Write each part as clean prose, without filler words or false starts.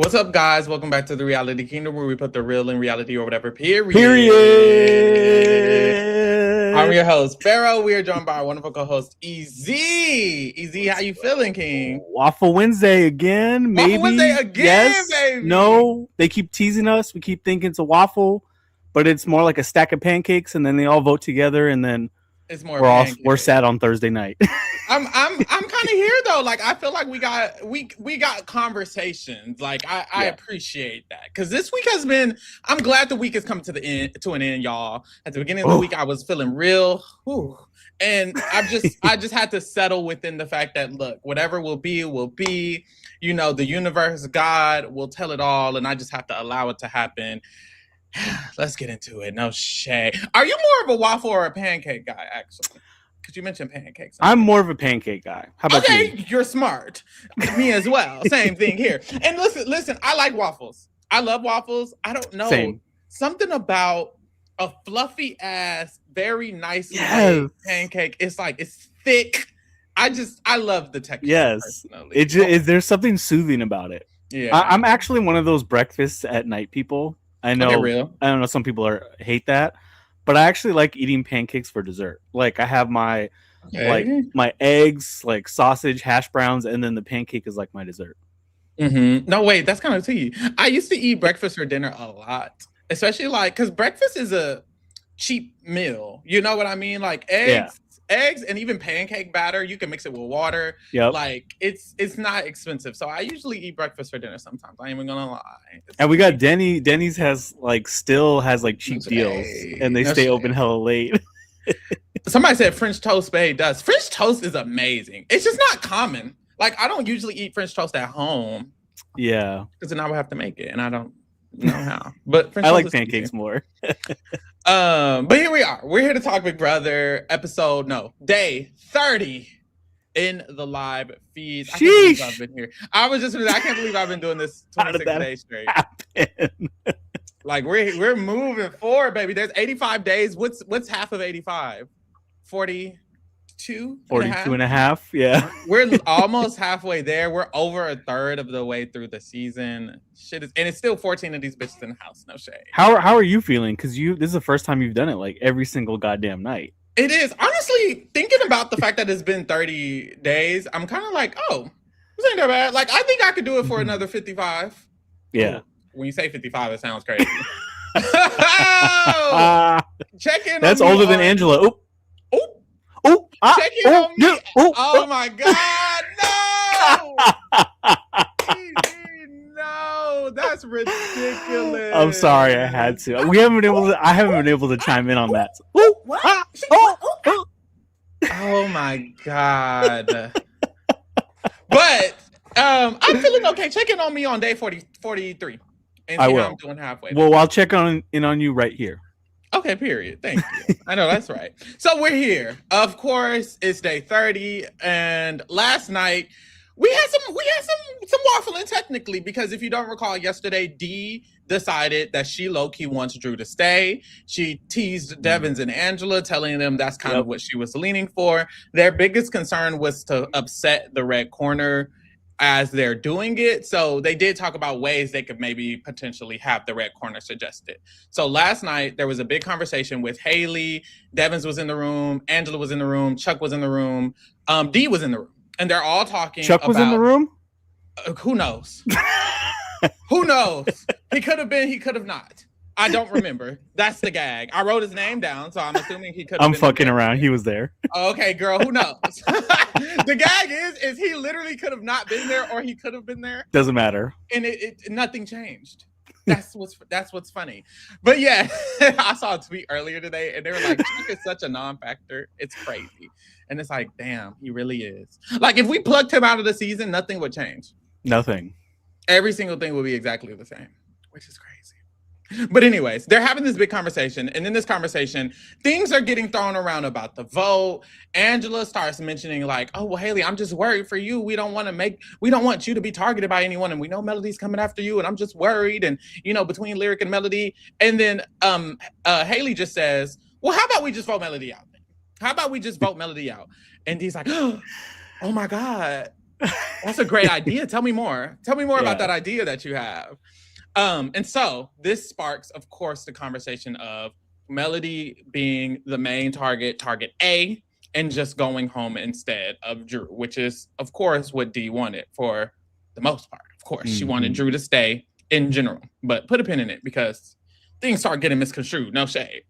What's up, guys? Welcome back to the Reality Kingdom, where we put the real in reality or whatever. Period. I'm your host, Pharaoh. We are joined by our wonderful co-host, EZ. EZ, how you feeling, King? Waffle Wednesday again, maybe. Waffle Wednesday again, yes, baby. No, they keep teasing us. We keep thinking it's a waffle, but it's more like a stack of pancakes, and then they all vote together, and then it's more. We're sad on Thursday night. I'm kind of here though. Like I feel like we got conversations. Like I appreciate that because this week has been. I'm glad the week has come to an end, y'all. At the beginning of the week, I was feeling real, and I just had to settle within the fact that look, whatever will be, will be. You know, the universe, God will tell it all, and I just have to allow it to happen. Let's get into it. No shade. Are you more of a waffle or a pancake guy, actually? Because you mentioned pancakes. I'm more of a pancake guy. How about you? You're smart. Me as well. Same thing here. And listen, I like waffles. I love waffles. I don't know. Same. Something about a fluffy ass, very nice pancake. It's like, it's thick. I love the texture. Yes. There's something soothing about it. Yeah. I'm actually one of those breakfasts at night people. I know. I don't know. Some people hate that, but I actually like eating pancakes for dessert. Like I have my my eggs, like sausage, hash browns, and then the pancake is like my dessert. Mm-hmm. No, wait, that's kind of tea. I used to eat breakfast for dinner a lot, especially because breakfast is a cheap meal. You know what I mean? Like eggs and even pancake batter, you can mix it with water. Yep. Like it's not expensive. So I usually eat breakfast for dinner sometimes. I ain't even gonna lie. And we got Denny. Denny's still has like cheap deals, and they stay open hella late. Somebody said French toast babe does. French toast is amazing. It's just not common. Like I don't usually eat French toast at home. Yeah. Because then I would have to make it, and I don't know how. But French I like pancakes more. But here we are. We're here to talk Big Brother day 30 in the live feed. I can't believe I've been here. I can't believe I've been doing this 26 days straight. Like we're moving forward, baby. There's 85 days. What's half of 85? 42 and a half. Yeah. We're almost halfway there. We're over a third of the way through the season. And it's still 14 of these bitches in the house. No shade. How are you feeling? Because this is the first time you've done it like every single goddamn night. It is. Honestly, thinking about the fact that it's been 30 days, I'm kind of like, this ain't that bad. Like, I think I could do it for another 55. Yeah. When you say 55, it sounds crazy. Check in. That's older than Angela. Check in on me. Oh my God, no! No, that's ridiculous. I'm sorry, I had to. I haven't been able to chime in on that. What? Oh my God. But I'm feeling okay. Check in on me on day 43. And see how I'm doing halfway. Well, I'll check in on you right here. Okay, period. Thank you. I know that's right. So we're here. Of course, it's day 30, and last night we had some waffling technically, because if you don't recall, yesterday Dee decided that she low-key wants Drew to stay. She teased Devins and Angela, telling them that's kind of what she was leaning for. Their biggest concern was to upset the red corner as they're doing it. So they did talk about ways they could maybe potentially have the red corner suggested. So last night there was a big conversation with Haley. Devins was in the room. Angela was in the room. Chuck was in the room. Dee was in the room. And they're all talking Chuck was in the room? Who knows? Who knows? He could have been, he could have not. I don't remember. That's the gag. I wrote his name down, so I'm assuming he could have been. I'm fucking around. He was there. Okay, girl, who knows? The gag is he literally could have not been there, or he could have been there. Doesn't matter. And nothing changed. That's what's funny. But yeah, I saw a tweet earlier today, and they were like, Chuck is such a non-factor. It's crazy. And it's like, damn, he really is. Like, if we plucked him out of the season, nothing would change. Nothing. Every single thing would be exactly the same, which is crazy. But anyways, they're having this big conversation. And in this conversation, things are getting thrown around about the vote. Angela starts mentioning like, oh, well, Haley, I'm just worried for you. We don't want you to be targeted by anyone. And we know Melody's coming after you. And I'm just worried. And, between Lyric and Melody. And then Haley just says, well, how about we just vote Melody out? How about we just vote Melody out? And he's like, oh my God. That's a great idea. Tell me more. Tell me more about Yeah. that idea that you have. And so this sparks, of course, the conversation of Melody being the main target A, and just going home instead of Drew, which is, of course, what D wanted for the most part. Of course, she wanted Drew to stay in general, but put a pin in it because things start getting misconstrued. No shade.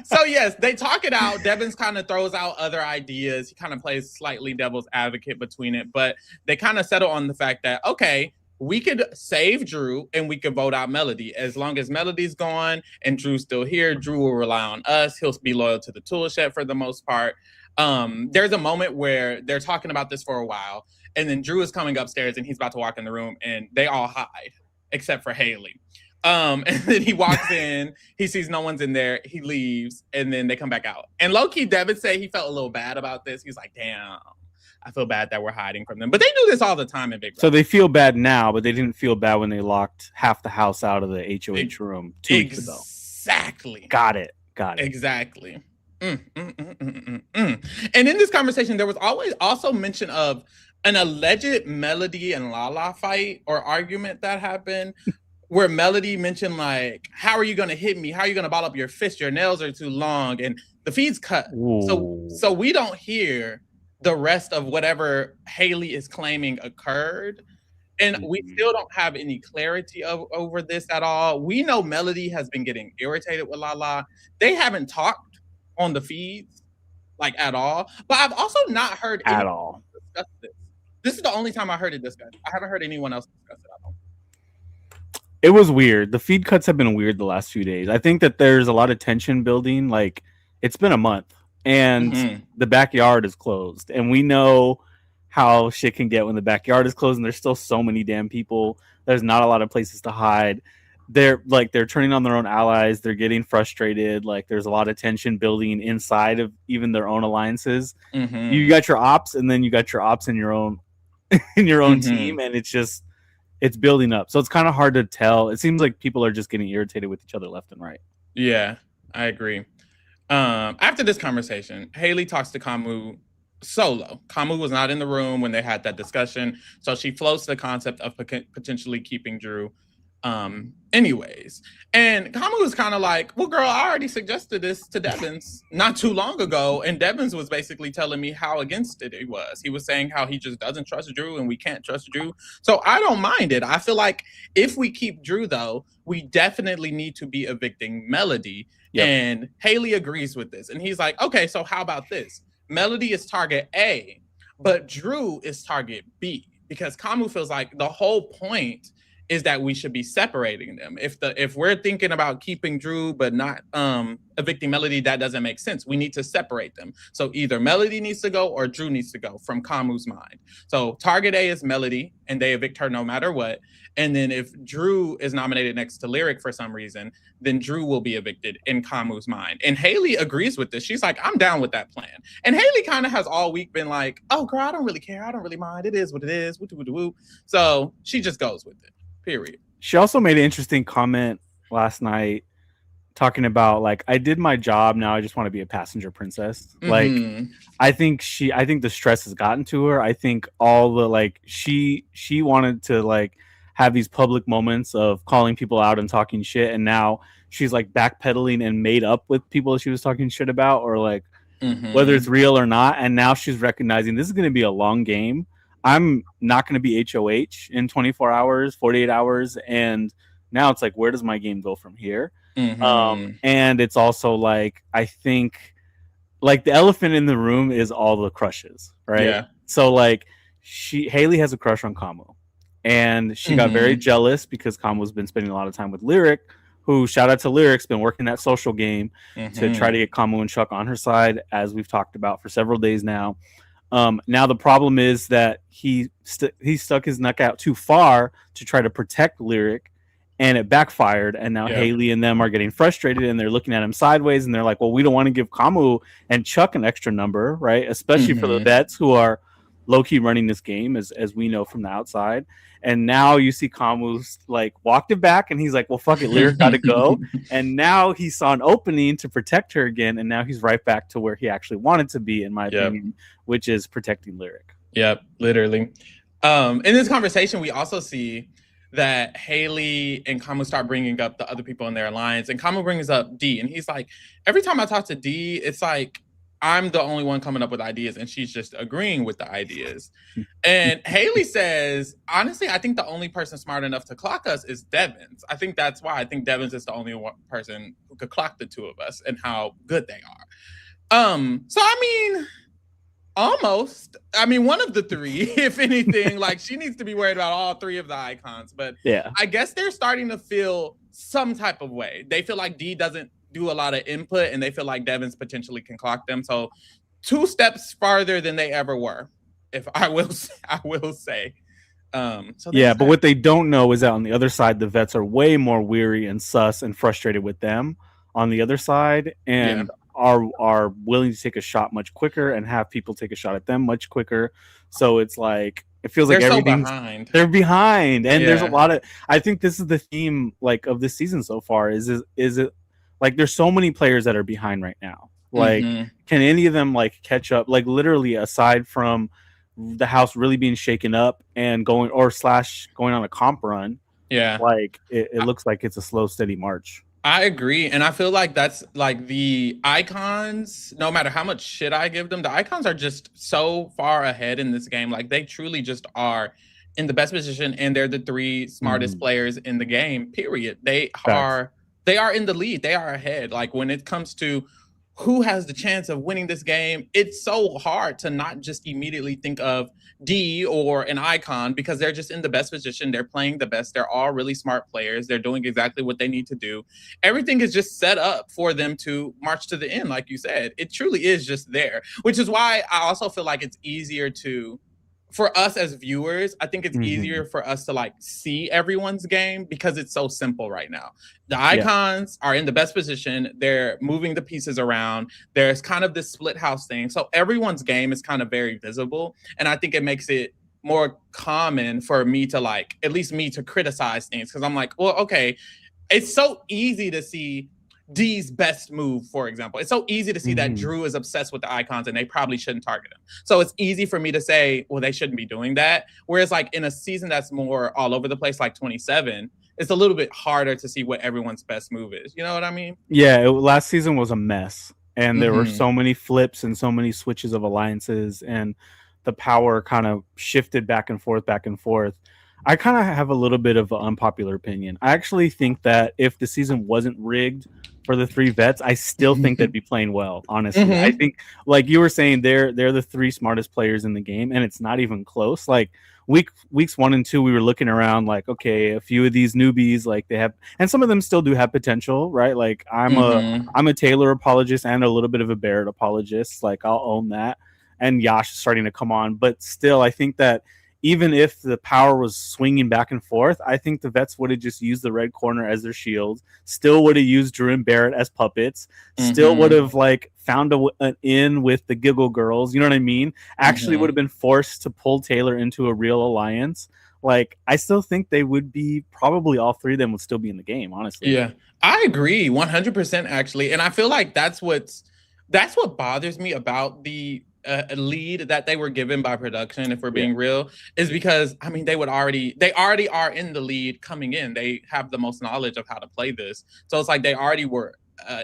So yes, they talk it out. Devins kind of throws out other ideas. He kind of plays slightly devil's advocate between it, but they kind of settle on the fact that, okay, we could save Drew and we could vote out Melody. As long as Melody's gone and Drew's still here, Drew will rely on us. He'll be loyal to the tool shed for the most part. There's a moment where they're talking about this for a while, and then Drew is coming upstairs and he's about to walk in the room, and they all hide except for Haley. And then he walks in, he sees no one's in there, he leaves, and then they come back out. And low-key, Devin said he felt a little bad about this. He's like, damn, I feel bad that we're hiding from them. But they do this all the time in Big Brother. So they feel bad now, but they didn't feel bad when they locked half the house out of the HOH room 2 weeks ago. Exactly. Got it. Exactly. And in this conversation, there was always also mention of an alleged Melody and Lala fight or argument that happened. Where Melody mentioned, like, how are you going to hit me? How are you going to ball up your fist? Your nails are too long. And the feed's cut. So we don't hear the rest of whatever Haley is claiming occurred. And we still don't have any clarity over this at all. We know Melody has been getting irritated with Lala. They haven't talked on the feeds, like, at all. But I've also not heard at all discuss this. This is the only time I heard it discussed. I haven't heard anyone else discuss it at all. It was weird. The feed cuts have been weird the last few days. I think that there's a lot of tension building. Like, it's been a month and the backyard is closed. And we know how shit can get when the backyard is closed and there's still so many damn people. There's not a lot of places to hide. They're turning on their own allies. They're getting frustrated. Like, there's a lot of tension building inside of even their own alliances. You got your ops, and then you got your ops in your own team, and it's building up. So it's kind of hard to tell. It seems like people are just getting irritated with each other left and right. Yeah, I agree. After this conversation, Haley talks to Kamu solo. Kamu was not in the room when they had that discussion. So she floats the concept of potentially keeping Drew anyways. And Kamu was kind of like, well, girl, I already suggested this to Devins not too long ago. And Devins was basically telling me how against it he was. He was saying how he just doesn't trust Drew and we can't trust Drew. So I don't mind it. I feel like if we keep Drew, though, we definitely need to be evicting Melody. Yep. And Haley agrees with this. And he's like, okay, so how about this? Melody is target A, but Drew is target B. Because Kamu feels like the whole point is that we should be separating them. If we're thinking about keeping Drew but not evicting Melody, that doesn't make sense. We need to separate them. So either Melody needs to go or Drew needs to go from Kamu's mind. So target A is Melody, and they evict her no matter what. And then if Drew is nominated next to Lyric for some reason, then Drew will be evicted in Kamu's mind. And Haley agrees with this. She's like, I'm down with that plan. And Haley kind of has all week been like, oh, girl, I don't really care. I don't really mind. It is what it is. Woo-woo-woo-woo. So she just goes with it. Period. She also made an interesting comment last night talking about, like, I did my job, now I just want to be a passenger princess. Like, I think the stress has gotten to her. I think all the, like, she wanted to, like, have these public moments of calling people out and talking shit, and now she's, like, backpedaling and made up with people she was talking shit about, or, like, whether it's real or not. And now she's recognizing this is going to be a long game. I'm not going to be HOH in 24 hours, 48 hours. And now it's like, where does my game go from here? And it's also like, I think, like, the elephant in the room is all the crushes, right? Yeah. So, like, Haley has a crush on Kamu. And she got very jealous because Kamu's been spending a lot of time with Lyric, who, shout out to Lyric's, been working that social game to try to get Kamu and Chuck on her side, as we've talked about for several days now. Now the problem is that he stuck his neck out too far to try to protect Lyric, and it backfired. And now Haley and them are getting frustrated, and they're looking at him sideways, and they're like, well, we don't want to give Kamu and Chuck an extra number, right? Especially for the vets who are low-key running this game as we know from the outside. And now you see Kamu's like walked it back, and he's like, well, fuck it, Lyric gotta go. And now he saw an opening to protect her again, and now he's right back to where he actually wanted to be, in my opinion, which is protecting Lyric. Yep, literally. In this conversation, we also see that Haley and Kamu start bringing up the other people in their alliance, and Kamu brings up D, and he's like, every time I talk to D, it's like I'm the only one coming up with ideas, and she's just agreeing with the ideas. And Haley says, honestly, I think the only person smart enough to clock us is Devins. I think that's why. I think Devins is the only one person who could clock the two of us and how good they are. So I mean, almost. I mean, one of the three, if anything. Like, she needs to be worried about all three of the icons. But yeah, I guess they're starting to feel some type of way. They feel like D doesn't do a lot of input, and they feel like Devins potentially can clock them. So 2 steps farther than they ever were, if I will say. So yeah, but what they don't know is that on the other side, the vets are way more weary and sus and frustrated with them on the other side, and are willing to take a shot much quicker and have people take a shot at them much quicker. So it's like, it feels like everything's behind. They're behind, and there's a lot of. I think this is the theme like of this season so far. Is it like there's so many players that are behind right now? Like, can any of them like catch up? Like, literally, aside from the house really being shaken up and going on a comp run, like it looks like it's a slow, steady march. I agree, and I feel like that's like the icons, no matter how much shit I give them, the icons are just so far ahead in this game. Like, they truly just are in the best position, and they're the 3 smartest players in the game, period. They are in the lead. They are ahead. Like, when it comes to who has the chance of winning this game, it's so hard to not just immediately think of D or an icon, because they're just in the best position. They're playing the best. They're all really smart players. They're doing exactly what they need to do. Everything is just set up for them to march to the end, like you said. It truly is just there, which is why I also feel like it's easier for us as viewers, I think it's easier for us to like see everyone's game, because it's so simple right now. The icons are in the best position. They're moving the pieces around. There's kind of this split house thing. So everyone's game is kind of very visible. And I think it makes it more common for me to like, at least me, to criticize things. Because I'm like, well, okay, it's so easy to see D's best move, for example. It's so easy to see that Drew is obsessed with the icons and they probably shouldn't target him. So it's easy for me to say, well, they shouldn't be doing that. Whereas like in a season that's more all over the place, like 27, it's a little bit harder to see what everyone's best move is. You know what I mean? Yeah, last season was a mess. And there were so many flips and so many switches of alliances, and the power kind of shifted back and forth, back and forth. I kind of have a little bit of an unpopular opinion. I actually think that if the season wasn't rigged for the 3 vets, I still think they'd be playing well, honestly. I think, like you were saying, they're the 3 smartest players in the game, and it's not even close. Like weeks 1 and 2, we were looking around like, okay, a few of these newbies, like they have, and some of them still do have potential, right? Like I'm a Taylor apologist and a little bit of a Barrett apologist. Like, I'll own that. And Yash is starting to come on, but still, I think that even if the power was swinging back and forth, I think the vets would have just used the red corner as their shield, still would have used Drew and Barrett as puppets, still would have like found an in with the Giggle Girls, you know what I mean? Actually would have been forced to pull Taylor into a real alliance. Like, I still think they would be, probably all 3 of them would still be in the game, honestly. Yeah, I agree 100% actually. And I feel like that's what bothers me about the lead that they were given by production, if we're being real, is because I mean they already are in the lead coming in. They have the most knowledge of how to play this, so it's like they already were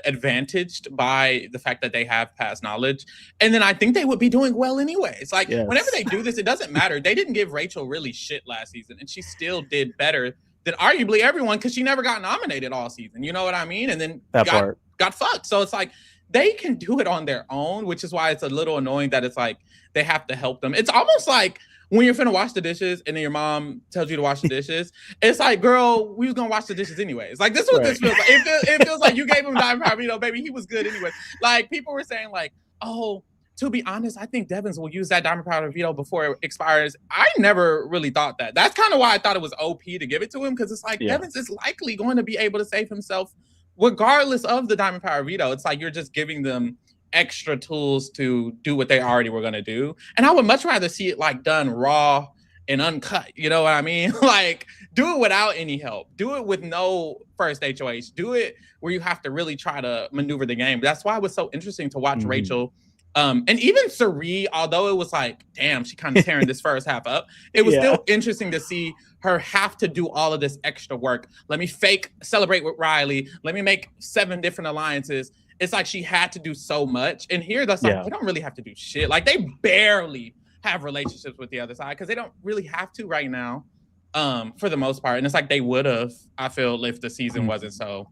advantaged by the fact that they have past knowledge. And then I think they would be doing well anyway. It's like whenever they do this, it doesn't matter. They didn't give Rachel really shit last season, and she still did better than arguably everyone, because she never got nominated all season. You know what I mean? And then got fucked. So it's like, they can do it on their own, which is why it's a little annoying that it's like they have to help them. It's almost like when you're finna wash the dishes and then your mom tells you to wash the dishes. It's like, girl, we was gonna wash the dishes anyways. Like, this is what this feels like. It feels like you gave him Diamond Power Veto, baby. He was good anyway. Like, people were saying like, oh, to be honest, I think Devins will use that Diamond Power Veto before it expires. I never really thought that. That's kind of why I thought it was OP to give it to him, because it's like Devins is likely going to be able to save himself regardless of the Diamond Power Veto. It's like you're just giving them extra tools to do what they already were going to do. And I would much rather see it like done raw and uncut. You know what I mean? Like, do it without any help. Do it with no first HOH. Do it where you have to really try to maneuver the game. That's why it was so interesting to watch Rachel. And even Sari, although it was like, damn, she kind of tearing this first half up, it was still interesting to see her have to do all of this extra work. Let me fake celebrate with Riley. Let me make 7 different alliances. It's like she had to do so much. And here, that's like, they don't really have to do shit. Like, they barely have relationships with the other side because they don't really have to right now, for the most part. And it's like they would have, I feel, if the season wasn't so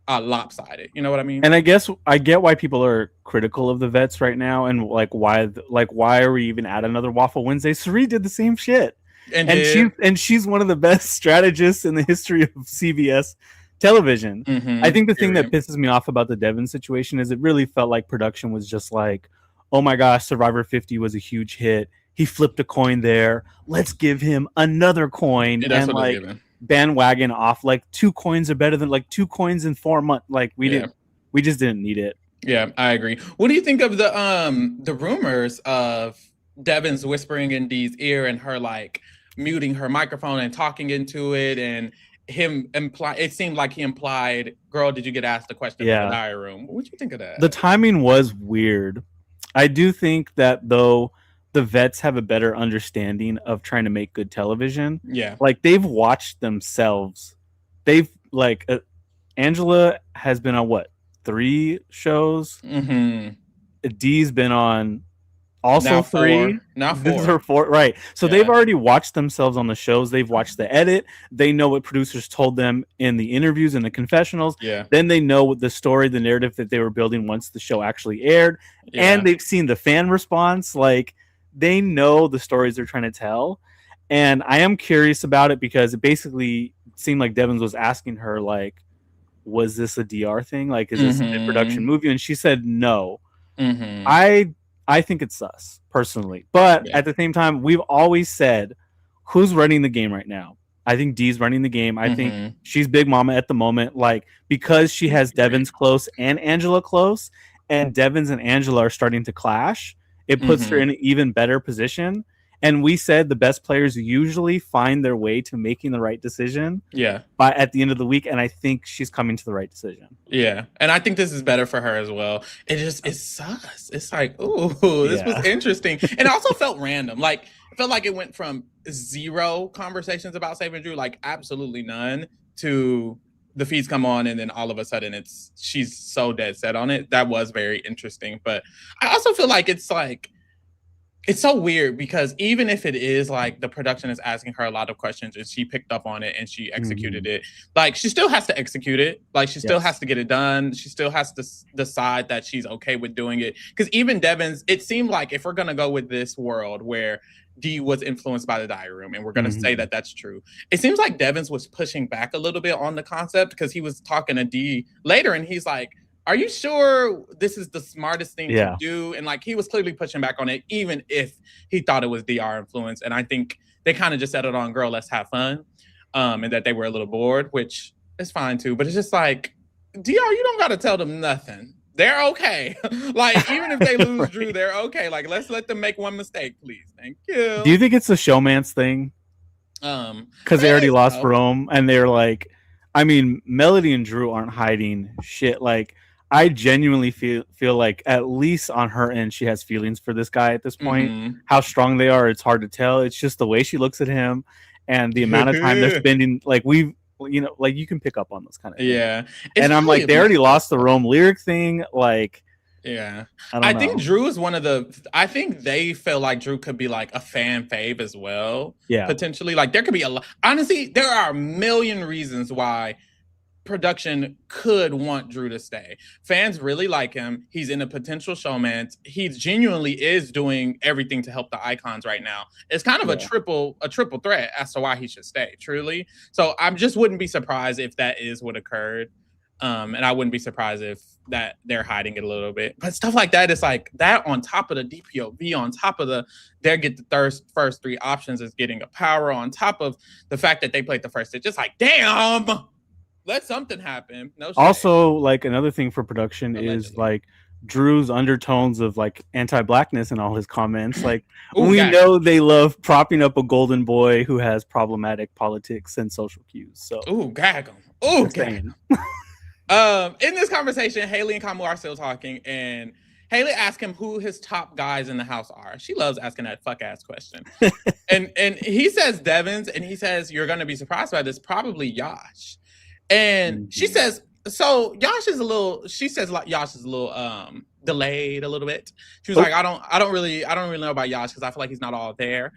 lopsided. You know what I mean? And I guess I get why people are critical of the vets right now, and like why are we even at another Waffle Wednesday? Sari did the same shit, and she's one of the best strategists in the history of CBS television. I think the thing that pisses me off about the Devin situation is it really felt like production was just like, oh my gosh, Survivor 50 was a huge hit. He flipped a coin there. Let's give him another coin. And like bandwagon off. Like 2 coins are better than like 2 coins in 4 months. Like we just didn't need it. Yeah, I agree. What do you think of the rumors of Devin's whispering in Dee's ear and her like muting her microphone and talking into it, and him it seemed like he implied, girl, did you get asked the question in the diary room? What do you think of that? The timing was weird. I do think that though the vets have a better understanding of trying to make good television. Yeah. Like they've watched themselves. They've like Angela has been on what? 3 shows. Dee's been on also now 3. Now 4. This is her 4, right? So they've already watched themselves on the shows. They've watched the edit. They know what producers told them in the interviews and the confessionals. Yeah. Then they know what the story, the narrative that they were building once the show actually aired. And they've seen the fan response. Like they know the stories they're trying to tell. And I am curious about it because it basically seemed like Devins was asking her, like, was this a DR thing? Like, is this a production movie? And she said no. I think it's sus, personally. But at the same time, we've always said, who's running the game right now? I think Dee's running the game. I think she's Big Mama at the moment. Like, because she has Devins close and Angela close, and Devins and Angela are starting to clash, it puts her in an even better position. And we said the best players usually find their way to making the right decision. Yeah. By at the end of the week, and I think she's coming to the right decision. Yeah, and I think this is better for her as well. It's sus. It's like, ooh, this was interesting, and it also felt random. Like it felt like it went from 0 conversations about saving Drew, like absolutely none, to the feeds come on, and then all of a sudden she's so dead set on it. That was very interesting, but I also feel like it's so weird because even if it is like the production is asking her a lot of questions and she picked up on it and she executed it, like she still has to execute it. Like she still has to get it done. She still has to decide that she's okay with doing it. Because even Devins, it seemed like if we're going to go with this world where Dee was influenced by the diary room and we're going to say that that's true, it seems like Devins was pushing back a little bit on the concept because he was talking to Dee later and he's like, are you sure this is the smartest thing to do? And like he was clearly pushing back on it, even if he thought it was DR influence. And I think they kind of just settled on, girl, let's have fun. And that they were a little bored, which is fine too. But it's just like, DR, you don't got to tell them nothing. They're okay. Like, even if they lose Drew, they're okay. Like, let's let them make one mistake, please. Thank you. Do you think it's a showman's thing? Because they already lost Rome and they're like, I mean, Melody and Drew aren't hiding shit. Like, I genuinely feel like at least on her end, she has feelings for this guy at this point. How strong they are, it's hard to tell. It's just the way she looks at him and the amount of time they're spending. Like like you can pick up on those kind of things. Yeah. And I'm like, they already lost the Rome lyric thing. Like, yeah. I think Drew is I think they feel like Drew could be like a fan fave as well. Yeah. Potentially. Like there could be honestly, there are a million reasons why production could want Drew to stay. Fans really like him. He's in a potential showman. He genuinely is doing everything to help the icons right now. It's kind of a triple threat as to why he should stay, truly. So I just wouldn't be surprised if that is what occurred. And I wouldn't be surprised if that they're hiding it a little bit. But stuff like that is like that on top of the DPOV, on top of they get the first 3 options is getting a power, on top of the fact that they played the first. It's just like, damn. Let something happen. No shame. Also, like another thing for production is like Drew's undertones of like anti-blackness in all his comments. Like Ooh, we know they love propping up a golden boy who has problematic politics and social cues. So gag him. Ooh, gag him. In this conversation, Haley and Kamu are still talking, and Haley asks him who his top guys in the house are. She loves asking that fuck ass question. and he says Devins, and he says, you're gonna be surprised by this, probably Yash. And she says, so Yash is a little, she says like Yash is a little delayed a little bit. She was like, I don't really know about Yash because I feel like he's not all there.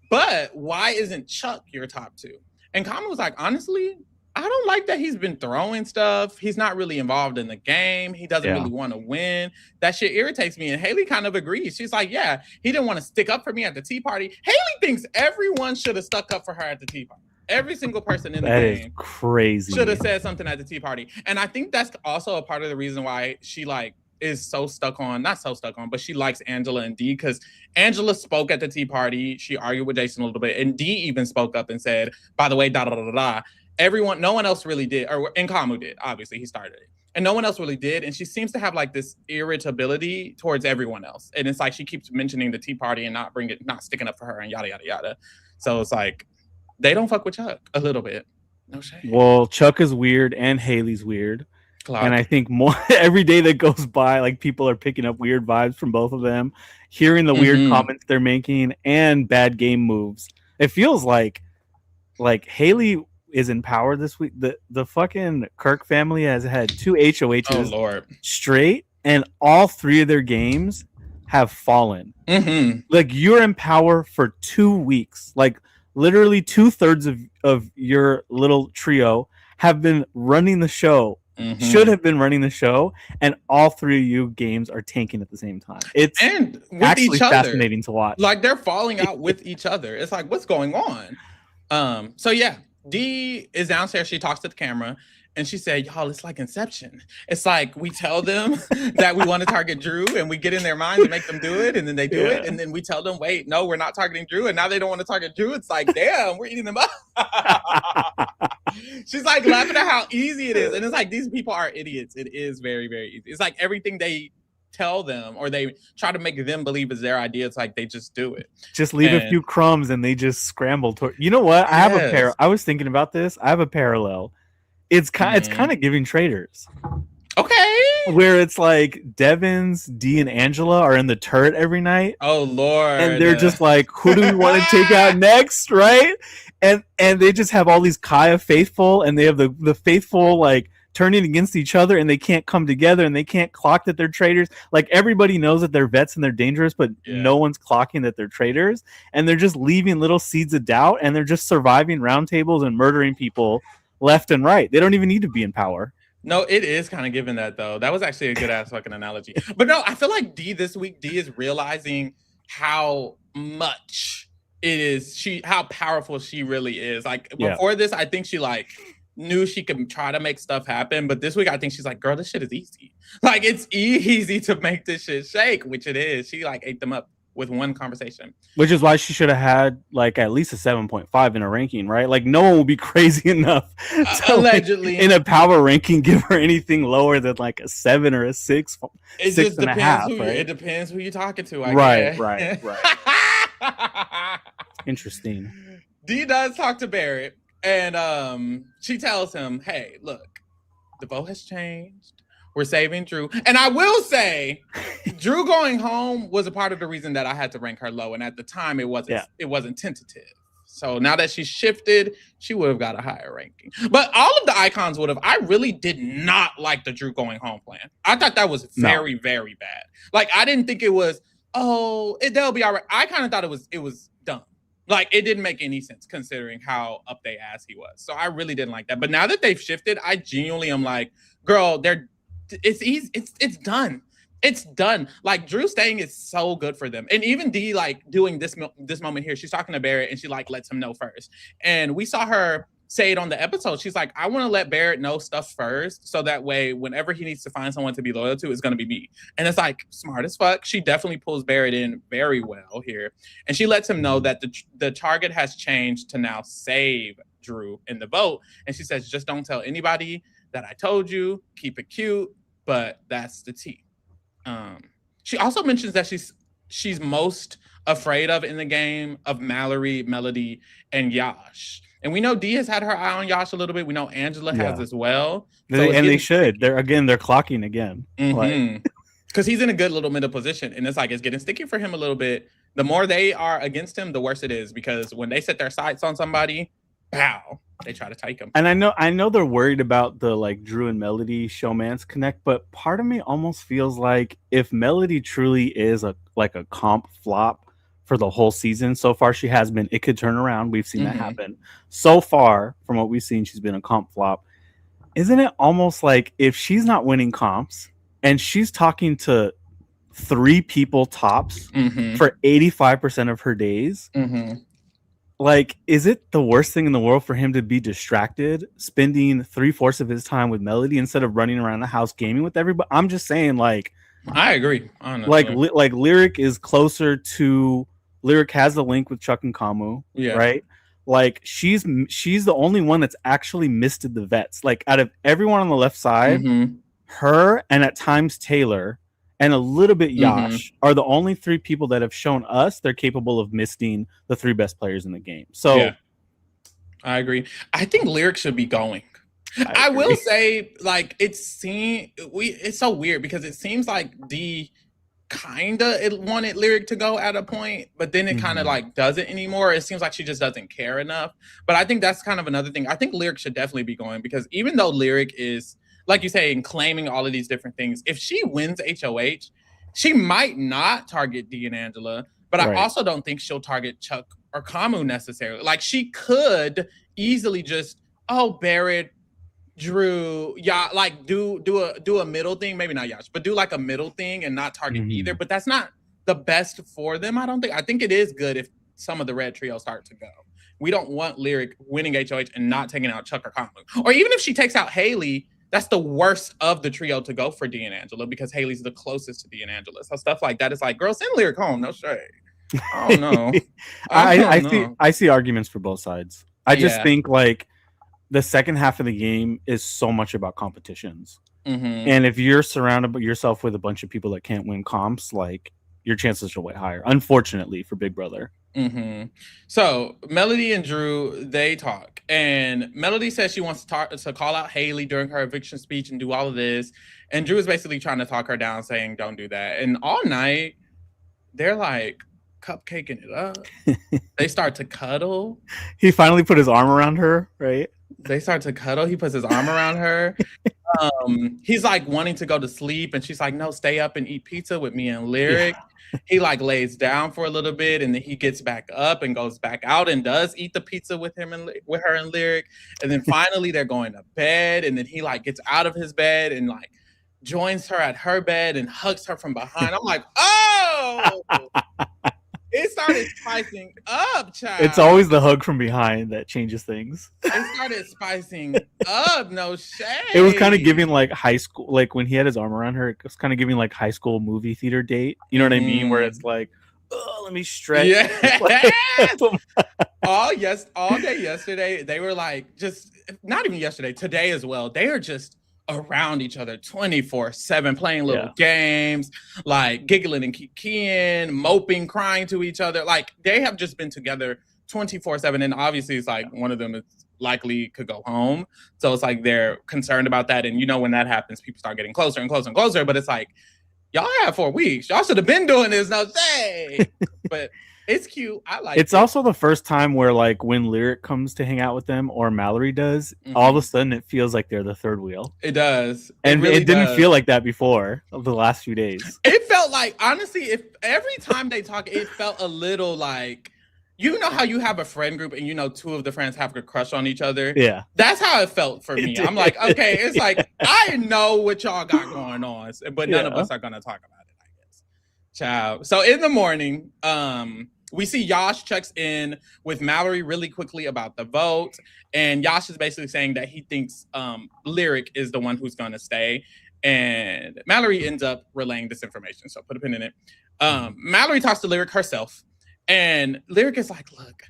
But why isn't Chuck your top two? And Kamu was like, honestly, I don't like that he's been throwing stuff. He's not really involved in the game. He doesn't really want to win. That shit irritates me. And Haley kind of agrees. She's like, yeah, he didn't want to stick up for me at the tea party. Haley thinks everyone should have stuck up for her at the tea party. Every single person in the game crazy should have said something at the tea party. And I think that's also a part of the reason why she like is so stuck on, not so stuck on, but she likes Angela and Dee, because Angela spoke at the tea party. She argued with Jason a little bit. And Dee even spoke up and said, by the way, da da da da. Everyone, no one else really did, or Nkamu did. Obviously, he started it, and no one else really did. And she seems to have like this irritability towards everyone else, and it's like she keeps mentioning the tea party and not sticking up for her, and yada yada yada. So it's like they don't fuck with Chuck a little bit. No shame. Well, Chuck is weird, and Haley's weird, and I think more every day that goes by, like people are picking up weird vibes from both of them, hearing the weird comments they're making and bad game moves. It feels like Haley is in power this week. The fucking Kirk family has had 2 HOHs straight, and all 3 of their games have fallen. Like you're in power for 2 weeks. Like literally 2/3 of your little trio have been running the show. Should have been running the show, and all 3 of you games are tanking at the same time. It's and with actually each other. Fascinating to watch. Like they're falling out with each other. It's like, what's going on? So yeah. Dee is downstairs. She talks to the camera and she said, y'all, it's like Inception. It's like we tell them that we want to target Drew and we get in their minds and make them do it. And then they do it. And then we tell them, wait, no, we're not targeting Drew. And now they don't want to target Drew. It's like, damn, we're eating them up. She's like laughing at how easy it is. And it's like, these people are idiots. It is very, very easy. It's like everything they tell them or they try to make them believe is their idea. It's like they just do it. Just leave a few crumbs and they just scramble. You know what? I have I was thinking about this. I have a parallel. It's kind of giving Traitors. Okay. Where it's like Devins, Dee, and Angela are in the turret every night. Oh Lord. And they're just like, who do we want to take out next? Right? And they just have all these Kaya faithful, and they have the faithful like turning against each other, and they can't come together, and they can't clock that they're traitors. Like everybody knows that they're vets and they're dangerous, but no one's clocking that they're traitors, and they're just leaving little seeds of doubt, and they're just surviving roundtables and murdering people left and right. They don't even need to be in power. No, it is kind of given that though. That was actually a good ass fucking analogy. But no, I feel like Dee this week, Dee is realizing how much it is how powerful she really is. Like before this, I think she like knew she could try to make stuff happen, but this week I think she's like, girl, this shit is easy. Like it's easy to make this shit shake, which it is. She like ate them up with one conversation, which is why she should have had like at least a 7.5 in a ranking, right? Like no one will be crazy enough to, allegedly like, in a power ranking give her anything lower than like a 7 or a 6. It just depends right? It depends who you're talking to. Right. Interesting. Dee does talk to Barrett, and she tells him, hey, look, the vote has changed. We're saving Drew. And I will say, Drew going home was a part of the reason that I had to rank her low. And at the time, it wasn't tentative. So now that she's shifted, she would have got a higher ranking. But all of the icons would have. I really did not like the Drew going home plan. I thought that was very, very bad. Like, I didn't think it was, they'll be all right. I kind of thought it was dumb. Like, it didn't make any sense considering how up they ass he was. So I really didn't like that. But now that they've shifted, I genuinely am like, girl, it's easy. It's done. It's done. Like Drew staying is so good for them. And even Dee like doing this moment here, she's talking to Barrett and she like lets him know first. And we saw her say it on the episode. She's like, I want to let Barrett know stuff first. So that way, whenever he needs to find someone to be loyal to, it's going to be me. And it's like smart as fuck. She definitely pulls Barrett in very well here. And she lets him know that the target has changed to now save Drew in the vote. And she says, just don't tell anybody that I told you, keep it cute. But that's the tea. She also mentions that she's most afraid of in the game of Mallory, Melody, and Yash. And we know Dee has had her eye on Yash a little bit. We know Angela has as well. So and they should. They're clocking again. Because he's in a good little middle position, and it's like it's getting sticky for him a little bit. The more they are against him, the worse it is. Because when they set their sights on somebody, pow, they try to take him. And I know they're worried about the like Drew and Melody showmance connect, but part of me almost feels like if Melody truly is a comp flop for the whole season so far, she has been. It could turn around. We've seen that happen so far. From what we've seen, she's been a comp flop. Isn't it almost like if she's not winning comps and she's talking to 3 people tops for 85% of her days? Like, is it the worst thing in the world for him to be distracted, spending 3/4 of his time with Melody instead of running around the house gaming with everybody? I'm just saying, like, I agree. Honestly. Like Lyric is closer to Lyric has the link with Chuck and Kamu, right? Like she's the only one that's actually misted the vets. Like out of everyone on the left side, her and at times Taylor and a little bit Yash are the only 3 people that have shown us they're capable of misting the 3 best players in the game. So I agree. I think Lyric should be going. I will say, like, it's so weird because it seems like Dee kinda wanted Lyric to go at a point, but then it kind of like doesn't anymore. It seems like she just doesn't care enough. But I think that's kind of another thing. I think Lyric should definitely be going because even though Lyric is, like you say, in claiming all of these different things, if she wins HOH, she might not target Dee and Angela, but I also don't think she'll target Chuck or Kamu necessarily. Like she could easily just, Barrett, Drew, like do a middle thing, maybe not Yash, but do like a middle thing and not target either. But that's not the best for them. I don't think. I think it is good if some of the red trio start to go. We don't want Lyric winning HOH and not taking out Chuck or Kamu. Or even if she takes out Haley, that's the worst of the trio to go for Dee and Angela because Haley's the closest to Dee and Angela. So stuff like that is like, girl, send Lyric home. No shade. I don't know. I see arguments for both sides. I just think like the second half of the game is so much about competitions. And if you're surrounded yourself with a bunch of people that can't win comps, like your chances are way higher, unfortunately, for Big Brother. So Melody and Drew, they talk. And Melody says she wants to call out Haley during her eviction speech and do all of this. And Drew is basically trying to talk her down, saying, don't do that. And all night, they're like cupcaking it up. They start to cuddle. He finally put his arm around her, right? They start to cuddle. He puts his arm around her. He's like wanting to go to sleep. And she's like, no, stay up and eat pizza with me and Lyric. He like lays down for a little bit and then he gets back up and goes back out and does eat the pizza with him and with her and Lyric. And then finally they're going to bed. And then he like gets out of his bed and like joins her at her bed and hugs her from behind. I'm like, oh, it started spicing up, child. It's always the hug from behind that changes things. It started spicing up, no shade. It was kind of giving like high school, like when he had his arm around her, it was kind of giving like high school movie theater date. You know what I mean? Where it's like, oh, let me stretch. All day yesterday, they were like, just not even yesterday, today as well. They are just around each other 24/7, playing little games, like giggling and kikiing, moping, crying to each other. Like they have just been together 24/7. And obviously it's like one of them is likely could go home. So it's like they're concerned about that. And you know, when that happens, people start getting closer and closer and closer. But it's like, y'all had 4 weeks. Y'all should have been doing this, no say. But it's cute. I like it. It's also the first time where like when Lyric comes to hang out with them or Mallory does, all of a sudden it feels like they're the third wheel. It does. And it didn't feel like that before the last few days. It felt like, honestly, if every time they talk, it felt a little like, you know how you have a friend group and you know 2 of the friends have a crush on each other? Yeah. That's how it felt for me. I'm like, okay, it's like, I know what y'all got going on, but none of us are going to talk about it, I guess. Ciao. So in the morning, we see Yash checks in with Mallory really quickly about the vote. And Yash is basically saying that he thinks Lyric is the one who's going to stay. And Mallory ends up relaying this information. So put a pin in it. Mallory talks to Lyric herself. And Lyric is like, look,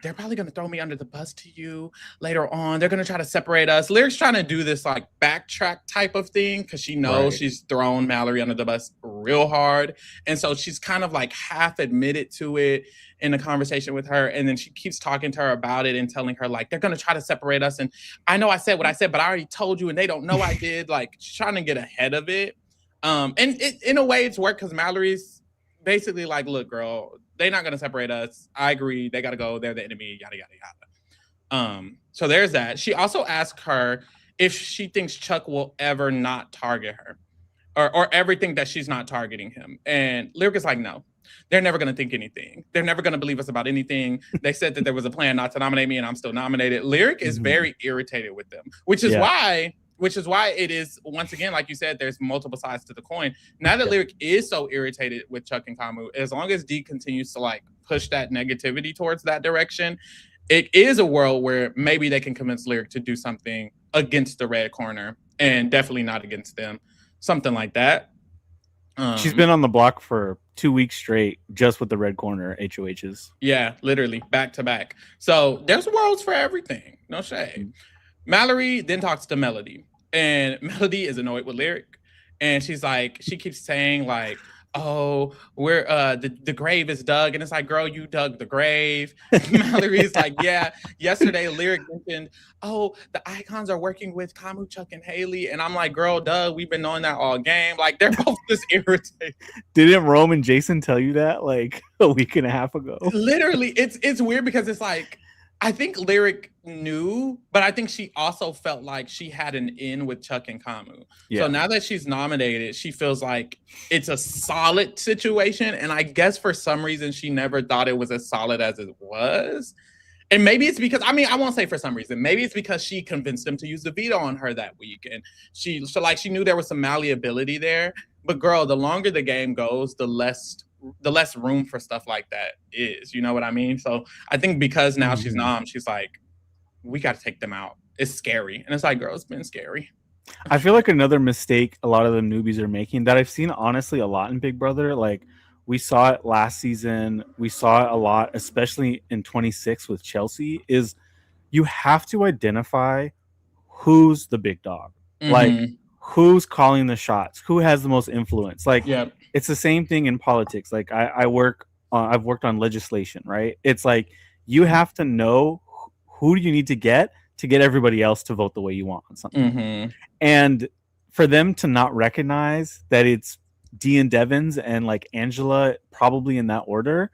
They're probably gonna throw me under the bus to you later on. They're gonna try to separate us. Lyric's trying to do this like backtrack type of thing because she knows she's thrown Mallory under the bus real hard. And so she's kind of like half admitted to it in a conversation with her. And then she keeps talking to her about it and telling her, like, they're gonna try to separate us. And I know I said what I said, but I already told you, and they don't know I did. Like, she's trying to get ahead of it. And in a way it's worked because Mallory's basically like, look, girl, they're not going to separate us. I agree. They got to go. They're the enemy, yada, yada, yada. So there's that. She also asked her if she thinks Chuck will ever not target her or ever think that she's not targeting him. And Lyric is like, no, they're never going to think anything. They're never going to believe us about anything. They said that there was a plan not to nominate me and I'm still nominated. Lyric is very irritated with them, which is why it is, once again, like you said, there's multiple sides to the coin. Now that Lyric is so irritated with Chuck and Kamu, as long as D continues to like push that negativity towards that direction, it is a world where maybe they can convince Lyric to do something against the red corner and definitely not against them. Something like that. She's been on the block for 2 weeks straight just with the red corner HOHs. Yeah, literally back to back. So there's worlds for everything. No shade. Mallory then talks to Melody. And Melody is annoyed with Lyric. And she's like, she keeps saying like, oh, we're the grave is dug. And it's like, girl, you dug the grave. Mallory's like, yeah, yesterday Lyric mentioned, oh, the icons are working with Kamu, Chuck, and Haley. And I'm like, girl, duh, we've been knowing that all game. Like, they're both just irritated. Didn't Rome and Jason tell you that like a week and a half ago? Literally, it's weird because it's like, I think Lyric knew, but I think she also felt like she had an in with Chuck and Kamu. Yeah. So now that she's nominated, she feels like it's a solid situation. And I guess for some reason, she never thought it was as solid as it was. And maybe it's because, I mean, I won't say for some reason. Maybe it's because she convinced them to use the veto on her that week. And she knew there was some malleability there. But girl, the longer the game goes, the less room for stuff like that is, you know what I mean? So I think because now she's nom, she's like, we got to take them out. It's scary. And it's like, girl, it's been scary. I feel like another mistake a lot of the newbies are making that I've seen honestly a lot in Big Brother, like we saw it last season, we saw it a lot, especially in 26 with Chelsea, is you have to identify who's the big dog. Like who's calling the shots, who has the most influence. Like it's the same thing in politics. Like I've worked on legislation, right? It's like you have to know who do you need to get everybody else to vote the way you want on something. And for them to not recognize that it's Dee and Devins and like Angela probably in that order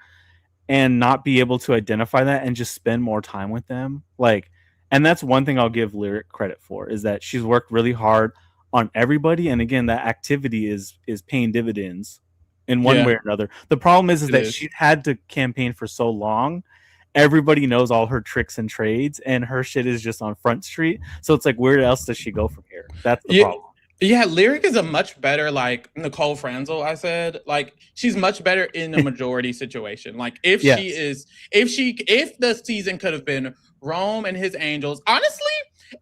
and not be able to identify that and just spend more time with them. Like, and that's one thing I'll give Lyric credit for is that she's worked really hard on everybody. And again, that activity is paying dividends in one way or another. The problem is that she had to campaign for so long. Everybody knows all her tricks and trades and her shit is just on Front Street. So it's like, where else does she go from here? That's the problem. Yeah, Lyric is a much better, like Nicole Franzel, I said, like she's much better in a majority situation. Like if the season could have been Rome and his Angels, honestly,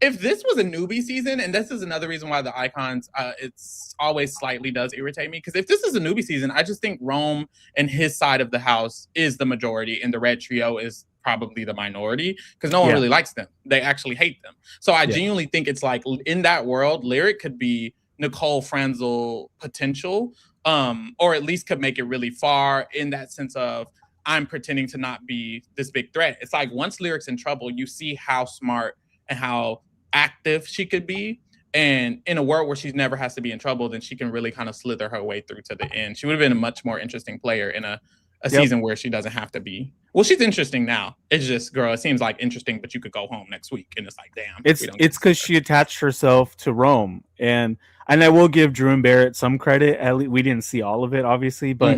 if this was a newbie season, and this is another reason why the icons, it's always slightly does irritate me, because if this is a newbie season, I just think Rome and his side of the house is the majority, and the red trio is probably the minority, because no one really likes them. They actually hate them. So I genuinely think it's like, in that world, Lyric could be Nicole Franzel potential, or at least could make it really far in that sense of, I'm pretending to not be this big threat. It's like once Lyric's in trouble, you see how smart and how active she could be. And in a world where she never has to be in trouble, then she can really kind of slither her way through to the end. She would have been a much more interesting player in a season where she doesn't have to be. Well, she's interesting now. It's just, girl, it seems like interesting, but you could go home next week. And it's like, damn. It's because she attached herself to Rome. And I will give Drew and Barrett some credit. At least we didn't see all of it, obviously, but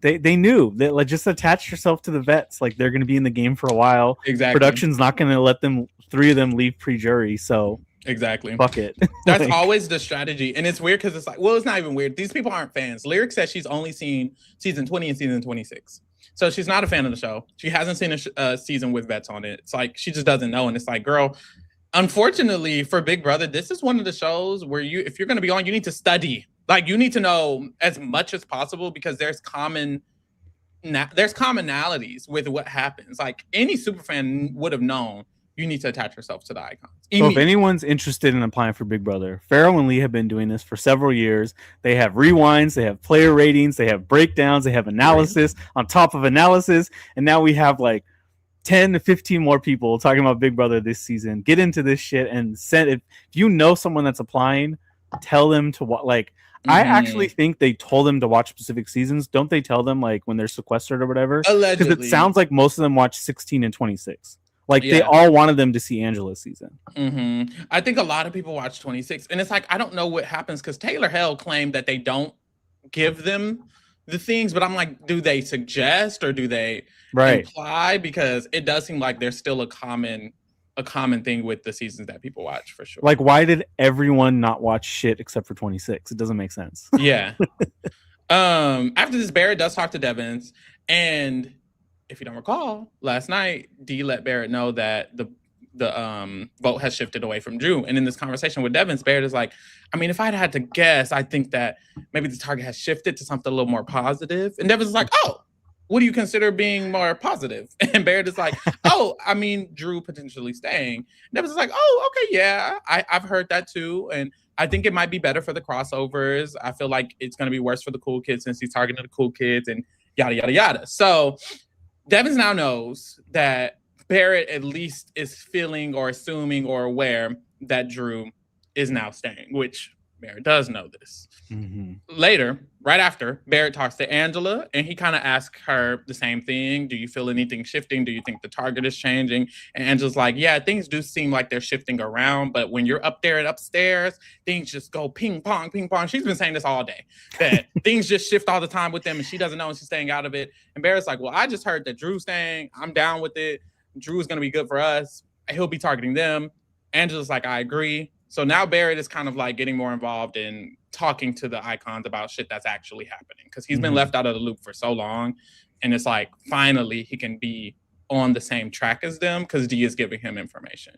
they knew that, like, just attach yourself to the vets. Like, they're going to be in the game for a while. Exactly. Production's not going to let three of them leave pre-jury. So exactly. Fuck it. That's always the strategy. And it's weird because it's like, well, it's not even weird. These people aren't fans. Lyric says she's only seen season 20 and season 26. So she's not a fan of the show. She hasn't seen a season with vets on it. It's like, she just doesn't know. And it's like, girl, unfortunately for Big Brother, this is one of the shows where if you're going to be on, you need to study. Like, you need to know as much as possible, because there's common now there's commonalities with what happens. Like any super fan would have known you need to attach yourself to the icons. So if anyone's interested in applying for Big Brother, Pharaoh and Lee have been doing this for several years. They have rewinds, they have player ratings, they have breakdowns, they have analysis on top of analysis, and now we have like 10 to 15 more people talking about Big Brother this season. Get into this shit and send if you know someone that's applying, tell them to what like I actually think they told them to watch specific seasons. Don't they tell them like when they're sequestered or whatever? Allegedly. Because it sounds like most of them watch 16 and 26. Like they all wanted them to see Angela's season. I think a lot of people watch 26, and it's like I don't know what happens because Taylor Hell claimed that they don't give them the things, but I'm like, do they suggest or do they imply? Because it does seem like there's still a common thing with the seasons that people watch for sure. Like, why did everyone not watch shit except for 26? It doesn't make sense. Yeah. After this, Barrett does talk to Devins, and if you don't recall, last night Dee let Barrett know that the vote has shifted away from Drew. And in this conversation with Devins, Barrett is like, I mean, if I'd had to guess, I think that maybe the target has shifted to something a little more positive. And Devins is like, oh, what do you consider being more positive? And Barrett is like, oh, I mean, Drew potentially staying. And Devins is like, oh, okay, yeah, I've heard that too. And I think it might be better for the crossovers. I feel like it's going to be worse for the cool kids since he's targeting the cool kids and yada, yada, yada. So Devins now knows that Barrett at least is feeling or assuming or aware that Drew is now staying, which Barrett does know this. Later, right after, Barrett talks to Angela, and he kind of asks her the same thing. Do you feel anything shifting? Do you think the target is changing? And Angela's like, yeah, things do seem like they're shifting around, but when you're up there and upstairs, things just go ping pong, ping pong. She's been saying this all day, that things just shift all the time with them, and she doesn't know, and she's staying out of it. And Barrett's like, well, I just heard that Drew's staying. I'm down with it. Drew's going to be good for us. He'll be targeting them. Angela's like, I agree. So now Barrett is kind of like getting more involved in talking to the icons about shit that's actually happening because he's been left out of the loop for so long. And it's like, finally, he can be on the same track as them because Dee is giving him information.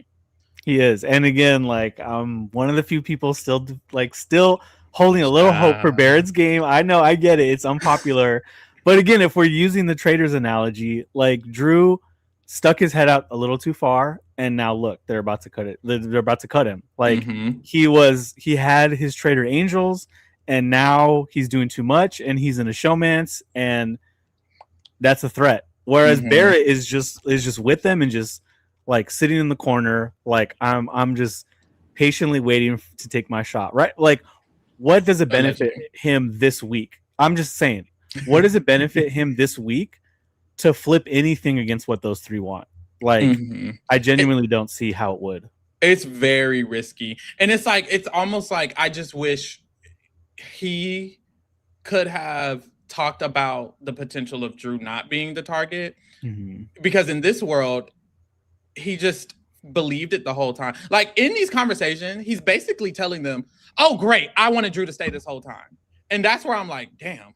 He is. And again, like, one of the few people still holding a little hope for Barrett's game. I know, I get it. It's unpopular. But again, if we're using the traders analogy, like Drew stuck his head out a little too far, and now look, they're about to cut it. They're about to cut him. Like he had his trader angels, and now he's doing too much, and he's in a showmance, and that's a threat. Whereas Barrett is just with them and just like sitting in the corner, like I'm just patiently waiting to take my shot. Right? Like, what does it benefit him this week? I'm just saying, what does it benefit him this week to flip anything against what those three want? Like, I genuinely don't see how it would. It's very risky. And it's like, it's almost like I just wish he could have talked about the potential of Drew not being the target. Because in this world, he just believed it the whole time. Like in these conversations, he's basically telling them, oh, great, I wanted Drew to stay this whole time. And that's where I'm like, damn,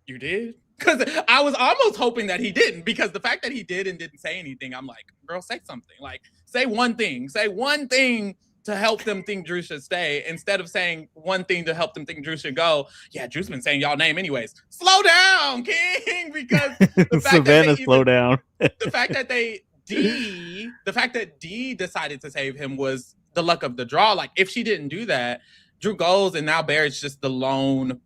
you did? Because I was almost hoping that he didn't, because the fact that he did and didn't say anything, I'm like, girl, say something. Like, say one thing. Say one thing to help them think Drew should stay, instead of saying one thing to help them think Drew should go. Yeah, Drew's been saying y'all name anyways. Slow down, King, because the fact Savannah, slow down. The fact that Dee decided to save him was the luck of the draw. Like, if she didn't do that, Drew goes, and now Barrett's just the lone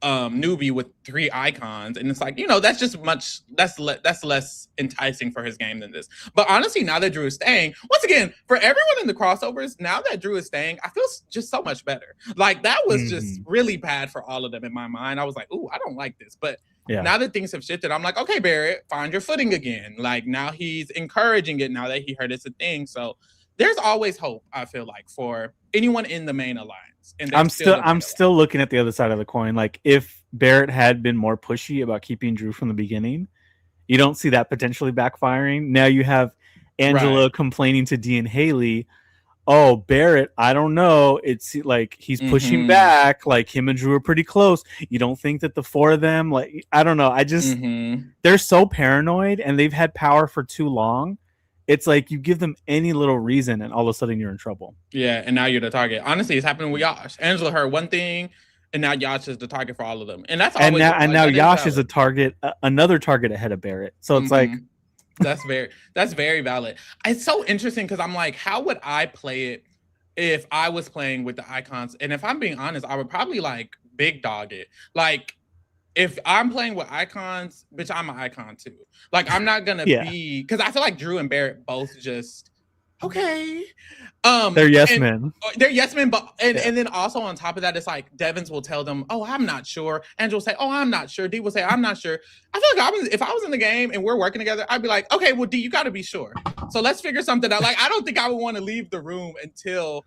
newbie with three icons, and it's like, that's less enticing for his game than this. But honestly, now that Drew is staying, once again, for everyone in the crossovers, now that Drew is staying, I feel just so much better. Like, that was just really bad for all of them in my mind. I was like, ooh, I don't like this. But now that things have shifted, I'm like, okay, Barrett, find your footing again. Like, now he's encouraging it now that he heard it's a thing. So there's always hope, I feel like, for anyone in the main alliance. And I'm still looking at the other side of the coin. Like, if Barrett had been more pushy about keeping Drew from the beginning, you don't see that potentially backfiring. Now you have Angela complaining to Dee and Haley, oh, Barrett, I don't know. It's like he's pushing back. Like, him and Drew are pretty close. You don't think that the four of them, like, I don't know. I just, they're so paranoid, and they've had power for too long. It's like you give them any little reason, and all of a sudden you're in trouble. Yeah, and now you're the target. Honestly, it's happening with Yash. Angela heard one thing, and now Yash is the target for all of them, and that's and always now Yash is a target, another target ahead of Barrett. So it's like that's very valid. It's so interesting because I'm like, how would I play it if I was playing with the icons? And if I'm being honest, I would probably like big dog it. Like if I'm playing with icons, bitch, I'm an icon too. Like I'm not gonna be, because I feel like Drew and Barrett both just okay. They're yes men. They're yes men, but and then also on top of that, it's like Devins will tell them, "Oh, I'm not sure." Angel will say, "Oh, I'm not sure." D will say, "I'm not sure." I feel like if I was in the game and we're working together, I'd be like, "Okay, well, D, you got to be sure. So let's figure something out." Like I don't think I would want to leave the room until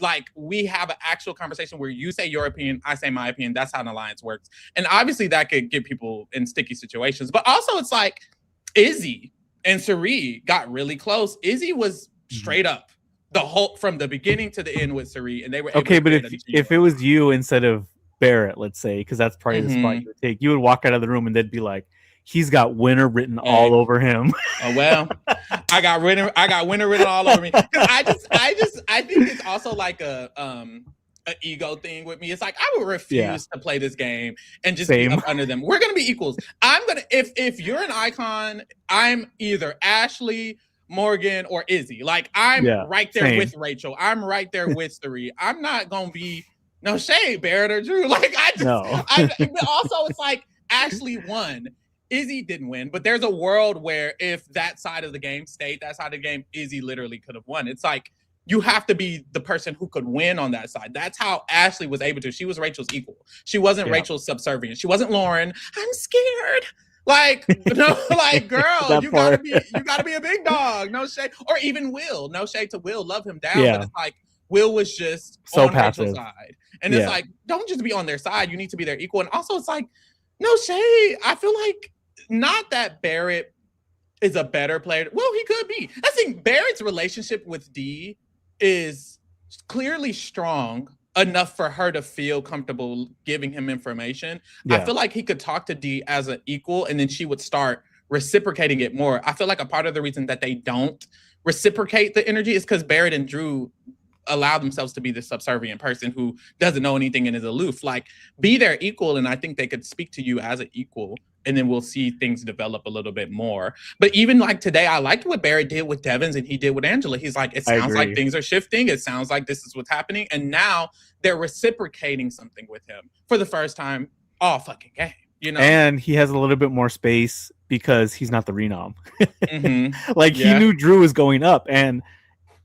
like we have an actual conversation where you say your opinion, I say my opinion. That's how an alliance works, and obviously that could get people in sticky situations. But also, it's like Izzy and Sari got really close. Izzy was straight up the whole from the beginning to the end with Sari, and they were okay. But if it was you instead of Barrett, let's say, because that's probably the spot you would take, you would walk out of the room and they'd be like, "He's got winner written all over him." Oh well, I got winner written all over me. I think it's also like an ego thing with me. It's like I would refuse to play this game and just be up under them. We're gonna be equals. I'm gonna if you're an icon, I'm either Ashley, Morgan, or Izzy. Like I'm right there with Rachel. I'm right there with Sari. I'm not gonna be no shade, Barrett or Drew. Like I just but also it's like Ashley won. Izzy didn't win, but there's a world where if that side of the game stayed that side of the game, Izzy literally could have won. It's like you have to be the person who could win on that side. That's how Ashley was able to. She was Rachel's equal. She wasn't Rachel's subservient. She wasn't Lauren. I'm scared. Like, no, like, girl, you gotta be a big dog. No shade. Or even Will. No shade to Will. Love him down. But it's like Will was just so on passive. Rachel's side. And it's like, don't just be on their side. You need to be their equal. And also it's like, no shade. I feel like not that Barrett is a better player. Well, he could be. I think Barrett's relationship with D is clearly strong enough for her to feel comfortable giving him information. I feel like he could talk to D as an equal and then she would start reciprocating it more. I feel like a part of the reason that they don't reciprocate the energy is because Barrett and Drew allow themselves to be the subservient person who doesn't know anything and is aloof. Like, be their equal, and I think they could speak to you as an equal, and then we'll see things develop a little bit more. But even like today, I liked what Barrett did with Devins and he did with Angela. He's like, it sounds like things are shifting. It sounds like this is what's happening. And now they're reciprocating something with him for the first time all fucking game. You know? And he has a little bit more space because he's not the Renom. Like he knew Drew was going up, and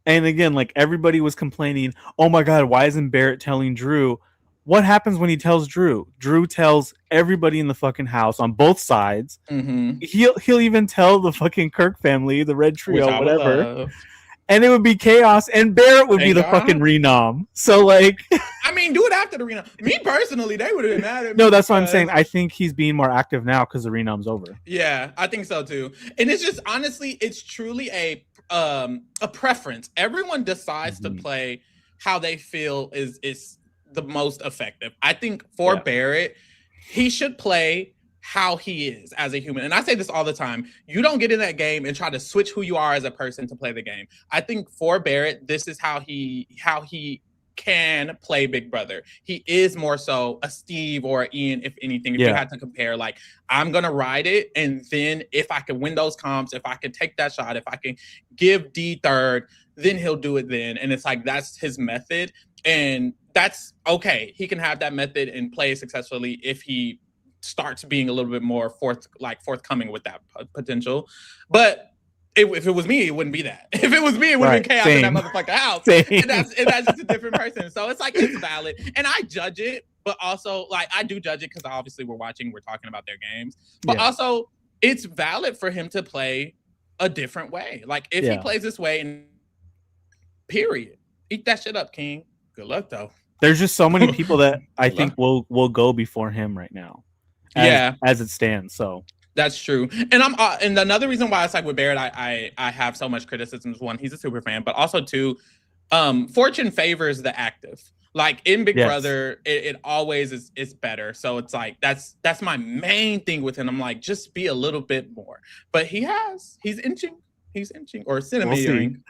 again, like everybody was complaining, oh my God, why isn't Barrett telling Drew? What happens when he tells Drew? Drew tells everybody in the fucking house on both sides. He'll even tell the fucking Kirk family, the Red Trio, whatever. And it would be chaos, and Barrett would be the fucking Renom. So, like... I mean, do it after the Renom. Me, personally, they would have been mad at me. No, that's what I'm saying. I think he's being more active now because the Renom's over. Yeah, I think so, too. And it's just, honestly, it's truly a preference. Everyone decides to play how they feel is the most effective. I think for Barrett, he should play how he is as a human. And I say this all the time. You don't get in that game and try to switch who you are as a person to play the game. I think for Barrett, this is how he can play Big Brother. He is more so a Steve or an Ian, if anything. If you had to compare, like, I'm going to ride it. And then if I can win those comps, if I can take that shot, if I can give D third, then he'll do it then. And it's like, that's his method. And that's okay. He can have that method and play successfully if he starts being a little bit more forthcoming with that potential. But if it was me, it wouldn't be that. If it was me, it would have been chaos in that motherfucking house. And that's just a different person. So it's like, it's valid. And I judge it, but also, like, I do judge it because obviously we're talking about their games. But also, it's valid for him to play a different way. Like, if he plays this way, and period. Eat that shit up, King. Good luck, though. There's just so many people that I think will go before him right now. As it stands. So that's true. And and another reason why it's like with Barrett, I have so much criticism is, one, he's a super fan, but also two, fortune favors the active. Like in Big Brother, it always is better. So it's like that's my main thing with him. I'm like, just be a little bit more. But he's inching or centimetering.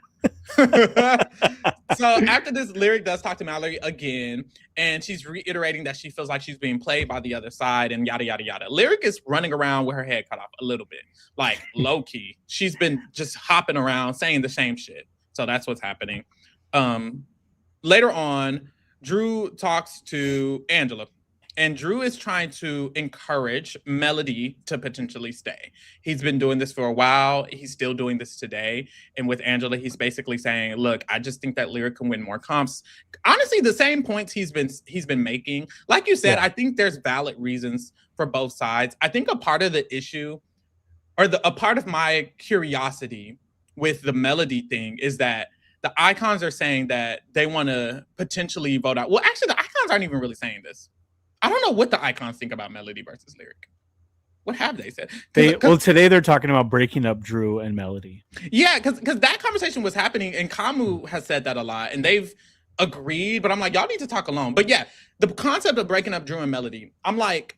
So after this, Lyric does talk to Mallory again, and she's reiterating that she feels like she's being played by the other side and yada, yada, yada. Lyric is running around with her head cut off a little bit, like low key. She's been just hopping around saying the same shit. So that's what's happening. Later on, Drew talks to Angela. And Drew is trying to encourage Melody to potentially stay. He's been doing this for a while. He's still doing this today. And with Angela, he's basically saying, look, I just think that Lyric can win more comps. Honestly, the same points he's been making. Like you said, I think there's valid reasons for both sides. I think a part of the issue, or a part of my curiosity with the Melody thing, is that the icons are saying that they want to potentially vote out. Well, actually, the icons aren't even really saying this. I don't know what the icons think about Melody versus Lyric. What have they said? Well, today they're talking about breaking up Drew and Melody. Yeah, because that conversation was happening, and Kamu has said that a lot, and they've agreed, but I'm like, y'all need to talk alone. But yeah, the concept of breaking up Drew and Melody, I'm like,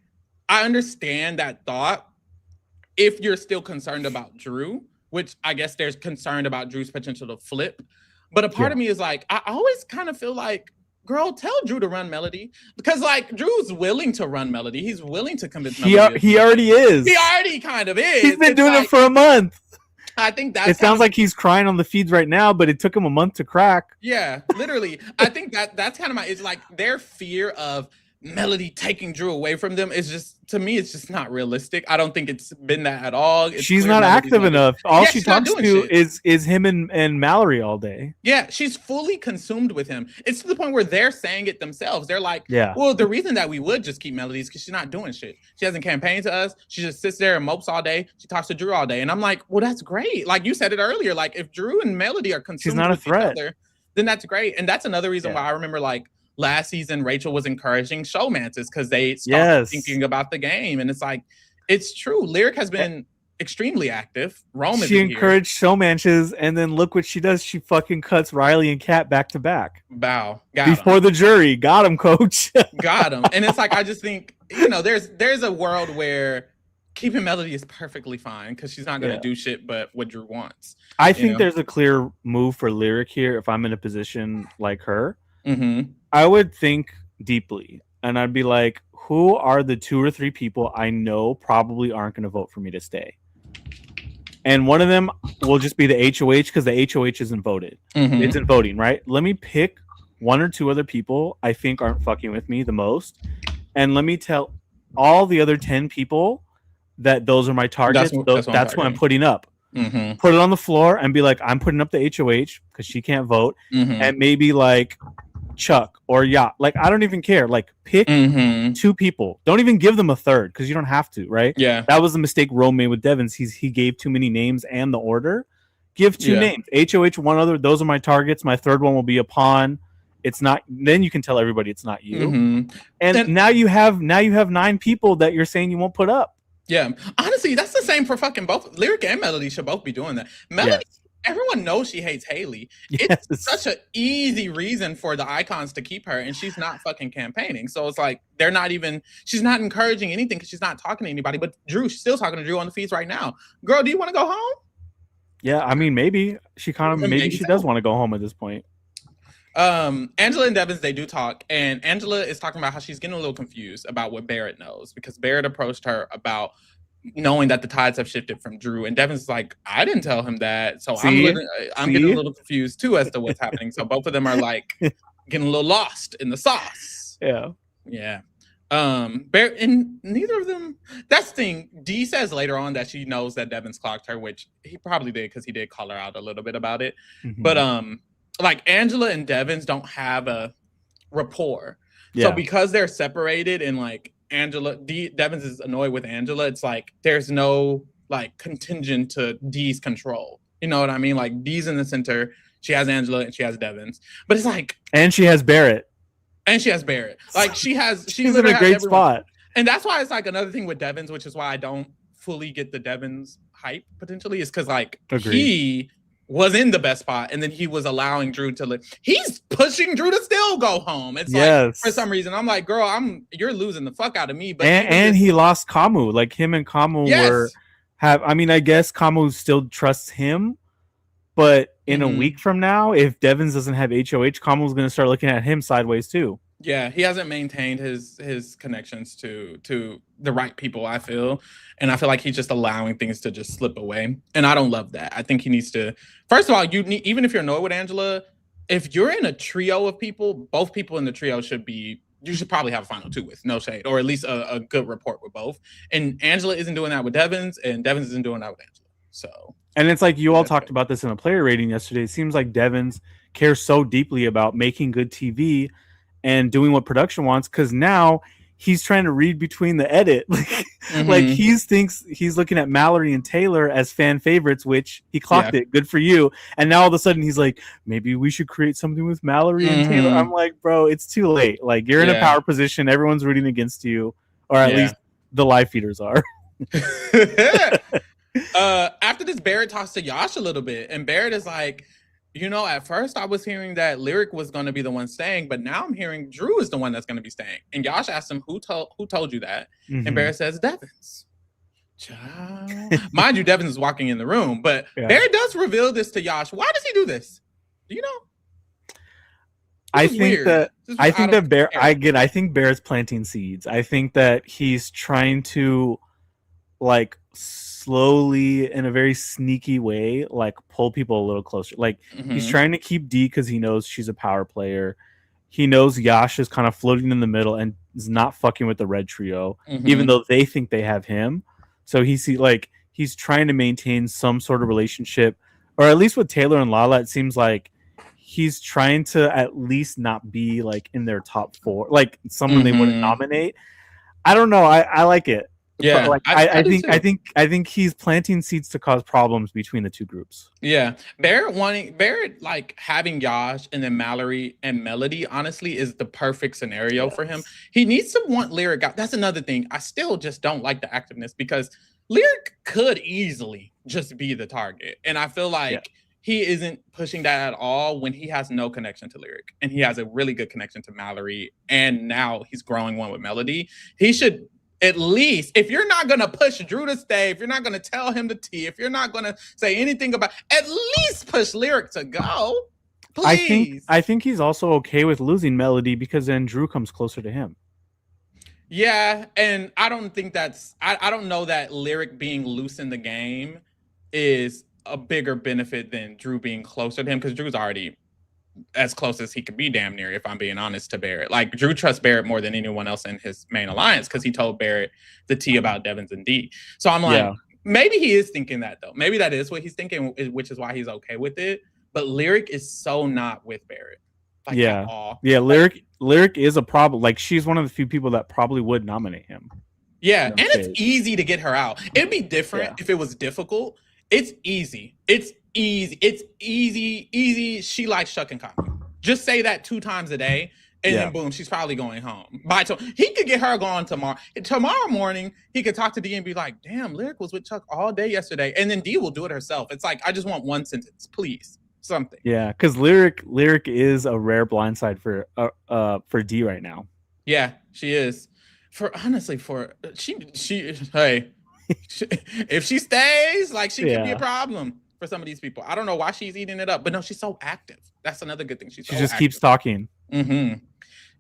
I understand that thought if you're still concerned about Drew, which I guess there's concern about Drew's potential to flip. But a part of me is like, I always kind of feel like, girl, tell Drew to run Melody, because like Drew's willing to run Melody. He's willing to convince Melody. He already is. He already kind of is. He's been doing it for a month. I think that's. It sounds like he's crying on the feeds right now, but it took him a month to crack. Yeah, literally. I think that's kind of it's like their fear of Melody taking Drew away from them is just, to me, it's just not realistic. I don't think it's been that at all. She's not active enough. All she talks to is him and Mallory all day. Yeah, she's fully consumed with him. It's to the point where they're saying it themselves. They're like, yeah, well, the reason that we would just keep Melody is because she's not doing shit. She hasn't campaigned to us. She just sits there and mopes all day. She talks to Drew all day. And I'm like, well, that's great. Like you said it earlier, like if Drew and Melody are consumed with each other, then that's great. And that's another reason why I remember like last season, Rachel was encouraging showmances because they stopped thinking about the game. And it's like, it's true. Lyric has been extremely active. She encouraged showmances, and then look what she does. She fucking cuts Riley and Kat back to back. Bow. Before the jury. Got him, coach. Got him. And it's like, I just think, there's a world where keeping Melody is perfectly fine because she's not going to do shit but what Drew wants. I think there's a clear move for Lyric here if I'm in a position like her. Mm-hmm. I would think deeply, and I'd be like, who are the 2 or 3 people I know probably aren't going to vote for me to stay? And one of them will just be the HOH because the HOH isn't voted. Mm-hmm. It's in voting, right? Let me pick 1 or 2 other people I think aren't fucking with me the most, and let me tell all the other 10 people that those are my targets. That's what I'm putting up. Mm-hmm. Put it on the floor and be like, I'm putting up the HOH because she can't vote, and maybe like Chuck or like I don't even care. Like pick 2 people. Don't even give them a third because you don't have to, right? Yeah, that was the mistake Rome made with Devins. He gave too many names and the order. Give 2 names. HOH, 1 other. Those are my targets. My third one will be a pawn. It's not. Then you can tell everybody it's not you. And now you have 9 people that you're saying you won't put up. Yeah, honestly, that's the same for fucking both Lyric and Melody should both be doing that. Melody, everyone knows she hates Haley. Yes. It's such an easy reason for the icons to keep her, and she's not fucking campaigning. So it's like she's not encouraging anything because she's not talking to anybody. But she's still talking to Drew on the feeds right now. Girl, do you want to go home? Yeah, I mean, maybe she does want to go home at this point. Angela and Devins, they do talk, and Angela is talking about how she's getting a little confused about what Barrett knows because Barrett approached her about knowing that the tides have shifted from Drew, and Devins is like, I didn't tell him that, so I'm getting a little confused too as to what's happening. So both of them are like getting a little lost in the sauce. Yeah. Barrett and neither of them. That's the thing. Dee says later on that she knows that Devins clocked her, which he probably did because he did call her out a little bit about it. But like Angela and Devins don't have a rapport. So because they're separated and like Devins is annoyed with Angela, it's like there's no like contingent to Dee's control. You know what I mean? Like Dee's in the center, she has Angela and she has Devins. But it's like, and she has Barrett. Like she's in a great spot. And that's why it's like another thing with Devins, which is why I don't fully get the Devins hype potentially, is because like he was in the best spot, and then he was allowing Drew to live. He's pushing Drew to still go home. It's like, for some reason, I'm like, girl, you're losing the fuck out of me. But he lost Kamu. Like him and Kamu I mean, I guess Kamu still trusts him, But in a week from now, if Devins doesn't have HOH, Kamal's going to start looking at him sideways too. Yeah, he hasn't maintained his connections to the right people, I feel. And I feel like he's just allowing things to just slip away. And I don't love that. I think he needs to, first of all, you need, even if you're annoyed with Angela, if you're in a trio of people, both people in the trio you should probably have a final two with, no shade, or at least a good rapport with both. And Angela isn't doing that with Devins, and Devins isn't doing that with Angela. So, and it's like you all talked about this in a player rating yesterday. It seems like Devins cares so deeply about making good TV and doing what production wants, because now he's trying to read between the edit. Like thinks he's looking at Mallory and Taylor as fan favorites, which he clocked it. Good for you. And now all of a sudden he's like, maybe we should create something with Mallory and Taylor. I'm like, bro, it's too late. Like, you're in a power position. Everyone's rooting against you, or at least the live feeders are. After this, Barrett talks to Yash a little bit, and Barrett is like, at first I was hearing that Lyric was going to be the one staying, but now I'm hearing Drew is the one that's going to be staying. And Yash asked him, who told you that? And Barrett says, Devins. Mind you, Devins is walking in the room, but Barrett does reveal this to Yash. Why does he do this? Do you know? I think Barrett's planting seeds. I think that he's trying to, like, slowly, in a very sneaky way, like, pull people a little closer. Like, he's trying to keep D because he knows she's a power player. He knows Yash is kind of floating in the middle and is not fucking with the red trio, even though they think they have him. So he's trying to maintain some sort of relationship, or at least with Taylor and Lala, it seems like he's trying to at least not be, like, in their top four, like someone they wouldn't nominate. I don't know. I like it. Yeah, like, I think he's planting seeds to cause problems between the two groups. Yeah, Barrett like having Yash and then Mallory and Melody, honestly, is the perfect scenario for him. He needs to want Lyric out. That's another thing. I still just don't like the activeness, because Lyric could easily just be the target, and I feel like he isn't pushing that at all when he has no connection to Lyric, and he has a really good connection to Mallory, and now he's growing one with Melody. He should, at least, if you're not going to push Drew to stay, if you're not going to tell him to tea, if you're not going to say anything about, at least push Lyric to go. Please. I think he's also okay with losing Melody, because then Drew comes closer to him. Yeah, and I don't think I don't know that Lyric being loose in the game is a bigger benefit than Drew being closer to him, because Drew's already as close as he could be, damn near, if I'm being honest, to Barrett. Like, Drew trusts Barrett more than anyone else in his main alliance, because he told Barrett the tea about Devins and D. So I'm like, maybe he is thinking that, though. Maybe that is what he's thinking, which is why he's okay with it. But Lyric is so not with Barrett. Like, at all. Yeah, Lyric is a problem. Like, she's one of the few people that probably would nominate him. Yeah, and it's easy to get her out. It'd be different if it was difficult. It's easy. It's easy. She likes Chuck and Copy. Just say that 2 times a day, and then boom, she's probably going home. He could get her going tomorrow. Tomorrow morning, he could talk to D and be like, damn, Lyric was with Chuck all day yesterday. And then D will do it herself. It's like, I just want one sentence, please. Something. Yeah, because Lyric is a rare blindside for D right now. Yeah, she is. Hey, if she stays, like, she could be a problem for some of these people. I don't know why she's eating it up, but no, she's so active. That's another good thing. She just keeps talking.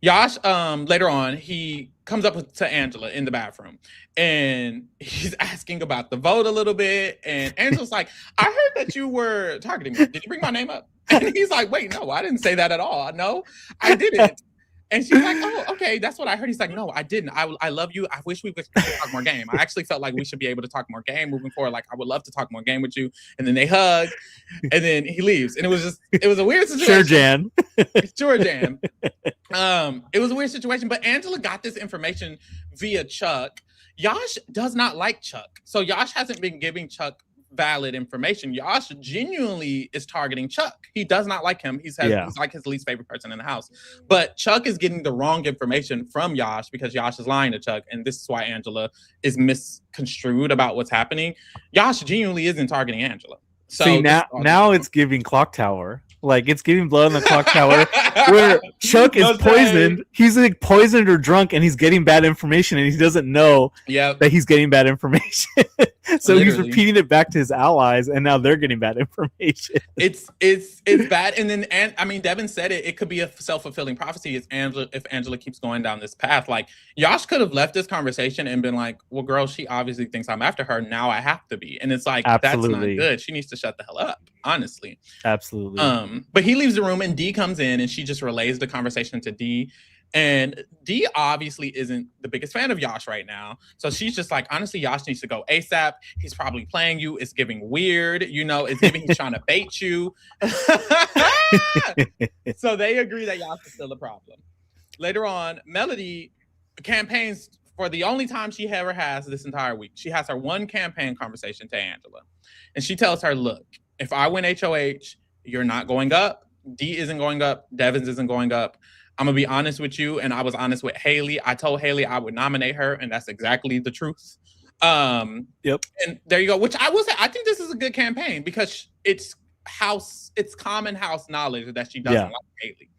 Yash, later on, he comes up to Angela in the bathroom, and he's asking about the vote a little bit. And Angela's like, I heard that you were targeting me. Did you bring my name up? And he's like, wait, no, I didn't say that at all. No, I didn't. And she's like, oh, okay, that's what I heard. He's like, no, I didn't. I love you. I wish we could talk more game. I actually felt like we should be able to talk more game moving forward. Like, I would love to talk more game with you. And then they hug, and then he leaves. And it was a weird situation. Sure, Jan. It was a weird situation, but Angela got this information via Chuck. Yash does not like Chuck. So Yash hasn't been giving Chuck valid information. Yash genuinely is targeting Chuck. He does not like him. He's like his least favorite person in the house. But Chuck is getting the wrong information from Yash, because Yash is lying to Chuck, and this is why Angela is misconstrued about what's happening. Yash genuinely isn't targeting Angela. So see, now it's giving Clock Tower. Like it's giving blood in the clock tower where Chuck is poisoned. He's like poisoned or drunk and he's getting bad information and he doesn't know that he's getting bad information. So he's repeating it back to his allies and now they're getting bad information. It's bad. And I mean, Devin said it could be a self-fulfilling prophecy if Angela keeps going down this path. Like Yash could have left this conversation and been like, well, girl, she obviously thinks I'm after her. Now I have to be. And it's like, Absolutely. That's not good. She needs to shut the hell up, honestly. Absolutely. But he leaves the room and D comes in and she just relays the conversation to D. And D obviously isn't the biggest fan of Yash right now. So she's just like, honestly, Yash needs to go ASAP. He's probably playing you. It's giving weird. You know, it's giving he's trying to bait you. So they agree that Yash is still a problem. Later on, Melody campaigns for the only time she ever has this entire week. She has her one campaign conversation to Angela. And she tells her, look, if I win HOH, you're not going up. D isn't going up. Devins isn't going up. I'm going to be honest with you. And I was honest with Haley. I told Haley I would nominate her. And that's exactly the truth. Yep. And there you go. Which I will say, I think this is a good campaign because it's common house knowledge that she doesn't like Haley.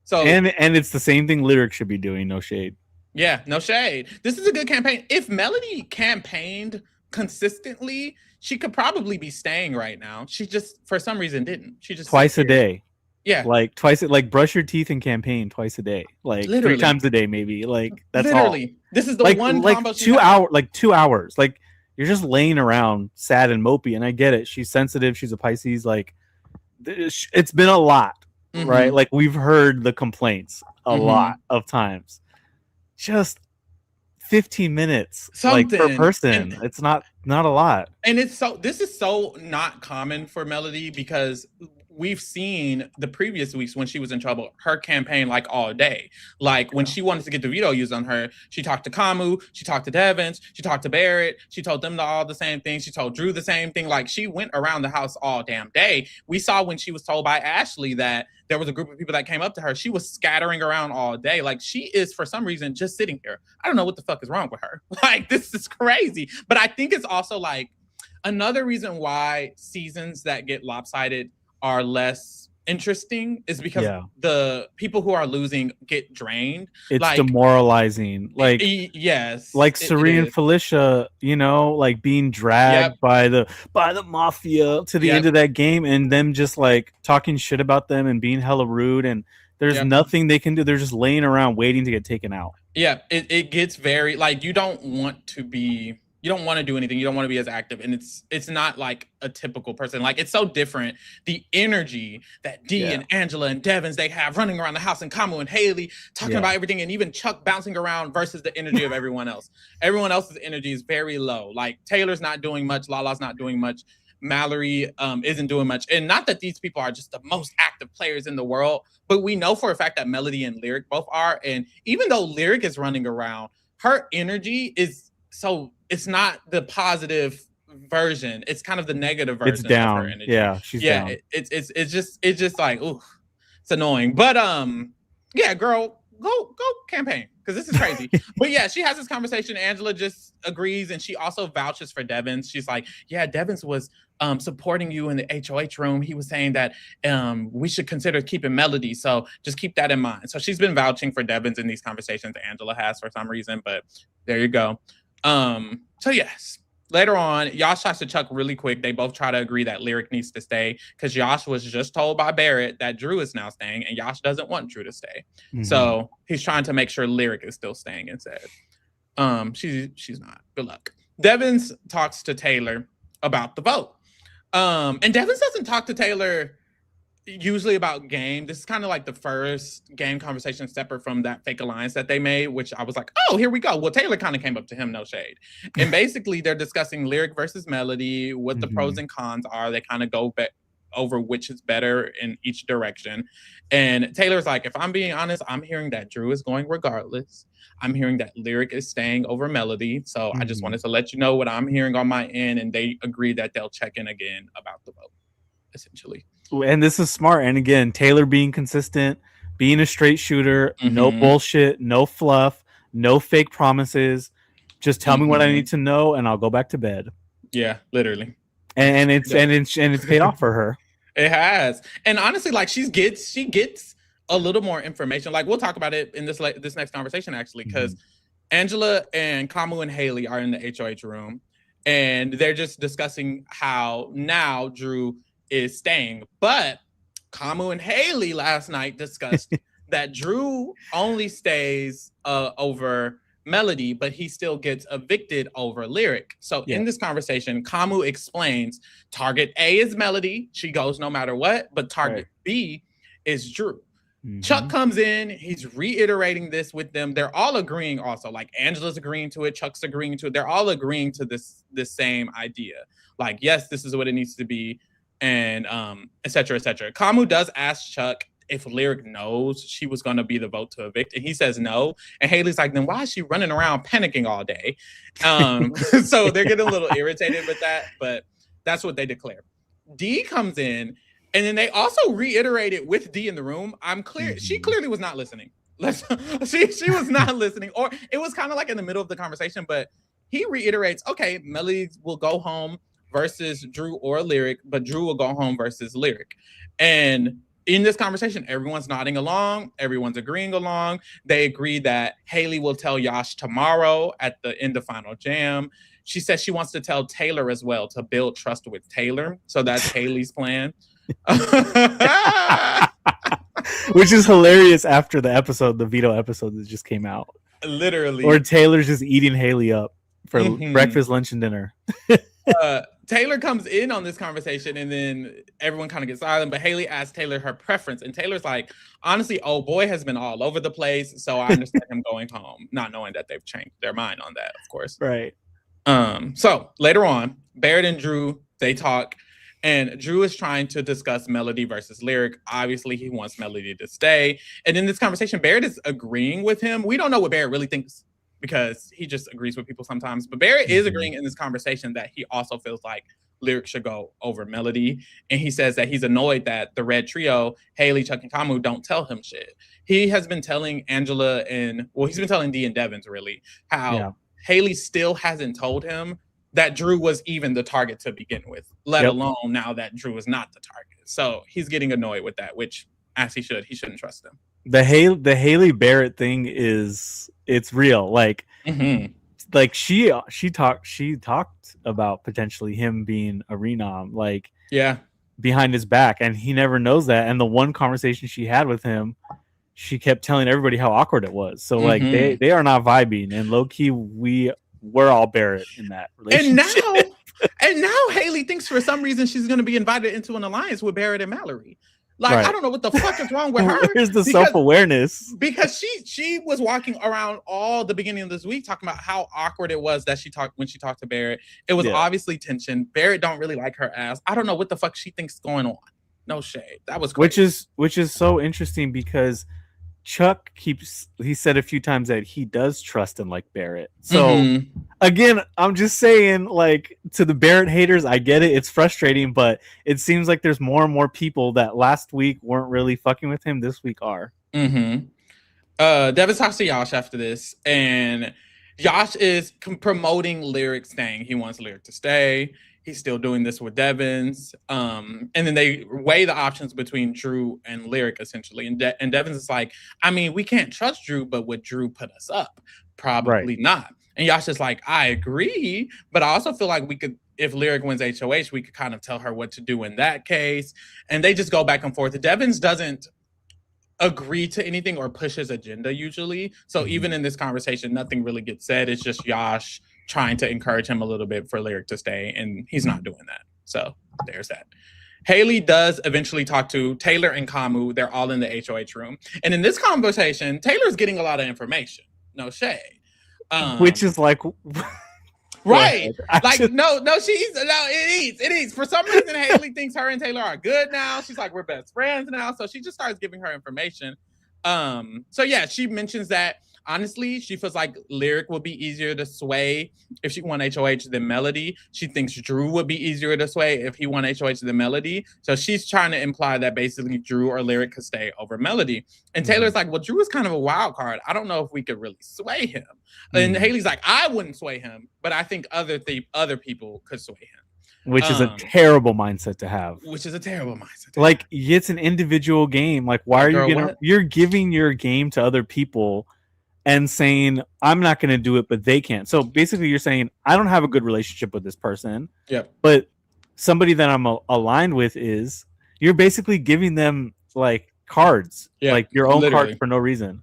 So and it's the same thing Lyric should be doing. No shade. Yeah, no shade. This is a good campaign. If Melody campaigned consistently, she could probably be staying right now. She just, for some reason, didn't. She just twice a day. Yeah, like twice. Like brush your teeth and campaign twice a day. Like literally. 3 times a day, maybe. Like that's literally. All. This is the one combo. 2 hours. Like 2 hours. Like you're just laying around, sad and mopey. And I get it. She's sensitive. She's a Pisces. Like it's been a lot, right? Like we've heard the complaints a lot of times. Just 15 minutes like per person. And it's not a lot. And this is so not common for Melody because we've seen the previous weeks when she was in trouble, her campaign like all day. Like when she wanted to get the veto used on her, she talked to Kamu, she talked to Devins, she talked to Barrett, she told them all the same thing, she told Drew the same thing. Like she went around the house all damn day. We saw when she was told by Ashley that there was a group of people that came up to her, she was scattering around all day. Like she is for some reason just sitting here. I don't know what the fuck is wrong with her. Like this is crazy. But I think it's also like another reason why seasons that get lopsided are less interesting is because the people who are losing get drained. It's like, demoralizing. Like yes, like Serene and Felicia, you know, like being dragged by the mafia to the end of that game, and them just like talking shit about them and being hella rude, and there's nothing they can do. They're just laying around waiting to get taken out. Yeah, it gets very like you don't want to do anything. You don't want to be as active. And it's not like a typical person. Like it's so different. The energy that D and Angela and Devins, they have running around the house, and Kamu and Haley talking about everything, and even Chuck bouncing around versus the energy of everyone else. Everyone else's energy is very low. Like Taylor's not doing much. Lala's not doing much. Mallory isn't doing much. And not that these people are just the most active players in the world, but we know for a fact that Melody and Lyric both are. And even though Lyric is running around, her energy is so it's not the positive version. It's kind of the negative version. It's down. Of her energy. Yeah, she's down. It's just like, ooh, it's annoying. But yeah, girl, go campaign because this is crazy. But yeah, she has this conversation. Angela just agrees, and she also vouches for Devins. She's like, yeah, Devins was supporting you in the HOH room. He was saying that we should consider keeping Melody. So just keep that in mind. So she's been vouching for Devins in these conversations that Angela has for some reason. But there you go. So yes, later on, Yash talks to Chuck really quick. They both try to agree that Lyric needs to stay because Yash was just told by Barrett that Drew is now staying, and Yash doesn't want Drew to stay. So he's trying to make sure Lyric is still staying instead. She's not. Good luck. Devins talks to Taylor about the vote. And Devins doesn't talk to Taylor usually about game. This is kind of like the first game conversation separate from that fake alliance that they made, which I was like, oh, here we go. Well, Taylor kind of came up to him, no shade. And basically they're discussing Lyric versus Melody, what the pros and cons are. They kind of go back over which is better in each direction. And Taylor's like, if I'm being honest, I'm hearing that Drew is going regardless. I'm hearing that Lyric is staying over Melody. So I just wanted to let you know what I'm hearing on my end. And they agree that they'll check in again about the vote, essentially. And this is smart. And again, Taylor being consistent, being a straight shooter, no bullshit, no fluff, no fake promises. Just tell me what I need to know, and I'll go back to bed. Yeah, literally. And it's paid off for her. It has. And honestly, like she gets a little more information. Like we'll talk about it in this next conversation actually, because Angela and Kamu and Haley are in the HOH room and they're just discussing how now Drew is staying. But Kamu and Haley last night discussed that Drew only stays over Melody, but he still gets evicted over Lyric. So in this conversation, Kamu explains target A is Melody. She goes no matter what, but target B is Drew. Chuck comes in. He's reiterating this with them. They're all agreeing also. Like Angela's agreeing to it. Chuck's agreeing to it. They're all agreeing to this same idea. Like, yes, this is what it needs to be. And et cetera, et cetera. Kamu does ask Chuck if Lyric knows she was going to be the vote to evict. And he says no. And Haley's like, then why is she running around panicking all day? So they're getting a little irritated with that. But that's what they declare. D comes in. And then they also reiterated with D in the room. I'm clear. She clearly was not listening. She was not listening. Or it was kind of like in the middle of the conversation. But he reiterates, okay, Melody will go home versus Drew or Lyric. But Drew will go home versus Lyric. And in this conversation, everyone's nodding along. Everyone's agreeing along. They agree that Haley will tell Yash tomorrow at the end of Final Jam. She says she wants to tell Taylor as well to build trust with Taylor. So that's Haley's plan. Which is hilarious after the veto episode that just came out. Literally. Or Taylor's just eating Haley up for breakfast, lunch, and dinner. Taylor comes in on this conversation and then everyone kind of gets silent, but Haley asks Taylor her preference. And Taylor's like, honestly, old boy has been all over the place. So I understand him going home, not knowing that they've changed their mind on that, of course. Right. So later on, Barrett and Drew, they talk. And Drew is trying to discuss Melody versus Lyric. Obviously, he wants Melody to stay. And in this conversation, Barrett is agreeing with him. We don't know what Barrett really thinks because he just agrees with people sometimes. But Barrett is agreeing in this conversation that he also feels like Lyric should go over Melody. And he says that he's annoyed that the Red Trio, Haley, Chuck, and Kamu, don't tell him shit. He has been telling Angela he's been telling Dee and Devins, really, how Haley still hasn't told him that Drew was even the target to begin with, let alone now that Drew is not the target. So he's getting annoyed with that, which, as he shouldn't trust them. The Haley Barrett thing it's real. Like, like she talked about potentially him being a renom, like behind his back, and he never knows that. And the one conversation she had with him, she kept telling everybody how awkward it was. So like they are not vibing, and low key we're all Barrett in that relationship. And now Haley thinks for some reason she's going to be invited into an alliance with Barrett and Mallory. Like, I don't know what the fuck is wrong with her. Here's the self-awareness. Because she was walking around all the beginning of this week talking about how awkward it was that when she talked to Barrett. It was obviously tension. Barrett don't really like her ass. I don't know what the fuck she thinks going on. No shade. That was crazy. Which is so interesting because Chuck he said a few times that he does trust and like Barrett. So again, I'm just saying, like, to the Barrett haters, I get it. It's frustrating, but it seems like there's more and more people that last week weren't really fucking with him. This week are. Devin talks to Yash after this, and Yash is promoting Lyric staying. He wants Lyric to stay. He's still doing this with Devins. And then they weigh the options between Drew and Lyric, essentially. And Devins is like, I mean, we can't trust Drew, but would Drew put us up? Probably not. And Yash is like, I agree, but I also feel like we could, if Lyric wins HOH, we could kind of tell her what to do in that case. And they just go back and forth. Devins doesn't agree to anything or push his agenda usually. So even in this conversation, nothing really gets said. It's just Yash trying to encourage him a little bit for Lyric to stay, and he's not doing that. So there's that. Haley does eventually talk to Taylor and Kamu. They're all in the HOH room. And in this conversation, Taylor's getting a lot of information. No shade. Which is like... Right. Like, it is. For some reason, Haley thinks her and Taylor are good now. She's like, we're best friends now. So she just starts giving her information. So yeah, she mentions that honestly, she feels like Lyric would be easier to sway if she won HOH than Melody. She thinks Drew would be easier to sway if he won HOH than Melody. So she's trying to imply that basically Drew or Lyric could stay over Melody. And Taylor's like, well, Drew is kind of a wild card. I don't know if we could really sway him. And Haley's like, I wouldn't sway him, but I think other people could sway him. which is a terrible mindset to have. Which is a terrible mindset. Like, it's an individual game. Like, why are you're giving your game to other people and saying, I'm not going to do it, but they can. So basically you're saying, I don't have a good relationship with this person. Yep. But somebody that I'm aligned with is, you're basically giving them like cards, like your own cards for no reason.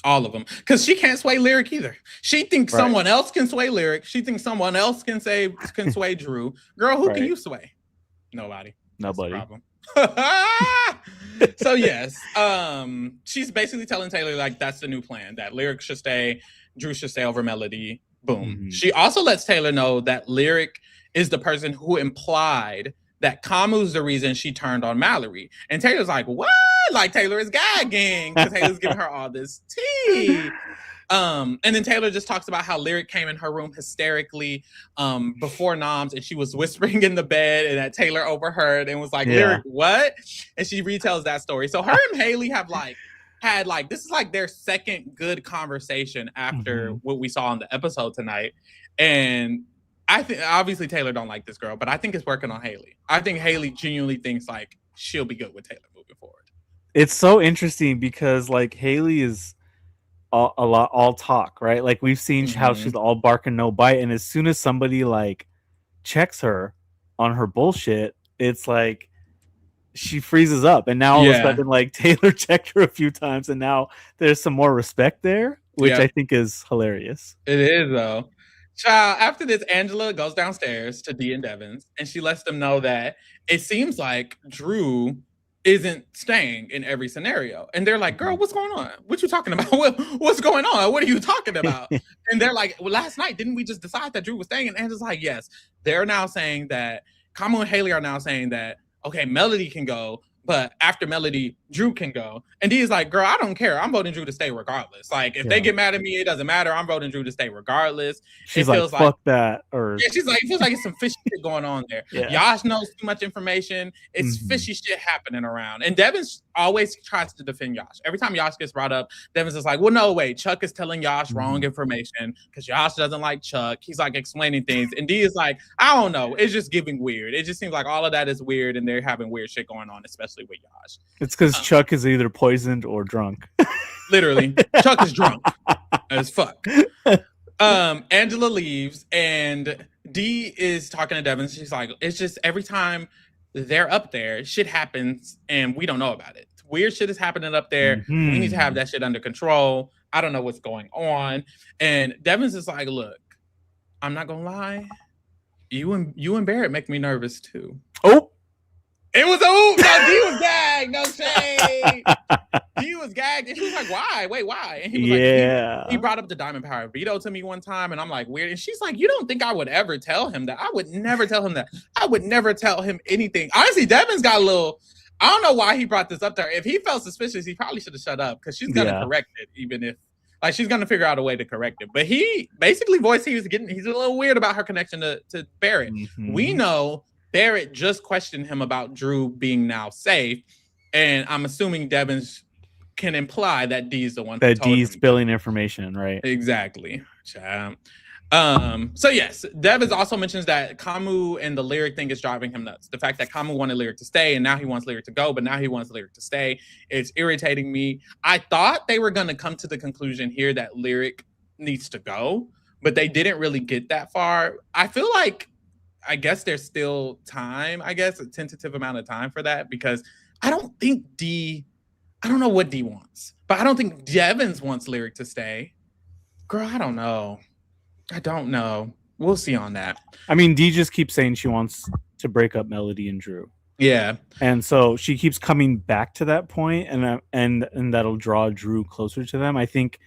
All of them. Because she can't sway Lyric either. She thinks someone else can sway Lyric. She thinks someone else can sway Drew. Girl, who can you sway? Nobody. Nobody. So yes, she's basically telling Taylor like that's the new plan, that Lyric should stay, Drew should stay over Melody. Boom. Mm-hmm. She also lets Taylor know that Lyric is the person who implied that Kamu's the reason she turned on Mallory. And Taylor's like, what? Like, Taylor is gagging because Taylor's giving her all this tea. And then Taylor just talks about how Lyric came in her room hysterically before Noms, and she was whispering in the bed, and that Taylor overheard and was like, Lyric, what? And she retells that story. So her and Haley have had this is like their second good conversation after what we saw in the episode tonight. And I think obviously Taylor don't like this girl, but I think it's working on Haley. I think Haley genuinely thinks like she'll be good with Taylor moving forward. It's so interesting because like Haley is all talk, right? Like we've seen how she's all bark and no bite, and as soon as somebody like checks her on her bullshit, it's like she freezes up. And now all of a sudden, like Taylor checked her a few times, and now there's some more respect there, which I think is hilarious. It is though. Child, after this, Angela goes downstairs to Dee and Devins, and she lets them know that it seems like Drew isn't staying in every scenario. And they're like, girl, what's going on? What you talking about? What's going on? What are you talking about? And they're like, well, last night, didn't we just decide that Drew was staying? And Angela's like, yes. They're now saying that, Kamu and Haley are now saying that, okay, Melody can go, but after Melody, Drew can go. And Dee's like, girl, I don't care. I'm voting Drew to stay regardless. Like, if they get mad at me, it doesn't matter. I'm voting Drew to stay regardless. She's like, fuck that. Or she's like, it feels like it's some fishy shit going on there. Yash knows too much information. It's fishy shit happening around. And Devins always tries to defend Yash. Every time Yash gets brought up, Devins is like, well, no, wait, Chuck is telling Yash wrong information because Yash doesn't like Chuck. He's like explaining things. And Dee is like, I don't know. It's just giving weird. It just seems like all of that is weird, and they're having weird shit going on, especially with Yash. It's because Chuck is either poisoned or drunk. Literally. Chuck is drunk as fuck. Angela leaves, and Dee is talking to Devin. She's like, it's just every time they're up there, shit happens, and we don't know about it. Weird shit is happening up there. We need to have that shit under control. I don't know what's going on. And Devin's is like, look, I'm not gonna lie. You and Barrett make me nervous too. Oh. It was a oop. No, Dee was gagged. No shade. Dee was gagged. And she was like, why? Wait, why? And he was like, he brought up the Diamond Power veto to me one time. And I'm like, weird. And she's like, you don't think I would ever tell him that? I would never tell him that. I would never tell him anything. Honestly, Devin's got a little, I don't know why he brought this up there. If he felt suspicious, he probably should have shut up, because she's going to correct it, even if, like, she's going to figure out a way to correct it. But he basically voiced he's a little weird about her connection to Barrett. We know Barrett just questioned him about Drew being now safe, and I'm assuming Devins can imply that Dee's the one that Dee's spilling information, right? Exactly. So yes, Devins also mentions that Kamu and the Lyric thing is driving him nuts. The fact that Kamu wanted Lyric to stay, and now he wants Lyric to go, but now he wants Lyric to stay. It's irritating me. I thought they were going to come to the conclusion here that Lyric needs to go, but they didn't really get that far. I feel like, I guess there's still time, a tentative amount of time for that, because I don't think I don't know what Dee wants, but I don't think Devins wants Lyric to stay. Girl, I don't know. We'll see on that. I mean, Dee just keeps saying she wants to break up Melody and Drew. Yeah. And so she keeps coming back to that point, and that'll draw Drew closer to them. I think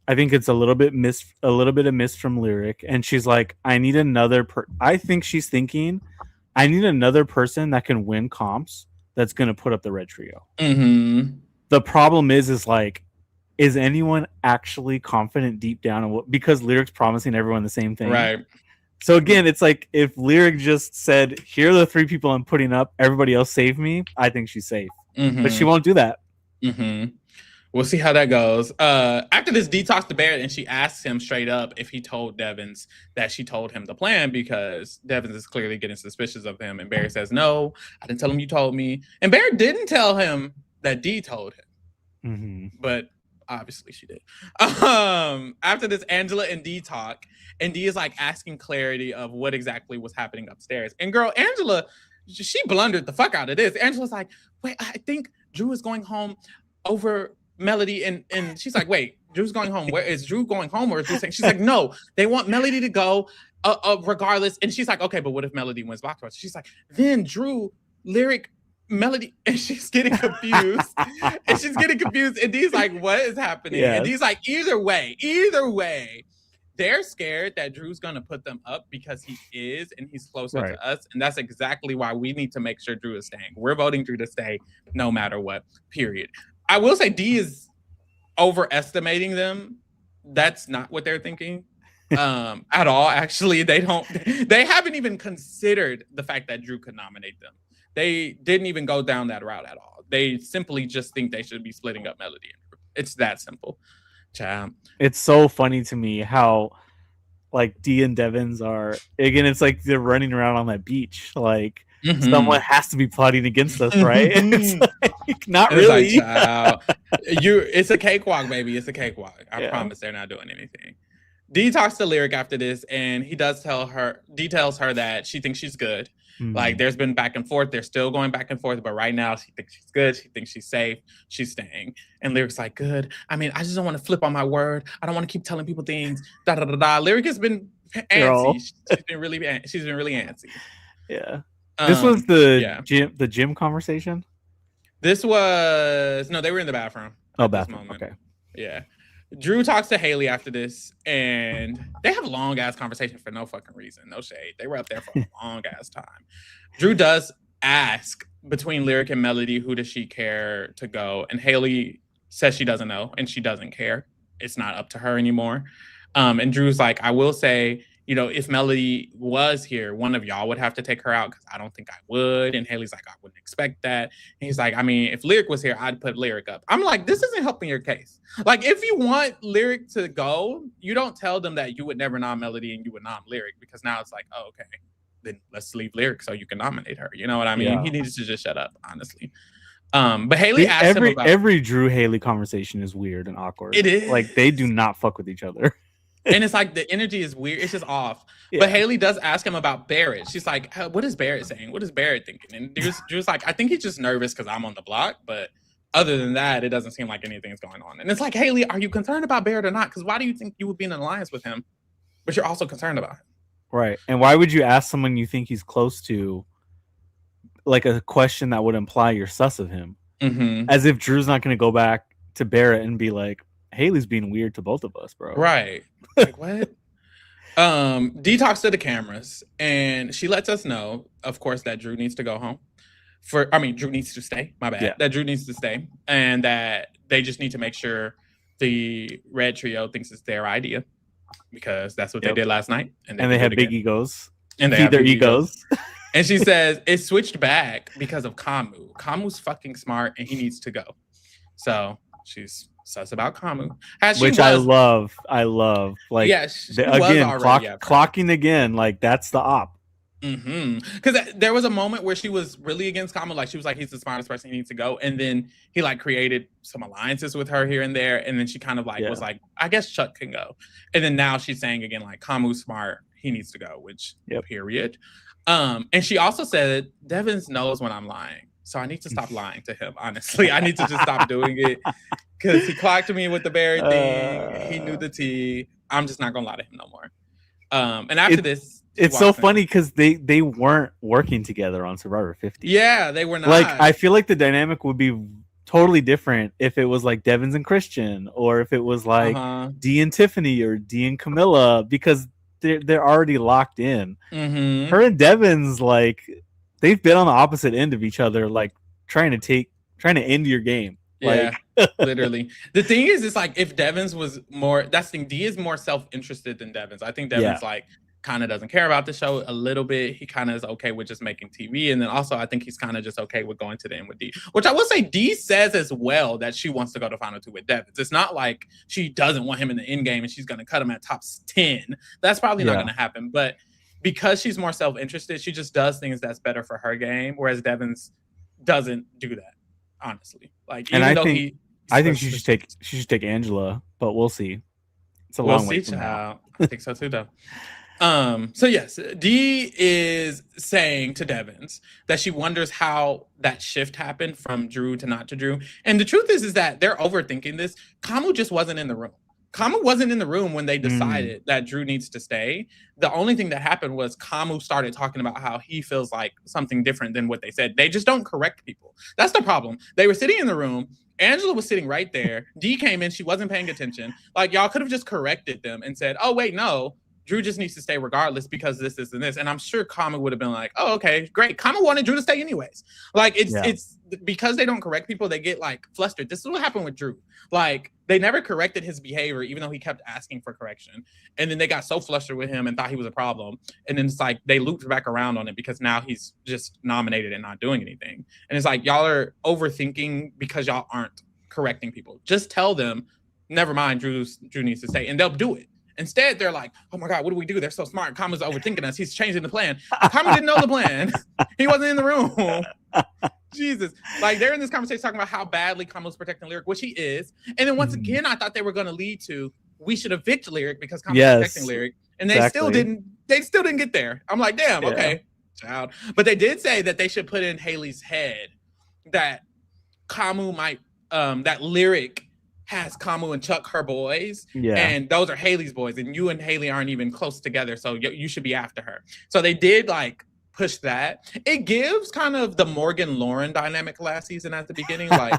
it's a little bit of miss from Lyric, and she's like, I need another I think she's thinking, I need another person that can win comps that's going to put up the red trio. The problem is like, is anyone actually confident deep down in what, because Lyric's promising everyone the same thing, right? So again, it's like, if Lyric just said, here are the 3 people I'm putting up, everybody else save me, I think she's safe. But she won't do that. We'll see how that goes. After this, Dee talks to Barrett and she asks him straight up if he told Devins that she told him the plan, because Devins is clearly getting suspicious of him. And Barrett says, no, I didn't tell him you told me. And Barrett didn't tell him that Dee told him. Mm-hmm. But obviously she did. After this, Angela and Dee talk. And Dee is like asking clarity of what exactly was happening upstairs. And girl, Angela, she blundered the fuck out of this. Angela's like, wait, I think Drew is going home over Melody, and she's like, wait, Drew's going home. Where is Drew going home, or is Drew saying? She's like, no, they want Melody to go regardless. And she's like, okay, but what if Melody wins box rush? She's like, then Drew, Lyric, Melody, and she's getting confused. And Dee's like, what is happening? Yes. And Dee's like, either way, they're scared that Drew's gonna put them up because he is, and he's closer to us. And that's exactly why we need to make sure Drew is staying. We're voting Drew to stay no matter what, period. I will say Dee is overestimating them. That's not what they're thinking at all. Actually, they haven't even considered the fact that Drew could nominate them. They didn't even go down that route at all. They simply just think they should be splitting up Melody and Drew. It's that simple. Child. It's so funny to me how like Dee and Devins are, again, it's like they're running around on that beach. Like, someone has to be plotting against us, right? It's like, not really. Like, it's a cakewalk, baby. It's a cakewalk. I promise they're not doing anything. Dee talks to Lyric after this, and he does tells her that she thinks she's good. Like, there's been back and forth. They're still going back and forth, but right now she thinks she's good. She thinks she's safe. She's staying. And Lyric's like, good. I mean, I just don't want to flip on my word. I don't want to keep telling people things. Da da da da. Lyric has been antsy. She's been really antsy. Yeah. This was the gym conversation? They were in the bathroom. Oh, bathroom. Okay. Yeah. Drew talks to Haley after this, and they have a long ass conversation for no fucking reason. No shade. They were up there for a long ass time. Drew does ask between Lyric and Melody, who does she care to go? And Haley says she doesn't know and she doesn't care. It's not up to her anymore. And Drew's like, I will say, you know, if Melody was here, one of y'all would have to take her out because I don't think I would. And Haley's like, I wouldn't expect that. And he's like, I mean, if Lyric was here, I'd put Lyric up. I'm like, this isn't helping your case. Like, if you want Lyric to go, you don't tell them that you would never nom Melody and you would nom Lyric, because now it's like, oh, okay, then let's leave Lyric so you can nominate her. You know what I mean? Yeah. He needs to just shut up, honestly. But Haley asked him about every Drew Haley conversation is weird and awkward. It is. Like, they do not fuck with each other. And it's like the energy is weird. It's just off. Yeah. But Haley does ask him about Barrett. She's like, what is Barrett saying? What is Barrett thinking? And Drew's like, I think he's just nervous because I'm on the block. But other than that, it doesn't seem like anything's going on. And it's like, Haley, are you concerned about Barrett or not? Because why do you think you would be in an alliance with him, but you're also concerned about him? Right. And why would you ask someone you think he's close to, like, a question that would imply you're sus of him? Mm-hmm. As if Drew's not going to go back to Barrett and be like, Haley's being weird to both of us, bro. Right. Like, what? Dee talks to the cameras, and she lets us know, of course, that Drew needs to go home. Drew needs to stay. My bad. Yeah. That Drew needs to stay, and that they just need to make sure the Red Trio thinks it's their idea, because that's what they did last night. And they have big egos. And they have their egos. And she says it switched back because of Kamu. Kamu's fucking smart, and he needs to go. So she's sus about Kamu, which I love. Like, clocking again. Like, that's the op. Because there was a moment where she was really against Kamu. Like, she was like, he's the smartest person, he needs to go. And then he like created some alliances with her here and there. And then she kind of like was like, I guess Chuck can go. And then now she's saying again, like, Kamu's smart, he needs to go. Which period. And she also said Devins knows when I'm lying, so I need to stop lying to him. Honestly, I need to just stop doing it. Because he clocked me with the Barrett thing. He knew the tea. I'm just not going to lie to him no more. And after this... It's so funny because they weren't working together on Survivor 50. Yeah, they were not. Like, I feel like the dynamic would be totally different if it was like Devins and Christian, or if it was like Dee and Tiffany, or Dee and Camilla, because they're already locked in. Mm-hmm. Her and Devins, like, they've been on the opposite end of each other, like, trying to end your game. Yeah, literally. The thing is, it's like, if Devins was more, that's the thing, Dee is more self-interested than Devins. I think Devins like kind of doesn't care about the show a little bit. He kind of is okay with just making TV. And then also, I think he's kind of just okay with going to the end with D, which I will say D says as well that she wants to go to Final 2 with Devin. It's not like she doesn't want him in the end game and she's going to cut him at top 10. That's probably not going to happen. But because she's more self-interested, she just does things that's better for her game, whereas Devin's doesn't do that, honestly. Like, even though I think she should take Angela, but we'll see. It's a long way from now. I think so too, though. So yes, Dee is saying to Devins that she wonders how that shift happened from Drew to not to Drew. And the truth is that they're overthinking this. Kamu just wasn't in the room. Kamu wasn't in the room when they decided that Drew needs to stay. The only thing that happened was Kamu started talking about how he feels like something different than what they said. They just don't correct people. That's the problem. They were sitting in the room. Angela was sitting right there. Dee came in. She wasn't paying attention. Like, y'all could have just corrected them and said, oh, wait, no. Drew just needs to stay regardless because this, and this. And I'm sure Kama would have been like, oh, okay, great. Kama wanted Drew to stay anyways. Like, it's because they don't correct people, they get like flustered. This is what happened with Drew. Like, they never corrected his behavior, even though he kept asking for correction. And then they got so flustered with him and thought he was a problem. And then it's like they looped back around on it because now he's just nominated and not doing anything. And it's like, y'all are overthinking because y'all aren't correcting people. Just tell them, never mind, Drew needs to stay, and they'll do it. Instead, they're like, oh my God, what do we do? They're so smart. Kama's overthinking us. He's changing the plan. Kama didn't know the plan. He wasn't in the room. Jesus. Like, they're in this conversation talking about how badly Kama's protecting Lyric, which he is. And then once again, I thought they were going to lead to, we should evict Lyric because Kama's protecting Lyric. And they still didn't get there. I'm like, damn, okay. Child. But they did say that they should put in Haley's head that Kamu might, that Lyric has Kamu and Chuck her boys, and those are Haley's boys, and you and Haley aren't even close together, so you should be after her. So they did like push that. It gives kind of the Morgan Lauren dynamic last season at the beginning. Like,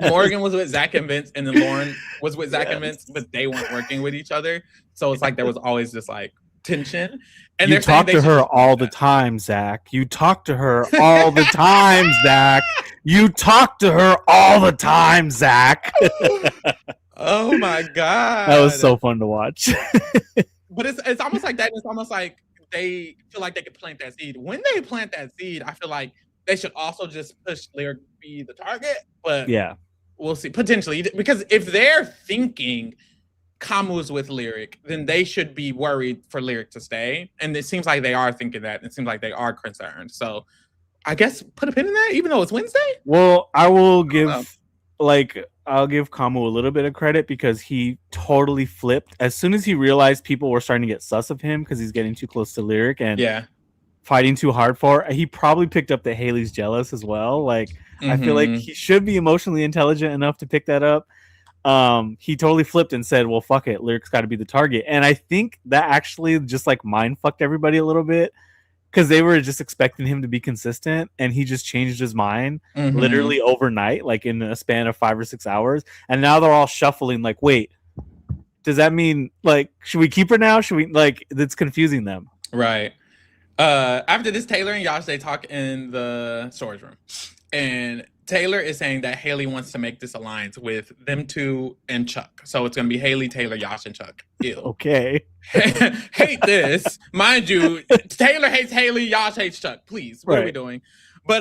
Morgan was with Zach and Vince, and then Lauren was with Zach and Vince, but they weren't working with each other. So it's like there was always this like tension. And you talk to her all the time, Zach. You talk to her all the time, Zach. You talk to her all the time, Zach. Oh my God. That was so fun to watch. But it's almost like that. It's almost like they feel like they can plant that seed. When they plant that seed, I feel like they should also just push Lyric to be the target. But we'll see. Potentially. Because if they're thinking Kamu's with Lyric, then they should be worried for Lyric to stay. And it seems like they are thinking that. It seems like they are concerned. So I guess put a pin in that, even though it's Wednesday. Well, I will give I'll give Kamu a little bit of credit because he totally flipped as soon as he realized people were starting to get sus of him because he's getting too close to Lyric and fighting too hard for her. He probably picked up that Haley's jealous as well. Like, I feel like he should be emotionally intelligent enough to pick that up. He totally flipped and said, well, fuck it, Lyric's got to be the target. And I think that actually just like mind fucked everybody a little bit because they were just expecting him to be consistent and he just changed his mind literally overnight, like in a span of 5 or 6 hours. And now they're all shuffling like, wait, does that mean like, should we keep her now? Should we like, that's confusing them. Right. After this, Taylor and Yash, they talk in the storage room and Taylor is saying that Haley wants to make this alliance with them two and Chuck. So it's going to be Haley, Taylor, Yash, and Chuck. Ew. Okay. Hate this. Mind you, Taylor hates Haley, Yash hates Chuck. Please, what are we doing? But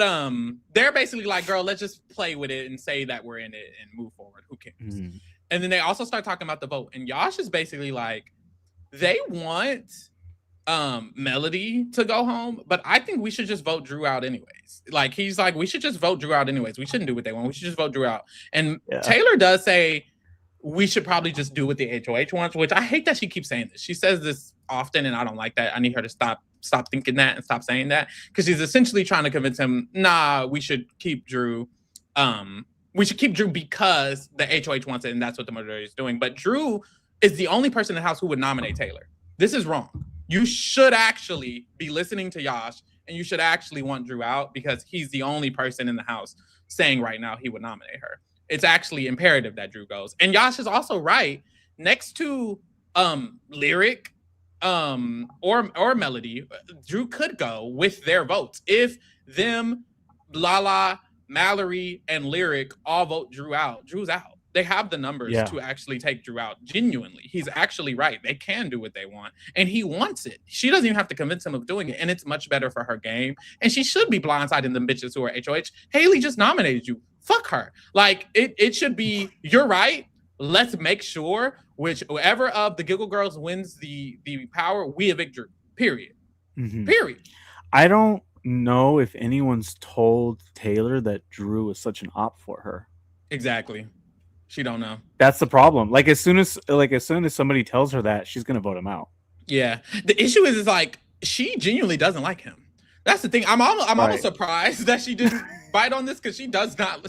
they're basically like, girl, let's just play with it and say that we're in it and move forward. Who cares? And then they also start talking about the vote. And Yash is basically like, they want Melody to go home, but I think we should just vote Drew out anyways. Like, he's like, we should just vote Drew out anyways. We shouldn't do what they want. We should just vote Drew out. And Taylor does say we should probably just do what the HOH wants, which I hate that she keeps saying this. She says this often, and I don't like that. I need her to stop thinking that and stop saying that, because she's essentially trying to convince him, nah, we should keep Drew. We should keep Drew because the HOH wants it, and that's what the majority is doing. But Drew is the only person in the house who would nominate Taylor. This is wrong. You should actually be listening to Yash, and you should actually want Drew out because he's the only person in the house saying right now he would nominate her. It's actually imperative that Drew goes. And Yash is also right. Next to Lyric or Melody, Drew could go with their votes. If them, Lala, Mallory, and Lyric all vote Drew out, Drew's out. They have the numbers to actually take Drew out. Genuinely, he's actually right. They can do what they want, and he wants it. She doesn't even have to convince him of doing it, and it's much better for her game. And she should be blindsiding them bitches who are HOH. Haley just nominated you. Fuck her. Like it should be. You're right. Let's make sure whichever of the Giggle Girls wins the power, we evict Drew. Period. Mm-hmm. Period. I don't know if anyone's told Taylor that Drew is such an op for her. Exactly. She don't know. That's the problem. Like as soon as somebody tells her that, she's gonna vote him out. Yeah. The issue is like she genuinely doesn't like him. That's the thing. I'm almost surprised that she didn't bite on this, because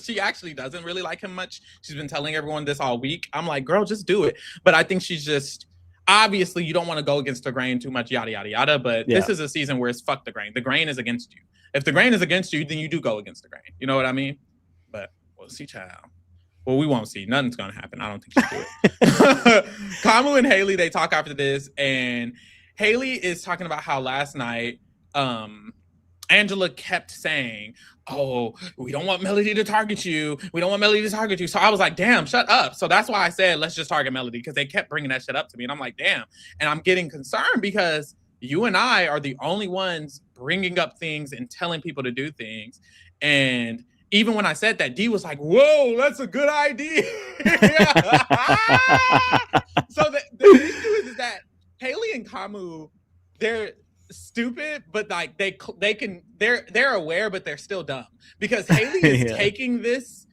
she actually doesn't really like him much. She's been telling everyone this all week. I'm like, girl, just do it. But I think she's just, obviously you don't want to go against the grain too much, yada yada yada. But this is a season where it's fuck the grain. The grain is against you. If the grain is against you, then you do go against the grain. You know what I mean? But we'll see, child. Well, we won't see. Nothing's gonna happen. I don't think she'll do it. Kamu and Haley, they talk after this, and Haley is talking about how last night, Angela kept saying, oh, we don't want Melody to target you. We don't want Melody to target you. So I was like, damn, shut up. So that's why I said, let's just target Melody, because they kept bringing that shit up to me. And I'm like, damn. And I'm getting concerned because you and I are the only ones bringing up things and telling people to do things. And even when I said that, Dee was like, whoa, that's a good idea. So the issue is that Haley and Kamu, they're stupid, but like they're aware, but they're still dumb, because Haley is taking this.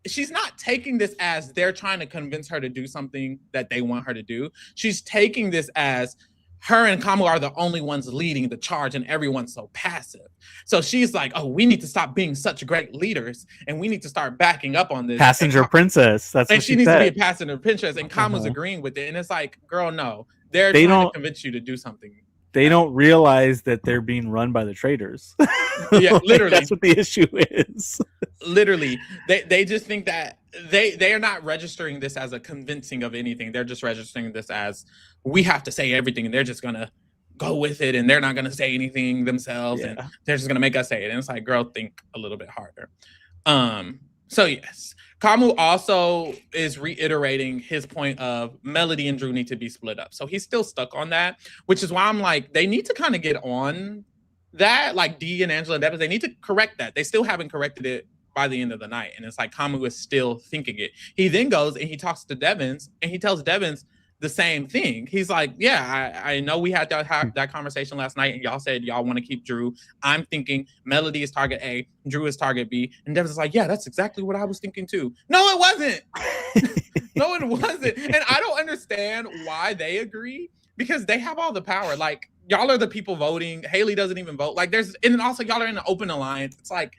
She's not taking this as they're trying to convince her to do something that they want her to do. She's taking this as her and Kamu are the only ones leading the charge, and everyone's so passive. So she's like, oh, we need to stop being such great leaders, and we need to start backing up on this. Passenger princess. That's what she needs to be a passenger princess, and Kamu's agreeing with it. And it's like, girl, no. They're trying to convince you to do something. They don't realize that they're being run by the traitors. Yeah, literally. That's what the issue is. Literally. They just think that they are not registering this as a convincing of anything. They're just registering this as, we have to say everything, and they're just going to go with it, and they're not going to say anything themselves, and they're just going to make us say it. And it's like, girl, think a little bit harder. So yes. Kamu also is reiterating his point of Melody and Drew need to be split up. So he's still stuck on that, which is why I'm like, they need to kind of get on that. Like Dee and Angela and Devin, they need to correct that. They still haven't corrected it by the end of the night. And it's like Kamu is still thinking it. He then goes and he talks to Devins, and he tells Devins the same thing. He's like, yeah, I know we had that conversation last night, and y'all said y'all want to keep Drew. I'm thinking Melody is target A, Drew is target B. And Devin is like, yeah, that's exactly what I was thinking too. No, it wasn't. No, it wasn't. And I don't understand why they agree, because they have all the power. Like, y'all are the people voting. Haley doesn't even vote. Like, and then also y'all are in an open alliance. It's like,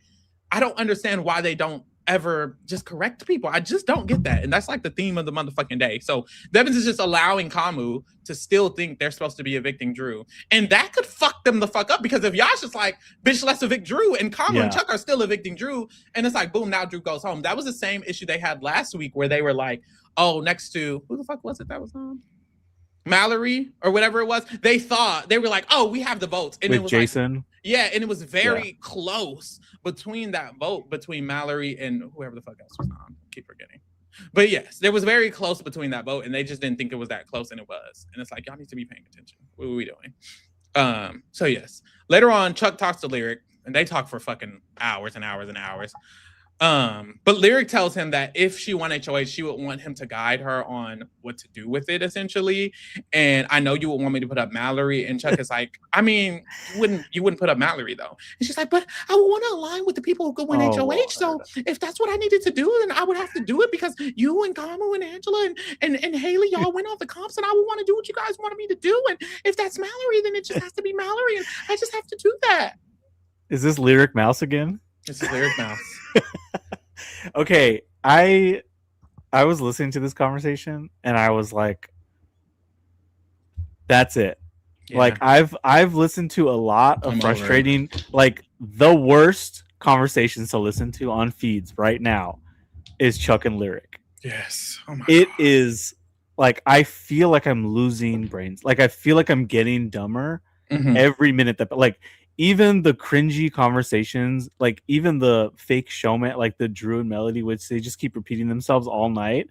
I don't understand why they don't ever just correct people. I just don't get that. And that's like the theme of the motherfucking day. So Devins is just allowing Kamu to still think they're supposed to be evicting Drew. And that could fuck them the fuck up, because if Yash is like, bitch, let's evict Drew, and Kamu and Chuck are still evicting Drew, and it's like, boom, now Drew goes home. That was the same issue they had last week, where they were like, oh, next to, who the fuck was it that was on? Mallory or whatever it was. They were like, oh, we have the votes. And with it was Jason. Like, yeah, and it was very close between that vote between Mallory and whoever the fuck else was on. I keep forgetting. But yes, there was very close between that vote, and they just didn't think it was that close, and it was. And it's like, y'all need to be paying attention. What are we doing? So yes. Later on, Chuck talks to Lyric, and they talk for fucking hours and hours and hours. But Lyric tells him that if she won HOH, she would want him to guide her on what to do with it, essentially. And I know you would want me to put up Mallory. And Chuck is like, I mean, you wouldn't put up Mallory though. And she's like, but I would want to align with the people who could win HOH. So if that's what I needed to do, then I would have to do it, because you and Kamu and Angela and Haley, y'all went off the comps, and I would want to do what you guys wanted me to do. And if that's Mallory, then it just has to be Mallory, and I just have to do that. Is this Lyric Mouse again? This is Lyric Mouse. Okay, I was listening to this conversation, and I was like, that's it. Yeah. Like I've listened to a lot of frustrating, like the worst conversations to listen to on feeds right now is Chuck and Lyric. Yes. Oh my God. Is like, I feel like I'm losing brains. Like I feel like I'm getting dumber every minute that, like, even the cringy conversations, like even the fake showman, like the Drew and Melody, which they just keep repeating themselves all night,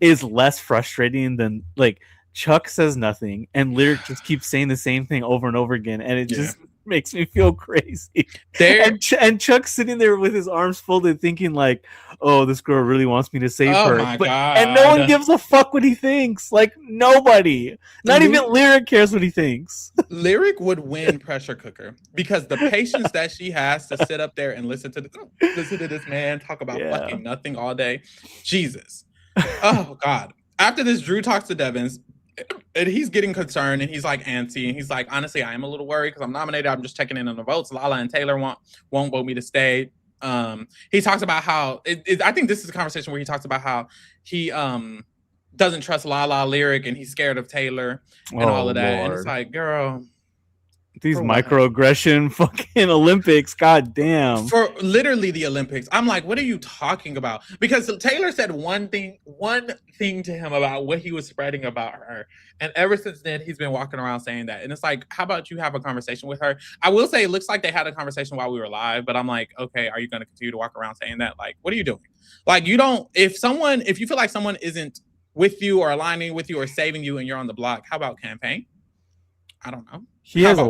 is less frustrating than like Chuck says nothing and Lyric just keeps saying the same thing over and over again, and it just makes me feel crazy. And Chuck's sitting there with his arms folded, thinking like, "Oh, this girl really wants me to save her," and no one gives a fuck what he thinks. Like nobody, not even Lyric cares what he thinks. Lyric would win pressure cooker because the patience that she has to sit up there and listen to this man talk about fucking nothing all day. Jesus, oh God. After this, Drew talks to Devins. And he's getting concerned and he's like antsy and he's like, honestly, I am a little worried because I'm nominated. I'm just checking in on the votes. Lala and Taylor won't vote me to stay. He talks about how I think this is a conversation where he talks about how he doesn't trust Lala, Lyric, and he's scared of Taylor and all of that. Lord. And it's like, girl, these microaggression fucking Olympics, god damn. For literally the Olympics. I'm like, what are you talking about? Because Taylor said one thing to him about what he was spreading about her. And ever since then, he's been walking around saying that. And it's like, how about you have a conversation with her? I will say it looks like they had a conversation while we were live, but I'm like, okay, are you going to continue to walk around saying that? Like, what are you doing? Like, if you feel like someone isn't with you or aligning with you or saving you and you're on the block, how about campaign? I don't know. He has a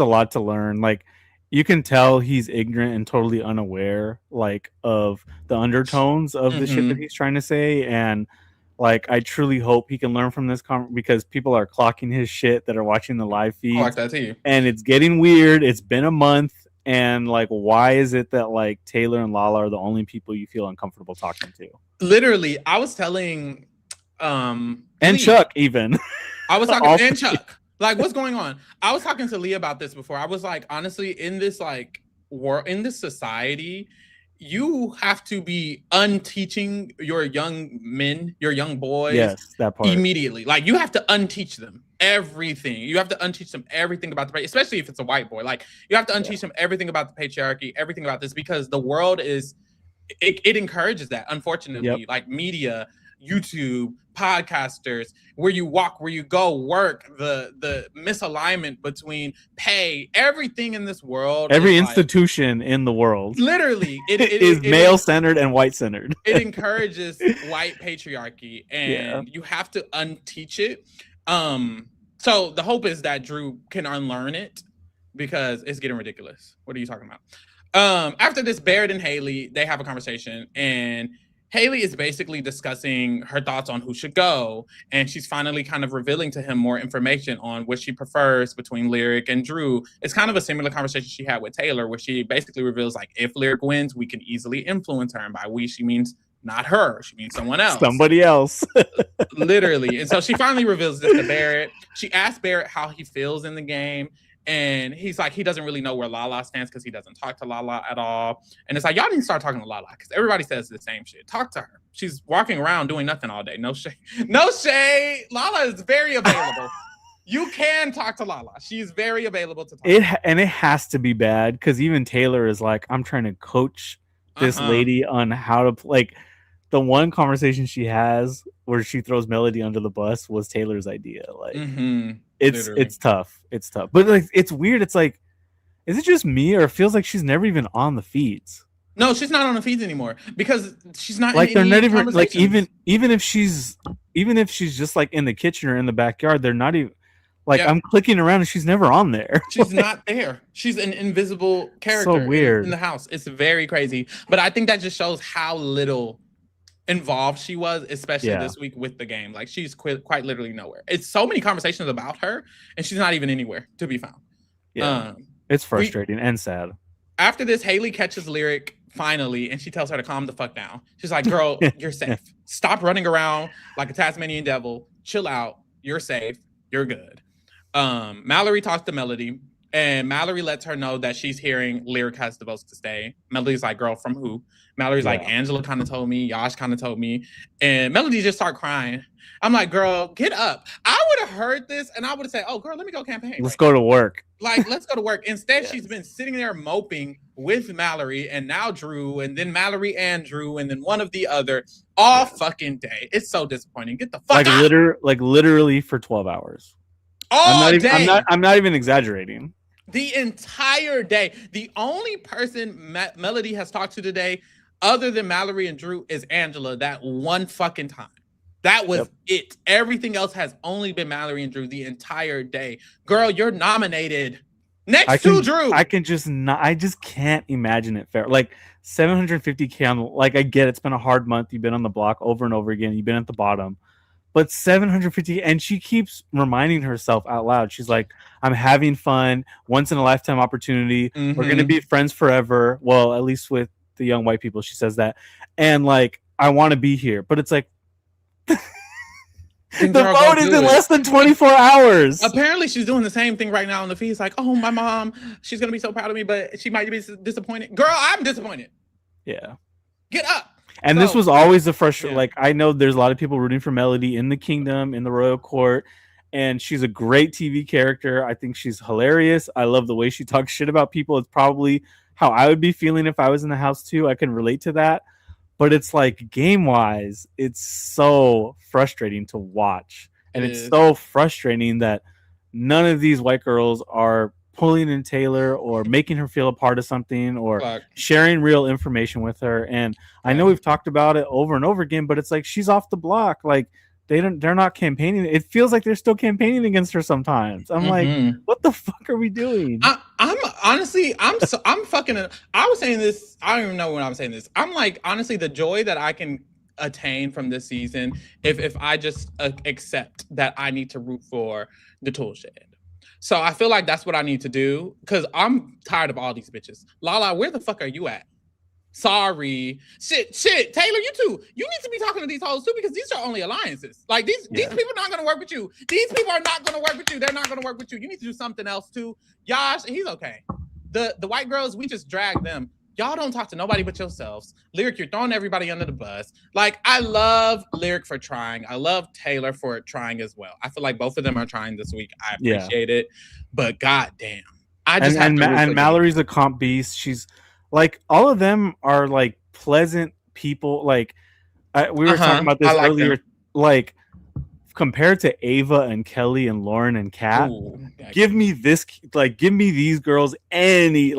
lot to learn. Like, you can tell he's ignorant and totally unaware, like, of the undertones of the shit that he's trying to say. And like, I truly hope he can learn from this because people are clocking his shit that are watching the live feed. Clock that to you. And it's getting weird. It's been a month. And like, why is it that like Taylor and Lala are the only people you feel uncomfortable talking to? Literally, I was telling and Chuck even. I was talking and Chuck. Like, what's going on? I was talking to Lee about this before. I was like, honestly, in this like in this society, you have to be unteaching your young men, your young boys, that part immediately. Like, you have to unteach them everything. You have to unteach them everything about the, especially if it's a white boy. Like, you have to unteach them everything about the patriarchy, everything about this, because the world is, it encourages that. Unfortunately, like media, YouTube, podcasters, where you walk, where you go, work, the misalignment between pay, everything in this world, every institution in the world, literally, it is male-centered and white-centered. It encourages white patriarchy, and you have to unteach it. So the hope is that Drew can unlearn it, because it's getting ridiculous. What are you talking about? After this, Barrett and Haley, they have a conversation, and Haley is basically discussing her thoughts on who should go, and she's finally kind of revealing to him more information on what she prefers between Lyric and Drew. It's kind of a similar conversation she had with Taylor, where she basically reveals, like, if Lyric wins, we can easily influence her. And by we, she means not her. She means someone else. Somebody else. Literally. And so she finally reveals this to Barrett. She asked Barrett how he feels in the game. And he's like, he doesn't really know where Lala stands because he doesn't talk to Lala at all. And it's like, y'all need to start talking to Lala because everybody says the same shit. Talk to her. She's walking around doing nothing all day. No shade. No shade. Lala is very available. You can talk to Lala. She's very available to talk to. And it has to be bad because even Taylor is like, I'm trying to coach this lady on how to play. Like, the one conversation she has where she throws Melody under the bus was Taylor's idea. Like, it's tough. It's tough. But like, it's weird. It's like, is it just me or it feels like she's never even on the feeds? No, she's not on the feeds anymore because she's not. Like, they're not even like even if she's just like in the kitchen or in the backyard, they're not even like I'm clicking around and she's never on there. She's not there. She's an invisible character. So weird in the house. It's very crazy. But I think that just shows how little involved she was, especially this week with the game. Like, she's quite literally nowhere. It's so many conversations about her, and she's not even anywhere to be found. It's frustrating and sad. After this, Haley catches Lyric finally, and she tells her to calm the fuck down. She's like, girl, you're safe. Stop running around like a Tasmanian devil. Chill out. You're safe. You're good. Mallory talks to Melody, and Mallory lets her know that she's hearing Lyric has the votes to stay. Melody's like, girl, from who? Mallory's like, Angela kind of told me, Yash kind of told me. And Melody just start crying. I'm like, girl, get up. I would have heard this and I would have said, oh, girl, let me go campaign. Let's go to work. Like, let's go to work. Instead, she's been sitting there moping with Mallory and now Drew, and then Mallory and Drew, and then one of the other all fucking day. It's so disappointing. Get the fuck out. Literally for 12 hours. All day. I'm not even exaggerating. The entire day. The only person Melody has talked to today, other than Mallory and Drew, is Angela. That one fucking time. That was it. Everything else has only been Mallory and Drew the entire day. Girl, you're nominated. Next to Drew. I just can't imagine it fair. Like 750K on, like, I get it's been a hard month. You've been on the block over and over again. You've been at the bottom. But 750, and she keeps reminding herself out loud. She's like, I'm having fun, once in a lifetime opportunity. We're going to be friends forever. Well, at least with the young white people, she says that. And like, I want to be here. But it's like, the vote is in less than 24 hours. Apparently, she's doing the same thing right now on the feed. It's like, oh, my mom, she's going to be so proud of me, but she might be disappointed. Girl, I'm disappointed. Yeah. Get up. And this was always the frustration. Like, I know there's a lot of people rooting for Melody in the kingdom, in the royal court, and she's a great TV character. I think she's hilarious. I love the way she talks shit about people. It's probably how I would be feeling if I was in the house too. I can relate to that. But it's like, game-wise, it's so frustrating to watch. And it's so frustrating that none of these white girls are pulling in Taylor or making her feel a part of something or sharing real information with her. And I know we've talked about it over and over again, but it's like, she's off the block. Like, they're not campaigning. It feels like they're still campaigning against her sometimes. I'm like, what the fuck are we doing? I'm honestly, I'm fucking. I was saying this. I don't even know when I'm saying this. I'm like, honestly, the joy that I can attain from this season, if I just accept that I need to root for the tool shed. So I feel like that's what I need to do, because I'm tired of all these bitches. Lala, where the fuck are you at? Sorry. Shit. Taylor, you too. You need to be talking to these hoes too, because these are only alliances. Like, these people are not going to work with you. These people are not going to work with you. They're not going to work with you. You need to do something else too. Yash, he's okay. The white girls, we just drag them. Y'all don't talk to nobody but yourselves. Lyric, you're throwing everybody under the bus. Like, I love Lyric for trying. I love Taylor for trying as well. I feel like both of them are trying this week. I appreciate it. But goddamn. I just and Mallory's a comp beast. She's like, all of them are like pleasant people. Like, we were talking about this earlier. Them. Like, compared to Ava and Kelly and Lauren and Kat, give me these girls any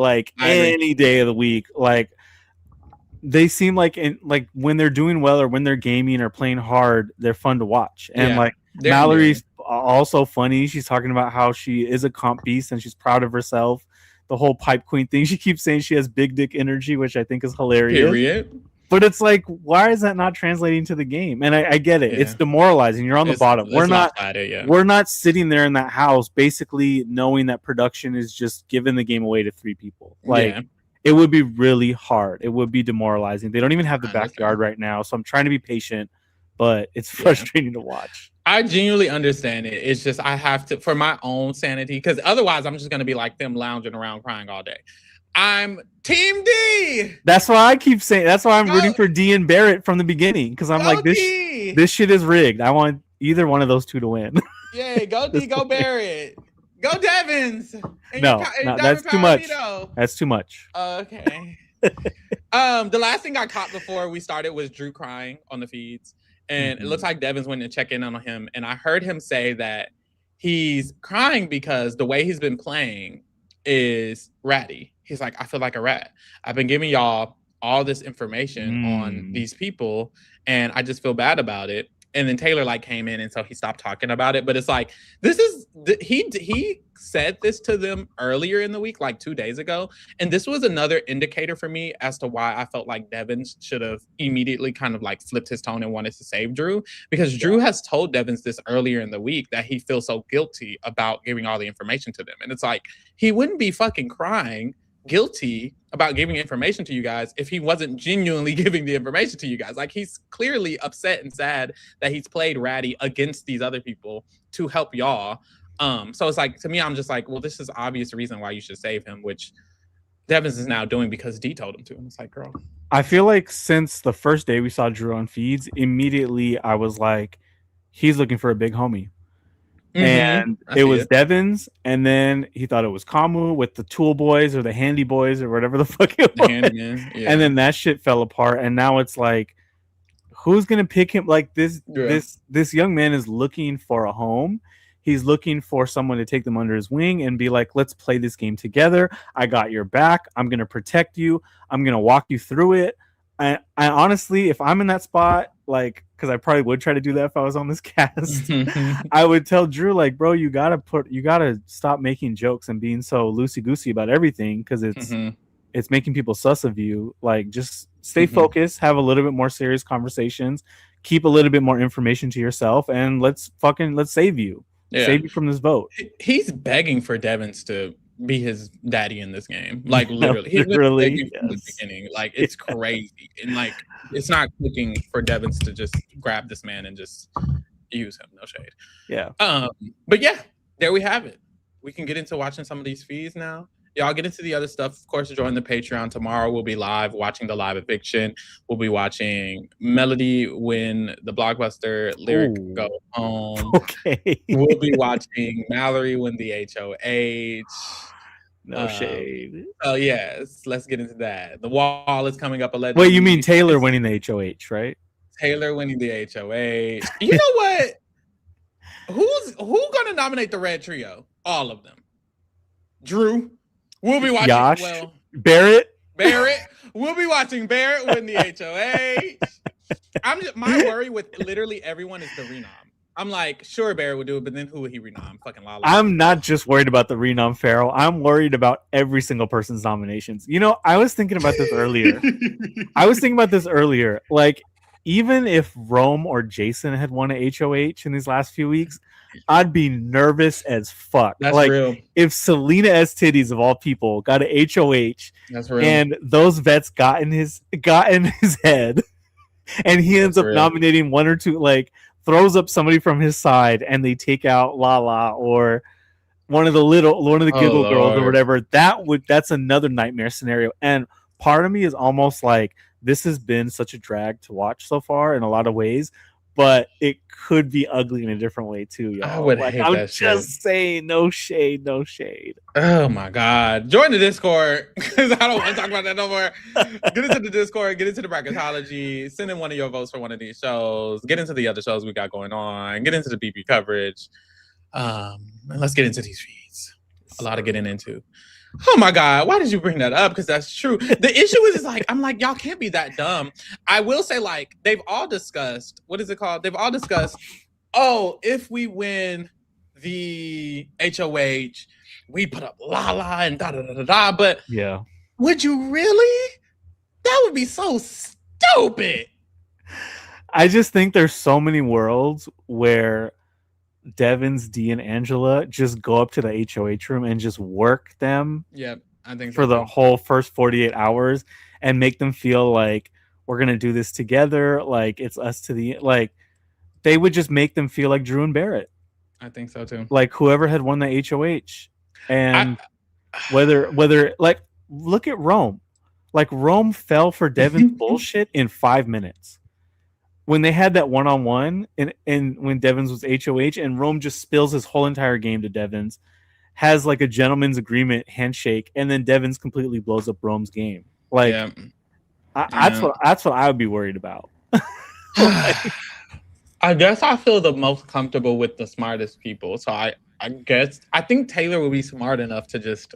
day of the week. Like, they seem like when they're doing well or when they're gaming or playing hard, they're fun to watch. And like, Mallory's also funny. She's talking about how she is a comp beast and she's proud of herself. The whole pipe queen thing. She keeps saying she has big dick energy, which I think is hilarious. Period. But it's like, why is that not translating to the game? And I get it. Yeah. It's demoralizing. You're on the bottom. We're not sitting there in that house basically knowing that production is just giving the game away to 3 people. Like, it would be really hard. It would be demoralizing. They don't even have the backyard right now. So I'm trying to be patient, but it's frustrating to watch. I genuinely understand it. It's just, I have to, for my own sanity, because otherwise I'm just going to be like them lounging around crying all day. I'm Team D. That's why I keep saying. That's why I'm rooting for D and Barrett from the beginning, because I'm like, this shit is rigged. I want either one of those two to win. Yeah, go D, go Barrett, go Devins. No, that's too much. That's too much. Okay. The last thing I caught before we started was Drew crying on the feeds, and it looks like Devins went to check in on him, and I heard him say that he's crying because the way he's been playing is ratty. He's like, I feel like a rat. I've been giving y'all all this information on these people, and I just feel bad about it. And then Taylor like came in, and so he stopped talking about it. But it's like, he said this to them earlier in the week, like 2 days ago. And this was another indicator for me as to why I felt like Devins should have immediately kind of like flipped his tone and wanted to save Drew. Because Drew has told Devins this earlier in the week that he feels so guilty about giving all the information to them. And it's like, he wouldn't be fucking crying guilty about giving information to you guys if he wasn't genuinely giving the information to you guys. Like, he's clearly upset and sad that he's played ratty against these other people to help y'all. So it's like, to me, I'm just like, well, this is obvious reason why you should save him, which Devins is now doing because D told him to. And it's like, girl, I feel like since the first day we saw Drew on feeds, immediately I was like, he's looking for a big homie. And it was Devins, and then he thought it was Kamu with the Tool Boys or the Handy Boys or whatever the fuck it was. And then that shit fell apart, and now it's like, who's gonna pick him? Like, this young man is looking for a home. He's looking for someone to take them under his wing and be like, let's play this game together. I got your back. I'm going to protect you. I'm going to walk you through it. I honestly, if I'm in that spot, like, because I probably would try to do that if I was on this cast, I would tell Drew, like, bro, you gotta stop making jokes and being so loosey goosey about everything, because it's making people sus of you. Like, just stay focused, have a little bit more serious conversations, keep a little bit more information to yourself, and let's save you. Yeah. Save you from this vote. He's begging for Devins to be his daddy in this game. Like, literally. He's begging from the beginning. Like, it's crazy. And, like, it's not clicking for Devins to just grab this man and just use him. No shade. Yeah. But yeah, there we have it. We can get into watching some of these feeds now. Y'all get into the other stuff. Of course, join the Patreon. Tomorrow we'll be live watching the live eviction. We'll be watching Melody win the Blockbuster, Lyric go home. Okay. We'll be watching Mallory win the HOH. No shade. Oh yes, let's get into that. The wall is coming up allegedly. Wait, you mean Taylor winning the HOH, right? Taylor winning the HOH. You know what? Who's gonna nominate the Red Trio? All of them. Drew. We'll be watching Josh, Barrett. We'll be watching Barrett win the HOH. My worry with literally everyone is the renom. I'm like, sure, Barrett would do it, but then who would he renom? Fucking Lala. I'm not just worried about the renom, Pharaoh. I'm worried about every single person's nominations. You know, I was thinking about this earlier. Like, even if Rome or Jason had won a HOH in these last few weeks, I'd be nervous as fuck. That's like, real. If Selena S. Titties of all people got a HOH, that's real. And those vets got in his head, and he ends up nominating one or two, like, throws up somebody from his side, and they take out Lala or one of the giggle girls or whatever. That's another nightmare scenario. And part of me is almost like, this has been such a drag to watch so far in a lot of ways, but it could be ugly in a different way too, y'all. I would hate that I'm just saying, no shade. Oh my God. Join the Discord, because I don't want to talk about that no more. Get into the Discord, get into the bracketology, send in one of your votes for one of these shows, get into the other shows we got going on, get into the BP coverage. And let's get into these feeds. A lot of getting into. Oh my God, why did you bring that up? Because that's true. The issue is like, I'm like, y'all can't be that dumb. I will say, like, they've all discussed, what is it called? They've all discussed, if we win the HOH, we put up Lala and da-da-da-da-da. But yeah, would you really? That would be so stupid. I just think there's so many worlds where Devins, D, and Angela just go up to the HOH room and just work them. Yep, I think for the whole first 48 hours and make them feel like we're gonna do this together. Like, it's us to the like. They would just make them feel like Drew and Barrett. I think so too. Like, whoever had won the HOH, and whether like, look at Rome. Like, Rome fell for Devin's bullshit in 5 minutes. When they had that one-on-one and when Devins was HOH, and Rome just spills his whole entire game to Devins, has like a gentleman's agreement handshake, and then Devins completely blows up Rome's game. Like, that's what I would be worried about. I guess I feel the most comfortable with the smartest people. So I think Taylor will be smart enough to just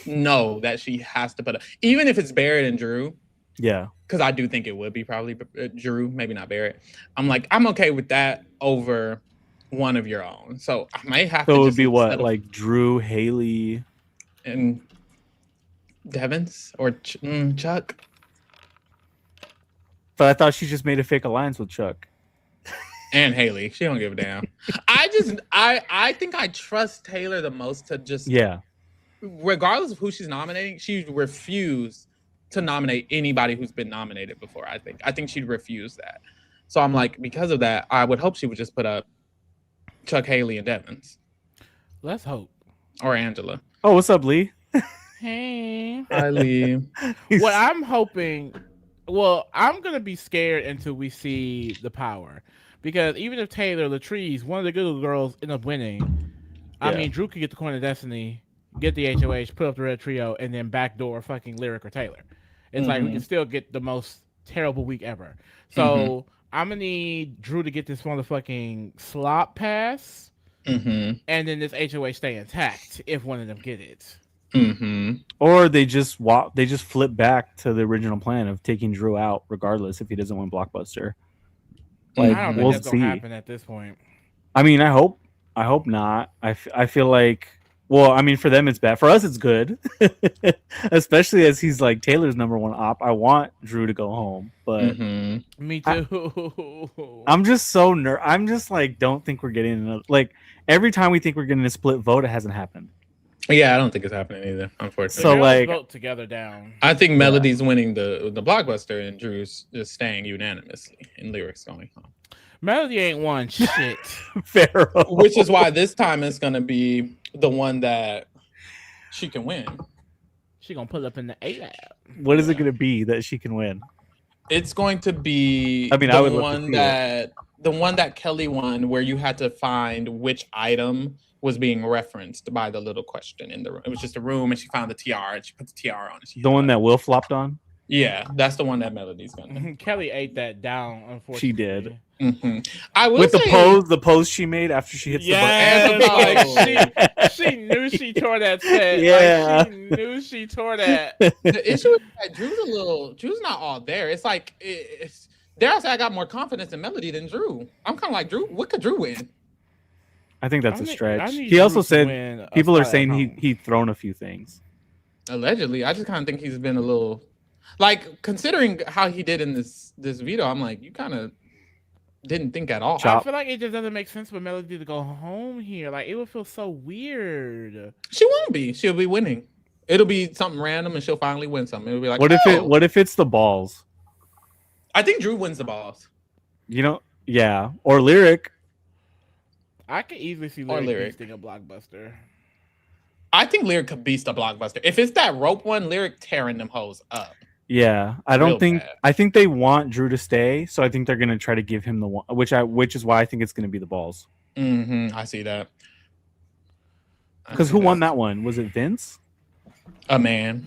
know that she has to put even if it's Barrett and Drew. Yeah. Because I do think it would be probably Drew, maybe not Barrett. I'm okay with that over one of your own. So I might have to. So it would be what, like Drew, Haley, and Devins or Chuck. But I thought she just made a fake alliance with Chuck and Haley. She don't give a damn. I think I trust Taylor the most to just regardless of who she's nominating, she refused to nominate anybody who's been nominated before. I think she'd refuse that. So I'm like, because of that, I would hope she would just put up Chuck, Haley, and Devins. Let's hope. Or Angela. Oh, what's up, Lee? Hey. Hi, Lee. What I'm hoping, I'm gonna be scared until we see the power, because even if Taylor, Latrice, one of the good girls, end up winning, I mean, Drew could get the coin of destiny, get the HOH, put up the red trio, and then backdoor fucking Lyric or Taylor. It's like we can still get the most terrible week ever. So I'm gonna need Drew to get this motherfucking slop pass and then this HOA stay intact if one of them get it. Or they just flip back to the original plan of taking Drew out regardless if he doesn't win Blockbuster. Like, I don't think that's gonna happen at this point. I mean, I hope not. I feel like, well, I mean, for them it's bad. For us, it's good, especially as he's like Taylor's number one op. I want Drew to go home, but me too. I'm just so I'm just like, don't think we're getting another. Like every time we think we're getting a split vote, it hasn't happened. Yeah, I don't think it's happening either, unfortunately. So like, vote together down. I think Melody's winning the Blockbuster and Drew's just staying unanimously and Lyric's going home. Melody ain't won shit. Pharaoh. Which is why this time it's gonna be the one that she can win. She gonna pull up in the A-Lab. What is it gonna be that she can win? It's going to be the one that Kelly won, where you had to find which item was being referenced by the little question in the room. It was just a room, and she found the tiara, and she put the tiara on. The one that Will flopped on? Yeah, that's the one that Melody's gonna. Kelly ate that down, unfortunately. She did. I will with say, the pose she made after she hits the button. Like she knew she tore that set. Yeah, like, she knew she tore that. The issue is that Drew's not all there. It's like dare I say I got more confidence in Melody than Drew. I'm kind of like, Drew, what could Drew win? I think that's a stretch. He also said people are saying he'd thrown a few things. Allegedly, I just kind of think he's been a little, like, considering how he did in this veto. I'm like, you kind of didn't think at all. I feel like it just doesn't make sense for Melody to go home here. Like, it would feel so weird. She won't be. She'll be winning. It'll be something random, and she'll finally win something. It'll be like, what if it's the balls? I think Drew wins the balls. You know, yeah, or Lyric. I could easily see Lyric beasting a Blockbuster. I think Lyric could beast a Blockbuster. If it's that rope one, Lyric tearing them hoes up. Yeah, I don't think. Bad. I think they want Drew to stay, so I think they're gonna try to give him the one, which is why I think it's gonna be the balls. I see that. Because who won that one? Was it Vince? A man.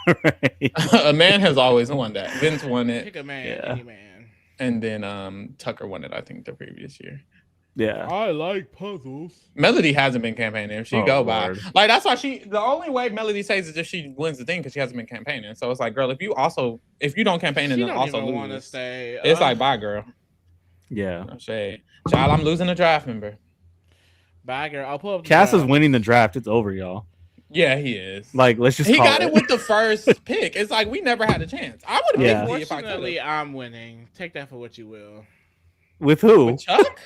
Right. A man has always won that. Vince won it. Pick a man, any man. And then Tucker won it, I think, the previous year. Yeah. I like puzzles. Melody hasn't been campaigning. If she by. Like, that's why the only way Melody says is if she wins the thing, because she hasn't been campaigning. So it's like, girl, if you don't campaign and then also lose, stay. It's like, bye, girl. Yeah. No shade. Child, I'm losing a draft member. Bye, girl. I'll pull up. Cass is winning the draft. It's over, y'all. Yeah, he is. Like, let's just. He got it with the first pick. It's like we never had a chance. I would have picked if I could. Unfortunately, I'm winning. Take that for what you will. With who? With Chuck?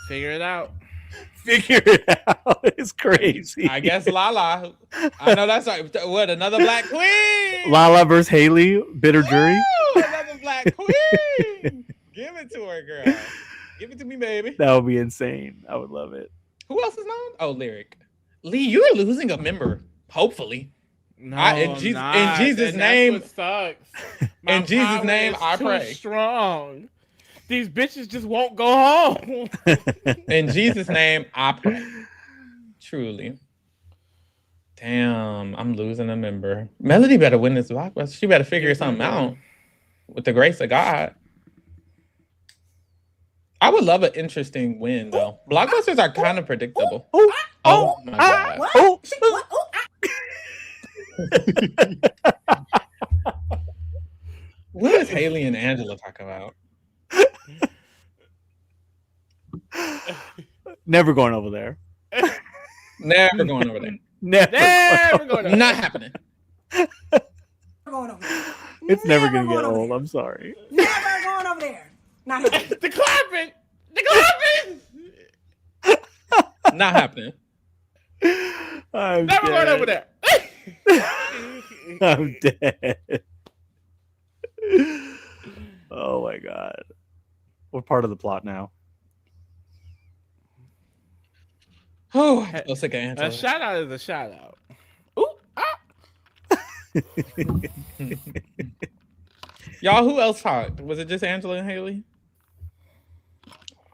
Figure it out. Figure it out. It's crazy. I guess Lala. I know that's like what, another black queen. Lala versus Haley, bitter jury. Another black queen. Give it to her, girl. Give it to me, baby. That would be insane. I would love it. Who else is known? Oh, Lyric. Lee, you're losing a member. Hopefully. No, in Jesus' name. Sucks. In Jesus' name, I pray. Strong. These bitches just won't go home. In Jesus' name, I pray. Truly. Damn, I'm losing a member. Melody better win this Blockbuster. She better figure something out with the grace of God. I would love an interesting win, though. Blockbusters are kind of predictable. Oh my God. What does Haley and Angela talk about? Never going over there. Never going over there. Never going over Not happening. Going over there. It's never gonna get old. I'm sorry. Never going over there. Not happening. The clapping. Not happening. I'm never dead. going over there. I'm dead. Oh my God. We're part of the plot now. Oh, I'm sick of Angela. A shout out is a shout out. Ooh, Y'all, who else talked? Was it just Angela and Haley?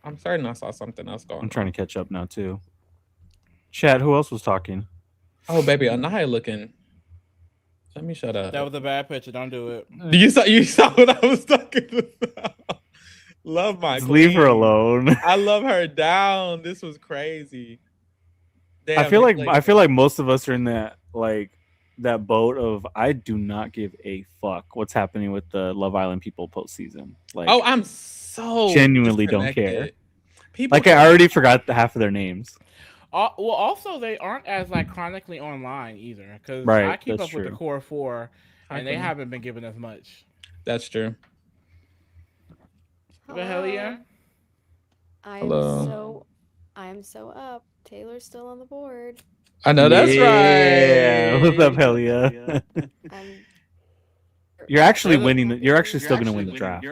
I'm certain I saw something else going on. I'm trying to catch up now too. Chat, who else was talking? Oh, baby, Anaya looking. Let me shut up. that was a bad picture. Don't do it. You saw what I was talking about. Love my Just leave her queen. alone. I love her down. This was crazy. Damn, I feel like most of us are in that that boat of I do not give a fuck what's happening with the Love Island people postseason. Like, oh, I'm so genuinely don't care. People like, I already forgot half of their names. Well, also they aren't as like chronically online either, because Right, I keep that's up with the true. core 4, and they haven't been given as much. That's true. But hell yeah. I am so up. Taylor's still on the board. I know that's right. What's up, hell yeah? You're actually winning. You're actually still gonna win the draft.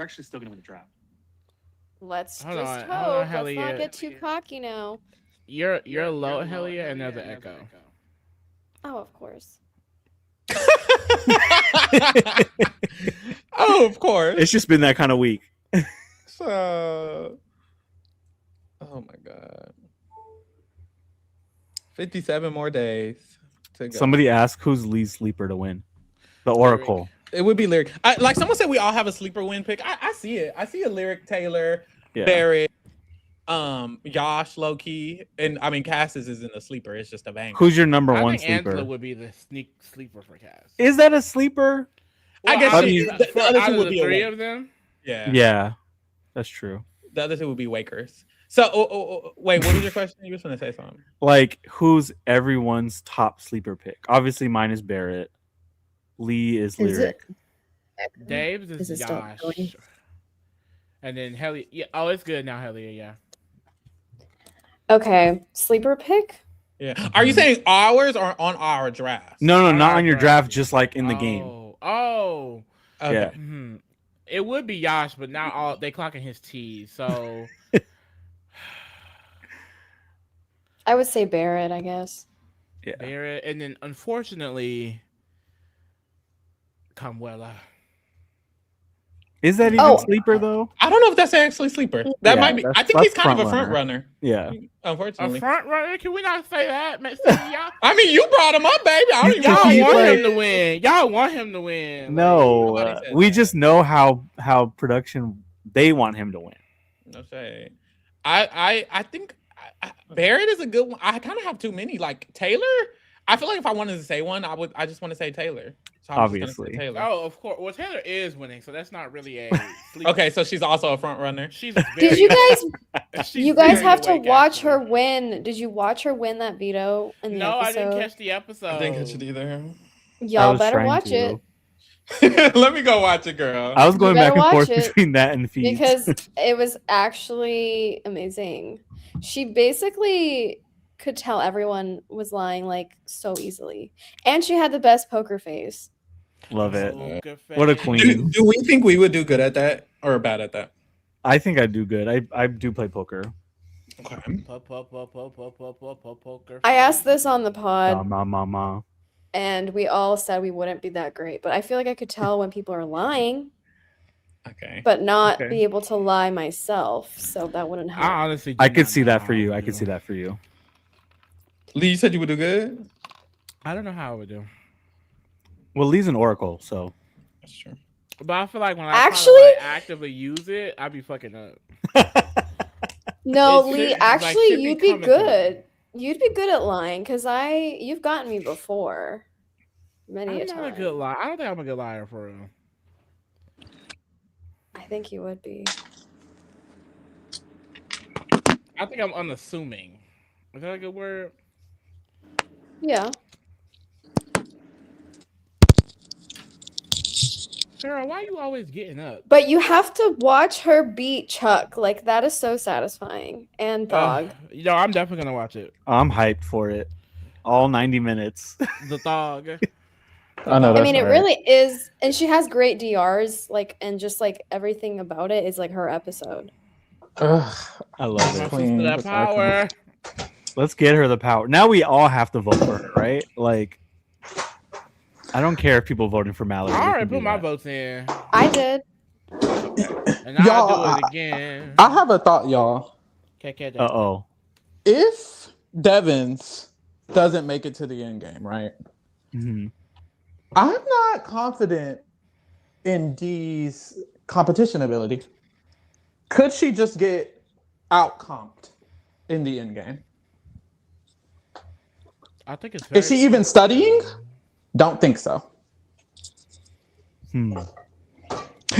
Let's Hold just on, hope. hell Let's yeah. not get too cocky now. You're low, hell yeah, and there's an echo. Oh, of course. Oh, of course. It's just been that kind of week. So, oh my god, 57 more days to go. Somebody asked who's Lee's sleeper to win. The Oracle. It would be Lyric. Like someone said, we all have a sleeper win pick. I see it. I see a Lyric, Taylor, Barrett, Yosh, low key, and I mean Cassis isn't a sleeper. It's just a banger. Who's your number I one think sleeper? Angela would be the sleeper for Cass. Is that a sleeper? I guess out the other two would be three of them. Yeah, that's true. The other two would be Wakers. So, wait, what was your question? You were going to say something. Like, who's everyone's top sleeper pick? Obviously, mine is Barrett. Lee is Lyric. Dave's is Josh. And then Helly. Yeah. Oh, it's good now, Helly. Yeah. Okay, sleeper pick. Yeah. Are you saying ours or on our draft? No, not on your draft. Just like in the game. Oh. Okay. Yeah. Mm-hmm. It would be Yash, but now they clocking his T's. So I would say Barrett, I guess. Yeah. Barrett, and then unfortunately, Camuela. Is that even sleeper though? I don't know if that's actually sleeper. That might be. I think he's kind of a front runner. Yeah. Unfortunately. A front runner? Can we not say that? I mean, you brought him up, baby. I don't even Y'all want him to win. Y'all want him to win. No, we just know how production they want him to win. No shade. I think Barrett is a good one. I kind of have too many. Like Taylor, I feel like if I wanted to say one, I just want to say Taylor. So obviously. Taylor. Oh, of course. Well, Taylor is winning, so that's not really a okay, so she's also a front runner. Did you guys have to watch her win? Did you watch her win that veto in the episode? I didn't catch the episode. I didn't catch it either. Y'all better watch it. Let me go watch it, girl. I was going back and forth between that and the feeds. Because it was actually amazing. She basically could tell everyone was lying like so easily. And she had the best poker face. Love it. What a queen. Do we think we would do good at that or bad at that? I think I do good. I do play poker. Okay. I asked this on the pod. Mama. And we all said we wouldn't be that great. But I feel like I could tell when people are lying. Okay. But not be able to lie myself. So that wouldn't help. I could see that for you. I could see that for you. Lee, you said you would do good? I don't know how I would do. Well, Lee's an oracle, so. That's true. But I feel like when I actively use it, I'd be fucking up. No, Lee, actually, you'd be good. You'd be good at lying because you've gotten me before. Many a time. I'm not a good liar. I don't think I'm a good liar for real. I think you would be. I think I'm unassuming. Is that a good word? Yeah. Sarah, why are you always getting up? But you have to watch her beat Chuck. Like, that is so satisfying. And Thog. I'm definitely going to watch it. I'm hyped for it. All 90 minutes. The Thog. I mean, it really is. And she has great DRs. Like, and just like everything about it is like her episode. I love it. Queen, that power. Let's get her the power. Now we all have to vote for her, right? Like, I don't care if people voting for Mallory. I already put my votes in. I did. And I'll do it again. I have a thought, y'all. Uh-oh. If Devins doesn't make it to the end game, right? Mm-hmm. I'm not confident in Dee's competition ability. Could she just get out-comped in the end game? I think it's. Is she even studying? Don't think so.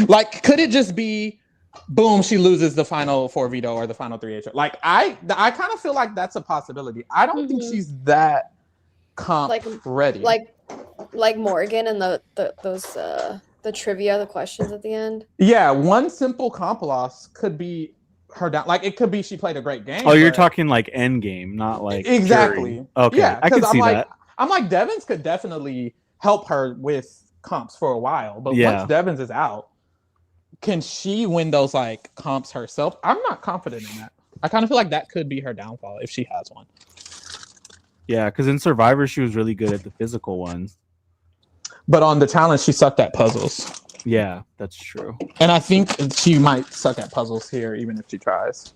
Like, could it just be, boom, she loses the final 4 veto or the final 3 HO? Like, I kind of feel like that's a possibility. I don't think she's that comp ready. Like Morgan and the trivia, the questions at the end. Yeah, one simple comp loss could be her down. Like, it could be she played a great game. Oh, you're talking like end game, not like exactly. Jury. Okay, yeah, I can see that. I'm like, Devins could definitely help her with comps for a while, but once Devins is out, can she win those like comps herself? I'm not confident in that. I kind of feel like that could be her downfall if she has one. Yeah, because in Survivor she was really good at the physical ones, but on the challenge she sucked at puzzles. Yeah, that's true. And I think she might suck at puzzles here, even if she tries.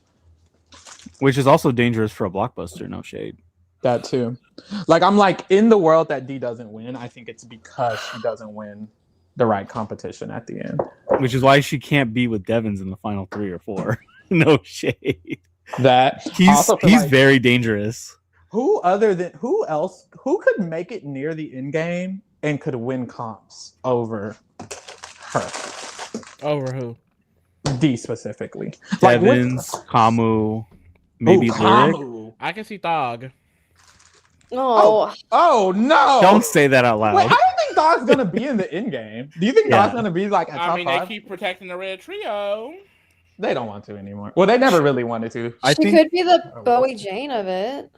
Which is also dangerous for a blockbuster. No shade. That too. Like, I'm like, in the world that D doesn't win, I think it's because she doesn't win the right competition at the end. Which is why she can't be with Devins in the final 3 or 4. No shade. That he's like, very dangerous. Who else could make it near the end game and could win comps over her? Over who? D specifically. Devins, like, Kamu, maybe Lyric. I can see Thog. Oh no! Don't say that out loud. Wait, I don't think Dog's gonna be in the end game. Do you think Dog's gonna be like a top 5? They keep protecting the red trio. They don't want to anymore. Well, they never really wanted to. She could be the Bowie Jane of it.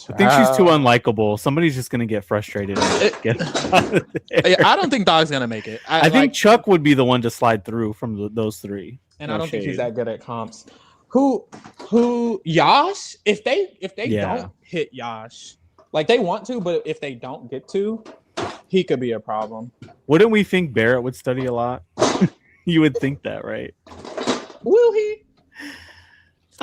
I think she's too unlikable. Somebody's just gonna get frustrated. I don't think Dog's gonna make it. I think Chuck would be the one to slide through from those 3. And I don't think he's that good at comps. Who Yash? If they don't hit Yash, like they want to, but if they don't get to, he could be a problem. Wouldn't we think Barrett would study a lot? You would think that, right? Will he?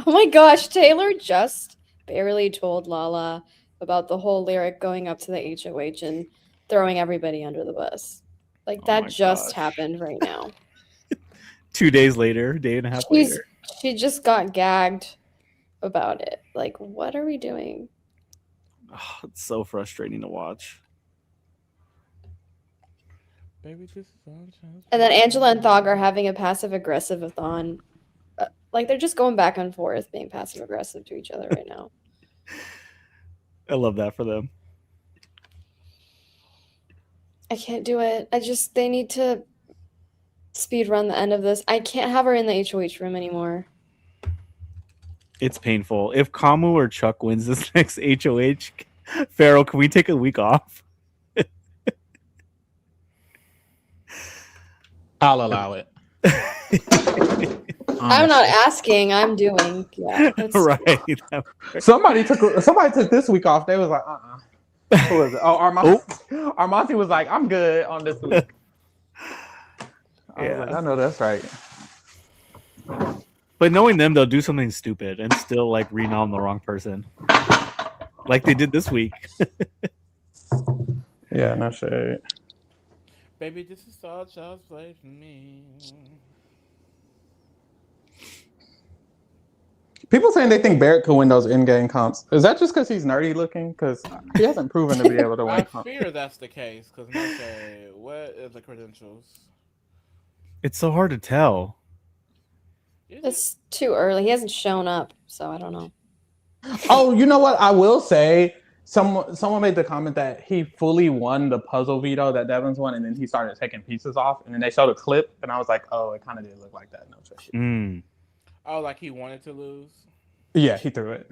Oh my gosh, Taylor just barely told Lala about the whole Lyric going up to the HOH and throwing everybody under the bus. Like, that just happened right now. 2 days later, day and a half later. She just got gagged about it. Like, what are we doing? Oh, it's so frustrating to watch. And then Angela and Thog are having a passive-aggressive-a-thon. Like, they're just going back and forth, being passive-aggressive to each other right now. I love that for them. I can't do it. They need to speed run the end of this. I can't have her in the HOH room anymore. It's painful. If Kamu or Chuck wins this next HOH, Pharaoh, can we take a week off? I'll allow it. I'm not asking. I'm doing. Yeah, right. Somebody took this week off. They was like, Who was it? Oh, Armonte was like, I'm good on this week. I know that's right. But knowing them, they'll do something stupid and still like renom the wrong person, like they did this week. Yeah, no shit. Baby, this is all child's play for me. People saying they think Barrett could win those in-game comps. Is that just because he's nerdy looking? Because he hasn't proven to be able to win comps. I fear that's the case. Because what is the credentials? It's so hard to tell. It's too early. He hasn't shown up, so I don't know. Oh, you know what? I will say, someone made the comment that he fully won the puzzle veto that Devins won, and then he started taking pieces off, and then they showed a clip, and I was like, oh, it kind of did look like that. No shit. Oh, like he wanted to lose? Yeah, he threw it.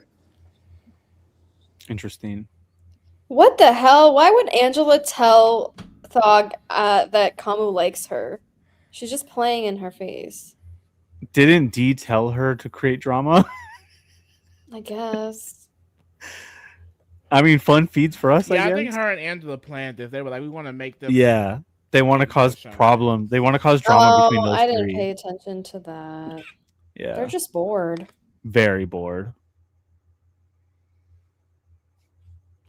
Interesting. What the hell? Why would Angela tell Thog that Kamu likes her? She's just playing in her face. Didn't Dee tell her to create drama? I guess. I mean, fun feeds for us, I think her and Angela planned this. They were like, we want to make them... Yeah. They want to cause problems. They want to cause drama between those three. I didn't pay attention to that. Yeah. They're just bored. Very bored.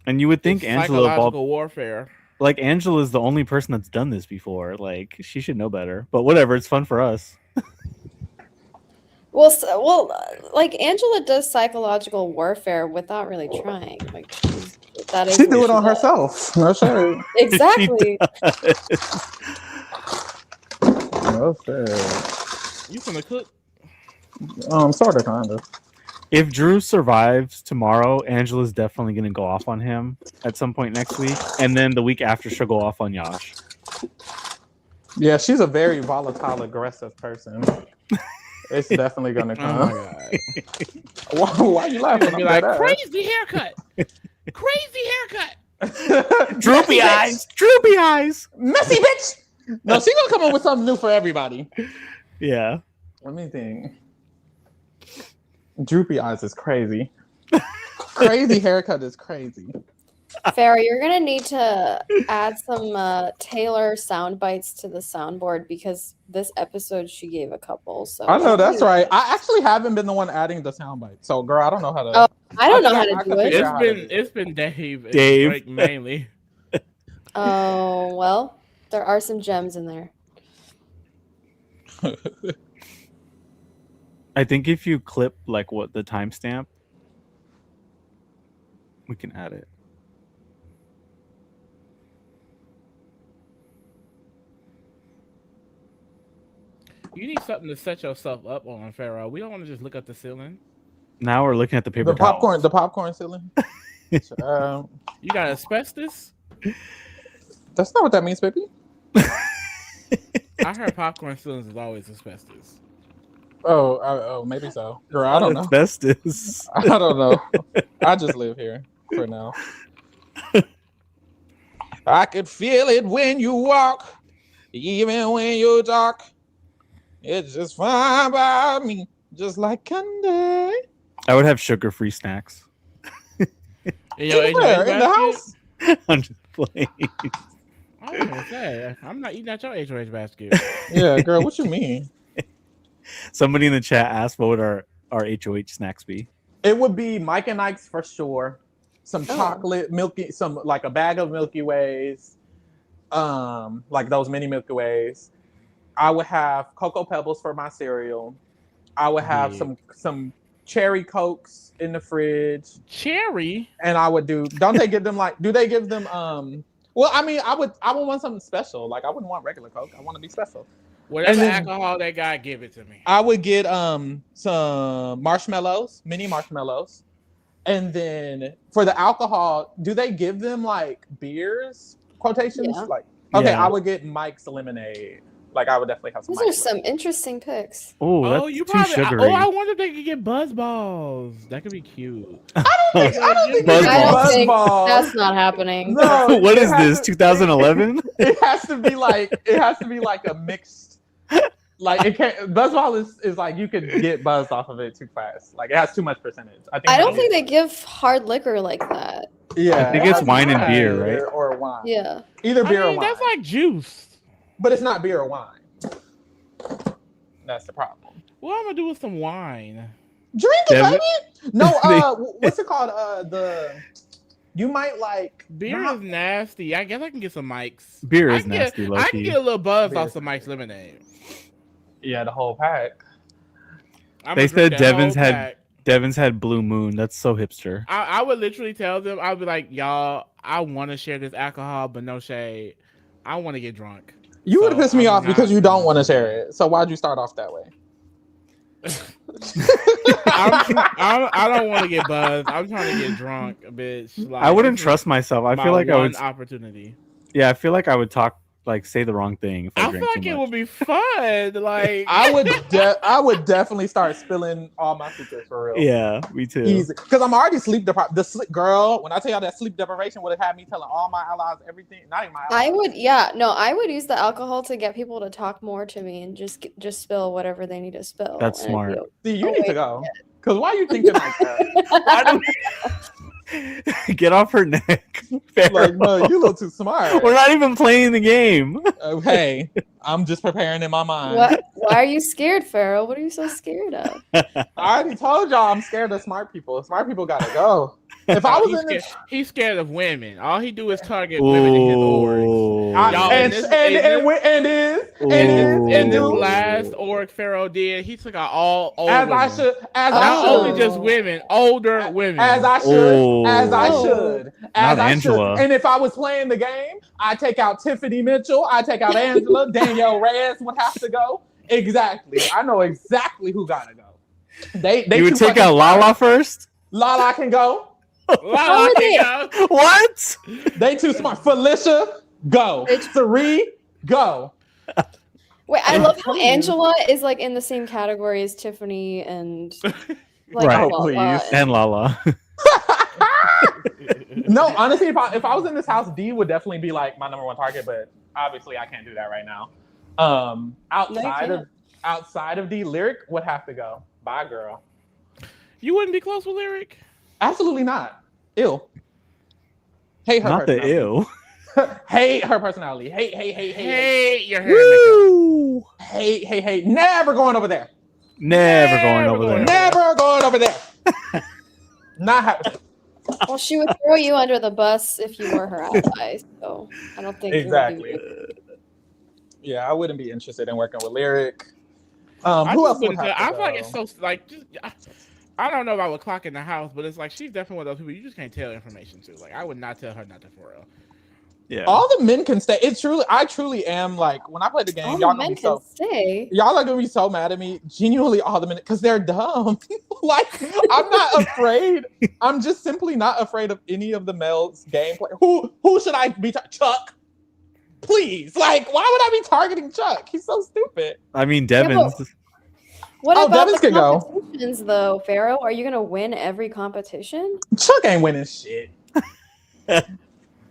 And you would think Angela psychological warfare. Like Angela's the only person that's done this before. Like she should know better. But whatever, it's fun for us. Well, like Angela does psychological warfare without really trying. Like that is She do it on does. herself. No shade. Exactly. No shade. You finna cook? Sort of, kind of. If Drew survives tomorrow, Angela's definitely going to go off on him at some point next week. And then the week after, she'll go off on Yash. Yeah, she's a very volatile, aggressive person. It's definitely going to come. Oh my god. Why are you laughing? Be like, crazy haircut. Crazy haircut. Droopy eyes. Droopy eyes. Messy bitch. No, she's going to come up with something new for everybody. Yeah. Let me think. Droopy eyes is crazy. Crazy haircut is crazy. Pharaoh, you're gonna need to add some Taylor sound bites to the soundboard because this episode she gave a couple. So I know that's right. I actually haven't been the one adding the soundbite. So, girl, I don't know how to. Oh, I don't know how to do it. It's been Dave. And Dave Drake mainly. Oh well, there are some gems in there. I think if you clip like what the timestamp, we can add it. You need something to set yourself up on, Pharaoh. We don't want to just look at the ceiling. Now we're looking at the paper towel. The popcorn ceiling. You got asbestos? That's not what that means, baby. I heard popcorn ceilings is always asbestos. Oh, maybe so. Girl, I don't know. Asbestos. I don't know. I just live here for now. I could feel it when you walk, even when you talk. It's just fine by me, just like candy. I would have sugar-free snacks. In the house? I'm just playing. I was gonna say, I'm not eating at your HOH basket. Yeah, girl, what you mean? Somebody in the chat asked what would our HOH snacks be? It would be Mike and Ike's for sure. Some chocolate, milky, some like a bag of Milky Ways, like those mini Milky Ways. I would have Cocoa Pebbles for my cereal. I would have some cherry Cokes in the fridge. Cherry? And I would don't they give them do they give them well, I mean, I would want something special. Like I wouldn't want regular Coke. I want to be special. Whatever alcohol they got, give it to me. I would get some marshmallows, mini marshmallows. And then for the alcohol, do they give them like beers? Quotations? Yeah. Like okay, I would get Mike's lemonade. Like I would definitely have some. Those are some interesting picks. Oh, you too probably. sugary. I wonder if they could get Buzz Balls. That could be cute. I don't think Buzz Balls. That's not happening. No, what is this? 2011? It has to be like a mixed. Like it can't. Buzzball is like you could get buzzed off of it too fast. Like it has too much percentage. I don't think they give hard liquor like that. Yeah, I think it's wine and beer, right? Or wine. Yeah, either beer or wine. That's like juice. But it's not beer or wine. That's the problem. What am I gonna do with some wine? Drink it, baby. No, what's it called? You might like beer is nasty. I guess I can get some Mike's. Beer is nasty. I can get a little buzz off some Mike's lemonade. Yeah, the whole pack. They said Devin's had Blue Moon. That's so hipster. I would literally tell them. I'd be like, y'all, I want to share this alcohol, but no shade. I want to get drunk. You would have pissed me off because you don't want to share it. So why'd you start off that way? I don't want to get buzzed. I'm trying to get drunk, bitch. Like, I wouldn't trust myself. I feel like I would. Opportunity. Yeah, I feel like I would say the wrong thing. If I feel like it would be fun. Like I would definitely start spilling all my secrets for real. Yeah, me too. Easy, because I'm already sleep deprived. Girl, when I tell y'all that sleep deprivation would have had me telling all my allies everything. Not even my allies. I would use the alcohol to get people to talk more to me and just spill whatever they need to spill. That's smart. See, you need to go. Because why are you thinking like that? Get off her neck. Like, no, you look too smart. We're not even playing the game. Okay, I'm just preparing in my mind. Why are you scared, Pharaoh? What are you so scared of? I already told y'all I'm scared of smart people. Smart people gotta go. If I was in he's scared of women. All he do is target women in his orgs. In this last org Pharaoh did, he took out all old women. Not only just women, older women. As I should. And if I was playing the game, I take out Tiffany Mitchell, I take out Angela, Danielle Reyes would have to go. Exactly. I know exactly who gotta go. You would take out Lala first? Lala can go. Lala can go. What? They too smart. Felicia, go. Sari, go. Wait, I love how Angela is like in the same category as Tiffany and like right. Lala. And Lala. No, honestly, if I was in this house, D would definitely be like my number one target, but obviously I can't do that right now. Outside of D, Lyric would have to go. Bye, girl. You wouldn't be close with Lyric? Absolutely not. Ew. Hate her. Not the ew. Hate her personality. Hate your hair. Woo! Hate. Never going over there. Never going over there. Not happening. Well, she would throw you under the bus if you were her ally, so I don't think exactly. Yeah, I wouldn't be interested in working with Lyric. Who else would have to I go? feel like it's so like I don't know about what clock in the house, but it's like she's definitely one of those people you just can't tell information to. Like I would not tell her not to for real. Yeah. All the men can stay. I truly am like when I play the game, all y'all the men can so stay. Y'all are gonna be so mad at me. Genuinely, all the men because they're dumb. Like I'm not afraid. I'm just simply not afraid of any of the males' gameplay. Who should I be? Chuck. Please, like, why would I be targeting Chuck? He's so stupid. I mean, Devins. Yeah, what about Devins the can go. competitions, though, Pharaoh? Are you gonna win every competition? Chuck ain't winning shit.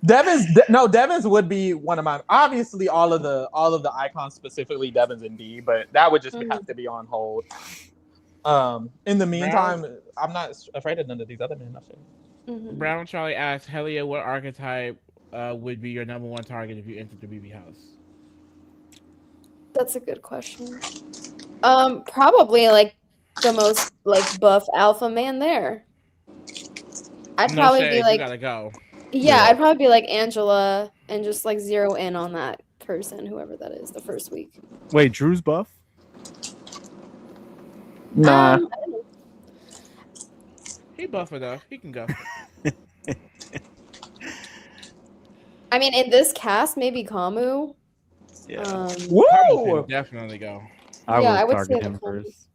Devins would be one of my obviously all of the icons, specifically Devins and D, but that would just have to be on hold. In the meantime, I'm not afraid of none of these other men. Mm-hmm. Brown Charlie asked, Helia, what archetype would be your number one target if you entered the BB house? That's a good question. Probably like the most like buff alpha man there. I'd probably be like, you gotta go. Yeah, I'd probably be like Angela and just like zero in on that person, whoever that is, the first week. Wait, Drew's buff? Nah. He buff enough. He can go. I mean, in this cast, maybe Kamu. Yeah. Kamu can definitely go. I would target him first.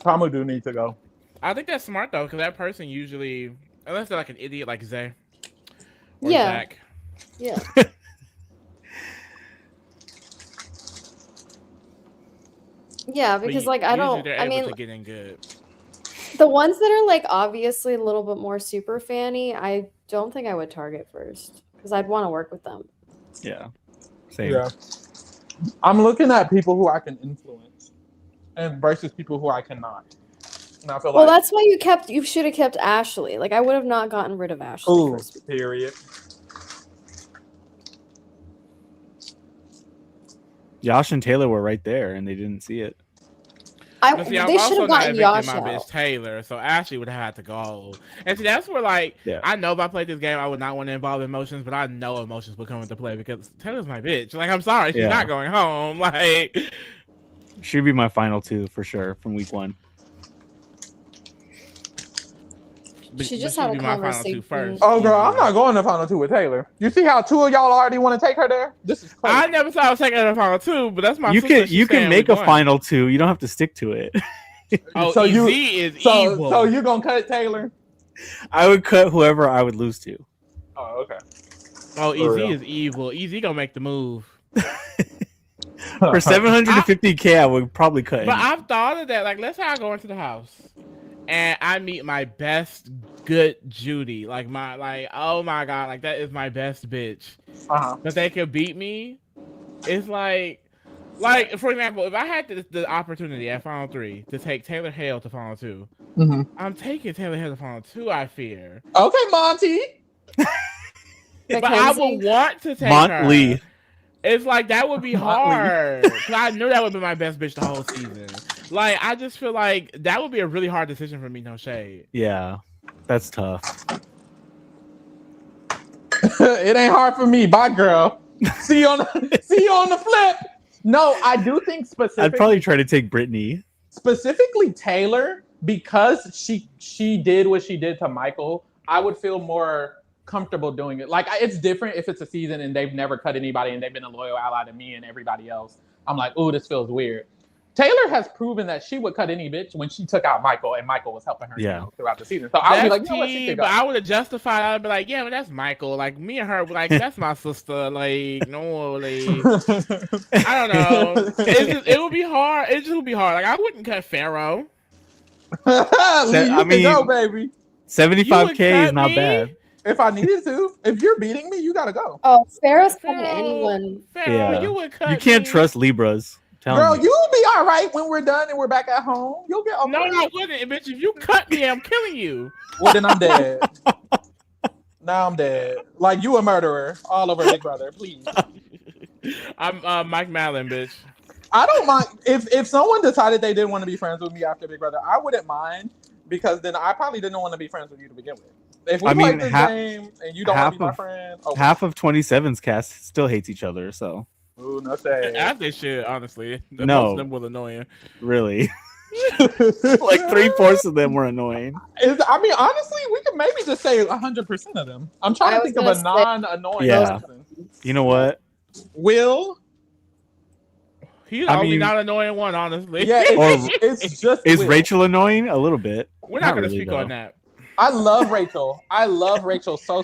Kamu do need to go. I think that's smart though, because that person usually, unless they're like an idiot like Zay or yeah. Zach. Yeah. Yeah, because like I don't. I mean, get in good. The ones that are like obviously a little bit more super fanny, I don't think I would target first because I'd want to work with them. Yeah. Same. Yeah. I'm looking at people who I can influence, and versus people who I cannot. And I feel well, that's why you should have kept Ashley. Like I would have not gotten rid of Ashley. Ooh, period. Josh and Taylor were right there, and they didn't see it. They should have gotten Josh my bitch Taylor, so Ashley would have had to go. And see, that's where like I know if I played this game, I would not want to involve emotions, but I know emotions would come into play because Taylor's my bitch. Like I'm sorry, she's not going home. Like she'd be my final two for sure from week 1. She just had a conversation first. Oh, girl, I'm not going to final 2 with Taylor. You see how 2 of y'all already want to take her there? This is crazy. I never thought I was taking her to final 2, but that's my. You can make a final 2. You don't have to stick to it. Oh, so EZ is evil. So you gonna cut Taylor? I would cut whoever I would lose to. Oh, okay. Oh, EZ is evil. EZ gonna make the move. For 750K, I would probably cut. But I've thought of that. Like, let's say I go into the house and I meet my best good Judy. Like oh my god, like that is my best bitch. But they could beat me. It's like for example, if I had the opportunity at Final 3 to take Taylor Hale to Final 2, I'm taking Taylor Hale to Final 2. I fear. Okay, Monty. But I would want to take her. Lee. It's like that would be hard. I knew that would be my best bitch the whole season. Like, I just feel like that would be a really hard decision for me. No shade. Yeah, that's tough. It ain't hard for me. Bye, girl. See you on the flip. No, I do think specifically. I'd probably try to take Brittany. Specifically Taylor, because she did what she did to Michael. I would feel more comfortable doing it. Like, it's different if it's a season and they've never cut anybody and they've been a loyal ally to me and everybody else. I'm like, ooh, this feels weird. Taylor has proven that she would cut any bitch when she took out Michael, and Michael was helping her throughout the season. So I would be like, you know what, she could go. But I would have justified. I'd be like, yeah, but that's Michael. Like, me and her, like, that's my sister. Like, no, like, I don't know. It would be hard. It just would be hard. Like, I wouldn't cut Pharaoh. I mean, go, baby. 75K is not bad. If I needed to, if you're beating me, you gotta go. Oh, Pharaoh's cutting anyone. Pharaoh, you can't trust Libras. Girl, you'll be all right when we're done and we're back at home. You'll get okay. No, I wouldn't, bitch. If you cut me, I'm killing you. Well, then I'm dead. Now I'm dead. Like, you a murderer all over Big Brother, please. I'm Mike Mallon, bitch. I don't mind if someone decided they didn't want to be friends with me after Big Brother. I wouldn't mind, because then I probably didn't want to be friends with you to begin with. If we play this game and you don't want to be my friend, half of 27's cast still hates each other. So. Ooh, no say. As they should, honestly. Most of them were annoying. Really? Like 3/4 of them were annoying. I mean, honestly, we could maybe just say 100% of them. I'm trying to think of a non-annoying person. You know what? Will. He's the only not annoying one, honestly. Yeah, it's just. Is Will. Rachel annoying? A little bit. We're not going to speak on that. I love Rachel. I love Rachel so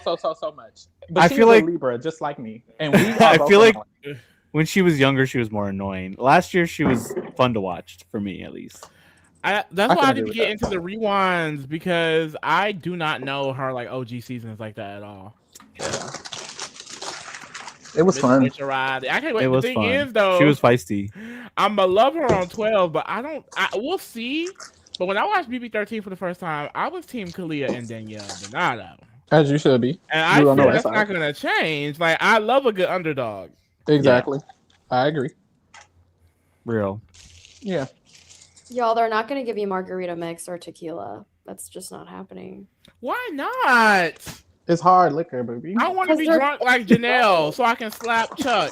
much. But she's a Libra, just like me. And I feel like when she was younger, she was more annoying. Last year, she was fun to watch, for me at least. That's why I need to get into the rewinds, because I do not know her like OG seasons like that at all. Yeah. It was fun. I can't wait. It was the thing fun. Is, though, she was feisty. I'm gonna love her on 12, but we'll see. But when I watched BB13 for the first time, I was Team Kalia and Danielle Donato. As you should be. And I feel that's not gonna change. Like, I love a good underdog. Exactly. Yeah. I agree. Real. Yeah. Y'all, they're not going to give you margarita mix or tequila. That's just not happening. Why not? It's hard liquor, baby. I want to be drunk like Janelle so I can slap Chuck.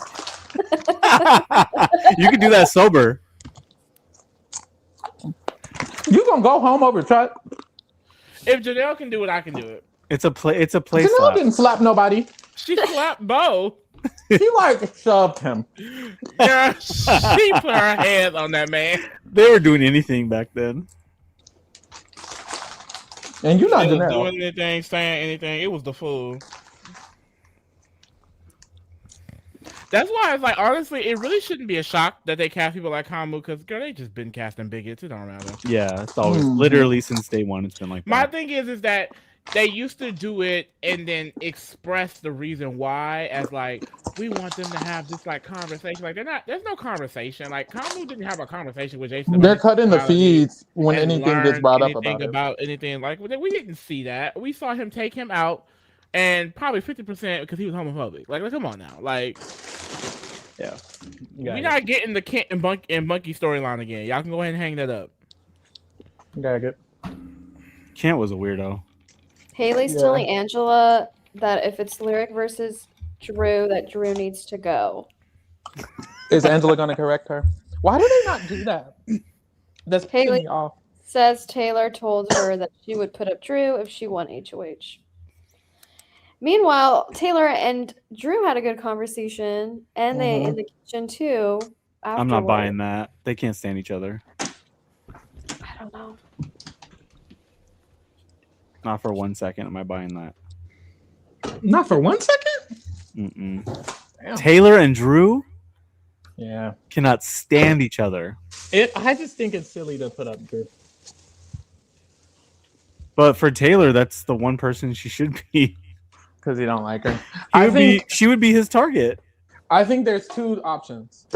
You can do that sober. You gonna go home over Chuck? If Janelle can do it, I can do it. It's a play. Janelle slap. didn't slap nobody. She slapped Bo. She like shoved him. Yeah, she put her hands on that man. They were doing anything back then. And you're not Janelle. Doing anything, saying anything. It was the fool. That's why it's like, honestly, it really shouldn't be a shock that they cast people like Hamu, because girl, they just been casting bigots. It don't matter. Yeah, it's always literally since day one. It's been like that. My thing is that they used to do it and then express the reason why as like, we want them to have this like conversation. Like, there's no conversation. Like, Hamu didn't have a conversation with Jason. They're cutting the feeds when anything gets brought up about anything. Like, we didn't see that. We saw him take him out. And probably 50% because he was homophobic. Like, come on now. Like, yeah. We're not getting the Kent and Monkey storyline again. Y'all can go ahead and hang that up. Got it. Kent was a weirdo. Haley's telling Angela that if it's Lyric versus Drew, that Drew needs to go. Is Angela going to correct her? Why do they not do that? That's pissing me off. Says Taylor told her that she would put up Drew if she won HOH. Meanwhile, Taylor and Drew had a good conversation, and they in the kitchen too. Afterwards. I'm not buying that. They can't stand each other. I don't know. Not for 1 second am I buying that. Not for 1 second? Damn. Taylor and Drew? Yeah. Cannot stand each other. I just think it's silly to put up Drew. But for Taylor, that's the one person she should be. Because you don't like her. She would be his target. I think there's two options.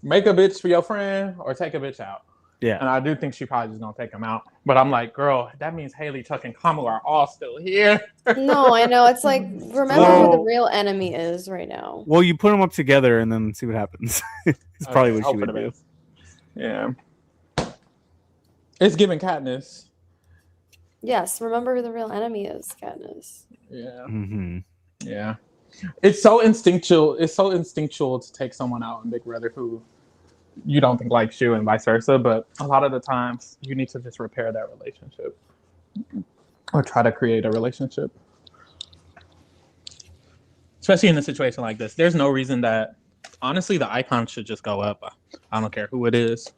Make a bitch for your friend or take a bitch out. Yeah. And I do think she probably just gonna take him out. But I'm like, girl, that means Haley, Chuck, and Kamu are all still here. No, I know. It's like, remember who the real enemy is right now. Well, you put them up together and then see what happens. It's probably what she would do. Yeah. It's giving Katniss. Yes, remember who the real enemy is, Katniss. Yeah. Mm-hmm. Yeah. It's so instinctual. It's so instinctual to take someone out in Big Brother who you don't think likes you and vice versa. But a lot of the times you need to just repair that relationship or try to create a relationship. Especially in a situation like this. There's no reason that, honestly, the icon should just go up. I don't care who it is,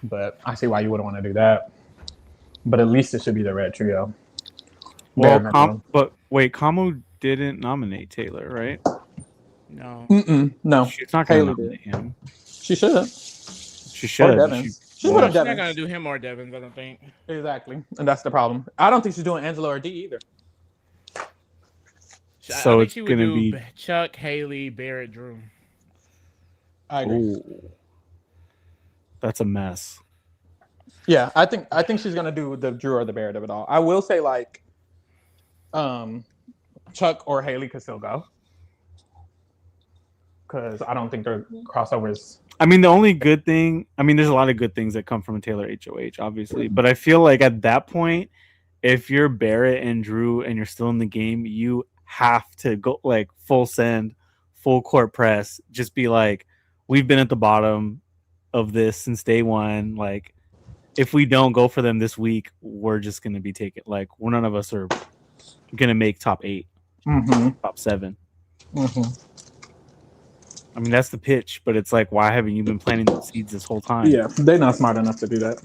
but I see why you wouldn't want to do that. But at least it should be the red trio. Well, but wait, Kamu didn't nominate Taylor, right? No. No. She's not going to nominate him. She should. She should. Or Devins. She's not going to do him or Devins, I don't think. Exactly. And that's the problem. I don't think she's doing Angela or D either. So it's going to be Chuck, Haley, Barrett, Drew. I agree. Ooh. That's a mess. Yeah, I think she's gonna do the Drew or the Barrett of it all. I will say like, Chuck or Haley could still go because I don't think their crossovers. I mean, the only good thing. I mean, there's a lot of good things that come from a Taylor HOH, obviously, but I feel like at that point, if you're Barrett and Drew and you're still in the game, you have to go like full send, full court press. Just be like, we've been at the bottom of this since day one. Like, if we don't go for them this week, we're just gonna be taken. Like, none of us are gonna make top 8, top 7. I mean, that's the pitch, but it's like, why haven't you been planting the seeds this whole time? Yeah, they're not smart enough to do that.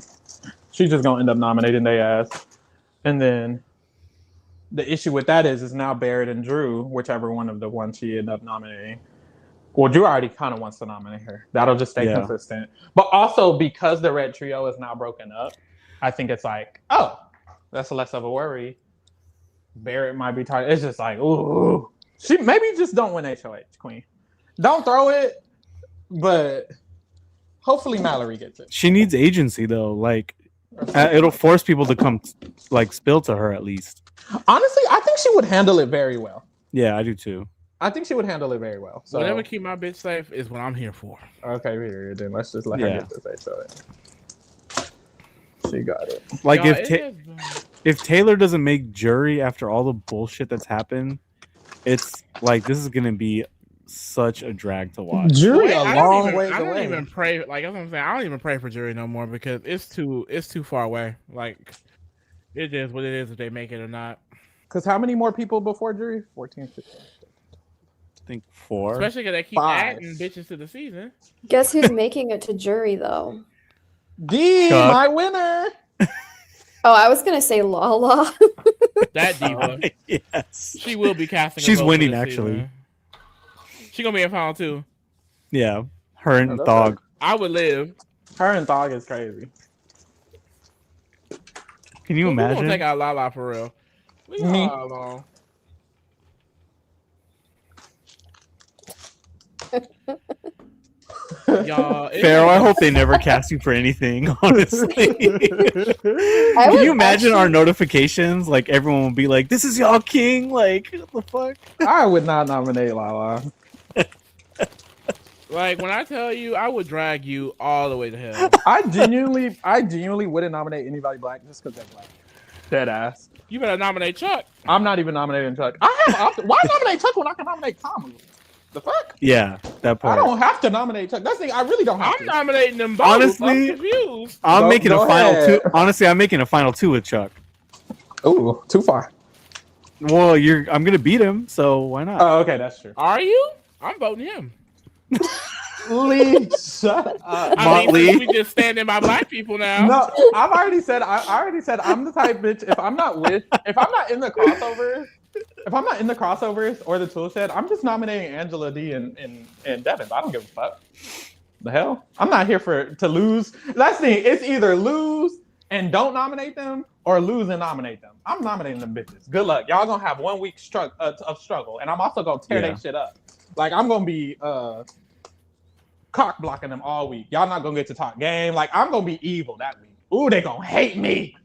She's just gonna end up nominating their ass, and then the issue with that is now Barrett and Drew, whichever one of the ones she ended up nominating. Well, Drew already kind of wants to nominate her. That'll just stay consistent. But also because the red trio is now broken up, I think it's like, oh, that's less of a worry. Barrett might be tired. It's just like, ooh, she maybe just don't win HOH, Queen. Don't throw it, but hopefully Mallory gets it. She needs agency though. Like, it'll force people to come, like, spill to her at least. Honestly, I think she would handle it very well. Yeah, I do too. I think she would handle it very well. So whatever keep my bitch safe is what I'm here for. Okay, then let's just let her get this HOH. She got it. Like, if Taylor doesn't make jury after all the bullshit that's happened, it's like this is gonna be such a drag to watch. Jury a long way away. I don't even pray. Like that's what I'm saying. I don't even pray for jury no more because it's too far away. Like it is what it is if they make it or not. Because how many more people before jury? 14, 15. I think 4. Especially because they keep adding bitches to the season. Guess who's making it to jury though? D, my winner. Oh, I was gonna say Lala. That diva. Yes. She will be casting. She's winning actually. She's gonna be in final 2. Yeah. Her and Thog. I would live. Her and Thog is crazy. Can you imagine? We're gonna take out Lala for real. Leave Lala alone. Y'all, Pharaoh, I hope they never cast you for anything, honestly. Can you imagine our notifications? Like, everyone will be like, this is y'all king. Like, what the fuck? I would not nominate Lala. Like, when I tell you, I would drag you all the way to hell. I genuinely wouldn't nominate anybody black just because they're black. Dead ass. You better nominate Chuck. I'm not even nominating Chuck. Why nominate Chuck when I can nominate Kamu? The fuck? Yeah, that part. I don't have to nominate Chuck. That's the thing. I really don't have to. I'm nominating them both. Honestly, I'm confused. I'm making a final 2. Honestly, I'm making a final 2 with Chuck. Ooh, too far. Well, I'm gonna beat him, so why not? Oh, okay, that's true. Are you? I'm voting him. Lee, shut up. I mean, we just standing by black people now. No, I've already said. I already said I'm the type bitch. If I'm not in the crossovers, or the tool shed, I'm just nominating Angela D and Devins. I don't give a fuck. The hell? I'm not here to lose. That's the thing. It's either lose and don't nominate them, or lose and nominate them. I'm nominating them bitches. Good luck. Y'all gonna have 1 week of struggle, and I'm also gonna tear that shit up. Like, I'm gonna be cock blocking them all week. Y'all not gonna get to talk game. Like, I'm gonna be evil that week. Ooh, they gonna hate me.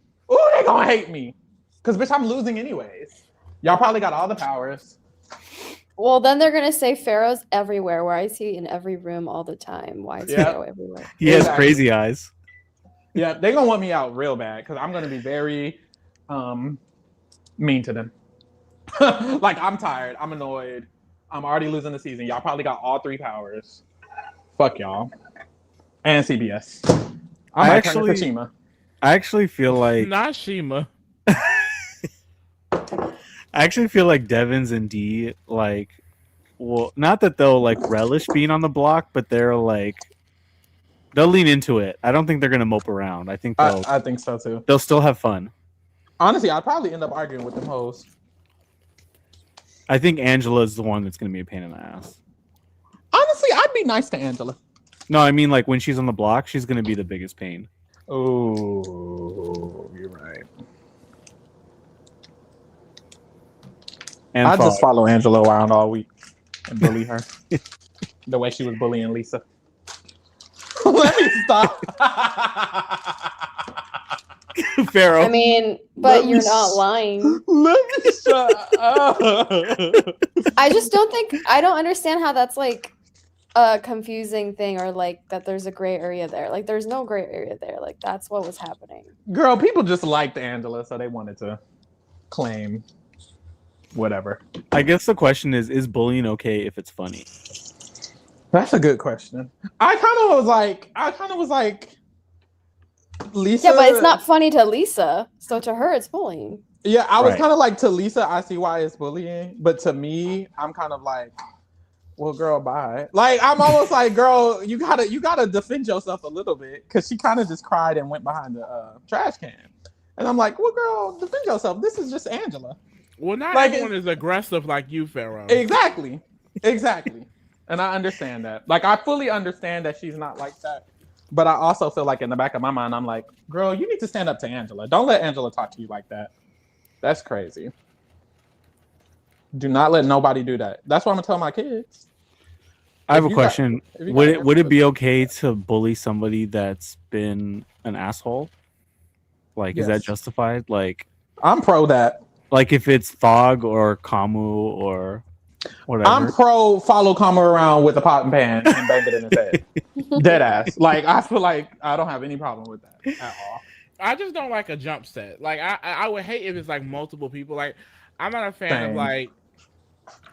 Cause bitch, I'm losing anyways. Y'all probably got all the powers. Well, then they're gonna say Pharaoh's everywhere. Why is he in every room all the time? Why is Pharaoh everywhere? He has crazy eyes. Yeah, they're gonna want me out real bad because I'm gonna be very mean to them. Like, I'm tired. I'm annoyed. I'm already losing the season. Y'all probably got all 3 powers. Fuck y'all. And CBS. I actually feel like not Shima. I actually feel like Devins and D, like, well, not that they'll like relish being on the block, but they'll lean into it. I don't think they're gonna mope around. I think I think so too. They'll still have fun. Honestly, I'd probably end up arguing with them hoes. I think Angela is the one that's gonna be a pain in the ass. Honestly, I'd be nice to Angela. No, I mean, like, when she's on the block, she's gonna be the biggest pain. Oh, you're right. And I just follow Angela around all week and bully her the way she was bullying Lisa. Let me stop. Pharaoh. I mean, but you're not lying. Let me shut up. I just I don't understand how that's like a confusing thing, or like that there's a gray area there. Like, there's no gray area there. Like, that's what was happening. Girl, people just liked Angela, so they wanted to claim whatever. I guess the question is bullying okay if it's funny? That's a good question. I kind of was like, Lisa. Yeah, but it's not funny to Lisa, so to her it's bullying. Yeah, I was kind of like, to Lisa, I see why it's bullying, but to me, I'm kind of like, well, girl, bye. Like, I'm almost like, girl, you gotta defend yourself a little bit, because she kind of just cried and went behind the trash can, and I'm like, well, girl, defend yourself. This is just Angela. Well, not everyone is aggressive like you, Pharaoh. Exactly. And I understand that. Like, I fully understand that she's not like that. But I also feel like in the back of my mind, I'm like, girl, you need to stand up to Angela. Don't let Angela talk to you like that. That's crazy. Do not let nobody do that. That's what I'm going to tell my kids. I have a question. Would it be okay to bully somebody that's been an asshole? Like, is that justified? Like, I'm pro that. Like, if it's Thog or Kamu or whatever. I'm pro follow Kamu around with a pot and pan and bang it in his head. Dead ass. Like, I feel like I don't have any problem with that at all. I just don't like a jump set. Like, I would hate if it's like multiple people. Like, I'm not a fan of like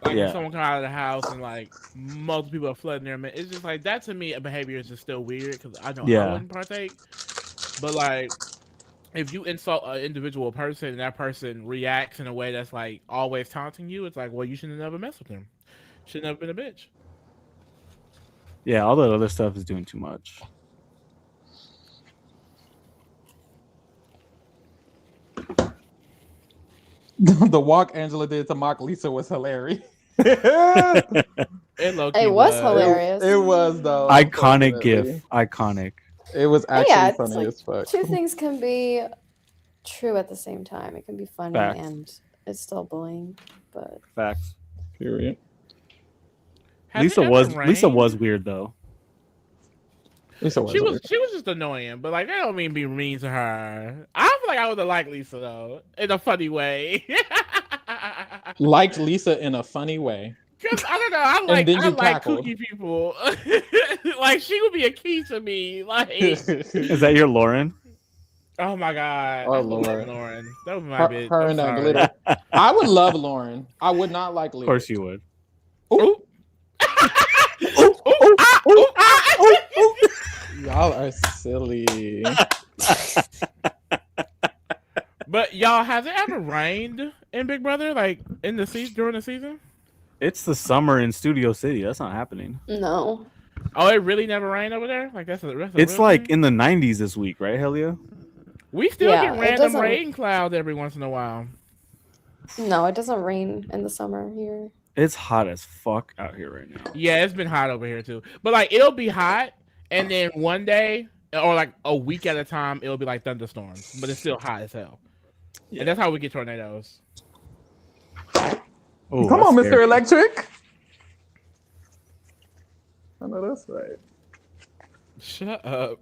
when someone come out of the house and like multiple people are flooding their man. It's just like, that to me, a behavior is just still weird, because I know I wouldn't partake. But like, if you insult an individual person and that person reacts in a way that's like always taunting you, it's like, well, you shouldn't have never messed with them. Shouldn't have been a bitch. Yeah, all that other stuff is doing too much. The walk Angela did to mock Lisa was hilarious. It was hilarious. It was, though. Iconic gif. Iconic. It was actually funny as fuck. Two things can be true at the same time. It can be funny and it's still bullying. But facts. Period. Lisa was weird though. She was just annoying, but like, I don't mean be mean to her. I feel like I would have liked Lisa though, in a funny way. Liked Lisa in a funny way. Cause I don't know, I like kooky people. Like, she would be a key to me. Like, is that your Lauren? Oh my god! Oh, Lauren. That was my bitch. Her and that glitter. I would love Lauren. I would not like Lyric. Of course you would. Ooh. Y'all are silly. But y'all, has it ever rained in Big Brother? Like, in the during the season? It's the summer in Studio City. That's not happening. No. Oh, it really never rained over there? Like, that's it's like thing? In the 90s this week, right, Helia? We still get random rain clouds every once in a while. No, it doesn't rain in the summer here. It's hot as fuck out here right now. Yeah, it's been hot over here too. But like, it'll be hot, and then one day, or like a week at a time, it'll be like thunderstorms. But it's still hot as hell. Yeah. And that's how we get tornadoes. Oh, come on, Mr. Electric. I know that's right. Shut up.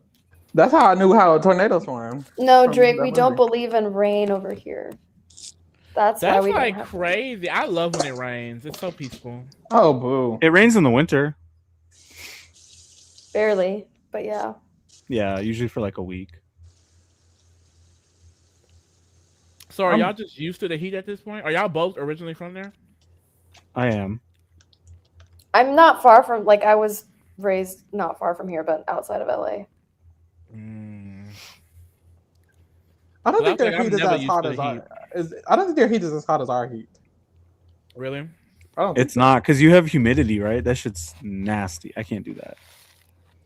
That's how I knew how tornadoes form. No, Drake, we don't believe in rain over here. That's why we like crazy. I love when it rains. It's so peaceful. Oh, boo. It rains in the winter. Barely, but yeah. Yeah, usually for like a week. So are y'all just used to the heat at this point? Are y'all both originally from there? I am. I'm not far from, like, I was raised not far from here, but outside of LA. I don't think their heat is as hot as our. I don't think their heat is as hot as our heat. Really? It's not, because you have humidity, right? That shit's nasty. I can't do that.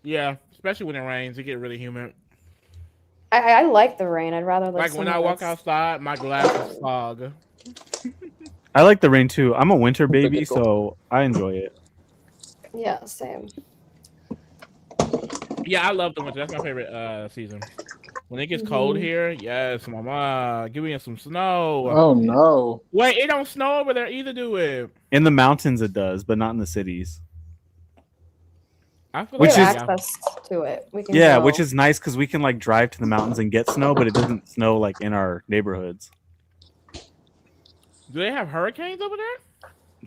Yeah, especially when it rains, it get really humid. I like the rain. I'd rather like when I walk outside, my glasses fog. I like the rain too. I'm a winter baby, so I enjoy it. Yeah, same. Yeah, I love the winter. That's my favorite season. When it gets cold here, yes, mama, give me some snow. Oh no! Wait, it don't snow over there either, do it? In the mountains, it does, but not in the cities. I feel we have access to it. We can go. Which is nice because we can like drive to the mountains and get snow, but it doesn't snow like in our neighborhoods. Do they have hurricanes over there?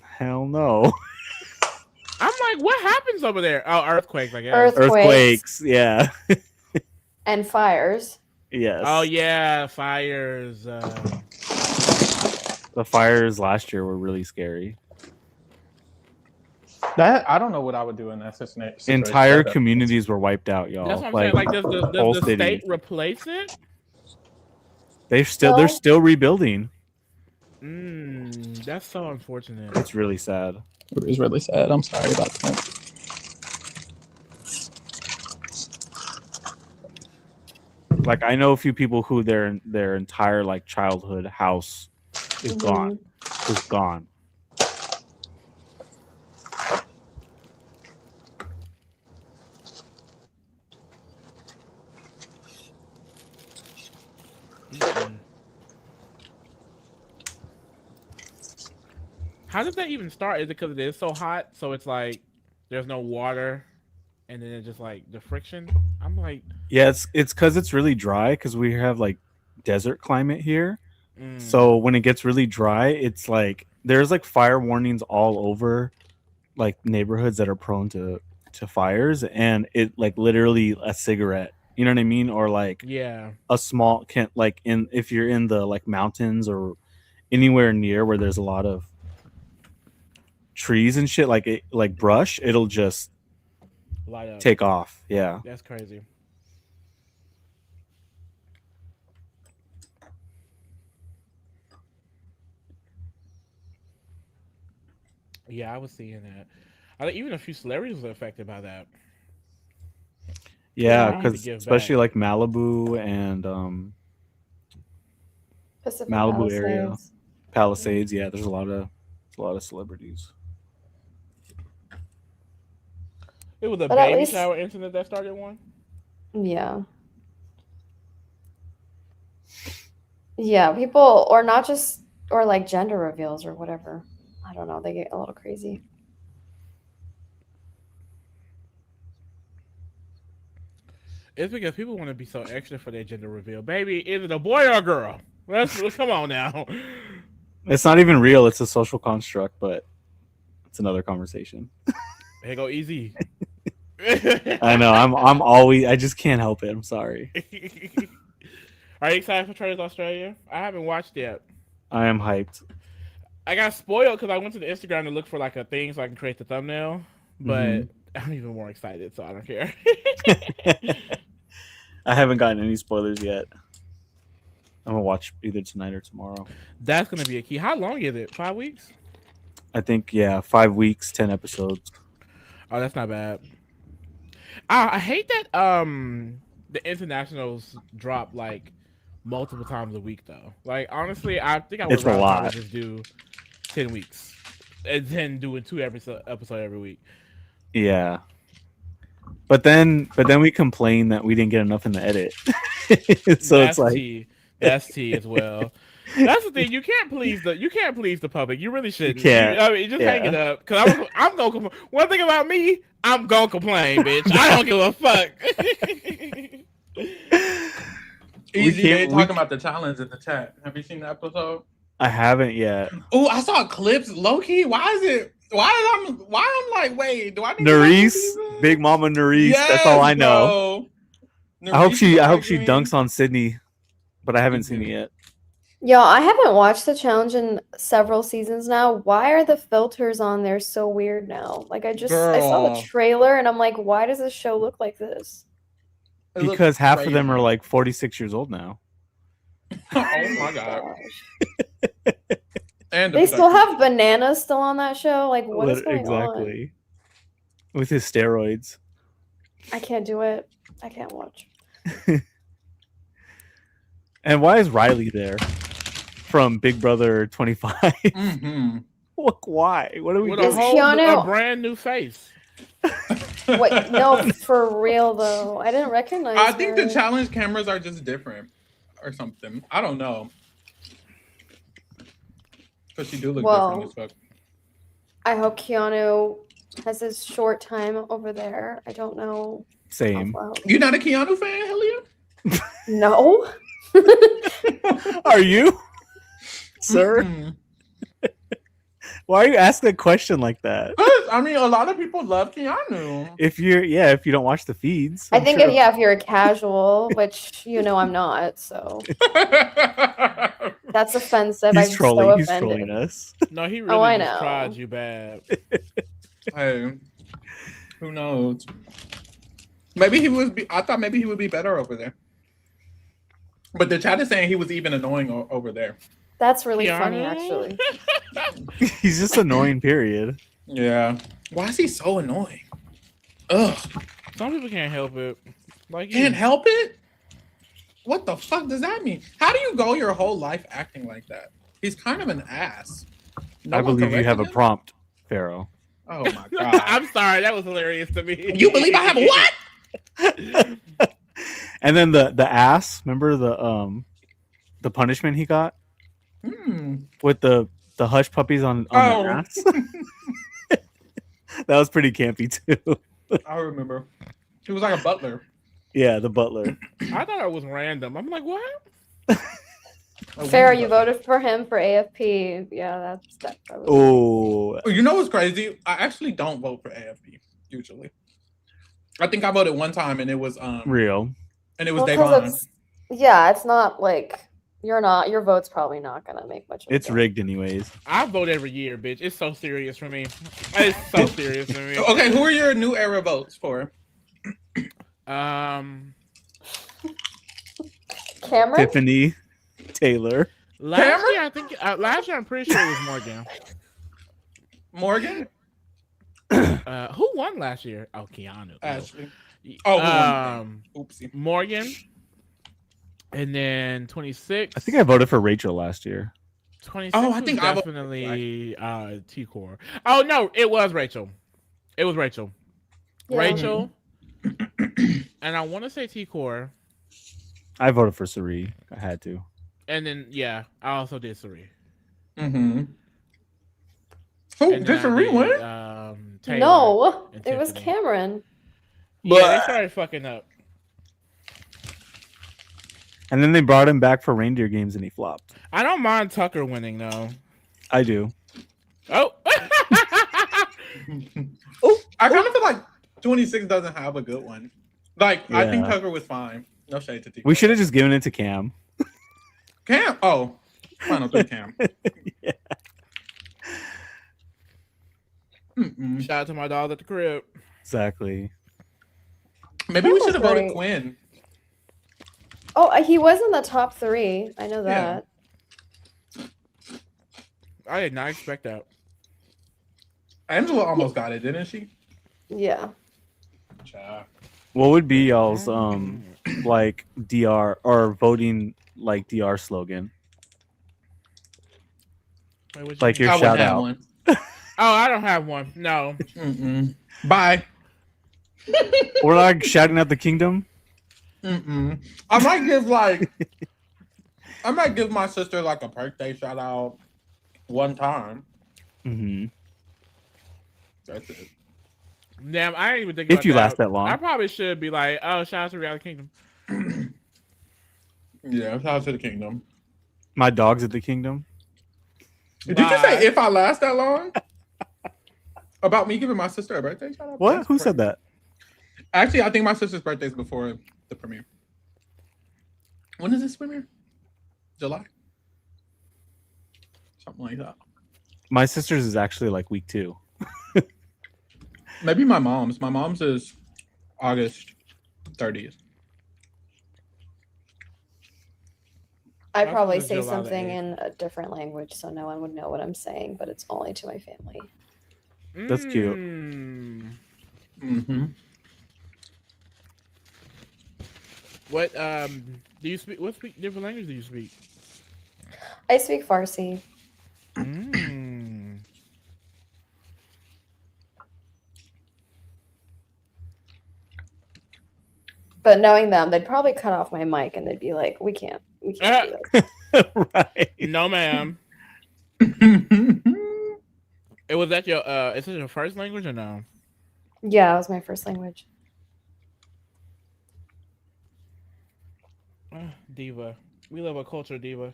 Hell no. I'm like, what happens over there? Oh, earthquakes, I guess. Earthquakes, yeah. And fires. Yes. Oh yeah, fires. The fires last year were really scary. That I don't know what I would do in that situation. Entire communities were wiped out, y'all. That's what I'm saying. Like, does the state replace it? They're still rebuilding. That's so unfortunate. It's really sad. It is really sad. I'm sorry about that. Like, I know a few people who their entire like childhood house is gone. Is gone. How did that even start? Is it because it is so hot? So it's like there's no water, and then it's just like the friction. I'm like, yeah, it's because it's really dry because we have like desert climate here. So when it gets really dry, it's like there's like fire warnings all over, like neighborhoods that are prone to fires, and it like literally a cigarette. You know what I mean? Or like a small if you're in the like mountains or anywhere near where there's a lot of trees and shit, like brush, it'll just light up. Take off. Yeah, that's crazy. Yeah, I was seeing that. I think even a few celebrities were affected by that. Yeah, because especially like Malibu and Malibu area, Palisades. Yeah, there's a lot of celebrities. It was a baby shower incident that started one. Yeah. Yeah, people, or not just, or like gender reveals or whatever. I don't know. They get a little crazy. It's because people want to be so extra for their gender reveal. Baby, is it a boy or a girl? Come on now. It's not even real. It's a social construct, but it's another conversation. Hey, go easy. I know. I'm always. I just can't help it. I'm sorry. Are you excited for Traitors Australia? I haven't watched yet. I am hyped. I got spoiled because I went to the Instagram to look for like a thing so I can create the thumbnail, but I'm even more excited, so I don't care. I haven't gotten any spoilers yet. I'm gonna watch either tonight or tomorrow. That's gonna be a key. How long is it? 5 weeks? I think 5 weeks, 10 episodes. Oh, that's not bad. I hate that the internationals drop like multiple times a week though. Like honestly, I think I would rather just do 10 weeks and then doing 2 episodes every week. Yeah. But then we complain that we didn't get enough in the edit. So that's it's like that's tea as well. That's the thing. You can't please the public. You really shouldn't. You can't. I mean, just hang it up. Because I'm gonna complain. One thing about me, I'm gonna complain, bitch. I don't give a fuck. Easy. They talking about the challenge in the chat. Have you seen the episode? I haven't yet. Oh, I saw clips. Low key, why I'm like, wait, do I need Nerys, Big Mama Nerys. Yes, that's all I know. I hope she dunks on Sydney, but I haven't seen it yet. Yo, I haven't watched the challenge in several seasons now. Why are the filters on there so weird now? Like I saw the trailer and I'm like, why does this show look like this? Because half of them are like 46 years old now. Oh my god. And they still have Bananas still on that show. Like what is going on? With his steroids. I can't do it. I can't watch. And why is Riley there from Big Brother 25? Mm-hmm. Why? What are we doing? Keanu... a brand new face. Wait, no, for real though. I didn't recognize I think the challenge cameras are just different or something. I don't know. Because she do look different as fuck. I hope Keanu has his short time over there. I don't know. Same. You're not a Keanu fan, Helia? No. Are you, sir? Mm-hmm. Why are you asking a question like that? I mean, a lot of people love Keanu. If you don't watch the feeds, I think if you're a casual, which I'm not, so that's offensive. He's trolling. He's trolling us. No, he really tried you bad. Hey, who knows? Maybe I thought maybe he would be better over there. But the chat is saying he was even annoying over there. That's really funny, actually. He's just annoying, period. Yeah. Why is he so annoying? Ugh. Some people can't help it. Like can't help it? What the fuck does that mean? How do you go your whole life acting like that? He's kind of an ass. I believe you have a prompt, Pharaoh. Oh my god. I'm sorry, that was hilarious to me. You believe I have what? And then the ass, remember the punishment he got? With the hush puppies on the ass? That was pretty campy too. I remember. He was like a butler. Yeah, the butler. I thought it was random. I'm like, what? Pharaoh, you voted for him for AFP. Yeah, that's probably. Oh. You know what's crazy? I actually don't vote for AFP usually. I think I voted one time and it was real. And it was Davon. Yeah, it's not like your vote's probably not gonna make much of It's rigged anyways. I vote every year, bitch. It's so serious for me. It's so serious for me. Okay, who are your new era votes for? Cameron? Tiffany Taylor. Last year I'm pretty sure it was Morgan. Morgan? Who won last year? Oh, Keanu. Ashley. Oopsie. Morgan. And then 26. I think I voted for Rachel last year. 26 I think definitely T-Core. Oh, no, it was Rachel. It was Rachel. Yeah. Rachel. And I want to say T-Core. I voted for Sari. I had to. And then, yeah, I also did Sari. Mm-hmm. Oh, did Sari win? No, it was Cameron. Yeah, they started fucking up. And then they brought him back for reindeer games and he flopped. I don't mind Tucker winning, though. I do. Oh. I kind of feel like 26 doesn't have a good one. Like, yeah. I think Tucker was fine. No shade to T. We should have just given it to Cam. Cam? Oh. Final three Cam. Yeah. Shout out to my dog at the crib. Exactly. Maybe we should have voted Quinn. Oh, he was in the top 3. I know that. Yeah. I did not expect that. Angela almost got it, didn't she? Yeah. What would be y'all's like DR or voting like DR slogan? Wait, like your shout out. One. Oh, I don't have one. No. Bye. We're like shouting out the kingdom. I might give my sister like a birthday shout out one time. That's it. Damn, I ain't even think if you last that long. I probably should be like, oh, shout out to Reality Kingdom. Yeah, shout out to the kingdom. My dog's at the kingdom. Did you just say if I last that long? About me giving my sister a birthday shout out? What? Who said that? Actually, I think my sister's birthday is before the premiere. When is this premiere? July? Something like that. My sister's is actually like week 2. Maybe my mom's. My mom's is August 30th. I'd probably say something in a different language so no one would know what I'm saying, but it's only to my family. That's cute. Mm-hmm. What do you speak? What different language do you speak? I speak Farsi. But knowing them, they'd probably cut off my mic and they'd be like, "We can't do this." Right? No, ma'am. It was that your is it your first language or no? Yeah, it was my first language. Diva. We love a culture, diva.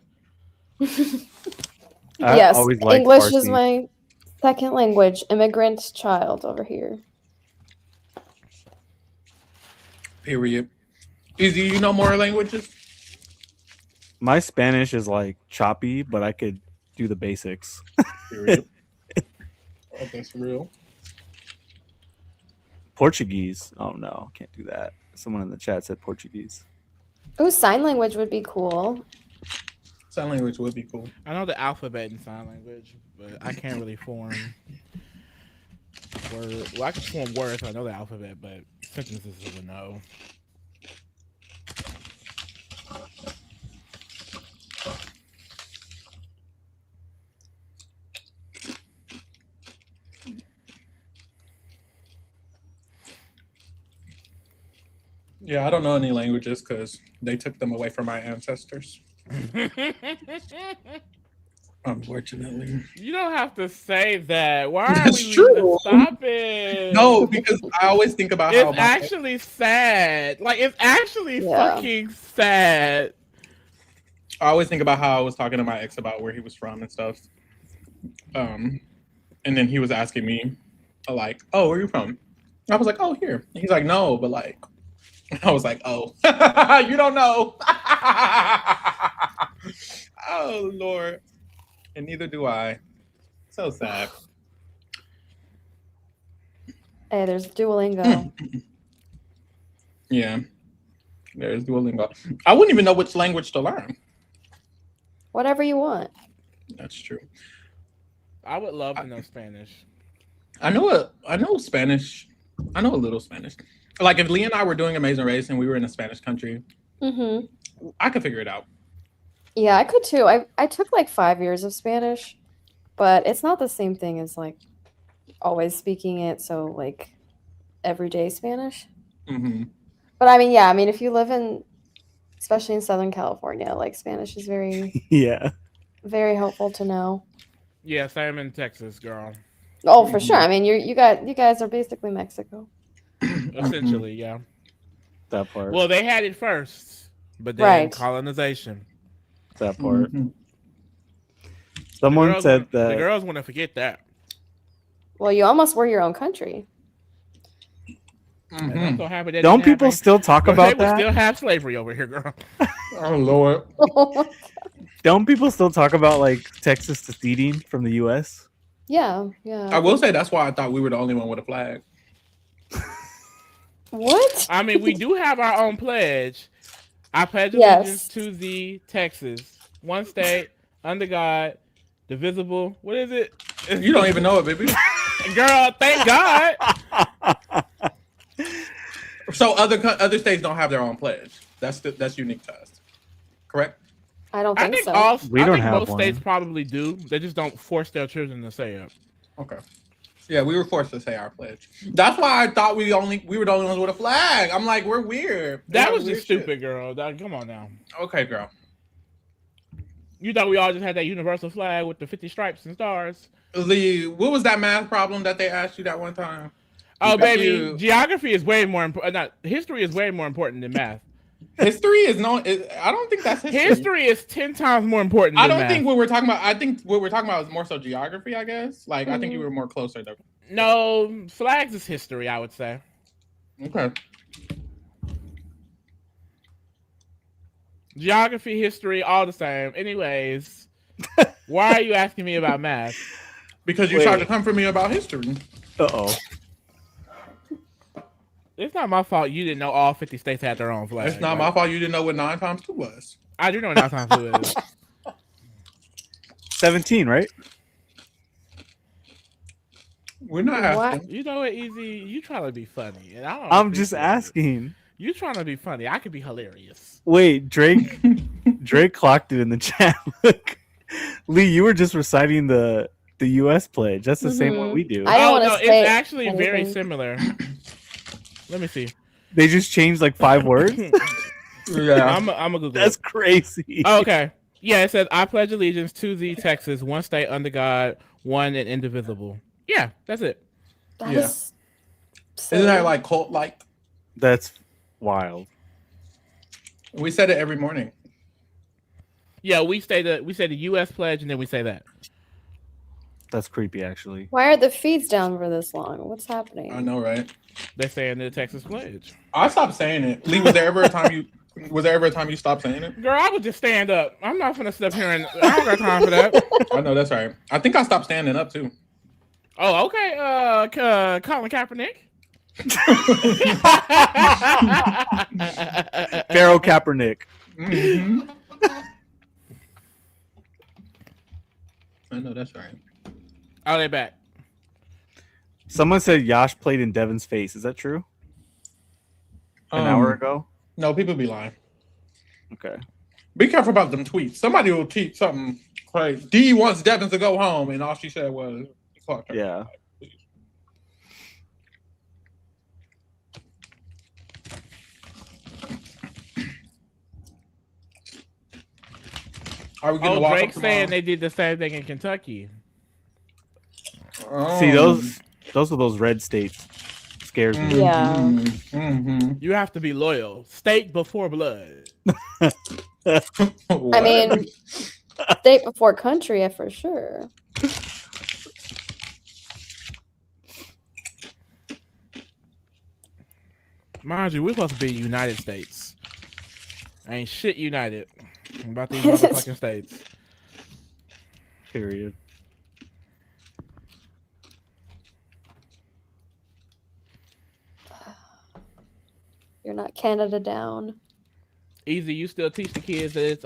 Yes, English is my second language. Immigrant child over here. Period. Izzy, you know more languages? My Spanish is like choppy, but I could do the basics. Period. Oh, that's real. Portuguese. Oh no, can't do that. Someone in the chat said Portuguese. Oh, sign language would be cool. Sign language would be cool. I know the alphabet in sign language, but I can't really form words. Well, I can form words. So I know the alphabet, but sentences is a no. Yeah, I don't know any languages because they took them away from my ancestors. Unfortunately. You don't have to say that. Why are That's we true. Stop it. No, because I always think about how it's actually sad. Like, it's actually fucking sad. I always think about how I was talking to my ex about where he was from and stuff. And then he was asking me, like, oh, where are you from? I was like, oh, here. And he's like, no, but like, I was like, oh, you don't know. Oh, Lord. And neither do I. So sad. Hey, there's Duolingo. Yeah. There's Duolingo. I wouldn't even know which language to learn. Whatever you want. That's true. I would love to know Spanish. I know Spanish. I know a little Spanish. Like if Lee and I were doing Amazing Race and we were in a Spanish country, I could figure it out. Yeah, I could too. I took like 5 years of Spanish, but it's not the same thing as like always speaking it. So like everyday Spanish. But I mean, if you live especially in Southern California, like Spanish is very, very helpful to know. Yes, I am in Texas, girl. Oh, for sure. I mean, you guys are basically Mexico. Essentially, yeah. That part. Well, they had it first, but then colonization. That part. Someone said that the girls want to forget that. Well, you almost were your own country. Don't people still talk about that? We still have slavery over here, girl. Oh, Lord. Don't people still talk about like Texas seceding from the U.S.? Yeah. I will say that's why I thought we were the only one with a flag. What? I mean, we do have our own pledge. I pledge allegiance to the Texas, one state, under God, divisible. What is it? You don't even know it, baby. Girl, thank God. So other states don't have their own pledge. That's unique to us. Correct? I don't think so. I think most states probably do. They just don't force their children to say it. Okay. Yeah, we were forced to say our pledge. That's why I thought we were the only ones with a flag. I'm like, we're weird. That was just stupid, girl. Come on now. Okay, girl. You thought we all just had that universal flag with the 50 stripes and stars? What was that math problem that they asked you that one time? Oh, baby, geography is way more important. History is way more important than math. History is no. I don't think that's history. History is 10 times more important. I don't math. think what we're talking about. I think what we're talking about is more so geography. I guess. Like I think you were more closer though. No, flags is history. I would say. Okay. Geography, history, all the same. Anyways, why are you asking me about math? Because you tried to come for me about history. Uh-oh. It's not my fault you didn't know all 50 states had their own flag. It's not my fault you didn't know what 9 times 2 was. I do know what 9 times 2 is. 17, right? We're not asking. You know what, Easy? You trying to be funny. And I'm just asking. You trying to be funny. I could be hilarious. Wait, Drake clocked it in the chat. Look. Lee, you were just reciting the US pledge. That's the same one we do. I don't want to say it's actually anything. very similar. Let me see. They just changed like 5 words? Yeah. I'm a Google. That's crazy. Oh, okay. Yeah, it says I pledge allegiance to thee, Texas, one state under God, one and indivisible. Yeah, that's it. That's Isn't that like cult like? That's wild. We said it every morning. Yeah, we say the US pledge and then we say that. That's creepy, actually. Why are the feeds down for this long? What's happening? I know, right? They're saying the Texas pledge. I stopped saying it. Lee, was there ever a time you stopped saying it? Girl, I would just stand up. I'm not gonna sit up here and I don't got time for that. I know that's right. I think I stopped standing up too. Oh, okay. Colin Kaepernick. Pharaoh Kaepernick. Mm-hmm. I know that's right. Oh, they back. Someone said Yash played in Devin's face. Is that true? An hour ago? No, people be lying. Okay. Be careful about them tweets. Somebody will tweet something crazy. D wants Devin to go home, and all she said was, "Fuck her." Yeah. Are we gonna watch Drake saying they did the same thing in Kentucky. See, those are those red states. Scares me. Yeah. Mm-hmm. You have to be loyal. State before blood. I mean, state before country, for sure. Mind you, we're supposed to be United States. Ain't shit united about these motherfucking states. Period. You're not Canada down. Easy, you still teach the kids that it's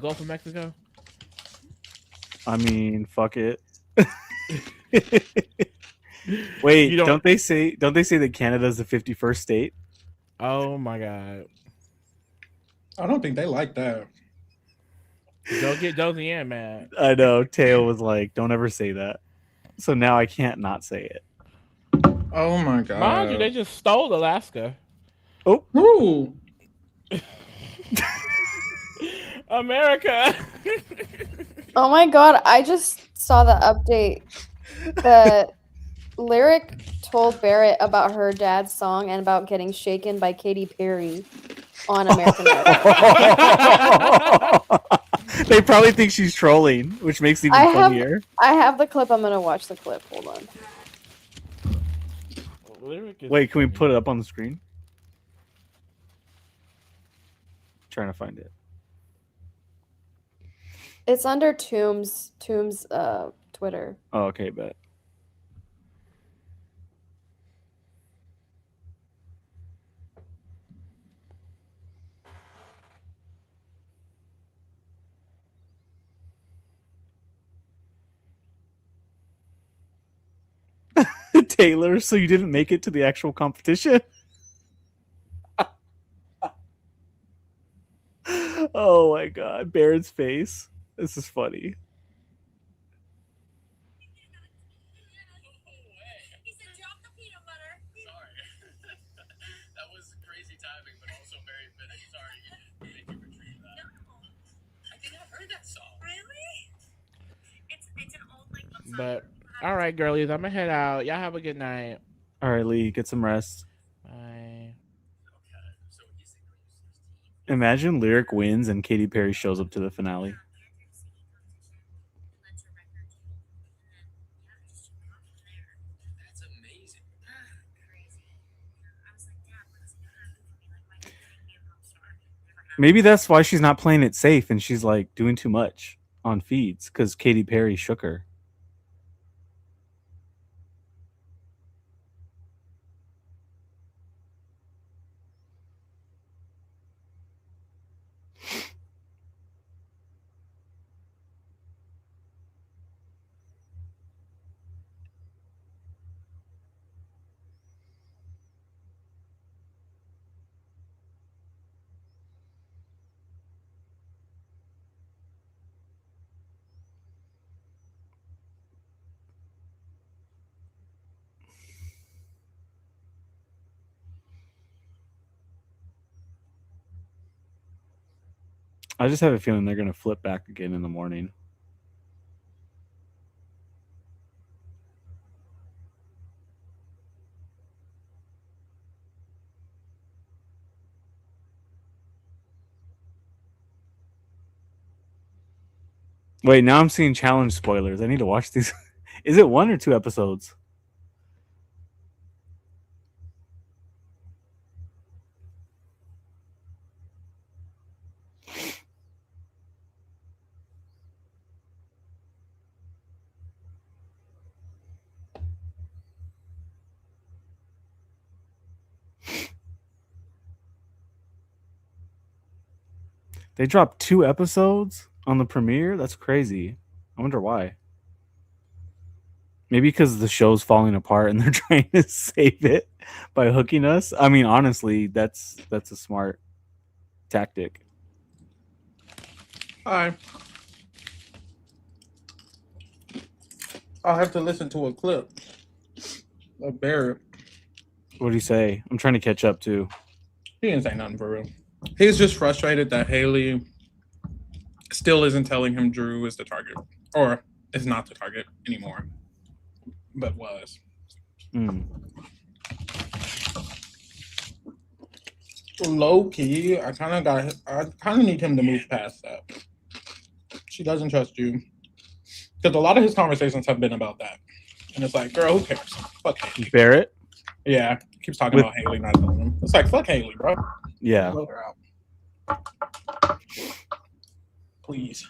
Gulf of Mexico? I mean, fuck it. Wait, don't they say that Canada's the 51st state? Oh my god. I don't think they like that. Don't get Josie Ann mad. I know. Teo was like, don't ever say that. So now I can't not say it. Oh my god. Mind you, they just stole Alaska. Oh. Ooh. America. Oh my god, I just saw the update. The Lyric told Barrett about her dad's song and about getting shaken by Katy Perry on American Idol. They probably think she's trolling, which makes it even funnier. I have the clip. I'm gonna watch the clip. Hold on. Wait, can we put it up on the screen? Trying to find it. It's under Tomb's Twitter. Oh, okay, bet. Taylor, so you didn't make it to the actual competition? Oh my god, Baron's face. This is funny. But all right, girlies, I'm gonna head out. Y'all have a good night. All right, Lee, get some rest. Bye. Imagine Lyric wins and Katy Perry shows up to the finale. Maybe that's why she's not playing it safe and she's like doing too much on feeds because Katy Perry shook her. I just have a feeling they're going to flip back again in the morning. Wait, now I'm seeing challenge spoilers. I need to watch these. Is it 1 or 2 episodes? They dropped 2 episodes on the premiere? That's crazy. I wonder why. Maybe because the show's falling apart and they're trying to save it by hooking us. I mean, honestly, that's a smart tactic. I'll have to listen to a clip of Barrett. What did he say? I'm trying to catch up too. He didn't say nothing for real. He's just frustrated that Haley still isn't telling him Drew is the target, or is not the target anymore, but was. Low key, I kind of need him to move past that. She doesn't trust you, because a lot of his conversations have been about that, and it's like, girl, who cares? Fuck Haley. Barrett? Yeah, keeps talking about Haley not telling him. It's like, fuck Haley, bro. Yeah. Vote her out. Please.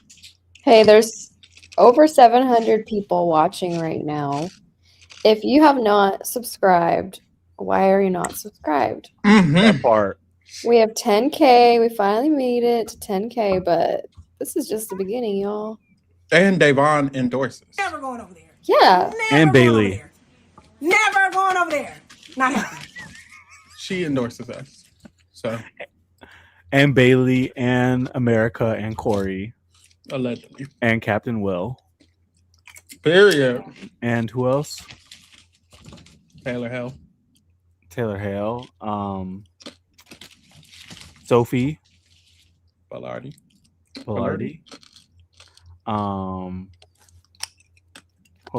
Hey, there's over 700 people watching right now. If you have not subscribed, why are you not subscribed? That part. We have 10K. We finally made it to 10K, but this is just the beginning, y'all. And Davon endorses. Never going over there. Yeah. Never And Bailey. Never going over there. Not happening. She endorses us. So. And Bailey and America and Corey. Allegedly. And Captain Will. Period. And who else? Taylor Hale. Sophie. Ballardi.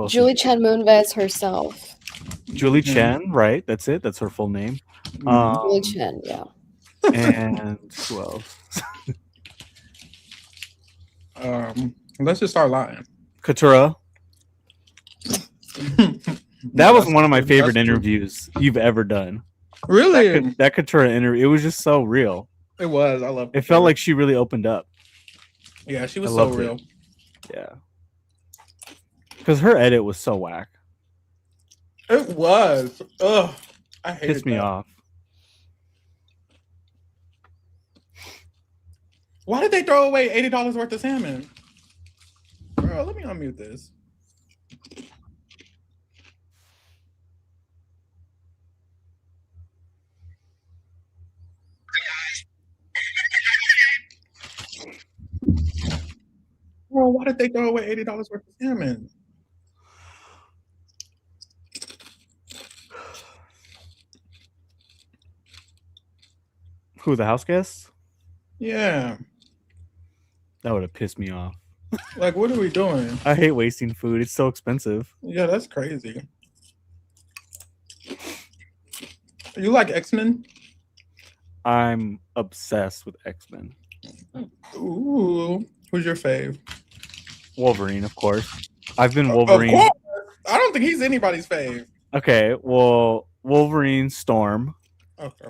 Julie Chen Moonves herself. Julie Chen, right? That's it. That's her full name. Julie Chen, yeah. And who else? Let's just start lying. Katura. That was one of my favorite interviews you've ever done. Really? That Katura interview, it was just so real. It was. I love it. It felt like she really opened up. Yeah, she was so real. Yeah. Because her edit was so whack. It was. Ugh. I hated Pissed me off. Why did they throw away $80 worth of salmon? Girl, let me unmute this. Girl, why did they throw away $80 worth of salmon? Who, the house guests? Yeah. That would have pissed me off. Like, what are we doing? I hate wasting food. It's so expensive. Yeah, that's crazy. You like X-Men? I'm obsessed with X-Men. Ooh, who's your fave? Wolverine, of course. I've been Wolverine. Of course. I don't think he's anybody's fave. Okay, well, Wolverine, Storm. Okay.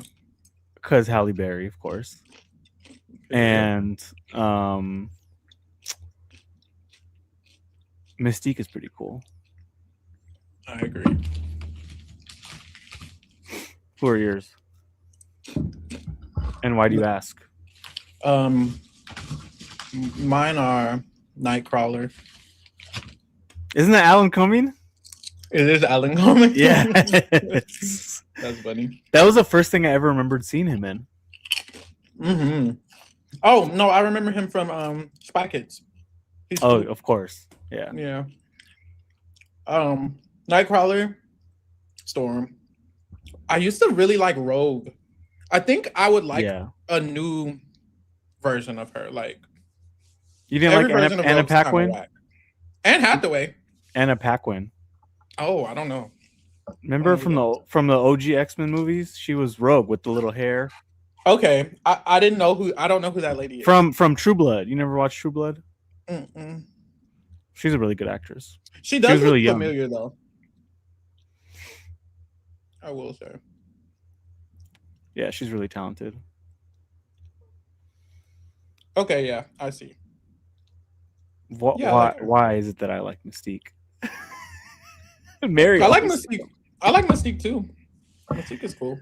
Because Halle Berry, of course. And Mystique is pretty cool. I agree. Who are yours? And why do you ask? Mine are Nightcrawler. Isn't that Alan Cumming? It is Alan Cumming. Yeah. That's funny. That was the first thing I ever remembered seeing him in. Mm-hmm. Oh no, I remember him from Spy Kids. Cool. Of course. Yeah. Yeah. Nightcrawler, Storm. I used to really like Rogue. I think I would like a new version of her. Like you didn't like Anna Paquin? Anne Hathaway. Anna Paquin. Oh, I don't know. Remember from the OG X-Men movies? She was Rogue with the little hair. Okay, I didn't know who. I don't know who that lady is. From True Blood. You never watched True Blood? Mm-mm. She's a really good actress. She does look really familiar though. I will say. Yeah, she's really talented. Okay, yeah, I see. Why is it that I like Mystique? Mary, I like Mystique. I like Mystique too. Mystique is cool.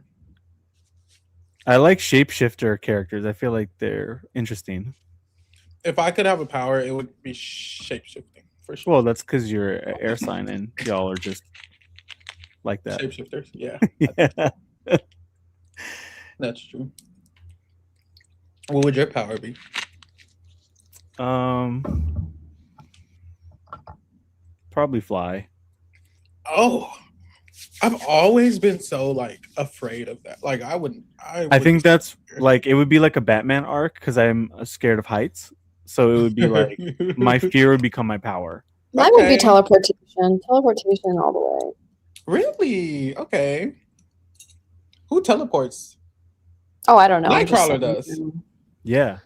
I like shapeshifter characters. I feel like they're interesting. If I could have a power, it would be shapeshifting for sure. Well, that's because you're an air sign and y'all are just like that. Shapeshifters, yeah. Yeah. That's true. What would your power be? Probably fly. Oh, I've always been so like afraid of that. Like I think that's like it would be like a Batman arc because I'm scared of heights. So it would be like my fear would become my power. Mine would be teleportation. Teleportation all the way. Really? Okay. Who teleports? Oh, I don't know. Nightcrawler does. Yeah.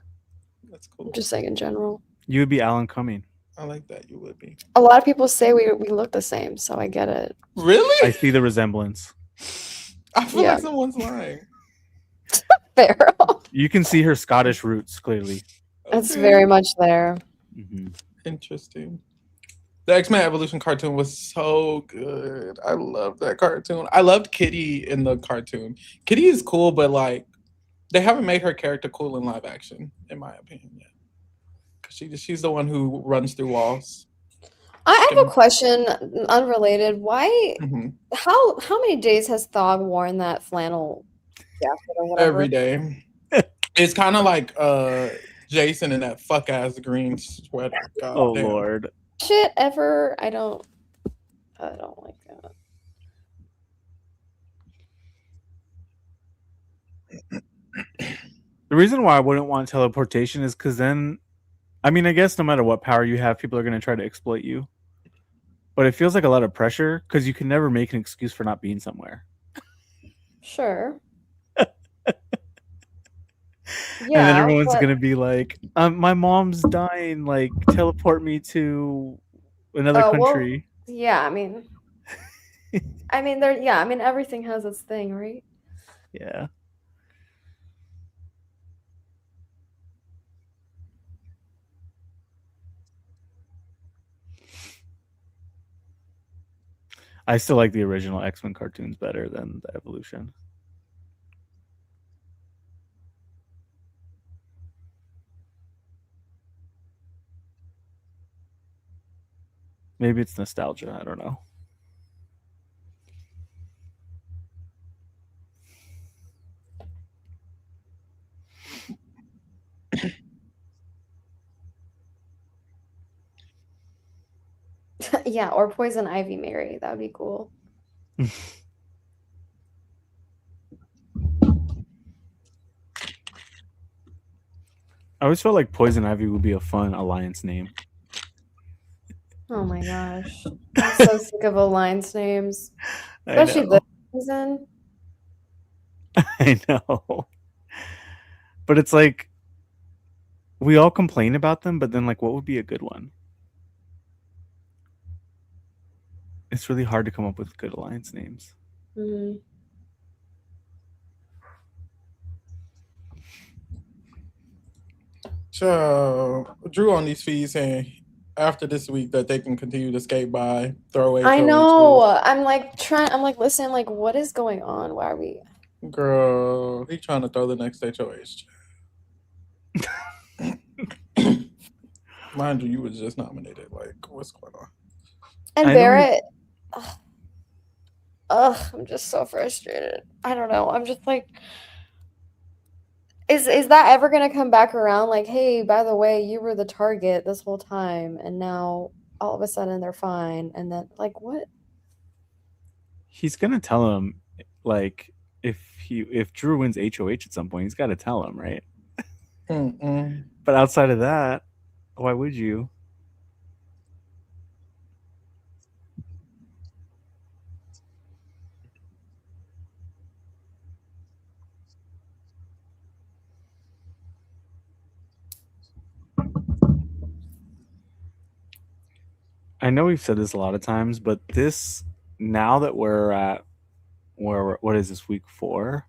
That's cool. I'm just saying in general. You would be Alan Cumming. I like that. You would be. A lot of people say we look the same, so I get it. Really? I see the resemblance. I feel like someone's lying. Pharaoh. You can see her Scottish roots clearly. That's very much there. Mm-hmm. Interesting. The X-Men Evolution cartoon was so good. I love that cartoon. I loved Kitty in the cartoon. Kitty is cool, but like they haven't made her character cool in live action, in my opinion, yet. Because she's the one who runs through walls. I have a question, unrelated. Why? Mm-hmm. How many days has Thog worn that flannel jacket or whatever? Every day. It's kind of like Jason in that fuck ass green sweater. God damn. Lord. Shit ever. I don't like that. The reason why I wouldn't want teleportation is because then, I mean, I guess no matter what power you have, people are going to try to exploit you. But it feels like a lot of pressure because you can never make an excuse for not being somewhere. Sure. Yeah, and then everyone's going to be like, my mom's dying, like, teleport me to another country. Well, yeah, I mean, everything has its thing, right? Yeah. I still like the original X-Men cartoons better than the Evolution. Maybe it's nostalgia. I don't know. Yeah, or Poison Ivy Mary. That would be cool. I always felt like Poison Ivy would be a fun alliance name. Oh my gosh. I'm so sick of alliance names. Especially this season. I know. But it's like we all complain about them, but then like what would be a good one? It's really hard to come up with good alliance names. Mm-hmm. So Drew on these feeds saying after this week that they can continue to skate by, throw away. I know. I'm like, listen, like, what is going on? Why are we? Girl, he trying to throw the next HOH. Mind you was just nominated. Like, what's going on? And Barrett. I'm just so frustrated. I don't know. I'm just like, is that ever gonna come back around? Like, hey, by the way, you were the target this whole time, and now all of a sudden they're fine, and then like what? He's gonna tell him, like, if Drew wins HOH at some point, he's got to tell him, right? But outside of that, why would you? I know we've said this a lot of times, but this, now that we're at what is this, week 4?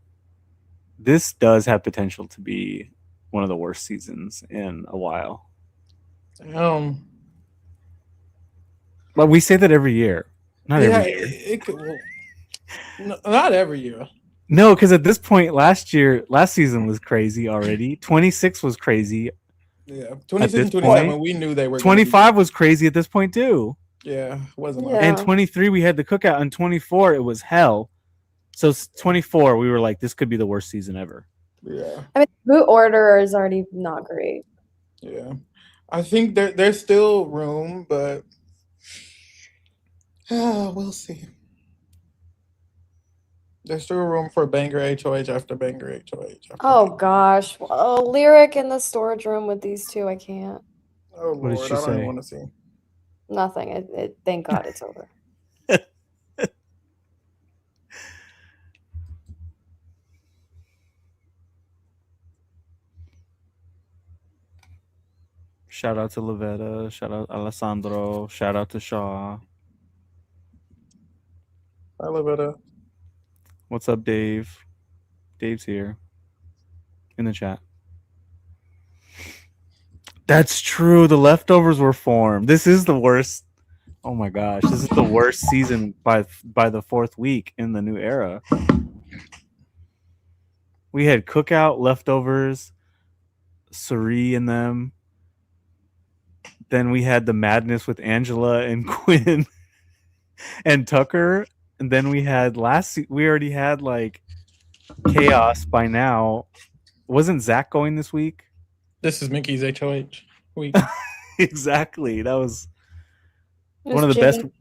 This does have potential to be one of the worst seasons in a while. But we say that every year. Not every year. Not every year. No, because at this point last season was crazy already. 26 was crazy. Yeah, 26 and 27, we knew they were. 25 was crazy at this point too. Yeah, it wasn't. Yeah. And 23 we had the cookout, and 24 it was hell. So 24 we were like, this could be the worst season ever. Yeah. I mean, boot order is already not great. Yeah, I think there's still room, but we'll see. There's still room for banger HOH after banger HOH. Oh gosh, Lyric in the storage room with these two, I can't. Oh Lord, What did she I don't say? even want to see. Nothing. Thank God it's over. Shout out to Lavetta. Shout out Alessandro. Shout out to Shaw. Hi, Lavetta. What's up, Dave? Dave's here in the chat. That's true. The leftovers were formed. This is the worst. Oh my gosh, this is the worst season by the 4th week in the new era. We had cookout, leftovers, Suri in them. Then we had the madness with Angela and Quinn and Tucker. And then we had we already had like chaos by now. Wasn't Zach going this week? This is Mickey's HOH week. Exactly. That was one of the Jimmy.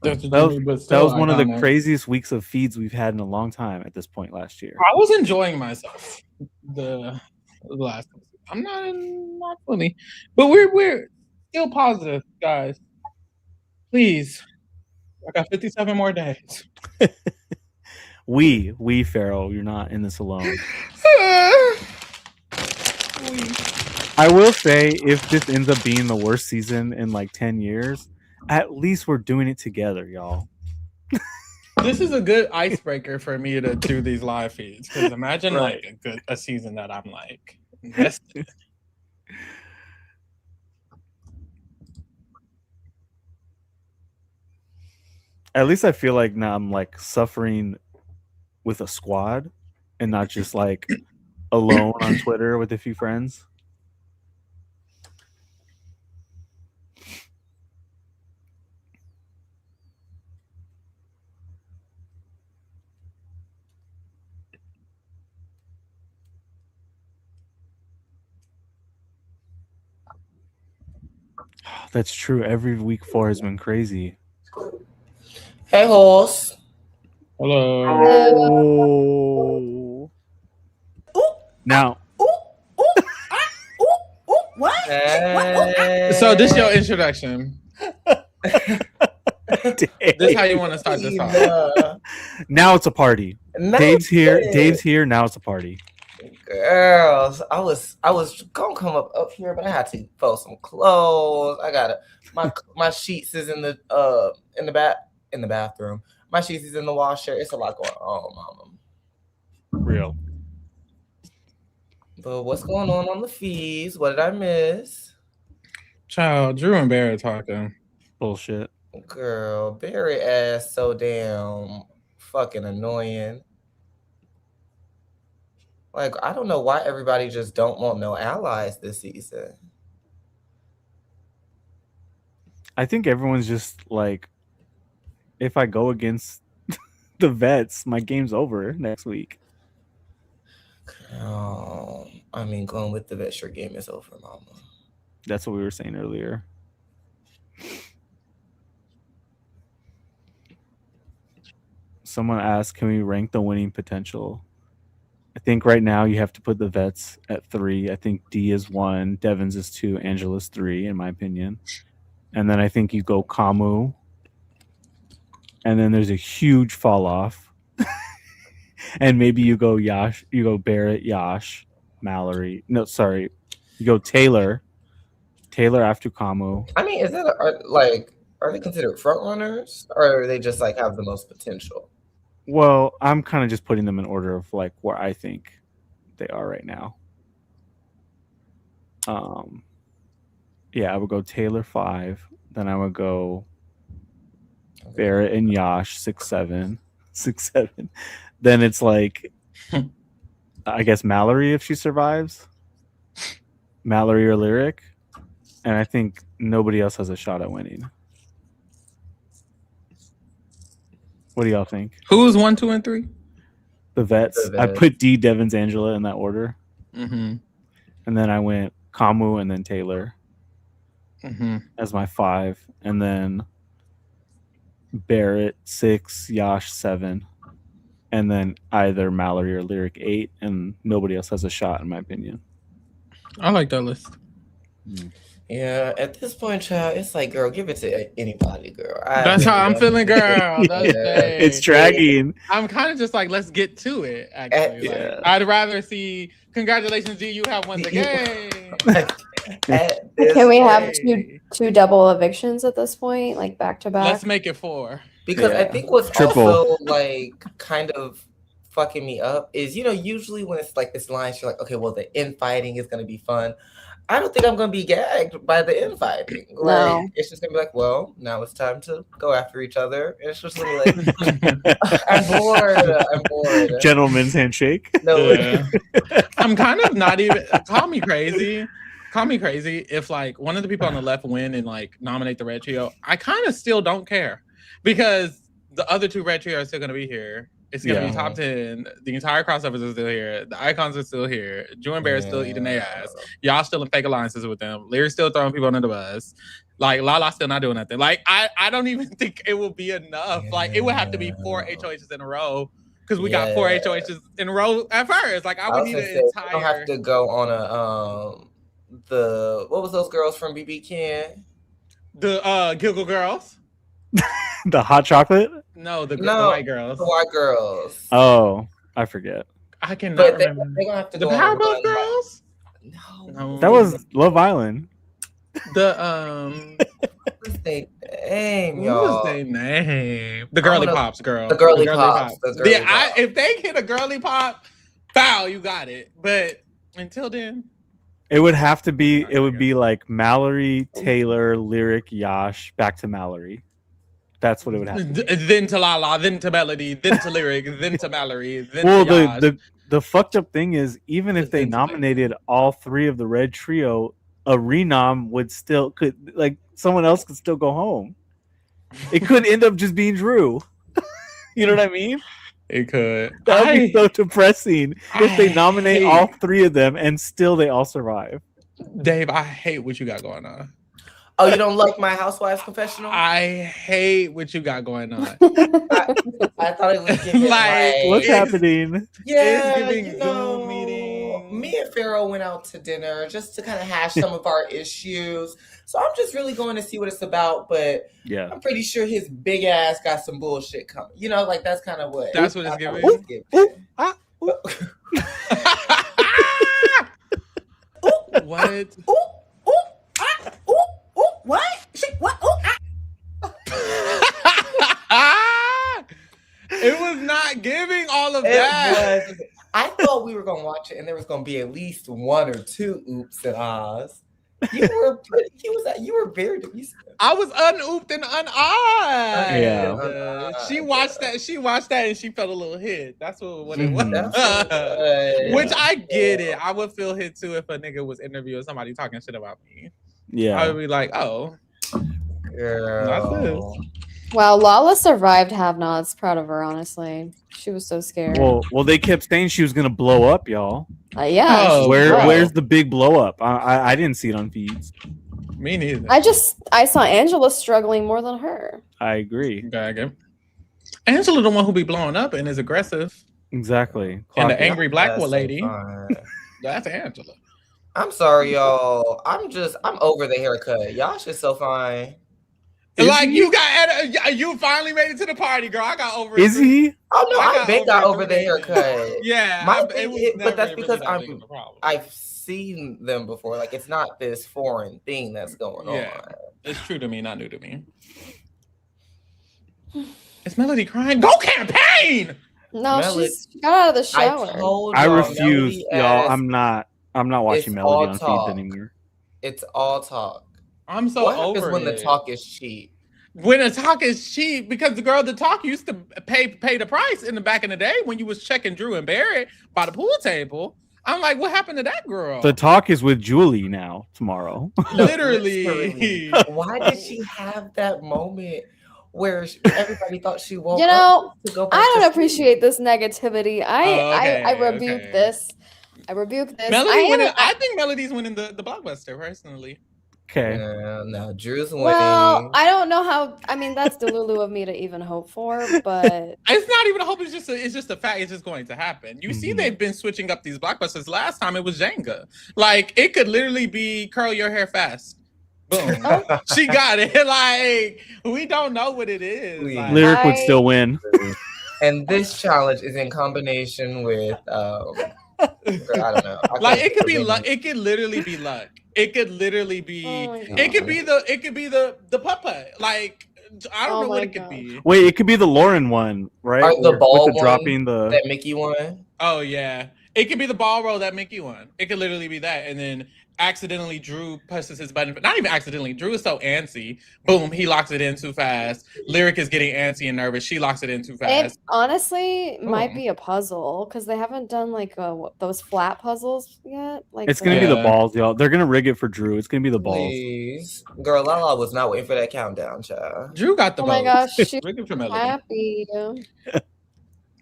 best. That was one of the craziest weeks of feeds we've had in a long time at this point last year. I was enjoying myself the last. I'm not funny, but we're still positive, guys. Please, I got 57 more days. We Pharaoh, you're not in this alone. I will say, if this ends up being the worst season in like 10 years, at least we're doing it together, y'all. This is a good icebreaker for me to do these live feeds. Because imagine like a season that I'm like invested. At least I feel like now I'm like suffering with a squad and not just like alone on Twitter with a few friends. That's true. Every week 4 has been crazy. Hey, horse. Hello. Oh. Now. What? Hey. So this is your introduction. This is how you want to start this off. Now it's a party. Dave's here. Now it's a party. Girls, I was gonna come up here, but I had to fold some clothes. I got my sheets is in the bathroom. My sheets is in the washer. It's a lot going on, mama. Real. But what's going on the feeds? What did I miss? Child, Drew and Barrett talking. Bullshit. Girl, Barry ass so damn fucking annoying. Like, I don't know why everybody just don't want no allies this season. I think everyone's just like, if I go against the vets, my game's over next week. Oh, I mean, going with the vets, your game is over, mama. That's what we were saying earlier. Someone asked, can we rank the winning potential? I think right now you have to put the vets at 3. I think D is 1, Devins is 2, Angela's 3, in my opinion. And then I think you go Kamu. And then there's a huge fall off. And maybe you go Yash, you go Barrett, Yash, Mallory. No, sorry. You go Taylor. Taylor after Kamu. I mean, is that are they considered front runners, or are they just like have the most potential? Well, I'm kind of just putting them in order of like where I think they are right now. Yeah, I would go Taylor 5, then I would go Barrett and Yash 6, 7. Then it's like I guess Mallory if she survives. Mallory or Lyric. And I think nobody else has a shot at winning. What do y'all think? Who's 1, 2, and 3? The vets. I put D, Devins, Angela in that order. Mm-hmm. And then I went Kamu and then Taylor as my 5. And then Barrett 6, Yash 7. And then either Mallory or Lyric 8. And nobody else has a shot, in my opinion. I like that list. Yeah, at this point, child, it's like, girl, give it to anybody, girl. That's how I'm feeling, girl. It's dragging. I'm kind of just like, let's get to it, actually. Like, I'd rather see, congratulations, D, you have won the game. Can we have two double evictions at this point, like back to back? Let's make it 4. Because I think what's also like kind of fucking me up is, usually when it's like this line, you're like, okay, well, the infighting is going to be fun. I don't think I'm going to be gagged by the infighting. Like, it's just going to be like, well, now it's time to go after each other. And it's just going to be like, I'm bored. Gentleman's handshake. No, I'm kind of not even, call me crazy if like one of the people on the left win and like nominate the red trio. I kind of still don't care because the other 2 red trio are still going to be here. It's going to be top 10. The entire crossovers are still here. The icons are still here. Drew and Bear still eating their ass. Y'all still in fake alliances with them. Lyric still throwing people under the bus. Like, Lala still not doing nothing. Like, I don't even think it will be enough. Like, it would have to be 4 HOHs in a row because we got 4 HOHs in a row at first. Like, I would need an entire... I don't have to go on what was those girls from BB Ken? The Giggle Girls. The hot chocolate? No, the white girls. The white girls. Oh, I forget. I cannot remember. They're gonna have to the go Powerpuff Girls? No. That was Love Island. The What's their name, what y'all? was their name? The Girly Pops, girl. The Girly Pops. If they hit a Girly Pop, foul, you got it. But until then, it would have to be. It would be like Mallory, Taylor, Lyric, Yash, back to Mallory. That's what it would have to be. Then to Lala, then to Melody, then to Lyric, then to Mallory, then to Yash. The fucked up thing is, even if they nominated all 3 of the red trio, a renom someone else could still go home. It could end up just being Drew. You know what I mean? It could. That would be so depressing if they nominate all 3 of them and still they all survive. Dave, I hate what you got going on. Oh, you don't like my Housewives confessional? I hate what you got going on. I thought it was giving what's happening? Yeah, it's giving Zoom meeting. Me and Pharaoh went out to dinner just to kind of hash some of our issues. So I'm just really going to see what it's about. But yeah, I'm pretty sure his big ass got some bullshit coming. Like that's kind of what. That's what it's giving. What? Ooh, ooh, ah, ooh, ooh, what? What? Ooh, ah. It was not giving all of It that. was. I thought we were gonna watch it, and there was gonna be at least one or two oops and ahs. You were very. I was unooped and unawed. Yeah. She watched that. She watched that, and she felt a little hit. That's what it was. Mhm. Which I get it. I would feel hit too if a nigga was interviewing somebody talking shit about me. Yeah. I would be like, oh, Girl. Wow, Lala survived have-nots. Proud of her, honestly. She was so scared. Well, they kept saying she was gonna blow up, y'all. Yeah. Oh, Where's the big blow up? I didn't see it on feeds. Me neither. I saw Angela struggling more than her. I agree. Okay. Angela, the one who be blowing up and is aggressive. Exactly. And the angry black lady. So that's Angela. I'm sorry, y'all. I'm over the haircut. Y'all shit so fine. Like you finally made it to the party, girl. I got over it. Is he? Oh no, I got over the haircut. Yeah, but that's because I've seen them before. Like it's not this foreign thing that's going on. It's true to me, not new to me. Is Melody crying? Go campaign! No, she got out of the shower. I refuse, y'all. I'm not watching Melody on feeds anymore. It's all talk. I'm so over it. When the talk is cheap. When the talk is cheap, because the talk used to pay the price in the back in the day when you was checking Drew and Barrett by the pool table. I'm like, what happened to that girl? The talk is with Julie now tomorrow. Literally. Why did she have that moment where everybody thought she woke up? To go back I don't to appreciate this negativity. I rebuke this. I rebuke this. I think Melody's winning the blockbuster personally. Okay. No, Drew's winning. Well, I don't know how. I mean, that's Delulu of me to even hope for, but it's not even a hope. It's just a fact. It's just going to happen. You see, they've been switching up these blockbusters. Last time it was Jenga. Like it could literally be curl your hair fast. Boom. She got it. Like we don't know what it is. Like, Lyric would still win. And this challenge is in combination with I don't know. Like it could be luck. It could literally be luck. It could literally be. It could be the putt. Like I don't know what it could be. Wait, it could be the Lauren one, right? Or the ball one, dropping that Mickey one. Oh yeah, it could be the ball roll that Mickey won. It could literally be that, and then accidentally Drew pushes his button. Not even accidentally. Drew is so antsy. Boom, he locks it in too fast. Lyric is getting antsy and nervous. She locks it in too fast. It honestly might be a puzzle because they haven't done like those flat puzzles yet. Like it's gonna be the balls, y'all. They're gonna rig it for Drew. It's gonna be the balls. Please. Girl, Lala was not waiting for that countdown, child. Drew got the balls. Oh my gosh, she's happy.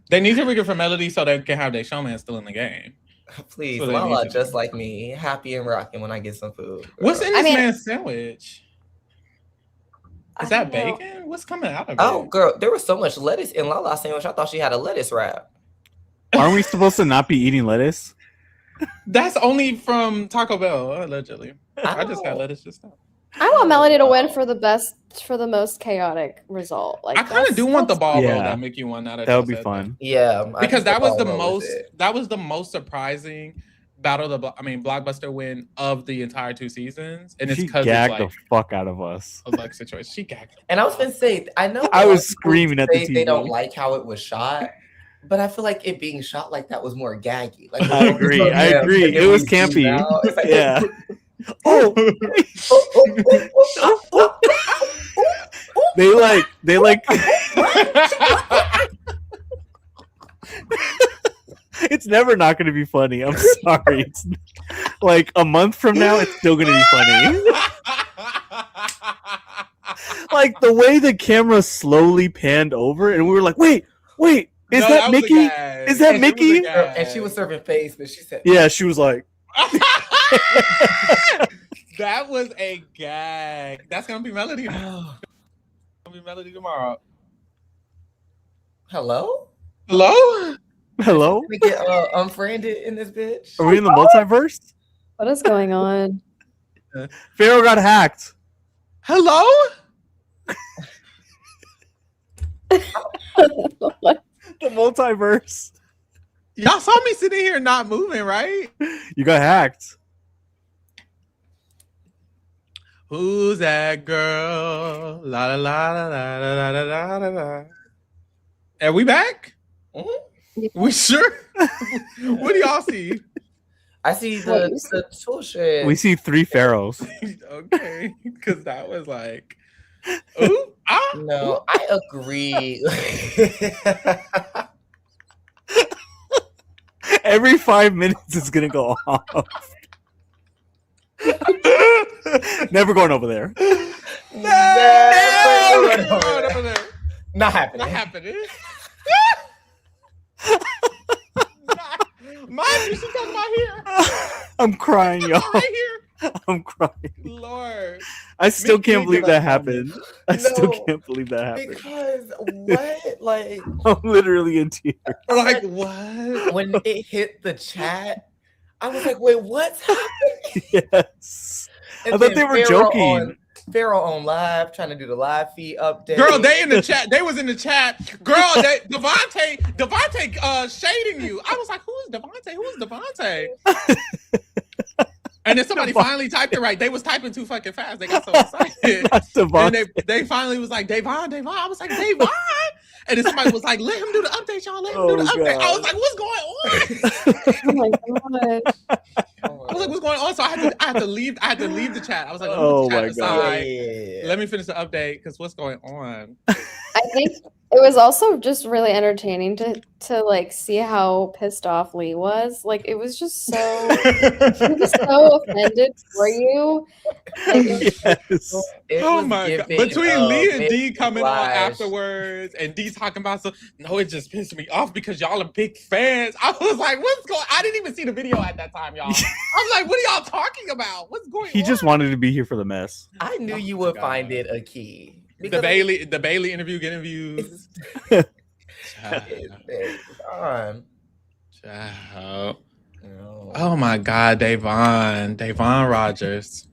They need to rig it for Melody so they can have their showman still in the game. Please, Lala, just like me, happy and rocking when I get some food. Girl. What's in this man's sandwich? Is that bacon? What's coming out of it? Oh, girl, there was so much lettuce in Lala's sandwich. I thought she had a lettuce wrap. Aren't we supposed to not be eating lettuce? That's only from Taco Bell, allegedly. I just got lettuce just now. I want Melody to win for the most chaotic result. Like I kind of do want the ball roll that Mickey won. That would be fun. Yeah, because that was the most surprising blockbuster win of the entire 2 seasons, and it's because gagged the fuck out of us. A luck situation. She gagged. And I was gonna say, I know I was screaming at the TV. They don't like how it was shot. But I feel like it being shot like that was more gaggy. Like I agree. It was campy. Like, yeah. They like it's never not going to be funny. I'm sorry. It's like a month from now it's still going to be funny. Like the way the camera slowly panned over and we were like, "Wait. Is that Mickey? Is that Mickey?" And she was serving face, but she said, "Yeah." She was like, "That was a gag." That's gonna be Melody. Gonna be Melody tomorrow. Hello. We get unfriended in this bitch. Are we in the multiverse? What is going on? Pharaoh got hacked. Hello. The multiverse. Y'all saw me sitting here not moving, right? You got hacked. Who's that girl? La la la la la la la la la la. Are we back? Mm-hmm. We sure? What do y'all see? I see the tool shed. We see 3 pharaohs. Okay, because that was like, ooh, No, I agree. Every 5 minutes it's gonna go off. Never going over there. Never going over there. Not happening. Not happening. Mind you, she's talking about here. I'm crying, y'all. Right here. I'm crying. Lord. I still can't believe that happened. I still can't believe that happened. Because what? Like, I'm literally in tears. Like, what? When it hit the chat, I was like, wait, what's happening? Yes. And I thought they were joking. Pharaoh on live, trying to do the live feed update. Girl, they in the chat. They was in the chat. Girl, Devontae shading you. I was like, who is Devontae? Who is Devontae? And then somebody finally typed it right. They was typing too fucking fast. They got so excited. And they finally was like, Davon. I was like, Davon. And then somebody was like, let him do the update, y'all. Let him do the update. I was like, what's going on? Oh my god. I was like, what's going on? So I had to leave the chat. I was like, let me oh put the my chat god. aside. Yeah. Let me finish the update because what's going on? I think it was also just really entertaining to like see how pissed off Lee was. Like it was just so he was so offended for you. Like, yes. Oh my god! Between Lee and D coming on afterwards, and D talking about it just pissed me off because y'all are big fans. I was like, what's going? I didn't even see the video at that time, y'all. I was like, what are y'all talking about? What's going on? He just wanted to be here for the mess. I knew you would find it a key. The Bailey interview getting views. Oh my god, Davon Rogers.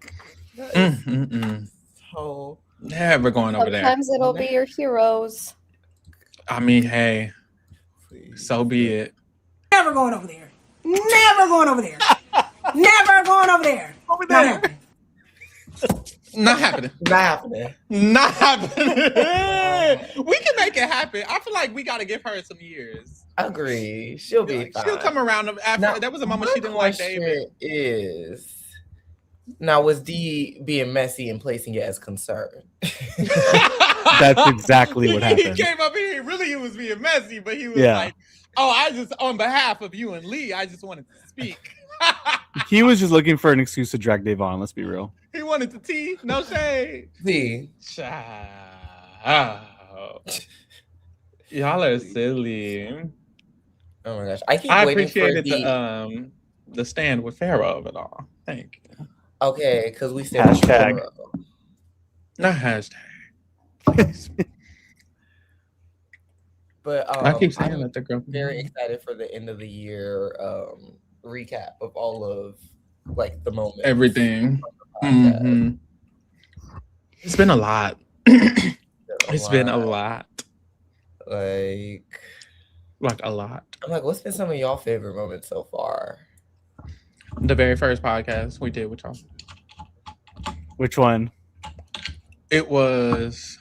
So never going over there. Sometimes it'll be your heroes. I mean, hey, so be it. Never going over there. Never going over there. Never going over there. Over there. Not happening. Not happening. We can make it happen. I feel like we got to give her some years. Agree. She'll be fine. She'll come around after. Now, that was a moment she didn't like David. Now, was D being messy and placing it as concern? That's exactly what happened. He came up here. Really, he was being messy, but he was like, "Oh, I just on behalf of you and Lee, I just wanted to speak." He was just looking for an excuse to drag Davon. Let's be real. He wanted the tea. No shade. Tea. Y'all are silly. Oh my gosh! I appreciated the stand with Pharaoh of it all. Thank you. Okay, because we said hashtag. Not hashtag. But I keep saying that the girl. Very excited for the end of the year recap of all of like the moments. Everything. Mm-hmm. It's been a lot. It's been a lot. Like a lot. I'm like, what's been some of y'all favorite moments so far? The very first podcast we did with y'all. Which one? It was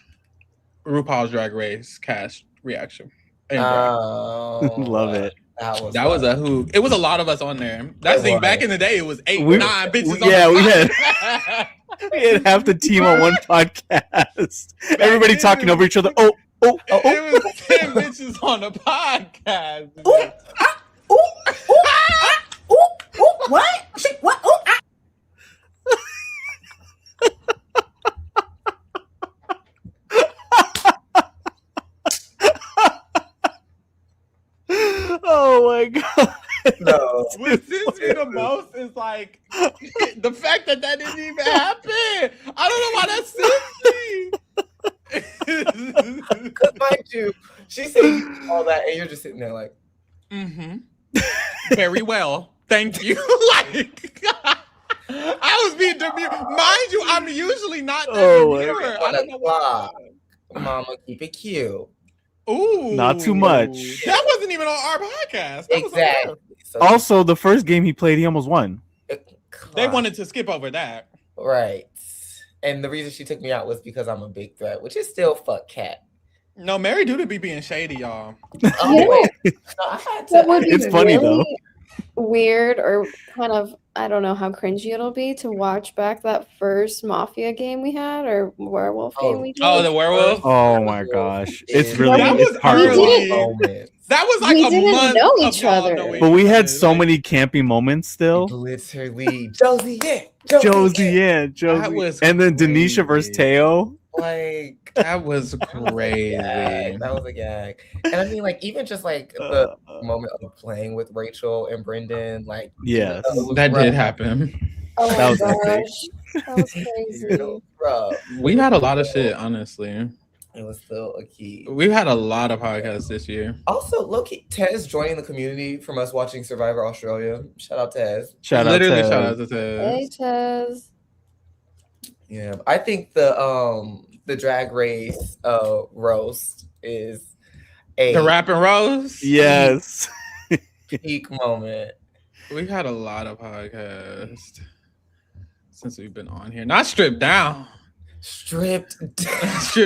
RuPaul's Drag Race cast reaction. Love it. That was a who. It was a lot of us on there. That's the thing. Back in the day, it was 8, 9 bitches. We had half the team on one podcast. Everybody talking over each other. Oh. It was 10 bitches on a podcast. What? What? Oh my god. No. What sends me the most is like the fact that didn't even happen. I don't know why that sends me. Because mind you, she said all that, and you're just sitting there like, very well, thank you. Like I was being demure. Mind you, I'm usually not demure. I don't know why. Mama, keep it cute. Ooh, not too much. That wasn't even on our podcast. Exactly. So, also, the first game he played, he almost won. They wanted to skip over that. Right. And the reason she took me out was because I'm a big threat, which is still fuck Cat. No, Mary do to be being shady, y'all. Oh, wait. No, I had to. It's funny though. Weird or kind of, I don't know how cringy it'll be to watch back that first Mafia game we had or werewolf game we did. Oh, the werewolf. Oh my gosh, it's really that was early. That was like we a didn't month know of each y'all other. knowing But we each had other. so many campy moments still. Literally, Josie, yeah, That was and then Denisha versus Teo. Like that was crazy. That was a gag. And I mean, like, even just like the moment of playing with Rachel and Brendan, like, yes, that did happen. Oh That my was gosh, that was crazy. We had a lot of shit, honestly. It was still a key. We've had a lot of podcasts this year. Also, low-key, Tez joining the community from us watching Survivor Australia. Shout out Tez. Shout out to Tez. Hey Tez. Yeah, I think the Drag Race roast is the rap and roast. Yes, peak moment. We've had a lot of podcasts since we've been on here. Not stripped down. Stripped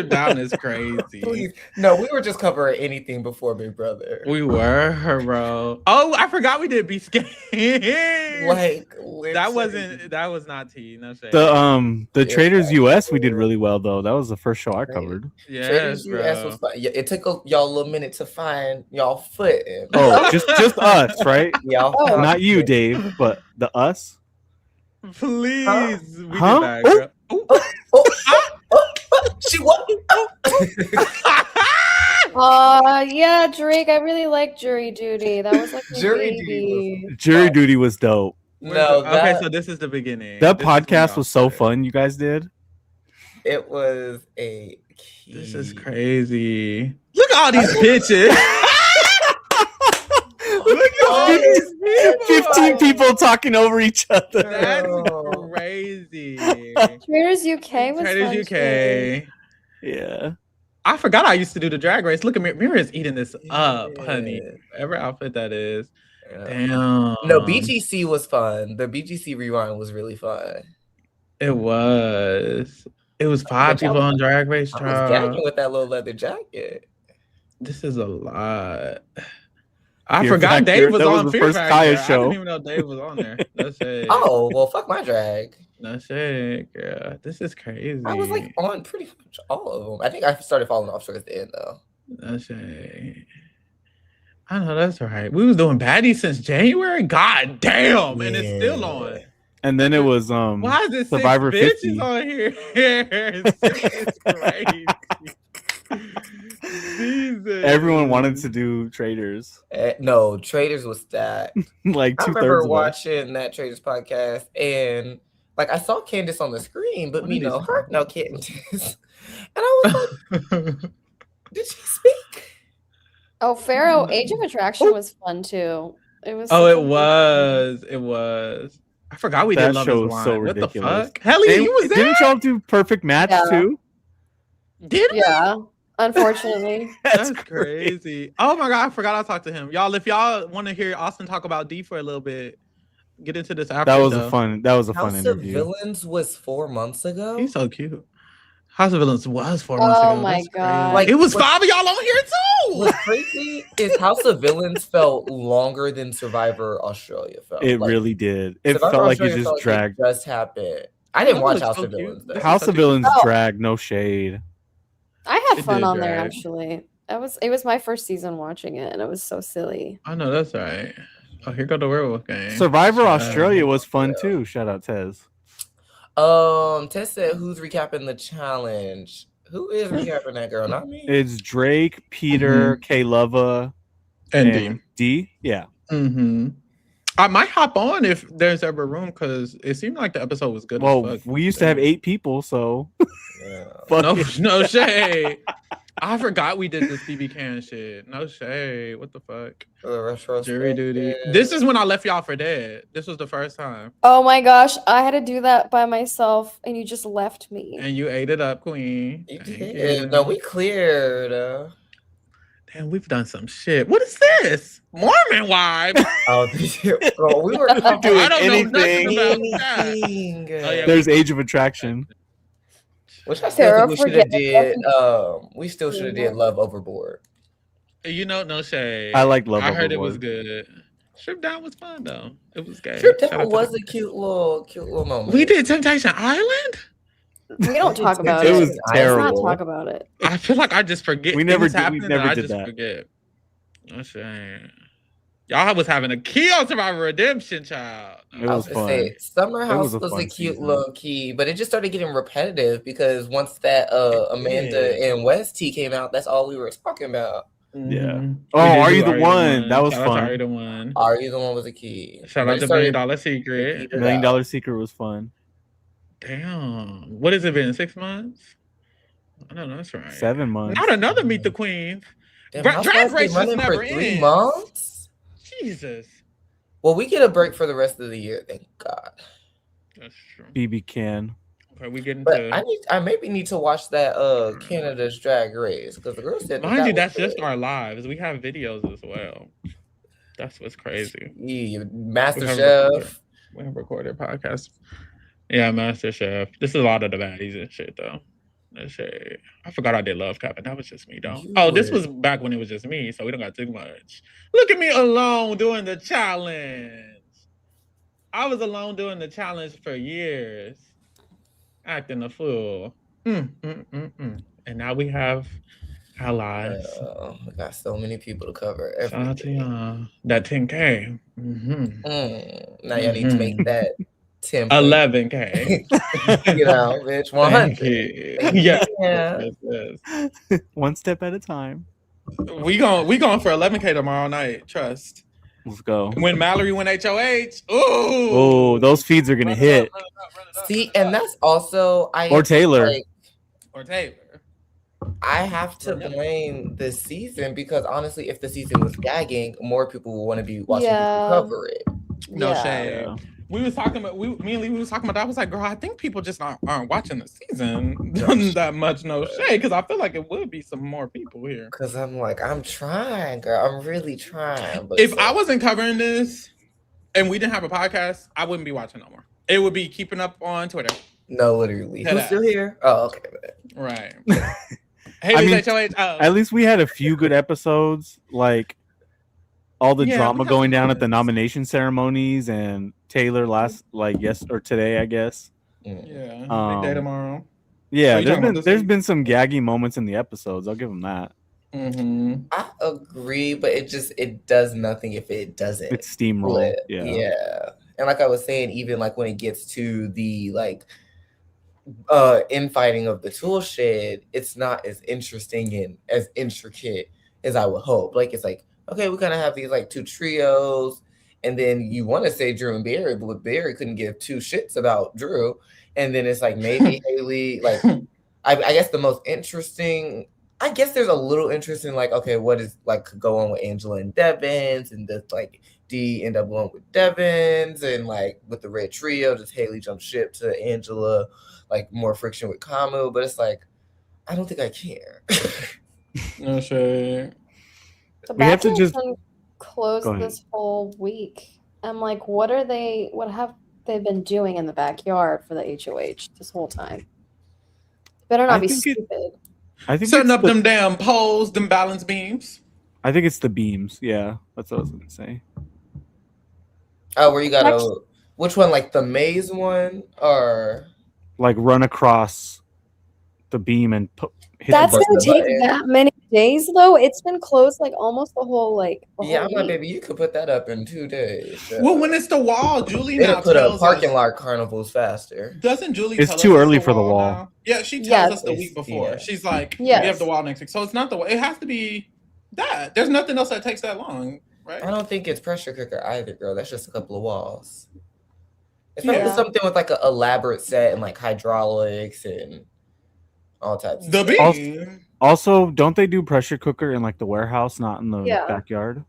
down is crazy. Please. No, we were just covering anything before Big Brother. We were, bro. Oh, I forgot we did Be Scared. Like that was not tea. No shade. The Traders US we did really well though. That was the first show I covered. Yes, Traders bro. US was fun. Yeah, it took y'all a little minute to find y'all footing. Oh, just us, right? Y'all not you, Dave, but the us. Please, we did Huh? that, girl. She what? Yeah, Drake. I really like Jury Duty. That was like my Jury baby. Jury Duty was dope. No, okay, so this is the beginning. That podcast was so fun. You guys did. It was a key. This is crazy. Look at all these bitches. Look at all these people. 15 people talking over each other. That's crazy. Traders UK was Traders fun UK. too. Yeah. I forgot I used to do the drag race. Look at Mira's eating this up, honey. Whatever outfit that is. Yeah. Damn. No, BGC was fun. The BGC rewind was really fun. It was. It was 5 people on Drag Race I Trial. was gagging with that little leather jacket. This is a lot. I Fear forgot Factor. Dave was That was on the Fear first Factor. Kaya I show. didn't even know Dave was on there. That's it. Oh, well, fuck my drag. That's it, girl. This is crazy. I was like on pretty much all of them. I think I started falling off towards the end though. That's it. I know that's right. We was doing baddies since January. God damn, and it's still on. And then it was Why is it Survivor 6 50 bitches on here? It's crazy. Jesus. Everyone wanted to do Traders. No, Traders was stacked. Like I 2/3 remember of us. watching that Traders podcast and like I saw Candace on the screen, but me no her, no Candace. And I was like, did she speak? Oh, Pharaoh, Age of Attraction was fun too. It was. Oh, such it a good was. It was. I forgot we That did Love show Is was so Blind. What the ridiculous. fuck? Helly, And you was there? Didn't y'all do Perfect Match Yeah. too? Did we? Yeah, unfortunately. That's crazy. Oh my god, I forgot I talked to him. Y'all, if y'all want to hear Austin talk about D for a little bit, get into this after. That was though. a fun. That was a House fun of interview. Villains was 4 months ago. He's so cute. House of Villains was 4 months ago. Oh my That's crazy. God. Like, it was what- 5 of y'all on here too. What's crazy is House of Villains felt longer than Survivor Australia felt. It Like, really did. It Survivor felt like it Australia just felt dragged. It just happened. I didn't That watch was House so of cute. Villains. Though. This House such of a- Villains Oh. drag, no shade. I had It fun did on there drag. actually. It was my first season watching it, and it was so silly. I know that's right. Oh, here go the werewolf game. Survivor Shout out. Australia was fun Yeah. too. Shout out Tez. Tess said, "Who's recapping the challenge? Who is recapping that girl? Not me." It's Drake, Peter, K Lova, And D. Yeah. Mm-hmm. I might hop on if there's ever room because it seemed like the episode was good. Well, as fuck. we used to have 8 people, so Yeah. fuck No, it. no shade. I forgot we did this BB Can shit. No shade. What the fuck? Jury duty. This is when I left y'all for dead. This was the first time. Oh my gosh, I had to do that by myself, and you just left me. And you ate it up, queen. You Thank did. you. No, we cleared. Damn, we've done some shit. What is this? Mormon wife? Oh, bro, we were Doing I don't know nothing anything. about that. anything. Oh, yeah. There's Age of Attraction. Which I still think we should have did. We still should have did Mm-hmm. Love Overboard. You know, no shade. I like Love I heard it Overboard. was good. Strip Down was fun though. It was good. Strip Down was a cute little moment. We did Temptation Island. We don't talk about It it. was terrible. Let's not talk about it. I feel like I just forget. We never did. We never did just that. Forget. No shame. Y'all was having a key on Survivor Redemption, child. It was fun. Summer House was a cute little key, but it just started getting repetitive because once that Amanda and West T came out, that's all we were talking about. Yeah. Oh, Are You the One? That was fun. Are You the One? Are You the One was a key. Shout out to $1 Million Secret. $1 Million Secret was fun. Damn. What has it been? 6 months? I don't know. That's right. 7 months. Not another Meet the Queens. Damn, Drag Race just never for 3 ends. months. Jesus. Well, we get a break for the rest of the year, thank God. That's true. BB can. Okay, we getting but to. I maybe need to watch that Canada's Drag Race because the girl said. Mind you, that's just our lives. We have videos as well. That's what's crazy. Yeah, Master Chef. We have recorded podcasts. Yeah, Master Chef. This is a lot of the baddies and shit though. That shit. I forgot I did Love Cup, and that was just me though. This was back when it was just me, so we don't got too much. Look at me alone doing the challenge. I was alone doing the challenge for years, acting a fool. And now we have allies. We got so many people to cover. Shout out to y'all. That 10K. Now y'all need to make that 11K. You know, bitch, 100. Yeah. One step at a time. We going for 11K tomorrow night. Trust. Let's go. When Mallory went HOH. Oh, those feeds are gonna hit. See, and that's also or Taylor. I have to blame the season because honestly, if the season was gagging, more people will want to be watching people cover it. No shade. We was talking about me and Lee was talking about that. I was like, girl, I think people just aren't watching the season that much. No shade, because I feel like it would be some more people here. Because I'm like, I'm trying, girl. I'm really trying. But if I wasn't covering this and we didn't have a podcast, I wouldn't be watching no more. It would be keeping up on Twitter. No, literally. Who's still here? Oh, okay. Right. Hey, at least we had a few good episodes, like all the drama going down at the nomination ceremonies and Taylor today, I guess. Yeah. Big day tomorrow. Yeah, there's been some gaggy moments in the episodes. I'll give them that. I agree, but it does nothing if it doesn't. It's steamroll. Yeah. And like I was saying, even like when it gets to the infighting of the tool shed, it's not as interesting and as intricate as I would hope. Like it's like, okay, we kind of have these like two trios, and then you want to say Drew and Barry, but Barry couldn't give two shits about Drew. And then it's like maybe Haley, like I guess the most interesting, I guess there's a little interest in like, okay, what is like could go on with Angela and Devins, and just like D end up going with Devins, and like with the red trio, just Haley jump ship to Angela, like more friction with Kamu. But it's like, I don't think I care. No shade. The Bachelor's been closed this whole week. I'm like, what have they been doing in the backyard for the HOH this whole time? Better not be stupid. I think setting up them damn poles, them balance beams. I think it's the beams. Yeah, that's what I was gonna say. Oh, where you gotta which one? Like the maze one, or like run across the beam and hit that's gonna take that many days though. It's been closed like almost the whole I'm like, baby, you could put that up in 2 days. Well, when it's the wall, Julie they now put up parking lot carnivals faster. Doesn't Julie? It's too early for the wall. Now? Yeah, she tells us the week before. Yeah. She's like, we have the wall next week, so it's not the wall. It has to be that. There's nothing else that takes that long, right? I don't think it's pressure cooker either, girl. That's just a couple of walls. It's probably something with like an elaborate set and like hydraulics and all types. The beam. Also, don't they do pressure cooker in like the warehouse, not in the backyard?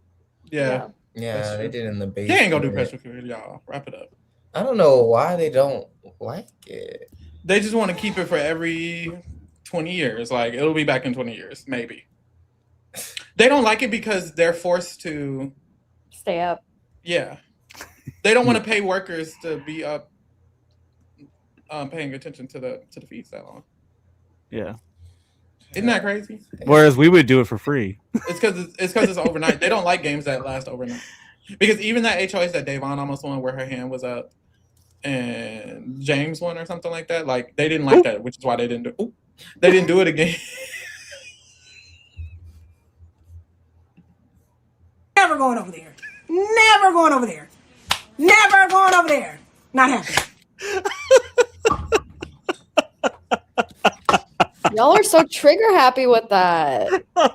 Yeah, they did in the basement. They ain't gonna do pressure cooker, y'all. Wrap it up. I don't know why they don't like it. They just want to keep it for every 20 years. Like it'll be back in 20 years, maybe. They don't like it because they're forced to stay up. Yeah, they don't want to pay workers to be up, paying attention to the feeds that long. Yeah. Isn't that crazy? Whereas we would do it for free. It's because it's overnight. They don't like games that last overnight. Because even that HOH that Davon almost won, where her hand was up, and James won or something like that. Like they didn't like that, which is why they didn't do. They didn't do it again. Never going over there. Never going over there. Never going over there. Not happening. Y'all are so trigger happy with that. I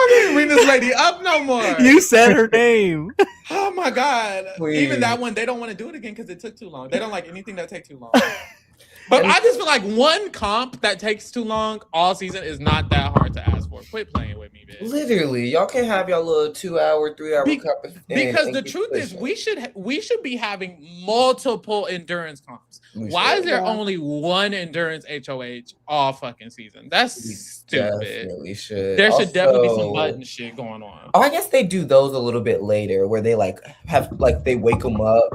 didn't bring this lady up no more. You said her name. Oh my God. Please. Even that one, they don't want to do it again because it took too long. They don't like anything that takes too long. But I just feel like one comp that takes too long all season is not that hard to ask for. Quit playing with me, bitch. Literally, y'all can have y'all little 2 hour, 3 hour cup. Because the truth is, we should be having multiple endurance comps. Why is there only one endurance HOH all fucking season? That's stupid. Definitely should. There should definitely be some button shit going on. Oh, I guess they do those a little bit later, where they like have like they wake them up.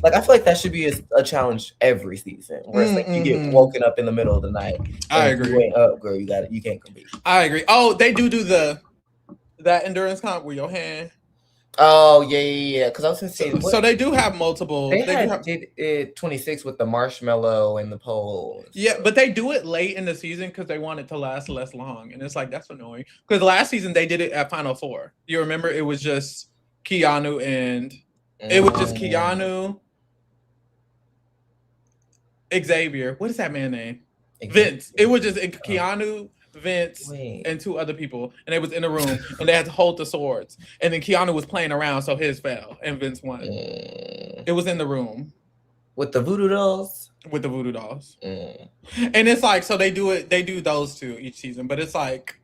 Like I feel like that should be a challenge every season, where it's like you get woken up in the middle of the night. I agree. You ain't up, girl. You can't compete. I agree. Oh, they do that endurance comp with your hand. Oh yeah. Because I was gonna say, so they do have multiple. They did it 26 with the marshmallow and the pole. Yeah, but they do it late in the season because they want it to last less long, and it's like that's annoying. Because last season they did it at Final Four. You remember it was just Keanu and it was just Keanu, Xavier. What is that man's name? Vince. It was just Keanu, Vince, and 2 other people, and they was in a room, and they had to hold the swords. And then Keanu was playing around, so his fell, and Vince won. It was in the room with the voodoo dolls. With the voodoo dolls, and it's like so they do those 2 each season, but it's like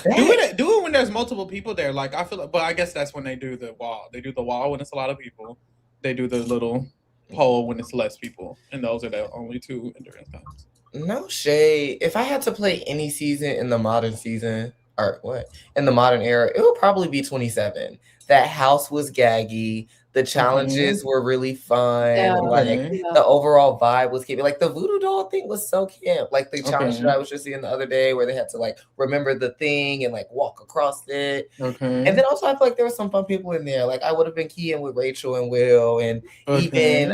do it when there's multiple people there. Like I feel like, but I guess that's when they do the wall. They do the wall when it's a lot of people. They do the little pole when it's less people, and those are the only 2 endurance comps. No shade. If I had to play any season in the modern in the modern era, it would probably be 27. That house was gaggy. The challenges were really fun. The overall vibe was keeping. Like the voodoo doll thing was so camp. Like the challenge that I was just seeing the other day, where they had to like remember the thing and like walk across it. And then also I feel like there were some fun people in there. Like I would have been keying with Rachel and Will and even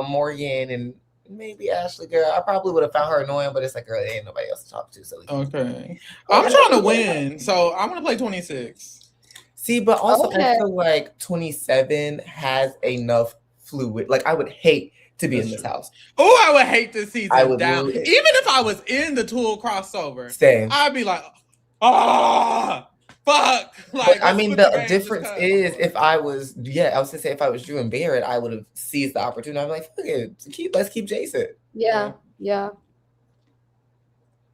Morgan and maybe Ashley. Girl, I probably would have found her annoying, but it's like, girl, there ain't nobody else to talk to. So I'm trying to win, so I'm gonna play 26. See, but also I feel like 27 has enough fluid. Like I would hate to be in this house. Oh, I would hate this season down. Even if I was in the Tool crossover, I'd be like, fuck. Like I mean, the difference is if I was gonna say if I was Drew and Barrett, I would have seized the opportunity. I'm like, fuck it, let's keep Jason. Yeah.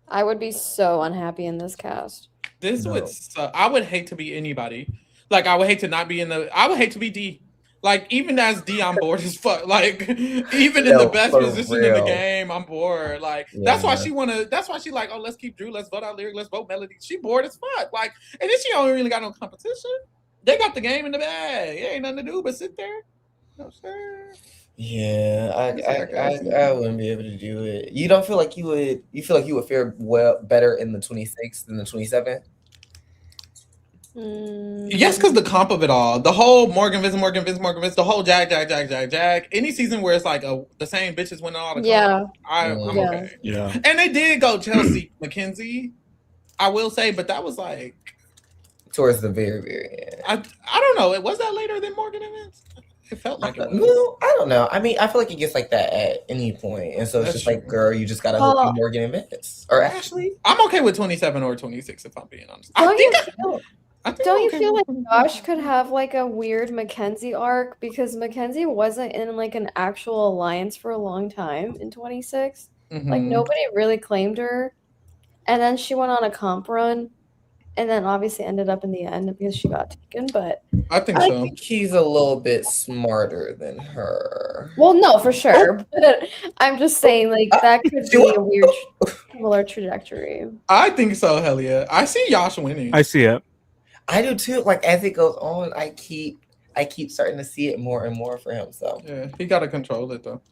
I would be so unhappy in this cast. Would suck. I would hate to be anybody. Like I would hate to not be I would hate to be D. Like even as D, I'm bored as fuck. Like even in the best position in the game, I'm bored. Like that's why she like, oh, let's keep Drew, let's vote out Lyric, let's vote Melody. She bored as fuck. Like, and then she don't really got no competition. They got the game in the bag. It ain't nothing to do but sit there. You know what I'm saying? Yeah, I wouldn't be able to do it. You don't feel like you would? You feel like you would fare better in the 26 than the 27? Yes, because the comp of it all, the whole Morgan Vince, the whole Jag. Any season where it's like the same bitches winning all the time. I'm okay. Yeah, and they did go Chelsea McKenzie, I will say, but that was like towards the very, very end. I don't know. Was that later than Morgan and Vince? It felt like it was. No, I don't know. I mean, I feel like it gets like that at any point. And so it's just like, girl, you just got to hope you Morgan and Vince. Or Ashley. I'm okay with 27 or 26, if I'm being honest. Don't you feel like Josh could have like a weird Mackenzie arc? Because Mackenzie wasn't in like an actual alliance for a long time in 26. Like nobody really claimed her. And then she went on a comp run. And then obviously ended up in the end because she got taken. But I think he's a little bit smarter than her. Well, no, for sure. But I'm just saying, like, that could be a weird similar trajectory. I think so, hell yeah. I see Josh winning. I see it. I do too. Like as it goes on, I keep starting to see it more and more for him. So yeah, he gotta control it though.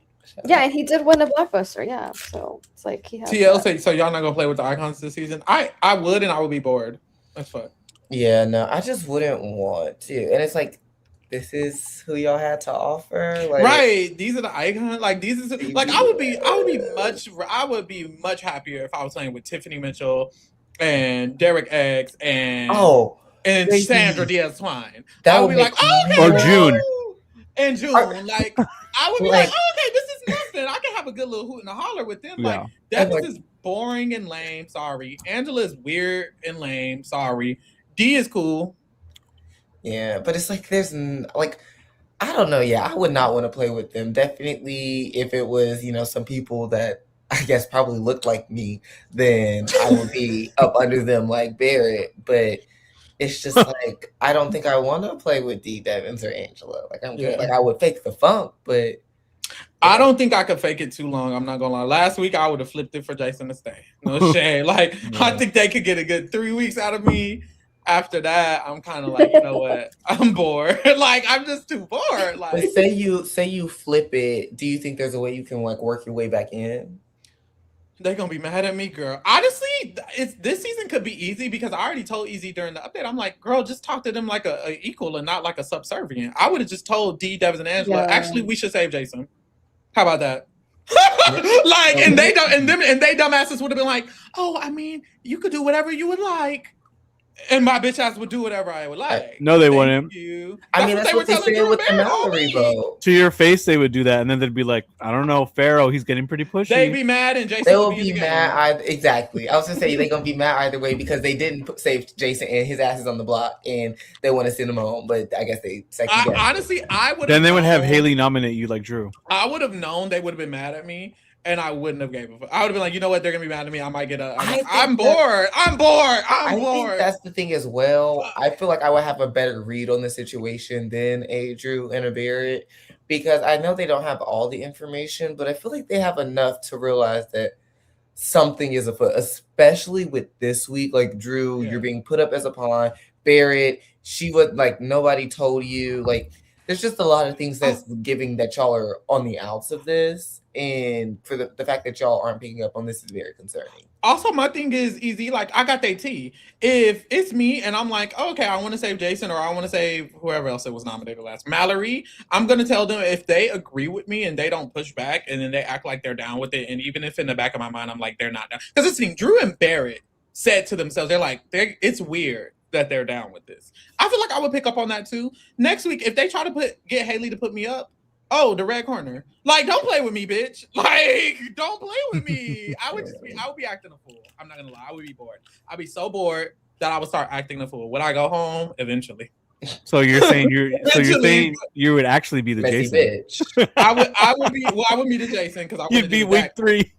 Yeah, and he did win a blockbuster. Yeah, so it's like he has. TL, so y'all not gonna play with the icons this season? I would, and I would be bored. That's fun. Yeah, no, I just wouldn't want to. And it's like, this is who y'all had to offer. Like, right, these are the icons. Like these is like I would be much happier if I was playing with Tiffany Mitchell and Derek X and Sandra Diaz-Twine. That I would would be like, okay, or June. And June, like I would be like, oh, okay, this is nothing. I can have a good little hoot and a holler with them. Yeah. Like Devin is boring and lame. Sorry, Angela is weird and lame. Sorry, D is cool. Yeah, but it's like there's like, I don't know. Yeah, I would not want to play with them. Definitely, if it was some people that I guess probably looked like me, then I would be up under them like Barrett. But it's just like I don't think I want to play with D Devins or Angela. Like I'm good. Like I would fake the funk, but I don't think I could fake it too long. I'm not gonna lie. Last week I would have flipped it for Jason to stay. No shame. Like I think they could get a good 3 weeks out of me. After that, I'm kind of like, you know what? I'm bored. Like I'm just too bored. Like but say you flip it. Do you think there's a way you can like work your way back in? They're gonna be mad at me, girl. Honestly, this season could be easy because I already told Easy during the update. I'm like, girl, just talk to them like a equal and not like a subservient. I would have just told D, Devins, and Angela. Yeah. Actually, we should save Jason. How about that? Like, and they dumbasses would have been like, oh, I mean, you could do whatever you would like. And my bitch ass would do whatever I would like. No, they wouldn't. I mean, that's what they said with the Mallory vote. To your face, they would do that, and then they'd be like, "I don't know, Pharaoh, he's getting pretty pushy." They'd be mad, and Jason. They will be mad. Exactly. I was gonna say they're gonna be mad either way because they didn't save Jason and his ass is on the block, and they want to send him home. But I guess they second guess. Honestly, I would. Then they would have Haley nominate you like Drew. I would have known they would have been mad at me. And I wouldn't have gave a fuck. I would have been like, you know what? They're gonna be mad at me. I might get I'm bored. I think that's the thing as well. I feel like I would have a better read on the situation than a Drew and a Barrett because I know they don't have all the information, but I feel like they have enough to realize that something is afoot, especially with this week. Like Drew, you're being put up as a pawn. Barrett, she would like nobody told you. Like there's just a lot of things that's giving that y'all are on the outs of this. And for the fact that y'all aren't picking up on this is very concerning. Also, my thing is easy. Like, I got that tea. If it's me and I'm like, oh, okay, I want to save Jason or I want to save whoever else it was nominated last, Mallory, I'm going to tell them if they agree with me and they don't push back and then they act like they're down with it. And even if in the back of my mind, I'm like, they're not down. Because it's the thing, Drew and Barrett said to themselves, they're like, it's weird that they're down with this. I feel like I would pick up on that too. Next week, if they try to get Haley to put me up, oh, the red corner. Like, don't play with me, bitch. Like, don't play with me. I would be acting a fool. I'm not gonna lie. I would be bored. I'd be so bored that I would start acting a fool. Would I go home? Eventually. So you're saying you would actually be the messy Jason. Bitch. I would be the Jason because I would be week 3.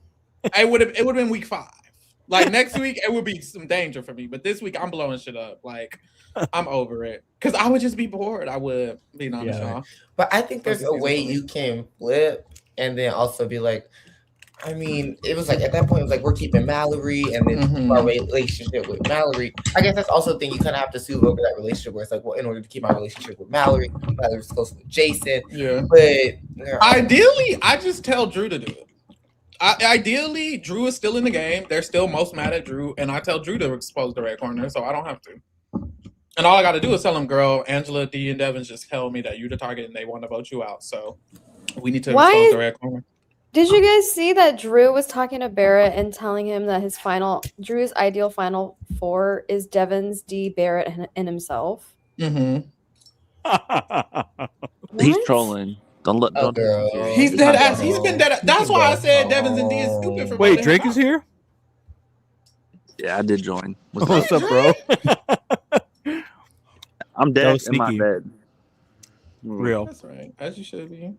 It would have been week 5. Like next week, it would be some danger for me. But this week, I'm blowing shit up. Like, I'm over it. Because I would just be bored. I would, being honest, y'all. But I think there's a way you can flip and then also be like, I mean, it was like at that point, it was like we're keeping Mallory and then our relationship with Mallory. I guess that's also the thing you kind of have to soothe over that relationship where it's like, well, in order to keep my relationship with Mallory's close with Jason. Yeah. But ideally, I just tell Drew to do it. Ideally, Drew is still in the game. They're still most mad at Drew, and I tell Drew to expose the red corner, so I don't have to. And all I got to do is tell them, girl, Angela, D, and Devins just tell me that you're the target and they want to vote you out. So we need to expose the red corner. Did you guys see that Drew was talking to Barrett and telling him that Drew's ideal final 4 is Devins, D, Barrett, and himself? Mm-hmm. He's trolling. Don't He's dead ass. He's been dead. That's why I said Devins and D is stupid. For wait, Drake is here? Yeah, I did join. What's up, bro? I'm dead in my bed. Real. That's right. As you should be.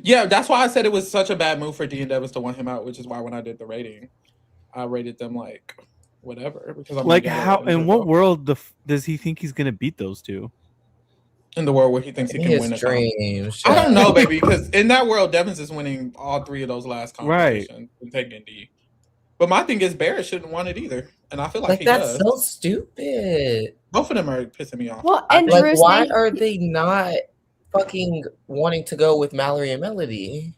Yeah, that's why I said it was such a bad move for D and Devins to want him out, which is why when I did the rating, I rated them like whatever. Because I'm like how in what world does he think he's gonna beat those two? In the world where he thinks he can win dreams. I don't know, baby, because in that world, Devins is winning all 3 of those last competitions and taking D. But my thing is Barrett shouldn't want it either. And I feel like he that's does. So stupid. Both of them are pissing me off. Well, and like, why are they not fucking wanting to go with Mallory and Melody?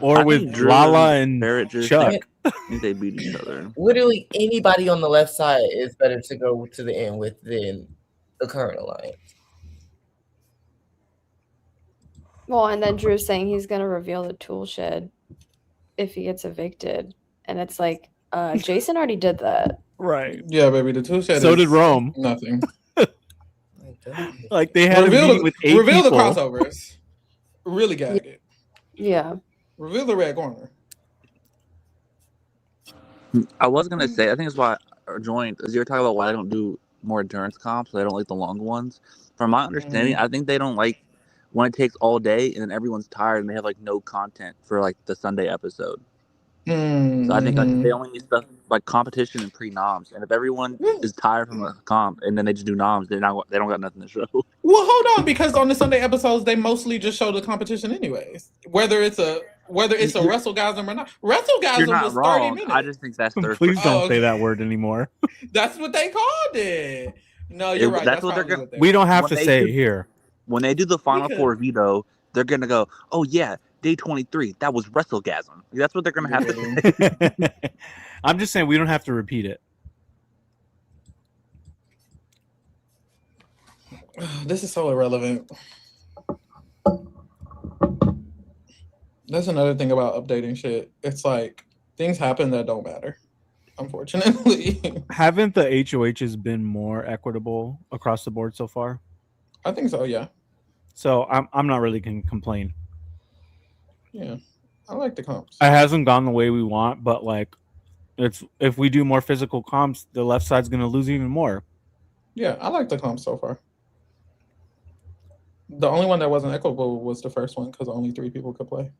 Or with Lala and Chuck. I think they beat each other. Literally anybody on the left side is better to go to the end with than the current alliance. Well, and then Drew's saying he's gonna reveal the tool shed if he gets evicted, and it's like, Jason already did that. Right. Yeah, baby. The tool shed. So did Rome. Nothing. Like they had a meeting with 8 reveal people. The crossovers. Really gag it. Yeah. Reveal the red corner. I was gonna say, I think that's why I joined. As you were talking about why I don't do more endurance comps, I don't like the long ones. From my understanding, I think they don't like when it takes all day and then everyone's tired and they have like no content for like the Sunday episode. So I think like, they only need stuff like competition and pre-noms. And if everyone is tired from a comp and then they just do noms, they don't got nothing to show. Well, hold on, because on the Sunday episodes they mostly just show the competition anyways. Whether it's a WrestleGasm or not. WrestleGasm was 30 minutes. I just think that's their. Please don't say that word anymore. That's what they called it. No, you're right. That's what they're gonna. We don't have to say it here. When they do the Final Four veto, they're gonna go, "Oh yeah, day 23. That was WrestleGasm." That's what they're gonna have to say. I'm just saying we don't have to repeat it. This is so irrelevant. That's another thing about updating shit. It's like things happen that don't matter, unfortunately. Haven't the HOHs been more equitable across the board so far? I think so, yeah. So I'm not really gonna complain. Yeah, I like the comps. It hasn't gone the way we want, but like, it's if we do more physical comps, the left side's gonna lose even more. Yeah, I like the comps so far. The only one that wasn't equitable was the first one because only 3 people could play.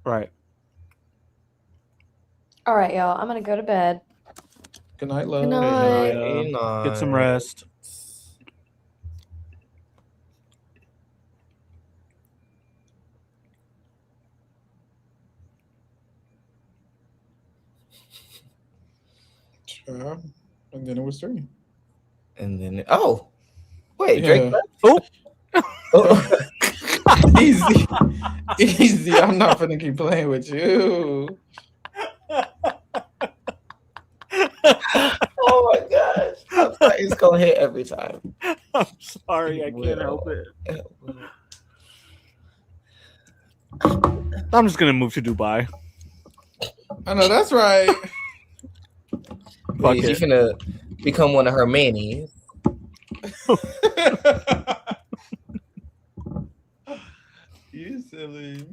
Right. All right, y'all. I'm gonna go to bed. Good night, love. Good night. Good night. Get some rest. Sure. And then it was 3. And then wait, Drake. Oh. Easy. Easy. I'm not gonna keep playing with you. Oh my gosh. I'm sorry, it's gonna hit every time. I'm sorry, I can't help it. I'm just gonna move to Dubai. I know that's right. Fuck, you're gonna become one of her manies. You silly.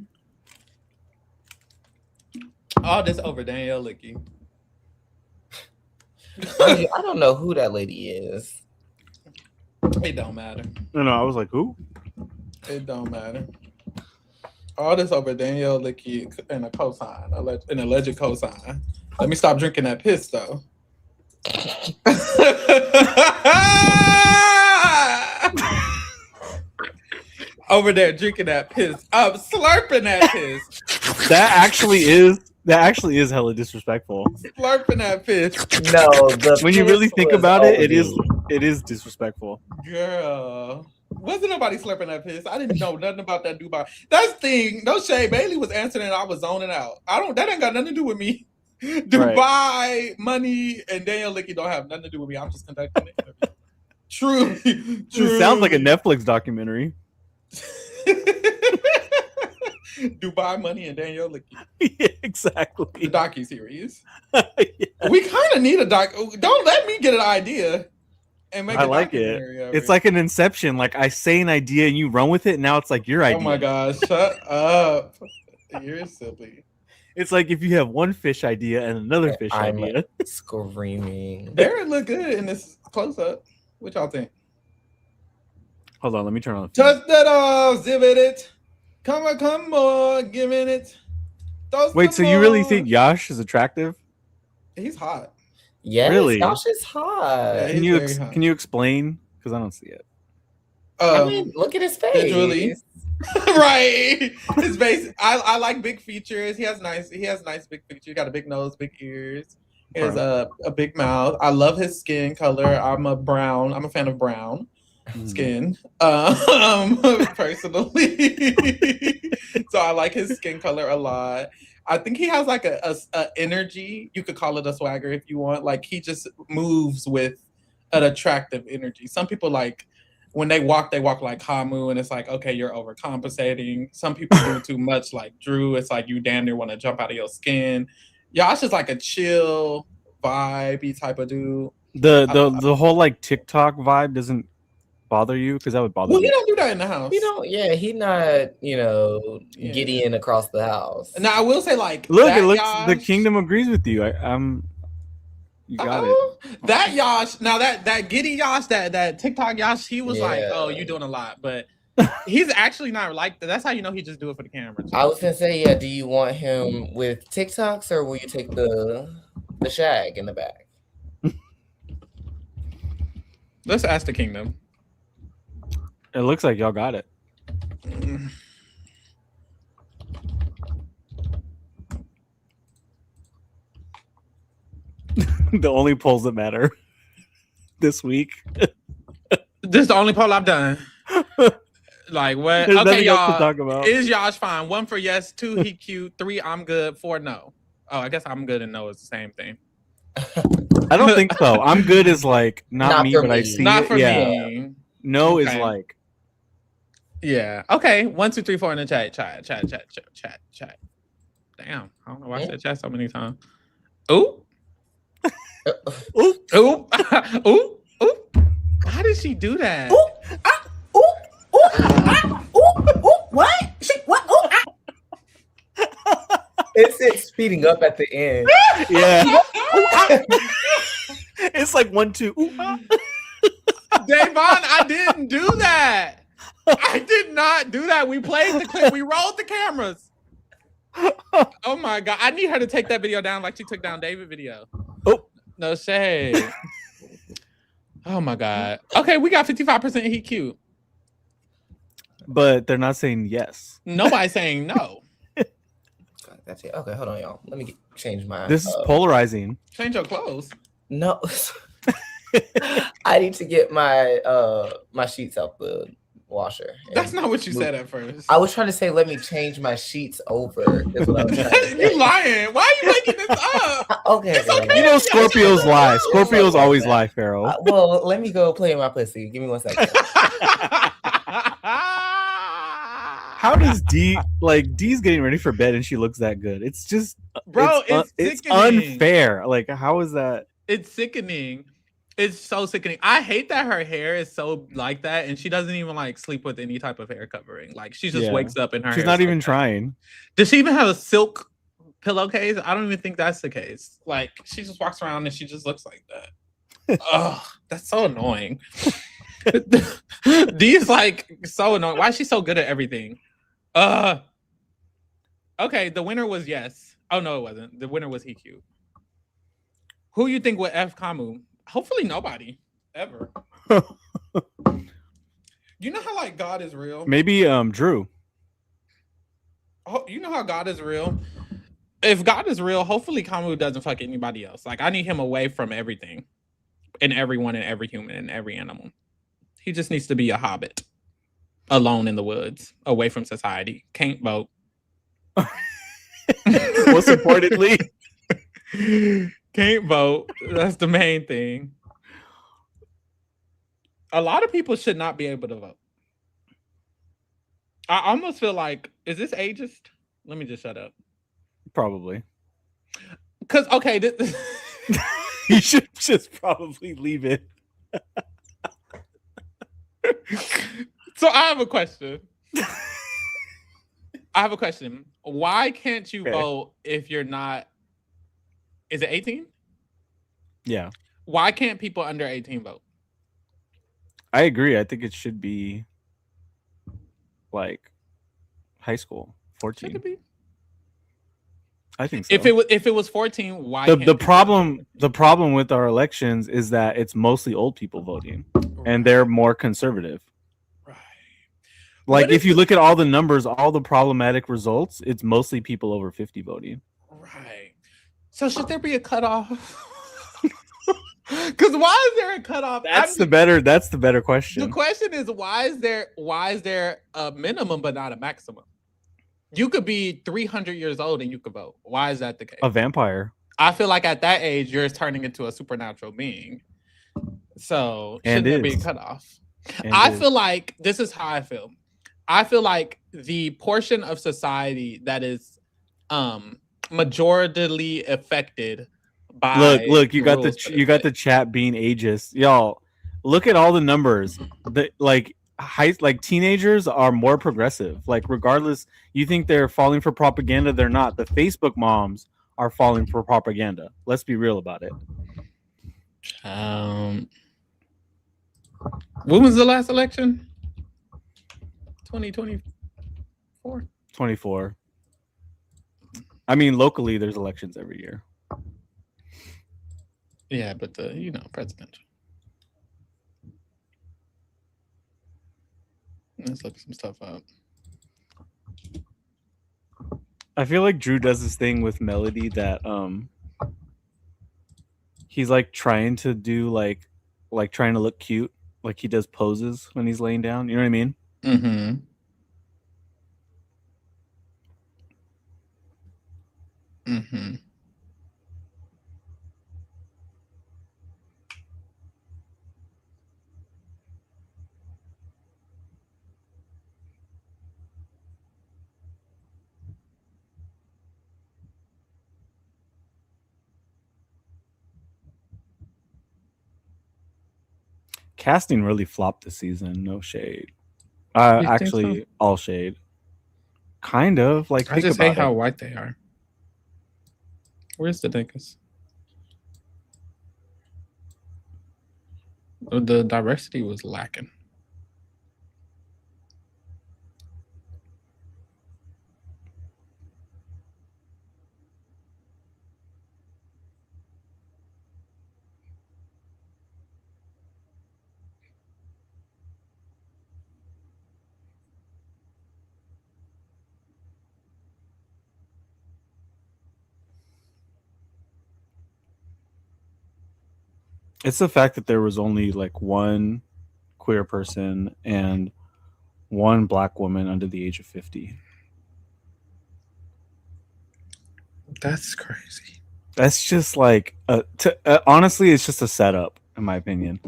All this over Danielle Licky. I don't know who that lady is. It don't matter. No, I was like, who? It don't matter. All this over Danielle Licky and a cosign, an alleged cosign. Let me stop drinking that piss though. Over there drinking that piss, slurping that piss. That actually is hella disrespectful. Slurping that piss. No, when you really think about it, it is disrespectful. Girl, wasn't nobody slurping that piss. I didn't know nothing about that Dubai. That's the thing. No shade. Bailey was answering and I was zoning out. That ain't got nothing to do with me. Dubai, money, and Danielle Licky don't have nothing to do with me. I'm just conducting it. Truly. It sounds like a Netflix documentary. Dubai, money, and Danielle Licky. Yeah, exactly. The docu-series. Yeah. We kind of need a doc. Don't let me get an idea and make I like it. It's like an Inception. Like I say an idea and you run with it, and now it's like your idea. Oh my gosh, shut up. You're silly. It's like if you have one fish idea and another fish idea. Screaming. Darren look good in this close-up. What y'all think? Hold on, let me turn on. Touch that off, zibbit it. Come on, giving it. Wait, so you really think Yash is attractive? He's hot. Yes, really? Yash is hot. Yeah, can you explain? Because I don't see it. I mean, look at his face. Visually. Right. His face. I like big features. He has nice big features. He got a big nose, big ears. He has a big mouth. I love his skin color. I'm a fan of brown skin. Personally. So I like his skin color a lot. I think he has like a energy. You could call it a swagger if you want. Like he just moves with an attractive energy. Some people like when they walk like Hamu, and it's like, okay, you're overcompensating. Some people do too much, like Drew. It's like you damn near want to jump out of your skin. Yash is like a chill, vibey type of dude. The whole like TikTok vibe doesn't bother you because that would bother me. He don't do that in the house. He don't. Yeah, he not. Gideon across the house. Now I will say, like, look, it looks Yash, the kingdom agrees with you. You got it. That Yash, now that Giddy Yash, that TikTok Yash, he was like, oh, you doing a lot, but he's actually not like that. That's how you know he just do it for the camera. I was gonna say, yeah. Do you want him with TikToks or will you take the shag in the back? Let's ask the kingdom. It looks like y'all got it. The only polls that matter this week. This is the only poll I've done. Like what? There's okay, y'all. to talk about. Is Yash fine? 1 for yes, 2 he cute, 3 I'm good, 4 no. Oh, I guess I'm good and no is the same thing. I don't think so. I'm good is like not me, but I see not it. For yeah. me. No is like. Yeah. Okay. 1, 2, 3, 4 in the chat. Damn. I don't know why I said chat so many times. Ooh. Ooh. Ooh. Ooh. Ooh. How did she do that? Ooh. Ooh. Ooh. Ooh. Ooh. What? What? Ooh. It's speeding up at the end. Yeah. It's like 1, 2. Davon, I didn't do that. I did not do that. We played the clip. We rolled the cameras. Oh my God. I need her to take that video down like she took down David's video. Oh. No shade. Oh my God. Okay, we got 55% he cute. But they're not saying yes. Nobody's saying no. That's it. Okay, hold on, y'all. Let me change my. This is polarizing. Change your clothes. No. I need to get my my sheets out the washer. That's not what you said at first. I was trying to say, let me change my sheets over. Is what I was trying to say. You lying? Why are you making this up? Okay. It's okay. You know Scorpios lie. Scorpios always lie, Pharaoh. Well, let me go play in my pussy. Give me 1 second. How does D's getting ready for bed and she looks that good? It's just, bro, it's unfair. Like, how is that? It's sickening. It's so sickening. I hate that her hair is so like that, and she doesn't even like sleep with any type of hair covering. Like she just wakes up and her. She's not even trying. Does she even have a silk pillowcase? I don't even think that's the case. Like she just walks around and she just looks like that. Oh, that's so annoying. D is like so annoying. Why is she so good at everything? Okay, the winner was yes. Oh no, it wasn't. The winner was EQ. Who you think would F Kamu? Hopefully nobody ever. You know how like God is real? Maybe Drew. Oh, you know how God is real? If God is real, hopefully Kamu doesn't fuck anybody else. Like I need him away from everything and everyone and every human and every animal. He just needs to be a hobbit. Alone in the woods, away from society. Can't vote. Most importantly. Can't vote. That's the main thing. A lot of people should not be able to vote. I almost feel like, is this ageist? Let me just shut up. Probably. Because, okay. You should just probably leave it. So I have a question. Why can't you vote if you're not... Is it 18? Yeah. Why can't people under 18 vote? I agree. I think it should be like high school, 14. Should it be? I think so. If it was 14, why the problem with our elections is that it's mostly old people voting, and they're more conservative. Right. Like if you look at all the numbers, all the problematic results, it's mostly people over 50 voting. Right. So should there be a cutoff? Because why is there a cutoff? That's the better question. The question is why is there a minimum but not a maximum? You could be 300 years old and you could vote. Why is that the case? A vampire. I feel like at that age, you're turning into a supernatural being. So shouldn't there be a cutoff? I feel like this is how I feel. I feel like the portion of society that is majoritarily affected by look, you got the chat being ageist. Y'all, look at all the numbers. Like teenagers are more progressive. Like regardless, you think they're falling for propaganda, they're not. The Facebook moms are falling for propaganda. Let's be real about it. When was the last election? 2024. 24. I mean, locally, there's elections every year. Yeah, but presidential. Let's look some stuff up. I feel like Drew does this thing with Melody that he's like trying to do like trying to look cute, like he does poses when he's laying down. You know what I mean? Mm-hmm. Mm-hmm. Casting really flopped this season. No shade. Actually, all shade. Kind of like. I just hate how white they are. Where's the niggas? The diversity was lacking. It's the fact that there was only like one queer person and one black woman under the age of 50. That's crazy. That's just like honestly, it's just a setup, in my opinion.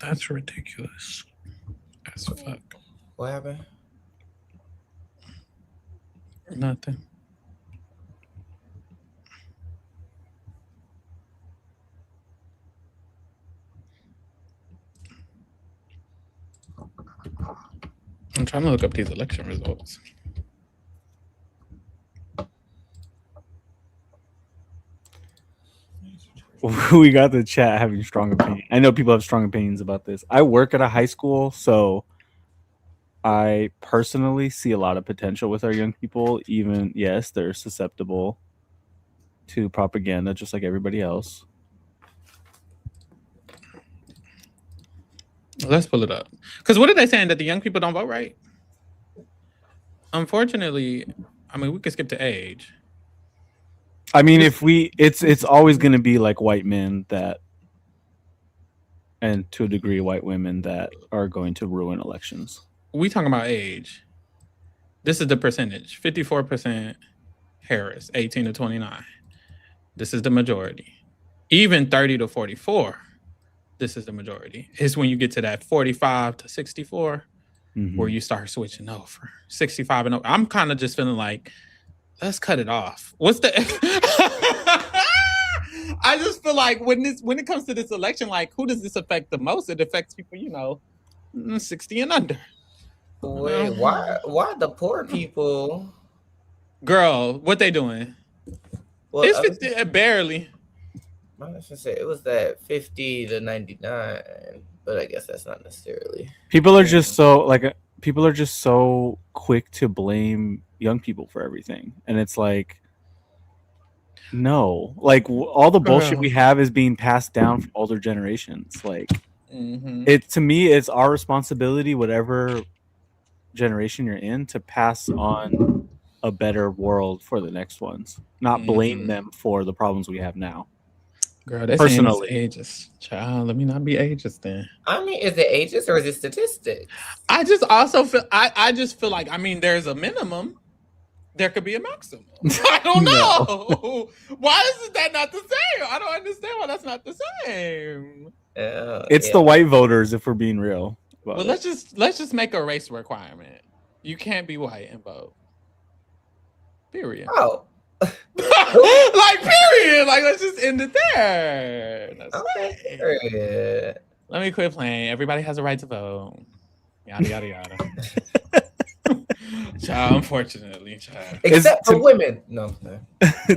That's ridiculous as fuck. What happened? Nothing. I'm trying to look up these election results. We got the chat having strong opinions. I know people have strong opinions about this. I work at a high school, so I personally see a lot of potential with our young people. Even, yes, they're susceptible to propaganda just like everybody else. Let's pull it up. Because what are they saying? That the young people don't vote right? Unfortunately, I mean, we could skip to age. I mean, it's always going to be like white men that, and to a degree, white women that are going to ruin elections. We talking about age. This is the percentage. 54% Harris, 18 to 29. This is the majority. Even 30 to 44. This is the majority. It's when you get to that 45 to 64 where you start switching over. 65 and over. I'm kind of just feeling like, let's cut it off. What's the... I just feel like when it comes to this election, like, who does this affect the most? It affects people, 60 and under. Wait, why the poor people? Girl, what they doing? Well, it's 50, barely. I was gonna say it was that 50 to 99, but I guess that's not necessarily. People are just so quick to blame young people for everything, and it's like, no, like all the bullshit we have is being passed down from older generations. Like, to me, it's our responsibility, whatever generation you're in, to pass on a better world for the next ones, not blame them for the problems we have now. Girl, that's personally ageist. Child, let me not be ageist then. I mean, is it ageist or is it statistics? I just also feel I just feel like, I mean, there's a minimum. there could be a maximum. I don't know. Why is that not the same? I don't understand why that's not the same. It's the white voters, if we're being real. Well, let's just make a race requirement. You can't be white and vote. Period. Oh. Like, period. Like, let's just end it there. That's okay. Let me quit playing. Everybody has a right to vote. Yada yada yada. Child, unfortunately, child. Except for women. No.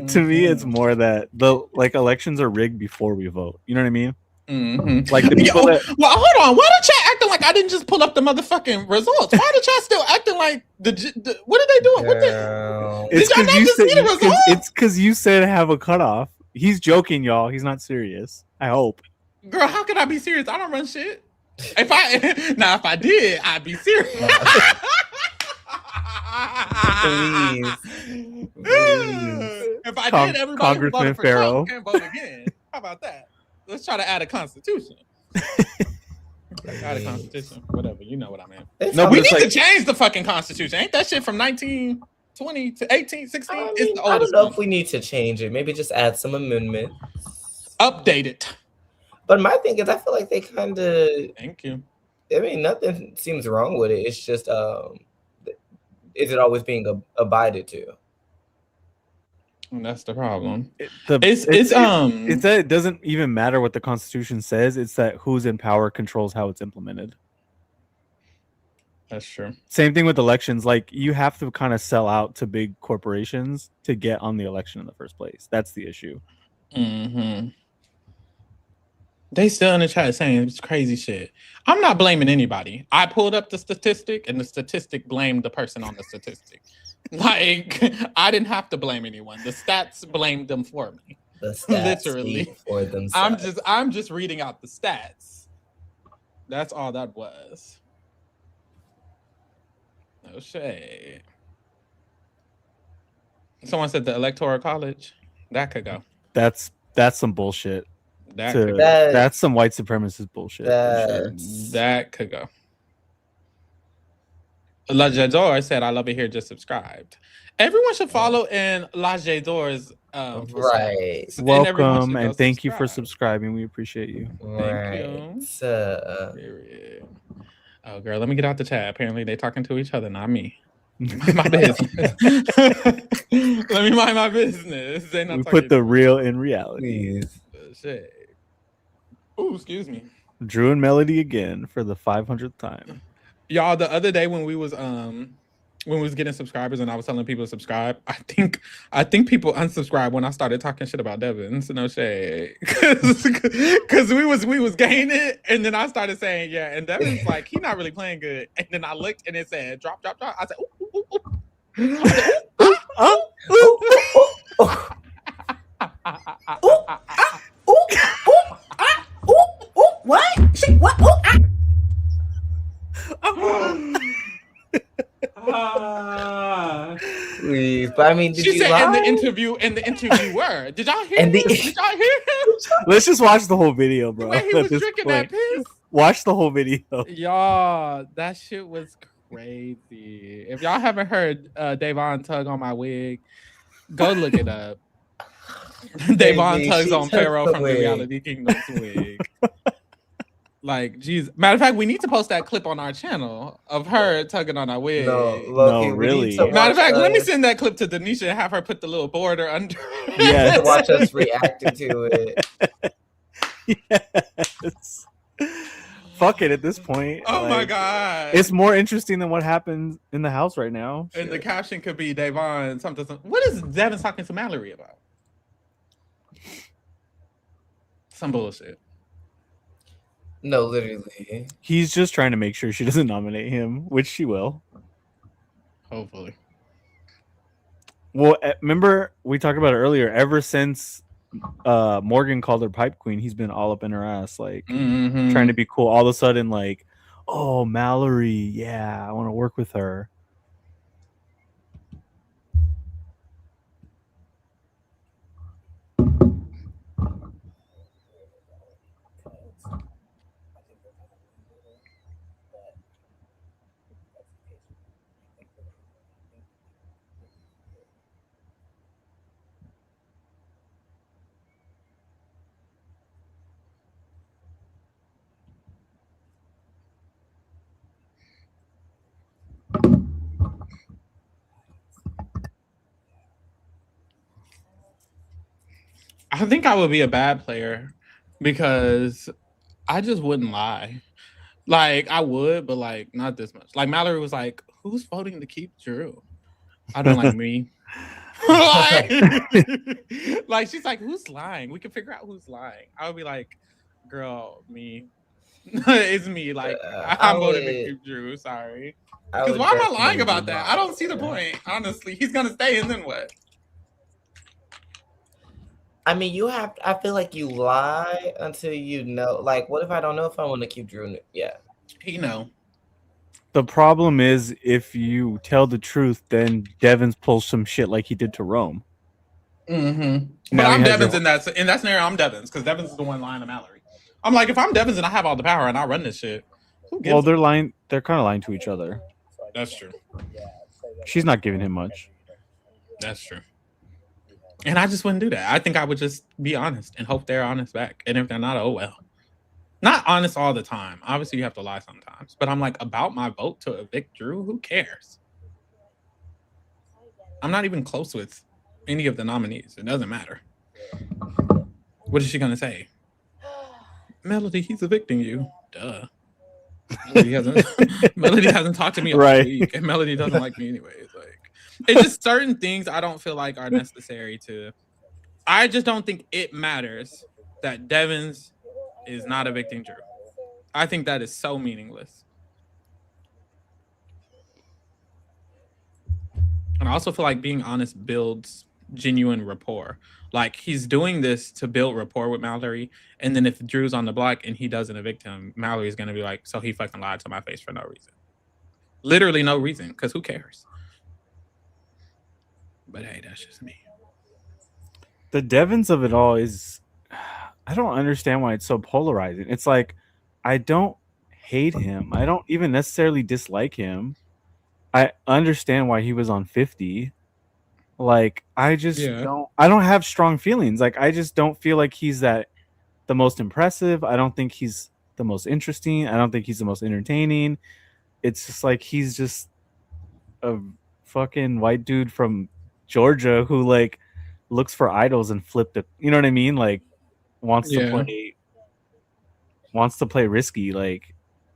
To me, it's more that the elections are rigged before we vote. You know what I mean? Mm-hmm. Like the people that. Well, hold on. Why the chat acting like I didn't just pull up the motherfucking results? Why the chat still acting like the what are they doing? What the? It's Did y'all not just see the results? It's because you said have a cutoff. He's joking, y'all. He's not serious. I hope. Girl, how can I be serious? I don't run shit. If I did, I'd be serious. Please. If I did, everybody Congressman Pharaoh can't vote again. How about that? Let's try to add a constitution. Add a constitution. Whatever. You know what I mean. No, we need to change the fucking constitution. Ain't that shit from 1920 to 1816? It's the oldest. I don't know if we need to change it. Maybe just add some amendments. Update it. But my thing is, I feel like they kind of. Thank you. I mean, nothing seems wrong with it. It's just, is it always being abided to? And that's the problem. It's that it doesn't even matter what the Constitution says. It's that who's in power controls how it's implemented. That's true. Same thing with elections. Like, you have to kind of sell out to big corporations to get on the election in the first place. That's the issue. Mm-hmm. They still in the chat saying it's crazy shit. I'm not blaming anybody. I pulled up the statistic, and the statistic blamed the person on the statistic. Like, I didn't have to blame anyone. The stats blamed them for me. The stats literally speak for themselves. I'm just reading out the stats. That's all that was. No shade. Someone said the Electoral College. That could go. That's some bullshit. That's some white supremacist bullshit. That could go. La Jador said, I love it here, just subscribed. Everyone should follow in La Jador's right. Welcome and thank you for subscribing. We appreciate you. Right. Thank you. Oh girl, let me get out the chat. Apparently they talking to each other, not me. My business. Let me mind my business. They not we put the real in reality. Shit. Ooh, excuse me. Drew and Melody again for the 500th time. Y'all, the other day when we was getting subscribers and I was telling people to subscribe, I think people unsubscribed when I started talking shit about Devin. So no shade. Cause we was gaining, and then I started saying, yeah, and Devin's like, he not really playing good. And then I looked and it said drop. I said, ooh, what? Shit, what? Please, but I mean, she said in the interviewer. Did y'all hear? Did y'all hear him? Let's just watch the whole video, bro. When he was drinking that piss. Watch the whole video. Y'all, that shit was crazy. If y'all haven't heard Davon tug on my wig, go look it up. Davon tugs on Pharaoh from the Reality Kingdom's wig. Like, geez. Matter of fact, we need to post that clip on our channel of her tugging on our wig. No, really. Matter of fact, let me send that clip to Denisha and have her put the little border under. Yeah, watch us reacting to it. Yes. Fuck it at this point. Oh my god. It's more interesting than what happens in the house right now. And the caption could be Davon something. What is Devin talking to Mallory about? Some bullshit. No, literally. He's just trying to make sure she doesn't nominate him, which she will. Hopefully. Well, remember we talked about it earlier. Ever since Morgan called her pipe queen, he's been all up in her ass, like trying to be cool. All of a sudden, like, oh, Mallory, yeah, I want to work with her. I think I would be a bad player because I just wouldn't lie. Like I would, but like not this much. Like Mallory was like, "Who's voting to keep Drew?" I'd been like, "Me." like she's like, "Who's lying? We can figure out who's lying." I would be like, "Girl, me." It's me. Like I'm voting to keep Drew. Sorry. Because why am I lying about that? I don't see the point. Honestly, he's gonna stay, and then what? I mean, I feel like you lie until you know. Like, what if I don't know if I want to keep Drew? Yeah, he know. The problem is, if you tell the truth, then Devins pulls some shit like he did to Rome. Mm-hmm. But I'm Devins in that scenario. I'm Devins because Devins is the one lying to Mallory. I'm like, if I'm Devins and I have all the power and I run this shit, well, they're lying. They're kind of lying to each other. That's true. She's not giving him much. That's true. And I just wouldn't do that. I think I would just be honest and hope they're honest back. And if they're not, oh well. Not honest all the time. Obviously, you have to lie sometimes. But I'm like, about my vote to evict Drew, who cares? I'm not even close with any of the nominees. It doesn't matter. What is she going to say? Melody, he's evicting you. Duh. Melody hasn't talked to me all week. And Melody doesn't like me anyways. Like, it's just certain things I don't feel like are necessary to... I just don't think it matters that Devins is not evicting Drew. I think that is so meaningless. And I also feel like being honest builds genuine rapport. Like he's doing this to build rapport with Mallory. And then if Drew's on the block and he doesn't evict him, Mallory's going to be like, so he fucking lied to my face for no reason. Literally no reason, because who cares? But hey, that's just me. The Devins of it all is... I don't understand why it's so polarizing. It's like, I don't hate him. I don't even necessarily dislike him. I understand why he was on 50. Like, I just I don't have strong feelings. Like, I just don't feel like he's the most impressive. I don't think he's the most interesting. I don't think he's the most entertaining. It's just like, he's just a fucking white dude from Georgia who like looks for idols and flipped it. You know what I mean? Like, wants to play risky. Like,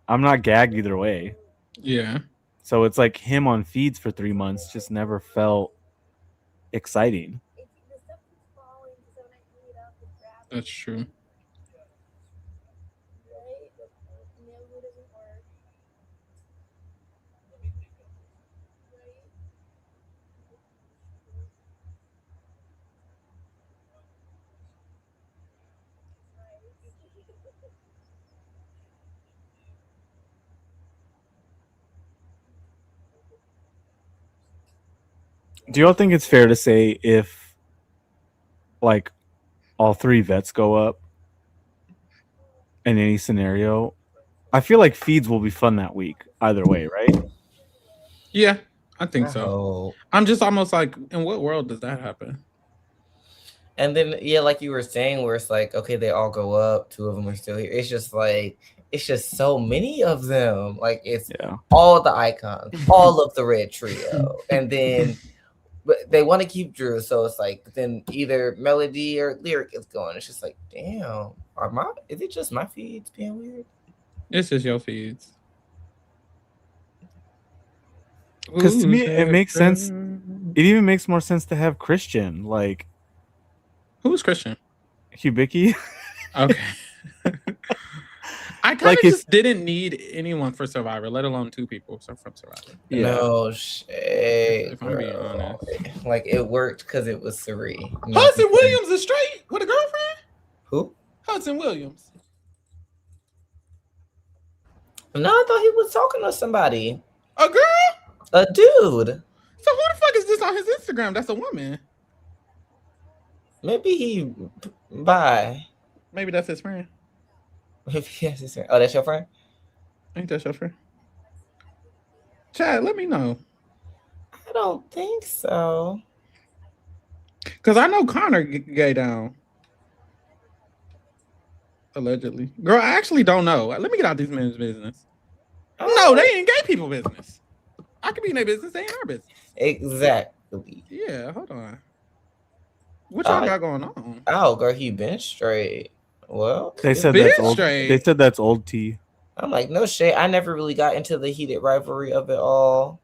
I'm not gagged either way. Yeah. So it's like him on feeds for 3 months just never felt exciting. That's true. Do y'all think it's fair to say if like all 3 vets go up in any scenario, I feel like feeds will be fun that week either way, right? Yeah, I think so. I'm just almost like, in what world does that happen? And then, yeah, like you were saying, where it's like, okay, they all go up, 2 of them are still here. It's just like, it's just so many of them. Like, it's all the icons, all of the red trio. And then but they want to keep Drew, so it's like then either Melody or Lyric is going. It's just like, damn, is it just my feeds being weird? It's just your feeds. Because to me, it makes sense. It even makes more sense to have Christian. Like, who's Christian? Hubicki. Okay. I kind of just didn't need anyone for Survivor, let alone 2 people from Survivor. Yeah. No shade. If I'm being honest. Like, it worked because it was Suri. Hudson Williams is straight with a girlfriend? Who? Hudson Williams. No, I thought he was talking to somebody. A girl? A dude. So who the fuck is this on his Instagram? That's a woman. Maybe he bi. Maybe that's his friend. Yes, his friend. Oh, that's your friend? Ain't that your friend? Chad, let me know. I don't think so. Because I know Connor gay down. Allegedly. Girl, I actually don't know. Let me get out these men's business. No, they ain't gay people business. I could be in their business. They ain't our business. Exactly. Yeah, hold on. What y'all got going on? Oh, girl, he been straight. Well, they said that's old. They said that's old tea. I'm like, no shit. I never really got into the heated rivalry of it all.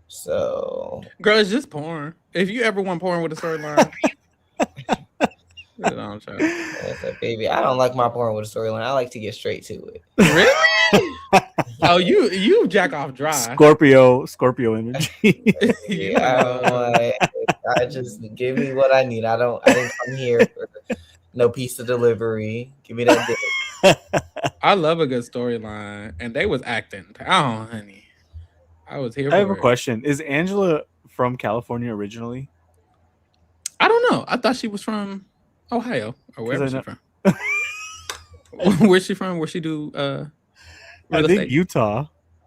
So, girl, it's just porn. If you ever want porn with a storyline, baby, I don't like my porn with a storyline. I like to get straight to it. Really? Oh, you jack off dry. Scorpio energy. Yeah, I just give me what I need. I didn't come here for no piece of delivery. Give me that dick. I love a good storyline, and they was acting. Oh, honey, I was here. I have a question. Is Angela from California originally? I don't know. I thought she was from Ohio or wherever she's from. Where's she from? Where she do? I think estate? Utah.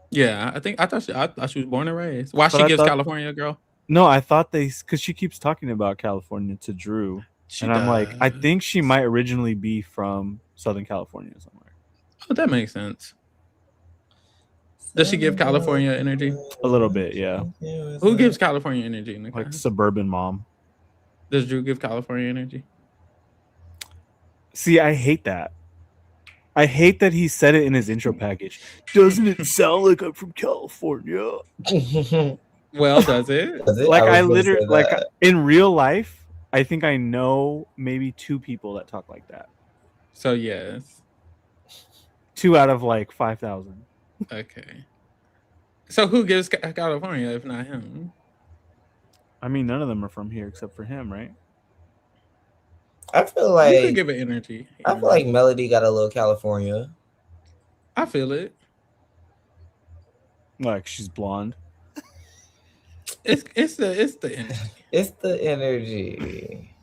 Yeah, I thought she was born and raised. Why she gives California a girl? No, I thought because she keeps talking about California to Drew, I'm like, I think she might originally be from Southern California somewhere. Oh, that makes sense. Does she give California energy? A little bit, yeah. Who gives California energy? Like suburban mom. Does Drew give California energy? See, I hate that. I hate that he said it in his intro package. Doesn't it sound like I'm from California? Well, does it? Like I literally, like in real life, I think I know maybe 2 people that talk like that. So yes, 2 out of like 5,000. Okay. So who gives California if not him? I mean, none of them are from here except for him, right? I feel like you could give it energy. I feel like Melody got a little California. I feel it. Like she's blonde. It's the energy. It's the energy.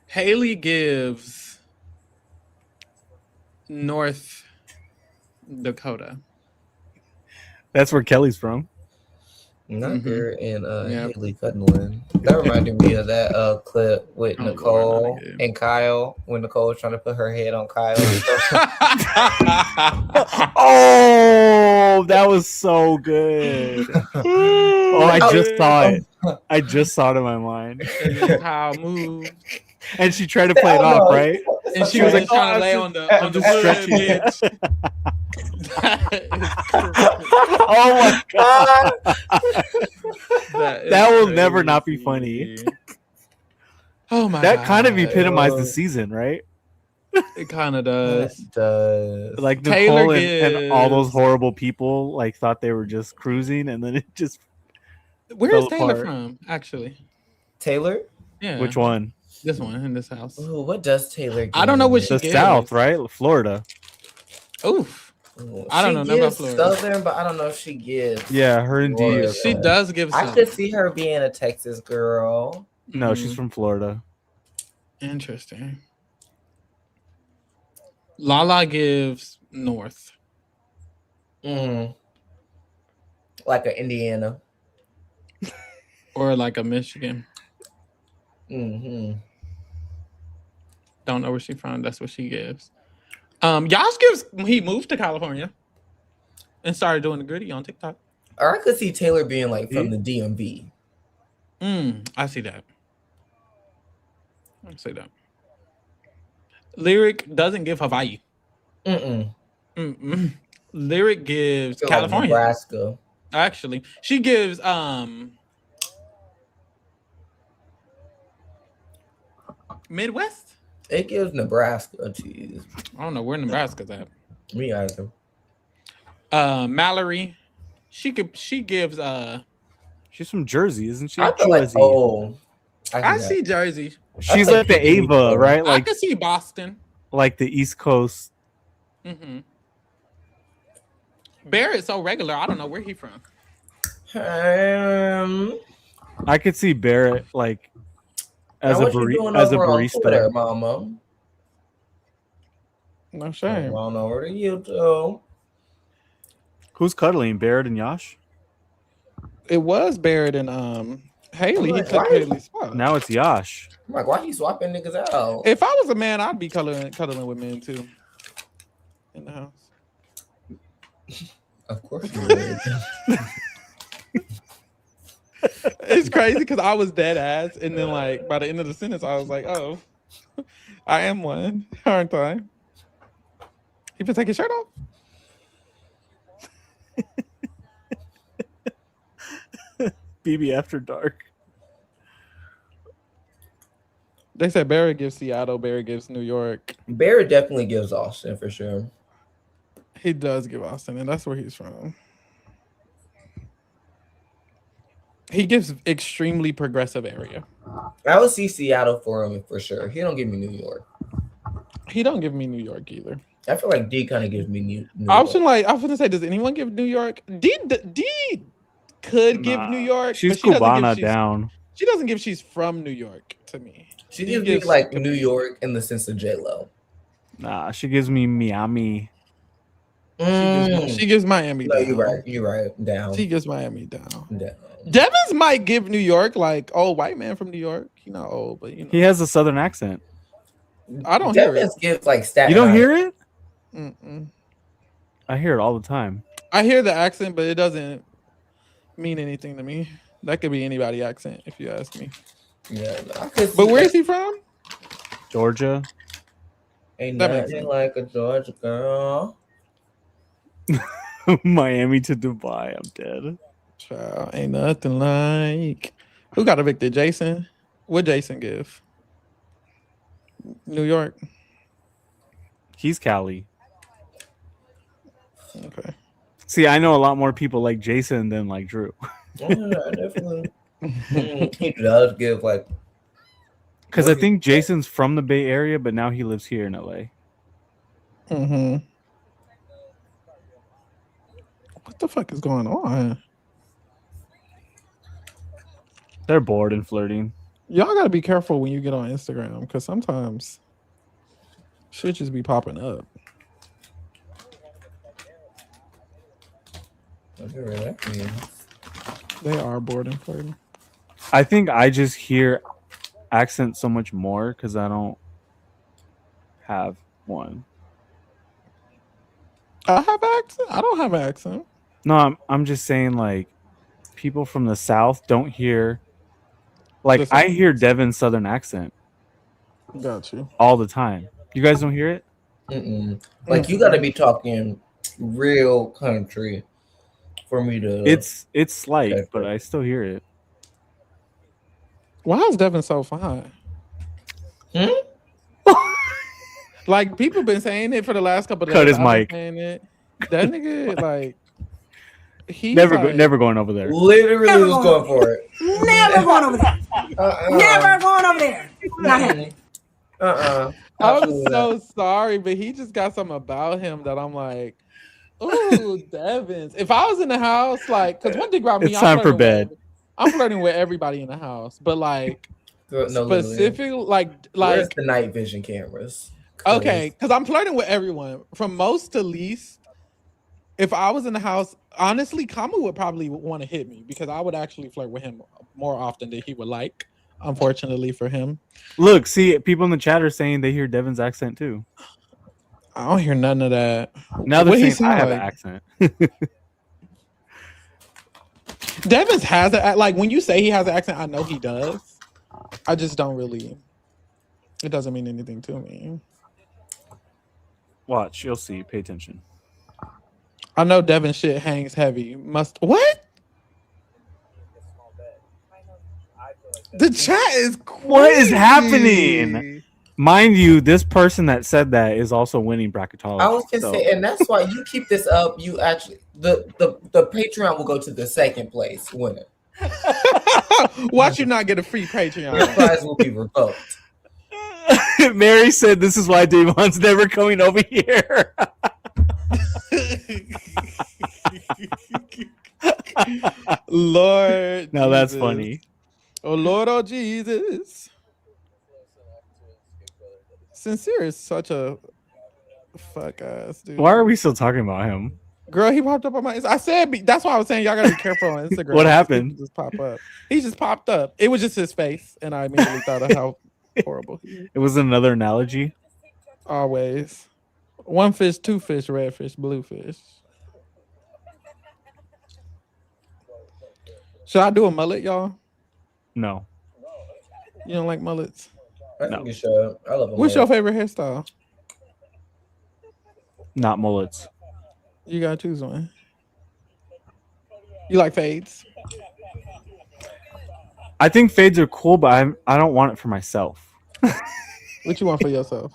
Haley gives North Dakota. That's where Kelly's from. Not her and Haley Cutland. That reminded me of that clip with Nicole and Kyle when Nicole was trying to put her head on Kyle. Oh, that was so good. Oh, I just saw it. I just saw it in my mind. And then Kyle moved. And she tried to play it off, right? And she was like trying to lay on the stretching. Oh my god. That will never not be funny. Oh my god. That kind of epitomized the season, right? It kind of does. It does. Like Nicole and all those horrible people like thought they were just cruising and then it just Where's Taylor from, actually? Taylor? Yeah. Which one? This one in this house. Ooh, what does Taylor give? I don't know what she gives. The South, right? Florida. Oof. I don't know nothing about Florida. Southern, but I don't know if she gives. Yeah, her indeed. She does give I could see her being a Texas girl. No, she's from Florida. Interesting. Lala gives North. Like a Indiana. Or like a Michigan. Don't know where she's from. That's what she gives. Yash gives. He moved to California and started doing the gritty on TikTok. Or I could see Taylor being like from the DMV. I see that. Lyric doesn't give Hawaii. Lyric gives California. Like Nebraska. Actually, she gives Midwest. It gives Nebraska. Jeez. I don't know where Nebraska's at. Me either. Mallory, she gives she's from Jersey, isn't she? I feel like, I see Jersey. She's like the Ava, right? Like I can see Boston. Like the East Coast. Barrett's so regular. I don't know where he from. I could see Barrett like as a barista. Twitter, mama. No shame. Come on over to YouTube. Who's cuddling? Barrett and Yash? It was Barrett and Haley, like, he took Haley's spot. Now it's Yash. I'm like, why are you swapping niggas out? If I was a man, I'd be cuddling with men too. In the house. Of course you would. It's crazy because I was dead ass, and then like by the end of the sentence, I was like, "Oh, I am one, aren't I?" He been take his shirt off. BB After Dark. They said Barry gives Seattle, Barry gives New York. Barry definitely gives Austin for sure. He does give Austin, and that's where he's from. He gives extremely progressive area. I would see Seattle for him for sure. He don't give me New York. He don't give me New York either. I feel like D kind of gives me New York. I was gonna say, does anyone give New York? D could give New York. She's but she Cubana down. She doesn't give she's from New York to me. She gives me like New York in the sense of J-Lo. Nah, she gives me Miami. She gives Miami down. You're right. Down. She gives Miami down. Devins might give New York like old white man from New York. He's not old, but he has a southern accent. I don't hear it. Devins gives like Staten You don't Island. hear it? Mm-mm. I hear it all the time. I hear the accent, but it doesn't mean anything to me. That could be anybody's accent if you ask me. Yeah, but where is he from? Georgia. Ain't nothing like a Georgia girl. Miami to Dubai. I'm dead. Child, ain't nothing like. Who got evicted? Jason? What Jason give? New York. He's Cali. Okay. See, I know a lot more people like Jason than like Drew. Yeah, definitely. He does give like. Because I think Jason's from the Bay Area, but now he lives here in LA. Mm-hmm. What the fuck is going on? They're bored and flirting. Y'all gotta be careful when you get on Instagram because sometimes shit just be popping up. They are bored and flirting. I think I just hear accent so much more because I don't have one. I have accent. I don't have an accent. No, I'm just saying like people from the South don't hear. Like I hear Devin's Southern accent. Got you. All the time. You guys don't hear it? Mm-mm. Like you got to be talking real country for me to. It's slight, but I still hear it. Why is Devin so fine? Like people been saying it for the last couple of days. Cut his mic. That nigga like he's never going over there. Literally was going for it. Never going over there. Never going over there. Not happening. I'm so sorry, but he just got something about him that I'm like, ooh, Devins. If I was in the house, like, because one thing about me, it's time for bed. I'm flirting with everybody in the house, but like specific, like where's the night vision cameras? Okay, because I'm flirting with everyone from most to least. If I was in the house, honestly, Kama would probably want to hit me because I would actually flirt with him more often than he would like. Unfortunately for him. Look, see, people in the chat are saying they hear Devin's accent too. I don't hear none of that. Now they're saying I have an accent. Devins has an like when you say he has an accent, I know he does. I just don't really. It doesn't mean anything to me. Watch, you'll see. Pay attention. I know Devin shit hangs heavy. What? The chat is crazy. What is happening? Mind you, this person that said that is also winning bracketology. I was gonna say, and that's why you keep this up. You actually the Patreon will go to the second place winner. Watch you not get a free Patreon. Your prize will be revoked. Mary said, "This is why Damon's never coming over here." Lord, now that's funny. Oh Lord, oh Jesus. Sincere is such a fuck ass dude. Why are we still talking about him? Girl, he popped up on my. I said that's why I was saying y'all gotta be careful on Instagram. What happened? Just pop up. He just popped up. It was just his face, and I immediately thought of how horrible. It was another analogy. Always, one fish, two fish, red fish, blue fish. Should I do a mullet, y'all? No. You don't like mullets? I think you should. I love them. What's your favorite hairstyle? Not mullets. You gotta choose one. You like fades? I think fades are cool, but I don't want it for myself. What you want for yourself?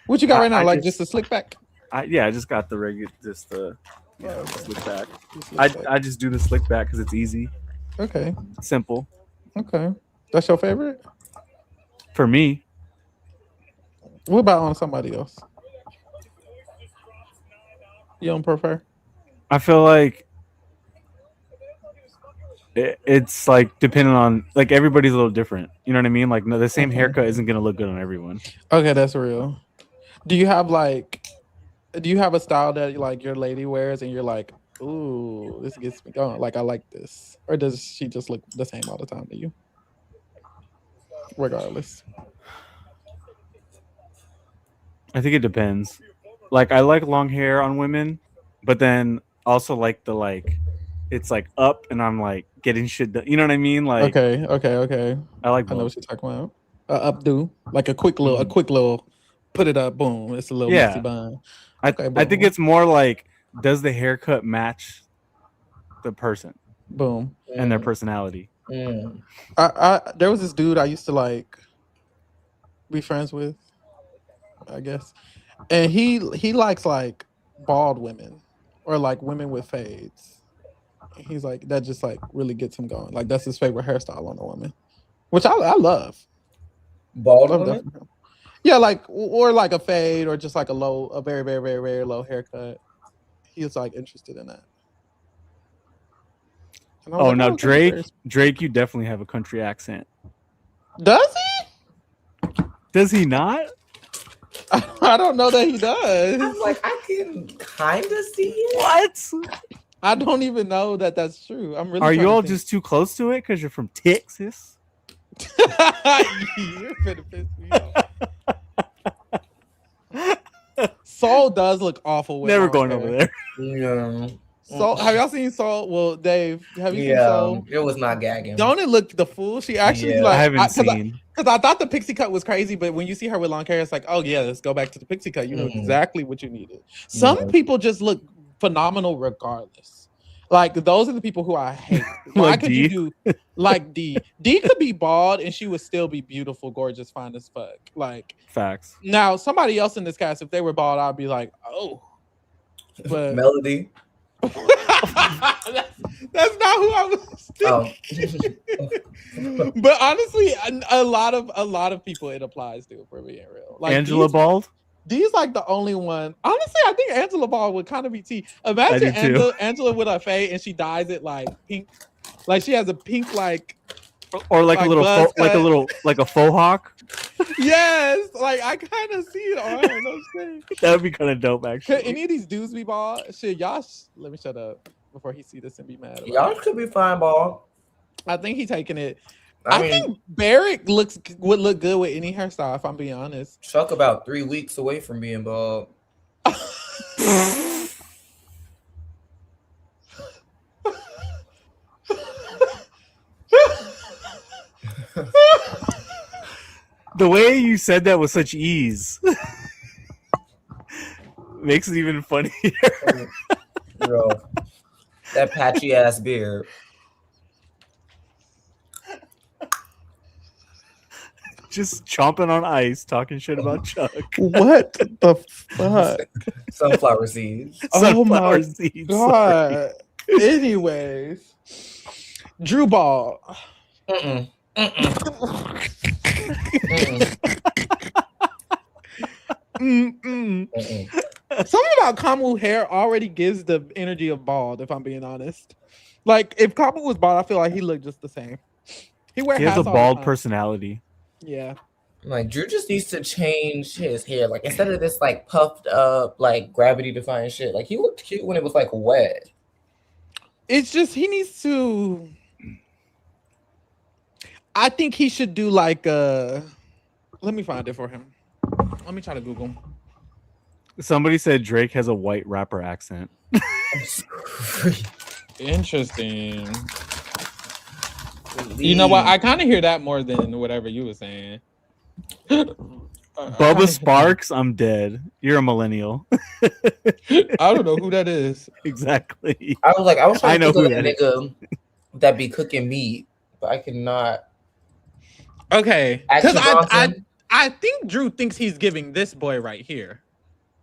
What you got right now? Like just a slick back? I just got the regular, just the slick back. I just do the slick back because it's easy. Okay. Simple. Okay. That's your favorite? For me. What about on somebody else? You don't prefer? I feel like it's like depending on like everybody's a little different. You know what I mean? Like no, the same haircut isn't gonna look good on everyone. Okay, that's real. Do you have a style that like your lady wears and you're like, ooh, this gets me going. Like I like this. Or does she just look the same all the time to you? Regardless. I think it depends. Like I like long hair on women, but then also like it's like up and I'm like getting shit done. You know what I mean? Like okay. I like both. I know what you're talking about. Updo, like a quick little put it up, boom. It's a little messy bun. Okay, I think it's more like does the haircut match the person? Boom. And their personality. There was this dude I used to like be friends with, I guess. And he likes like bald women or like women with fades. He's like that just like really gets him going. Like that's his favorite hairstyle on a woman, which I love. Bald women? Yeah, like or like a fade or just like a very very very very low haircut. He's like interested in that. Oh like, no, Drake, you definitely have a country accent. Does he? Does he not? I don't know that he does. I'm like, I can kind of see it. What? I don't even know that that's true. I'm really. Are you all just too close to it because you're from Texas? You're finna piss me off. Soul does look awful. Never going over there. Yeah. So have y'all seen Soul? Well, Dave, have you seen Soul? It was not gagging. Don't it look the fool? She actually like I haven't seen. Because I thought the pixie cut was crazy, but when you see her with long hair, it's like, oh yeah, let's go back to the pixie cut. You know exactly what you needed. Some people just look phenomenal regardless. Like those are the people who I hate. Why could you do like D? D could be bald and she would still be beautiful, gorgeous, fine as fuck. Like facts. Now somebody else in this cast, if they were bald, I'd be like, oh. But Melody. that's not who I was thinking. But honestly, a lot of people it applies to, for being real. Like Angela Bald. D's like the only one. Honestly, I think Angela Bald would kind of be T. Imagine Angela with a fade and she dyes it like pink, like she has a pink like, or like a little like a faux hawk. Yes, like I kind of see it on her. No shit. That would be kind of dope, actually. Could any of these dudes be bald? Shit, y'all. Let me shut up before he see this and be mad. Y'all could be fine bald. I think he taking it. I think Barrick would look good with any hairstyle, if I'm being honest. Chuck about 3 weeks away from being bald. The way you said that with such ease makes it even funnier. Bro, that patchy ass beard. Just chomping on ice, talking shit about Chuck. What the fuck? Sunflower seeds. Sunflower seeds. God. Anyways, Drew Ball. Something about Kamu hair already gives the energy of bald, if I'm being honest. Like if Kamu was bald, I feel like he looked just the same. He has a bald personality. Yeah. Like Drew just needs to change his hair. Like instead of this like puffed up, like gravity defying shit, like he looked cute when it was like wet. It's just he needs to. I think he should do like let me find it for him. Let me try to Google. Somebody said Drake has a white rapper accent. Interesting. You know what? I kind of hear that more than whatever you were saying. Bubba Sparks, I'm dead. You're a millennial. I don't know who that is. Exactly. I was trying to know think who of that nigga that be cooking meat, but I cannot. Okay, because I think Drew thinks he's giving this boy right here.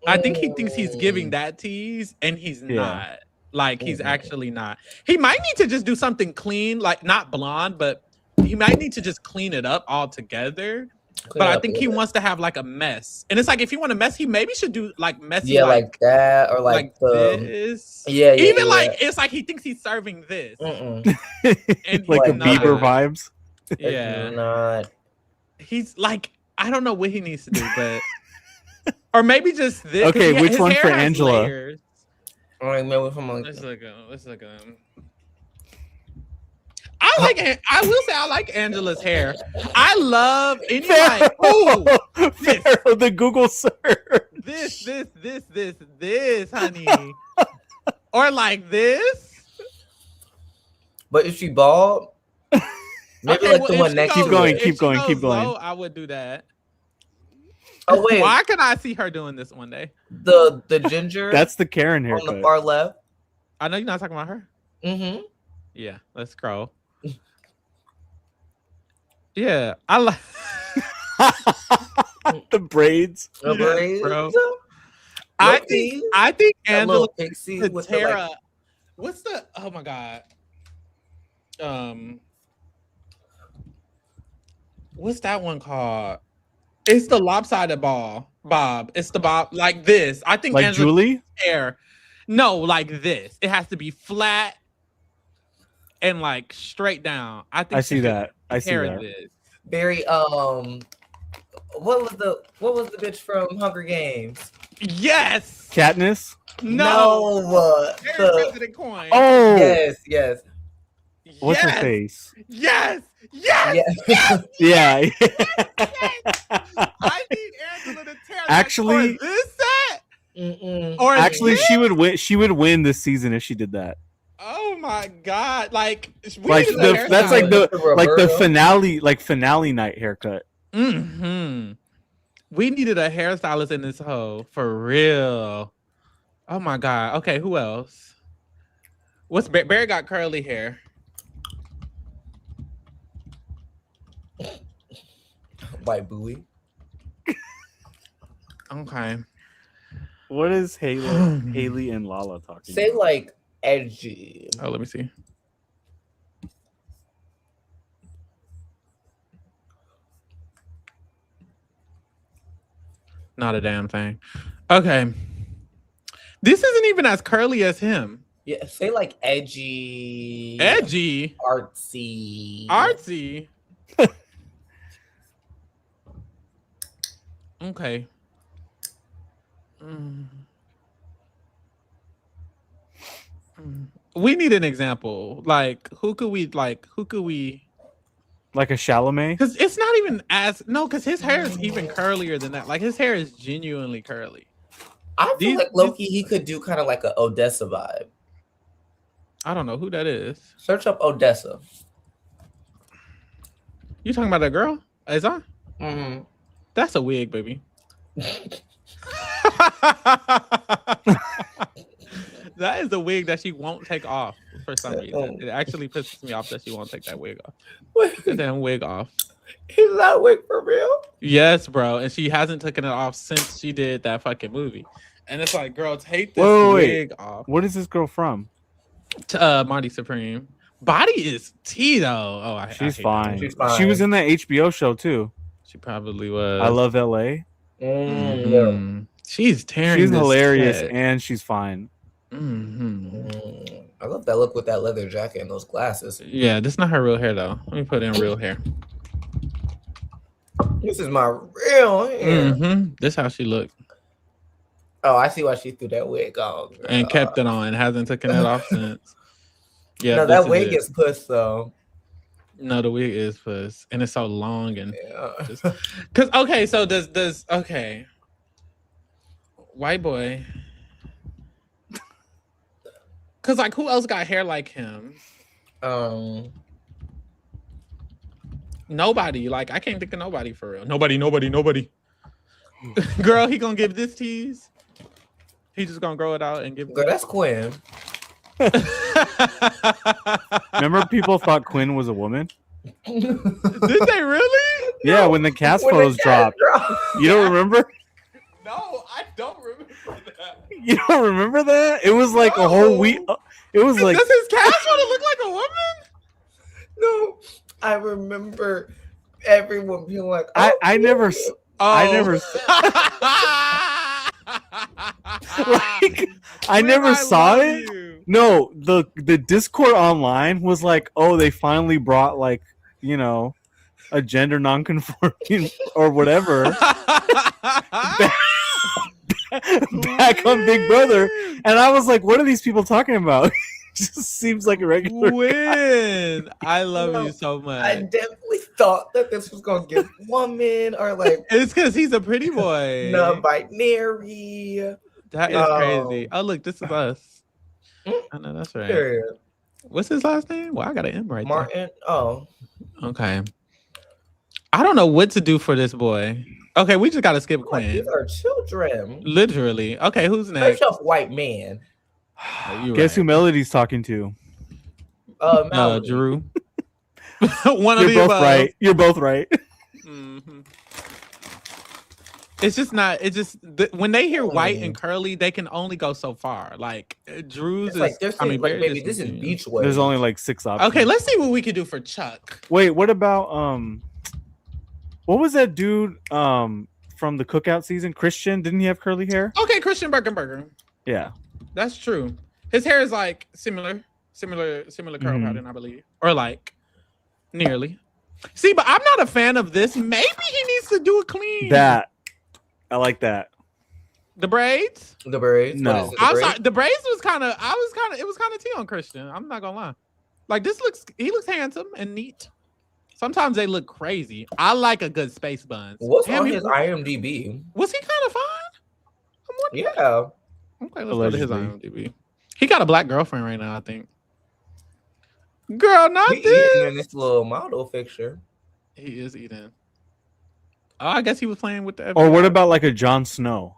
I think he thinks he's giving that tease, and he's not. Like he's actually not. He might need to just do something clean, like not blonde, but he might need to just clean it up altogether. But I think he wants to have like a mess, and it's like if you want a mess, he maybe should do like messy, like that, or like this. Even like it's like he thinks he's serving this, and like a Bieber vibes. Yeah, not. He's like I don't know what he needs to do, but or maybe just this. Okay, which one for Angela? Layers. All right, man. From like let's look at him. I will say I like Angela's hair. I love any like Pharaoh, the Google search. This, honey. Or like this. But if she bald, maybe okay, like the one next. Keep going. Low, I would do that. Oh wait, why can I see her doing this one day? The ginger. That's the Karen haircut on the far left. I know you're not talking about her. Mm-hmm. Yeah, let's scroll. Yeah, I like the braids. The braids, bro. I think Angela Tara. What's the? Oh my god. What's that one called? It's the lopsided bob. It's the bob like this. I think like Angela Julie hair. No, like this. It has to be flat and like straight down. I think I see that. This. Very what was the bitch from Hunger Games? Yes. Katniss. No. President Coin. Oh yes. What's her face? Yes. Yeah. I need Angela to tear actually this set. Or actually, she would win. She would win this season if she did that. Oh my god! Like that's like the finale night haircut. Mm-hmm. We needed a hairstylist in this hoe for real. Oh my god! Okay, who else? What's Barry got curly hair? White buoy. Okay. What is Haley and Lala talking? Say about? Like edgy. Oh, let me see. Not a damn thing. Okay. This isn't even as curly as him. Yeah, say like edgy. Edgy. Artsy. Okay. We need an example. Like, who could we? Like a Chalamet? Because it's not even because his hair is even curlier than that. Like, his hair is genuinely curly. I feel like Loki, he could do kind of like an Odessa vibe. I don't know who that is. Search up Odessa. You talking about that girl? Azar? Mm-hmm. That's a wig, baby. That is a wig that she won't take off for some reason. It actually pisses me off that she won't take that wig off. That damn wig off. Is that wig for real? Yes, bro. And she hasn't taken it off since she did that fucking movie. And it's like, girl, take this wig off. What is this girl from? Marty Supreme. Body is tea though. Oh, she's fine. She's fine. She was in that HBO show too. She probably was. I Love LA. Mm-hmm. She's tearing. She's hilarious and she's fine. Mm-hmm. I love that look with that leather jacket and those glasses. Yeah, this is not her real hair though. Let me put in real hair. This is my real hair. This how she looked. Oh, I see why she threw that wig on. Girl. And kept it on. Hasn't taken it off since. Yeah, no, that wig is puss though. No, the wig is puss, and it's so long and just because. Okay, so does okay, white boy. Because like, who else got hair like him? Nobody. Like, I can't think of nobody for real. Nobody. Girl, he gonna give this tease. He just gonna grow it out and give. Girl, that's Quinn. Remember, people thought Quinn was a woman. Did they really? Yeah, when the cast photos dropped. You don't remember? No, I don't remember that. You don't remember that? It was like a whole week. It was like. Does his cast photo look like a woman? No, I remember everyone being like, oh, I never. Like, I never saw it. You. No, the Discord online was like, oh, they finally brought like, you know, a gender non-conforming or whatever back on Big Brother, and I was like, what are these people talking about? Just seems like a regular Win. I love you so much. I definitely thought that this was gonna get woman or like it's because he's a pretty boy. Non-binary. That is crazy. Oh look, this is us. I know that's right. Period. What's his last name? Well, I got an M right Martin. there. Oh. Okay. I don't know what to do for this boy. Okay, we just gotta skip Quinn. These are children. Literally. Okay, who's next? First off, white man. Guess who Melody's talking to? Drew. One of You're the both above. right. You're both right. Mm-hmm. It's just not. It's just when they hear white and curly, they can only go so far. Like Drew's is. Like, I mean, like, baby, this is beach way. There's only like 6 options. Okay, let's see what we can do for Chuck. Wait, what about what was that dude from the Cookout season? Christian, didn't he have curly hair? Okay, Christian Birkenberger. Yeah, that's true. His hair is like similar curl pattern, I believe, or like nearly. See, but I'm not a fan of this. Maybe he needs to do a clean. That I like that. The braids. The braids. No, I'm sorry. The braids was kind of. It was kind of tea on Christian. I'm not gonna lie. Like he looks handsome and neat. Sometimes they look crazy. I like a good space buns. What's on his IMDb? Was he kind of fine? Yeah. Okay, let's go to his IMDb. He got a black girlfriend right now, I think. Girl, not this. Eating in this little model fixture. He is eating. Oh, I guess he was playing with the. Or what about like a Jon Snow?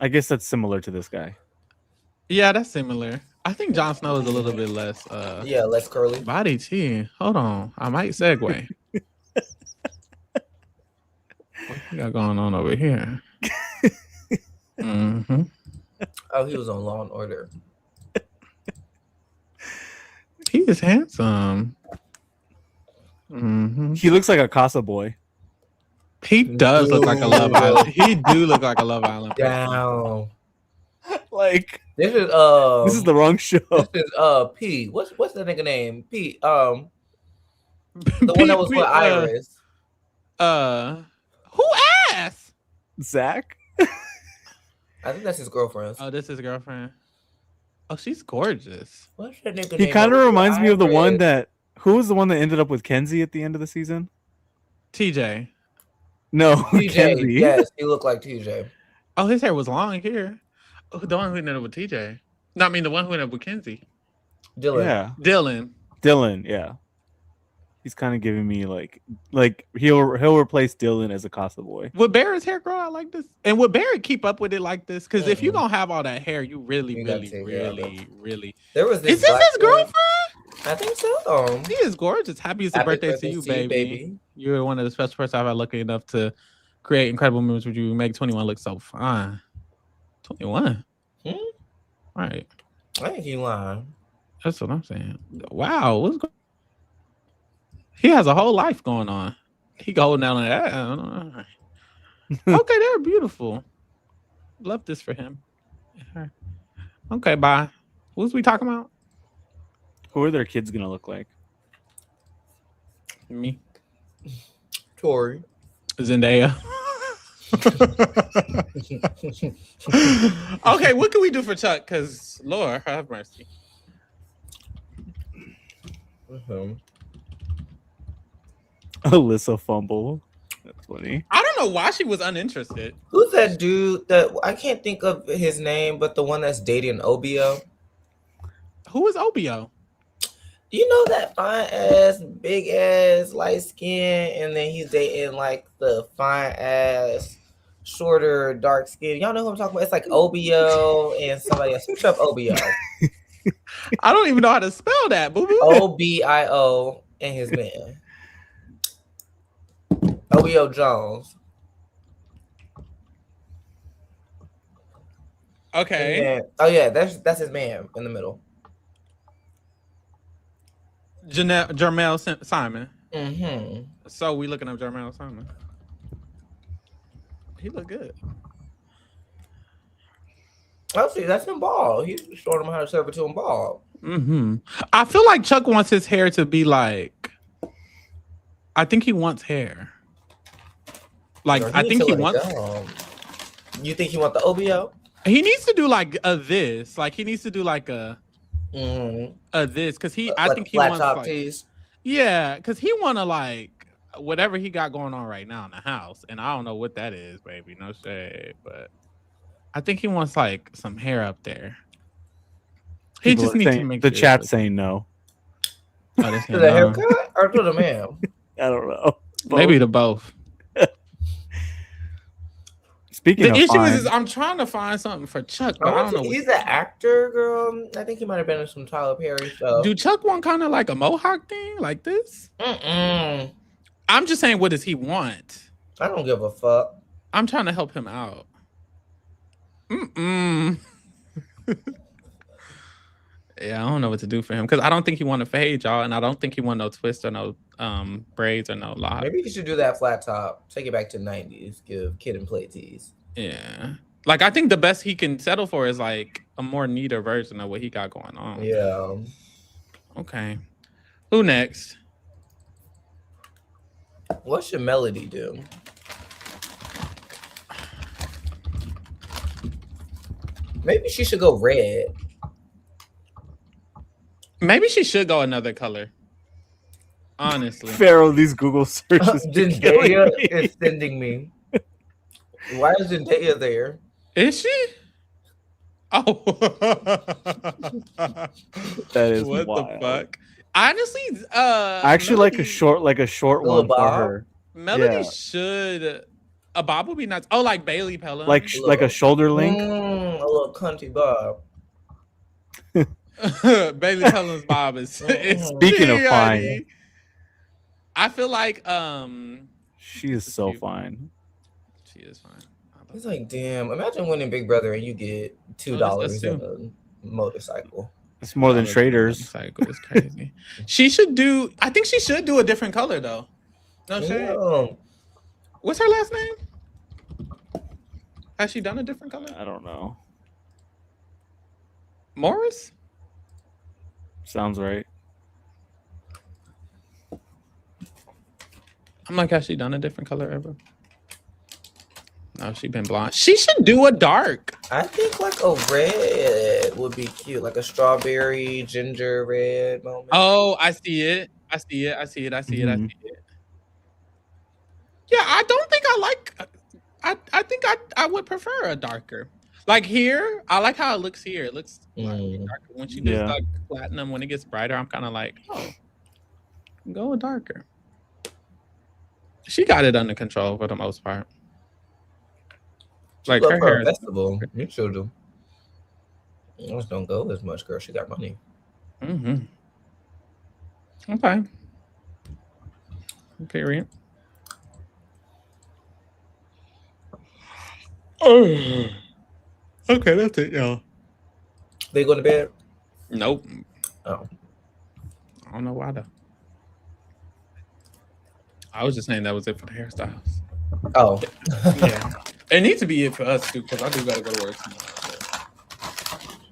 I guess that's similar to this guy. Yeah, that's similar. I think Jon Snow is a little bit less. Less curly. Body T. Hold on, I might segue. What we got going on over here? Mm-hmm. Oh, he was on Law and Order. He is handsome. Mm-hmm. He looks like a Casa boy. He does look like a Love Island. He do look like a Love Island. Down. Like this is the wrong show. This is P. What's the nigga name? P. The one that was with Iris. Who asked? Zach. I think that's his girlfriend. Oh, this is his girlfriend. Oh, she's gorgeous. What's that nigga He name? kind of reminds me of the one that. Who was the one that ended up with Kenzie at the end of the season? TJ. No, TJ. Kenzie. Yes, he looked like TJ. Oh, his hair was long here. Oh, the one who ended up with TJ. No, I mean the one who ended up with Kenzie. Dylan. Yeah. Dylan. Yeah. He's kind of giving me like he'll replace Dylan as a Casa boy. Would Barrett's hair grow out like this? And would Barrett keep up with it like this? Because if you don't have all that hair, you really. There was this. Is this his girlfriend? I think so. He is gorgeous. Happy birthday to you, baby. You're one of the special persons I've had lucky enough to create incredible memories with you. Make 21 look so fine. 21. Right. I ain't you lying. That's what I'm saying. Wow. What's going? He has a whole life going on. He going down on that. I don't know. Okay, they're beautiful. Love this for him. Okay, bye. What was we talking about? Who are their kids gonna look like? Me. Tori. Zendaya. Okay, what can we do for Chuck? Because Lord have mercy. Alyssa fumble. That's funny. I don't know why she was uninterested. Who's that dude that I can't think of his name, but the one that's dating Obio? Who is Obio? You know that fine ass, big ass, light skin, and then he's dating like the fine ass, shorter, dark skin. Y'all know who I'm talking about? It's like Obio and somebody else. Search up Obio. I don't even know how to spell that. Boo boo. Obio and his man. Obio Jones. Okay. Then, oh yeah, that's his man in the middle. Jermel Simon. Mm-hmm. So we looking up Jermel Simon. He look good. Oh, see, that's him bald. He's showing him how to serve it to him bald. Mm-hmm. I feel like Chuck wants his hair to be like. I think he wants hair. Like No, I think he wants. You think he want the OBO? He needs to do like a this. Like he needs to do like a this because he. I like think he flat wants top like. tees. Yeah, because he want to like whatever he got going on right now in the house, and I don't know what that is, baby. No shade, but I think he wants like some hair up there. He People just needs saying, to make the sure chat saying no. Oh, to the haircut or to the man? I don't know. Maybe to both. Speaking of the issue fine, is I'm trying to find something for Chuck, but I don't know. He's an actor, girl. I think he might have been in some Tyler Perry stuff. Do Chuck want kind of like a mohawk thing like this? I'm just saying, what does he want? I don't give a fuck. I'm trying to help him out. Yeah, I don't know what to do for him because I don't think he want to fade, y'all, and I don't think he want no twist or no braids or no lock. Maybe you should do that flat top. Take it back to 90s. Give kid and play tees. Yeah, like I think the best he can settle for is like a more neater version of what he got going on. Yeah. Okay. Who next? What should Melody do? Maybe she should go red. Maybe she should go another color. Honestly. Pharaoh, these Google searches. Zendaya is sending me. Why is Zendaya there? Is she? Oh. That is what wild. the fuck? Honestly, I actually Melody, like a short one for her. Melody should a bob would be nice. Oh, like Bailey Pelham. Like a shoulder link. A little cunty bob. Bailey Pelham's bob is Speaking of fine. I feel like she is so fine. She is fine. It's like, damn, imagine winning Big Brother and you get $2 on a motorcycle. It's more than traders. Motorcycle is crazy. I think she should do a different color though. No shade. Yeah. What's her last name? Has she done a different color? I don't know. Morris? Sounds right. I'm like, has she done a different color ever? No, she been blonde. She should do a dark. I think like a red would be cute, like a strawberry ginger red moment. Oh, I see it. I see it. Yeah, I don't think I like. I think I would prefer a darker. Like here, I like how it looks here. It looks like darker. When she does like platinum, when it gets brighter, I'm kind of like, oh, go darker. She got it under control for the most part. Like her hair festival, you should do. Just don't go as much, girl. She got money. Okay. Period. Okay, that's it, y'all. They go to bed? Nope. Oh. I don't know why though. I was just saying that was it for the hairstyles. Oh. Yeah. It needs to be it for us too, because I do gotta go to work tomorrow.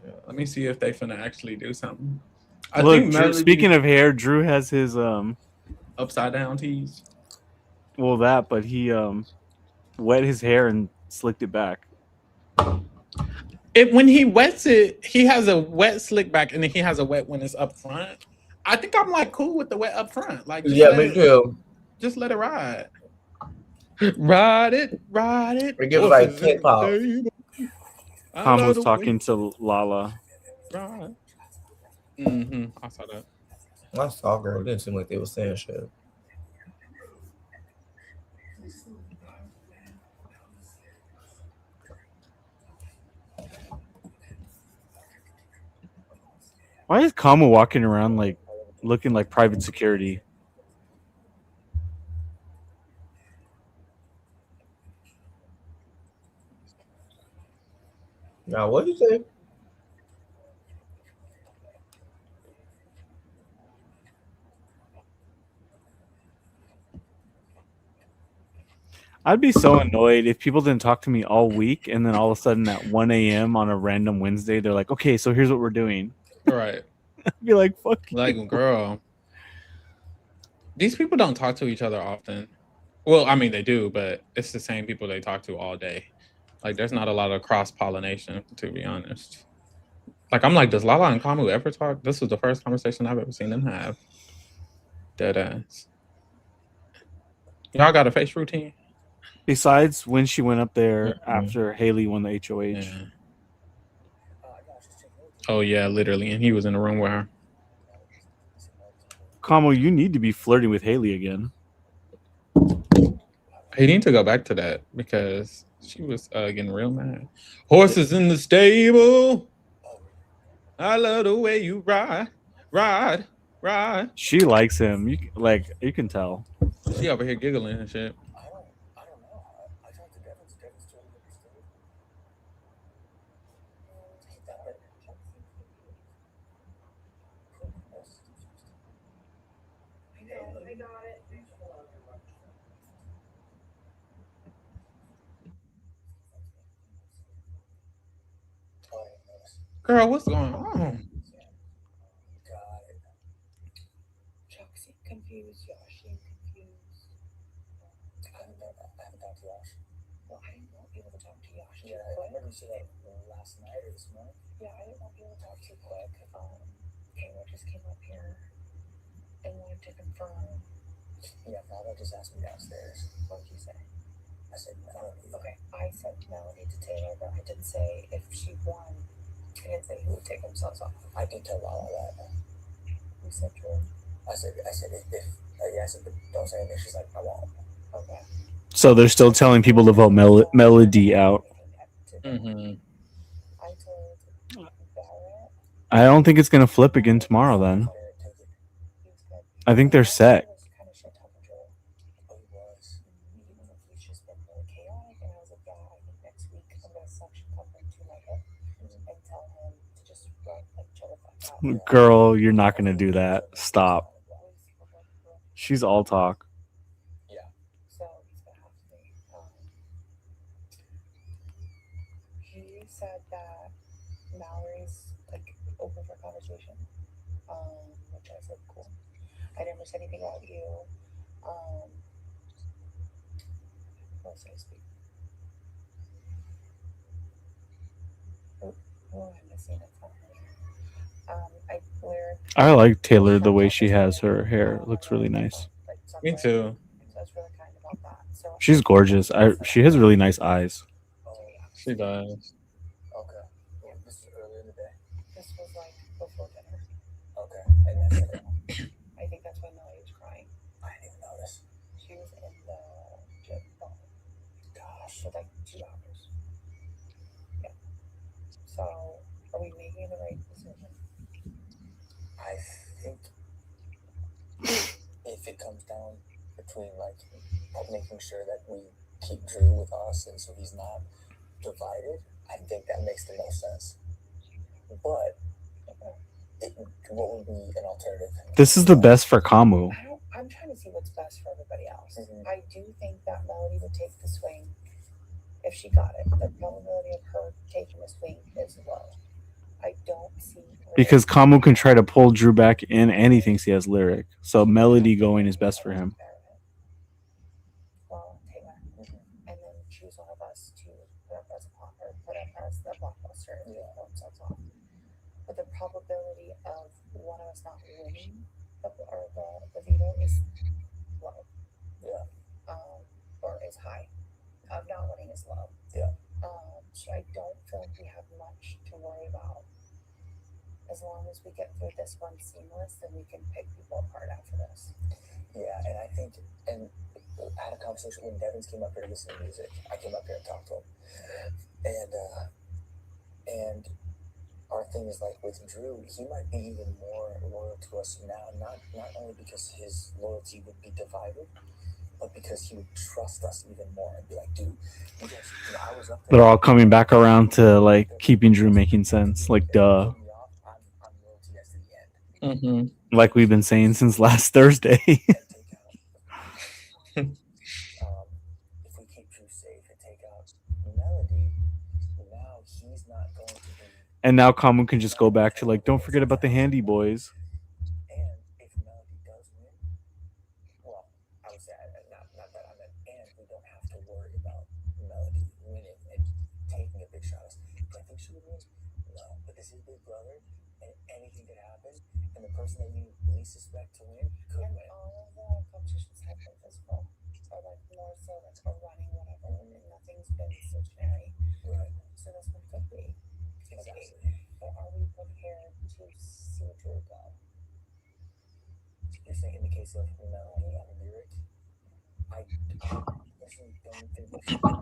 Yeah, let me see if they finna actually do something. Look, Drew, speaking of hair, Drew has his upside down tees. Well, that, but he wet his hair and slicked it back. When he wets it, he has a wet slick back, and then he has a wet when it's up front. I think I'm like cool with the wet up front. Like, me too. Just let it ride. Ride it. It gives like K-pop. Kamu's talking to Lala. Right. I saw that. I saw girl. It didn't seem like they were saying shit. Why is Kamu walking around like looking like private security? Now, what did you say? I'd be so annoyed if people didn't talk to me all week, and then all of a sudden at 1 a.m. on a random Wednesday, they're like, "Okay, so here's what we're doing." Right. I'd be like, "Fuck you." Like, girl. These people don't talk to each other often. Well, I mean, they do, but it's the same people they talk to all day. Like, there's not a lot of cross-pollination, to be honest. Like, I'm like, does Lala and Kamu ever talk? This was the first conversation I've ever seen them have. Dead ass. Y'all got a face routine? Besides when she went up there after Haley won the HOH. Yeah. Oh, yeah, literally. And he was in the room with her. Kamu, you need to be flirting with Haley again. He need to go back to that because she was getting real mad. Horses in the stable. I love the way you ride. She likes him. You can tell. She over here giggling and shit. Girl, what's going on? Confused, Yoshi, confused. I haven't talked to Yosh. Well, I didn't want you to talk to Yosh. Yeah, I remember you said that last night or this morning. Yeah, I didn't want you to talk too quick. Taylor just came up here and wanted to confirm. Yeah, Melody just asked me downstairs. What did you say? I said Melody. Okay, I said Melody to Taylor, but I didn't say if she won. I didn't say who would take themselves off. I did tell Lala that. You said Drew. I said but don't say anything. She's like, I won't. Okay. So they're still telling people to vote Melody out. Mm-hmm. I don't think it's gonna flip again tomorrow. Then I think they're set. Girl, you're not gonna do that. Stop. She's all talk. Yeah. So he's gonna have to be. He said that Mallory's like open for conversation. Which I said cool. I never said anything about you. What else did I speak? Oh, I'm missing it. I like Taylor the way she has her hair. It looks really nice. Me too. She's gorgeous. She has really nice eyes. She does. Okay. Yeah, this is earlier in the day. This was like before dinner. Okay. And that's I think that's when Melody was crying. I didn't even notice. She was in the gym. Oh, gosh. For like 2 hours. Yeah. So, are we making the right decision? I think if it comes down between like making sure that we keep Drew with us and so he's not divided, I think that makes the most sense. But what would be an alternative? This is the best for Kamu. I'm trying to see what's best for everybody else. Mm-hmm. I do think that Melody would take the swing if she got it. The probability of her taking the swing is low. I don't see because Kamu can try to pull Drew back in and he thinks he has lyric. So Melody going is best for him. probability of one of us not winning the veto is low. Yeah. Or is high. Of not winning is low. Yeah. So I don't feel like we have much to worry about. As long as we get through this one seamless, then we can pick people apart after this. Yeah, and I think, and I had a conversation when Devins came up here to listen to music. I came up here and talked to him, and our thing is like with Drew, he might be even more loyal to us now, not only because his loyalty would be divided, but because he would trust us even more and be like, dude, you guys, I was up there. They're all coming back around to like keeping Drew making sense. Like, duh. I'm loyal to you guys to the end. Mm-hmm. Like we've been saying since last Thursday. If we keep Drew safe and take out Melody, now he's not going to be. And now Kamu can just go back to like, don't forget about the handy boys. And if Melody does win, well, I would say not that I meant, and we don't have to worry about Melody winning and taking a big shot. Do I think she would win? No, but this is Big Brother, and anything could happen. And the person that you least suspect to win could win. All of the competitions have been physical, or like more so like a running whatever, and nothing's been stationary. Right. So this one could be. Exactly. But are we prepared to see Drew go? You're saying in the case of Melanie and Lyric, I personally don't think we should be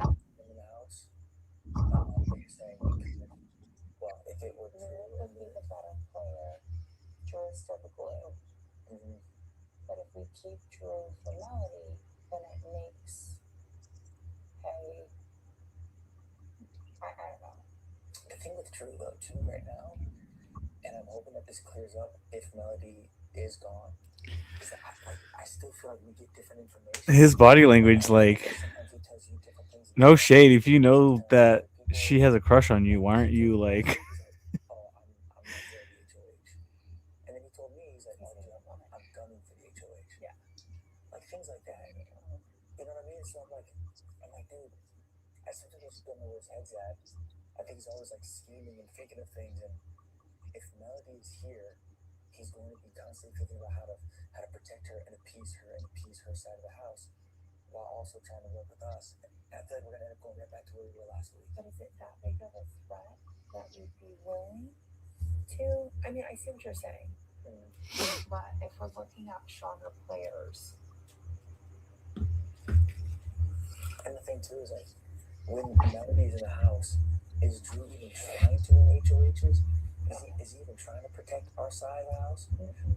in the house. But you're saying we could. Well, if it were Drew, would be the better player. Drew is still the glue. Mm-hmm. But if we keep Drew for Melody, then it makes I don't know. The thing with Drew though too right now, and I'm hoping that this clears up if Melody is gone, is that I still feel like we get different information. His body language, like, no shade. If you know that she has a crush on you, why aren't you like? And then he told me, he's like, I'm gunning for the HOH. Yeah. Like things like that. You know what I mean? So I'm like, dude, I sometimes just don't know where his head's at. I think he's always like scheming and thinking of things. And if Melody is here, he's going to be constantly thinking about how to protect her and appease her side of the house, while also trying to work with us. And I feel like we're gonna end up going right back to where we were last week. But is it that big of a threat that we'd be willing to? I mean, I see what you're saying, but if we're looking at stronger players, and the thing too is like, when Melody's in the house, is Drew even trying to win HOHs? Is he even trying to protect our side of the house?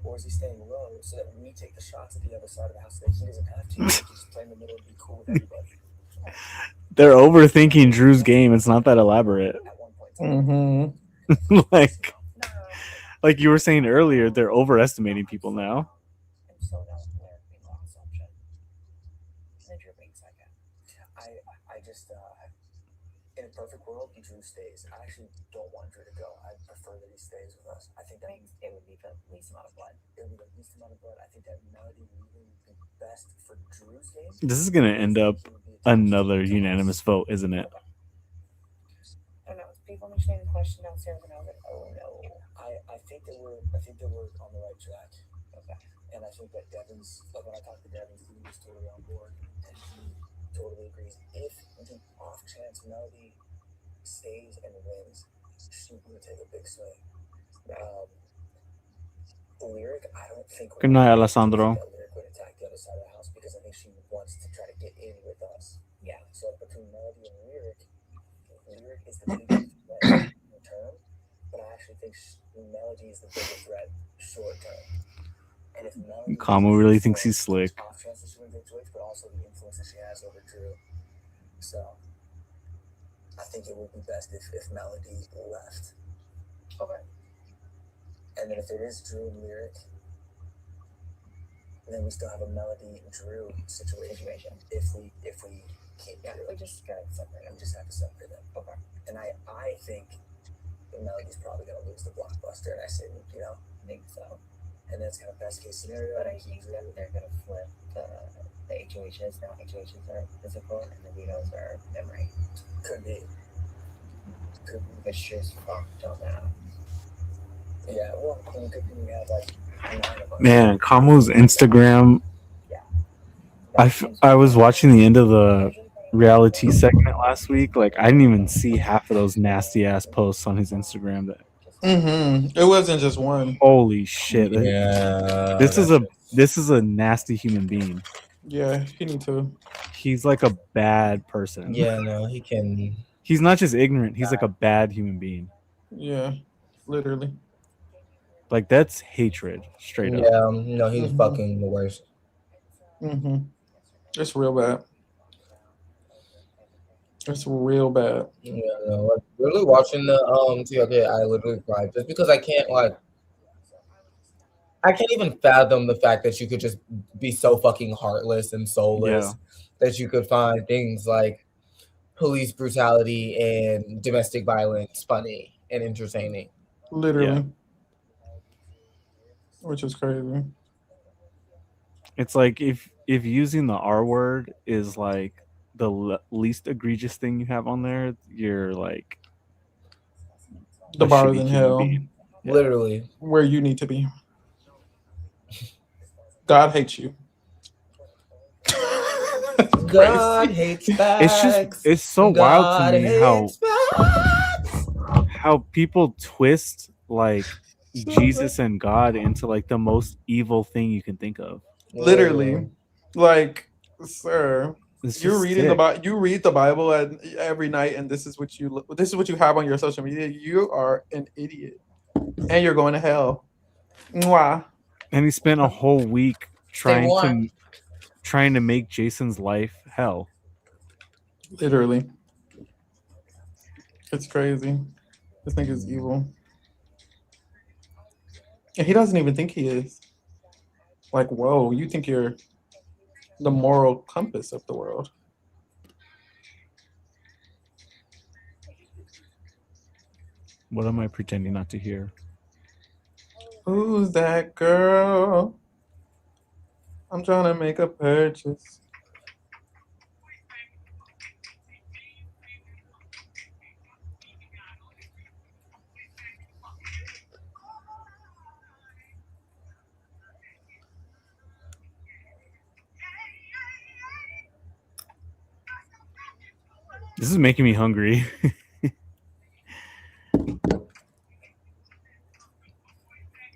Or is he staying low so that we take the shots at the other side of the house so that he doesn't have to? He can just play in the middle and be cool with everybody. They're overthinking Drew's game. It's not that elaborate. Mm-hmm. like you were saying earlier, they're overestimating people now. And so now Blair being last option. And Drew being second. I just in a perfect world, Drew stays. I actually don't want Drew to go. I prefer that he stays with us. I think that it would be the least amount of blood. It would be the least amount of blood. I think that Melody leaving would be best for Drew's game. This is gonna end up another unanimous vote, isn't it? I don't know. People understand the question downstairs, and I was like, oh no. I think that we're on the right track. Okay. And I think that Devins, like when I talked to Devins, he was totally on board, and he totally agrees. If the off chance Melody stays and wins, she's going to take a big swing. Lyric, I don't think. Good night, Alessandro. Lyric would attack the other side of the house because I think she wants to try to get in with us. Yeah. So between Melody and Lyric is the biggest threat in term, but I actually think Melody is the biggest threat short term. And if Melody, Kamu really thinks he's slick. Off chance that she wins HOH, but also the influence that she has over Drew. So I think it would be best if Melody left. Okay. And then if it is Drew and Lyric, then we still have a Melody and Drew situation. If we keep Drew. We just gotta separate them. We just have to separate them. Okay. And I think Melody's probably gonna lose the blockbuster, and I say, I think so. And that's kind of best case scenario. But I think that they're gonna flip the HOHs. Now HOHs are physical and the vetoes are memory. Could be. It's just fucked on that. Yeah, well, good thing we have like 9 of us. Man, Kamu's Instagram. I was watching the end of the reality segment last week. Like, I didn't even see half of those nasty ass posts on his Instagram. It wasn't just one. Holy shit! Yeah, this is a nasty human being. Yeah, he need to. He's like a bad person. Yeah, no, he can. He's not just ignorant. He's like a bad human being. Yeah, literally. Like, that's hatred, straight up. Yeah, no, he's fucking the worst. It's real bad. It's real bad. Yeah, no, like, literally watching the TLK, I literally cried just because I can't even fathom the fact that you could just be so fucking heartless and soulless that you could find things like police brutality and domestic violence funny and entertaining. Literally. Which is crazy. It's like if using the R word is like the least egregious thing you have on there, you're like the bar is in hell. Literally. Where you need to be. God hates you. God hates facts. It's so wild to me how people twist like Jesus and God into like the most evil thing you can think of. Literally. Like, sir, you read the Bible every night, and this is what you have on your social media. You are an idiot, and you're going to hell. Mwah. And he spent a whole week trying to make Jason's life hell. Literally, it's crazy. This nigga is evil, and he doesn't even think he is. Like, whoa, you think you're the moral compass of the world. What am I pretending not to hear? Who's that girl? I'm trying to make a purchase. This is making me hungry.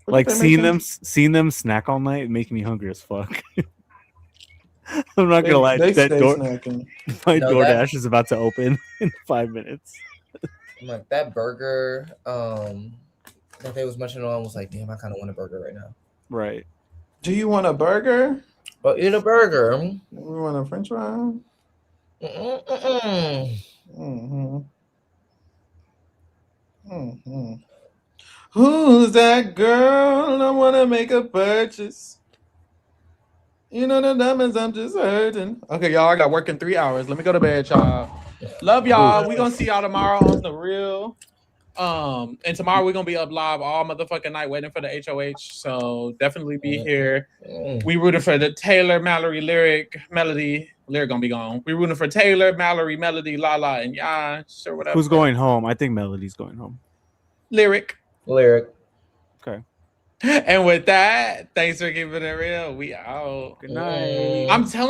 Like seeing them snack all night making me hungry as fuck. I'm not gonna lie. My DoorDash is about to open in 5 minutes. I'm like, that burger that they was munching on was like, damn, I kind of want a burger right now. Right. Do you want a burger? Well, eat a burger. We want a French fry. Who's that girl? I want to make a purchase. You know the diamonds, I'm just hurting. Okay, y'all, I got work in 3 hours. Let me go to bed, y'all. Love y'all. We gonna see y'all tomorrow on The Real. And tomorrow we're gonna be up live all motherfucking night waiting for the HOH. So definitely be here. We rooting for the Taylor, Mallory, Lyric, Melody. Lyric gonna be gone. We rooting for Taylor, Mallory, Melody, Lala, and yeah, sure, whatever. Who's going home? I think Melody's going home. Lyric. Okay. And with that, thanks for keeping it real. We out. Good night. I'm telling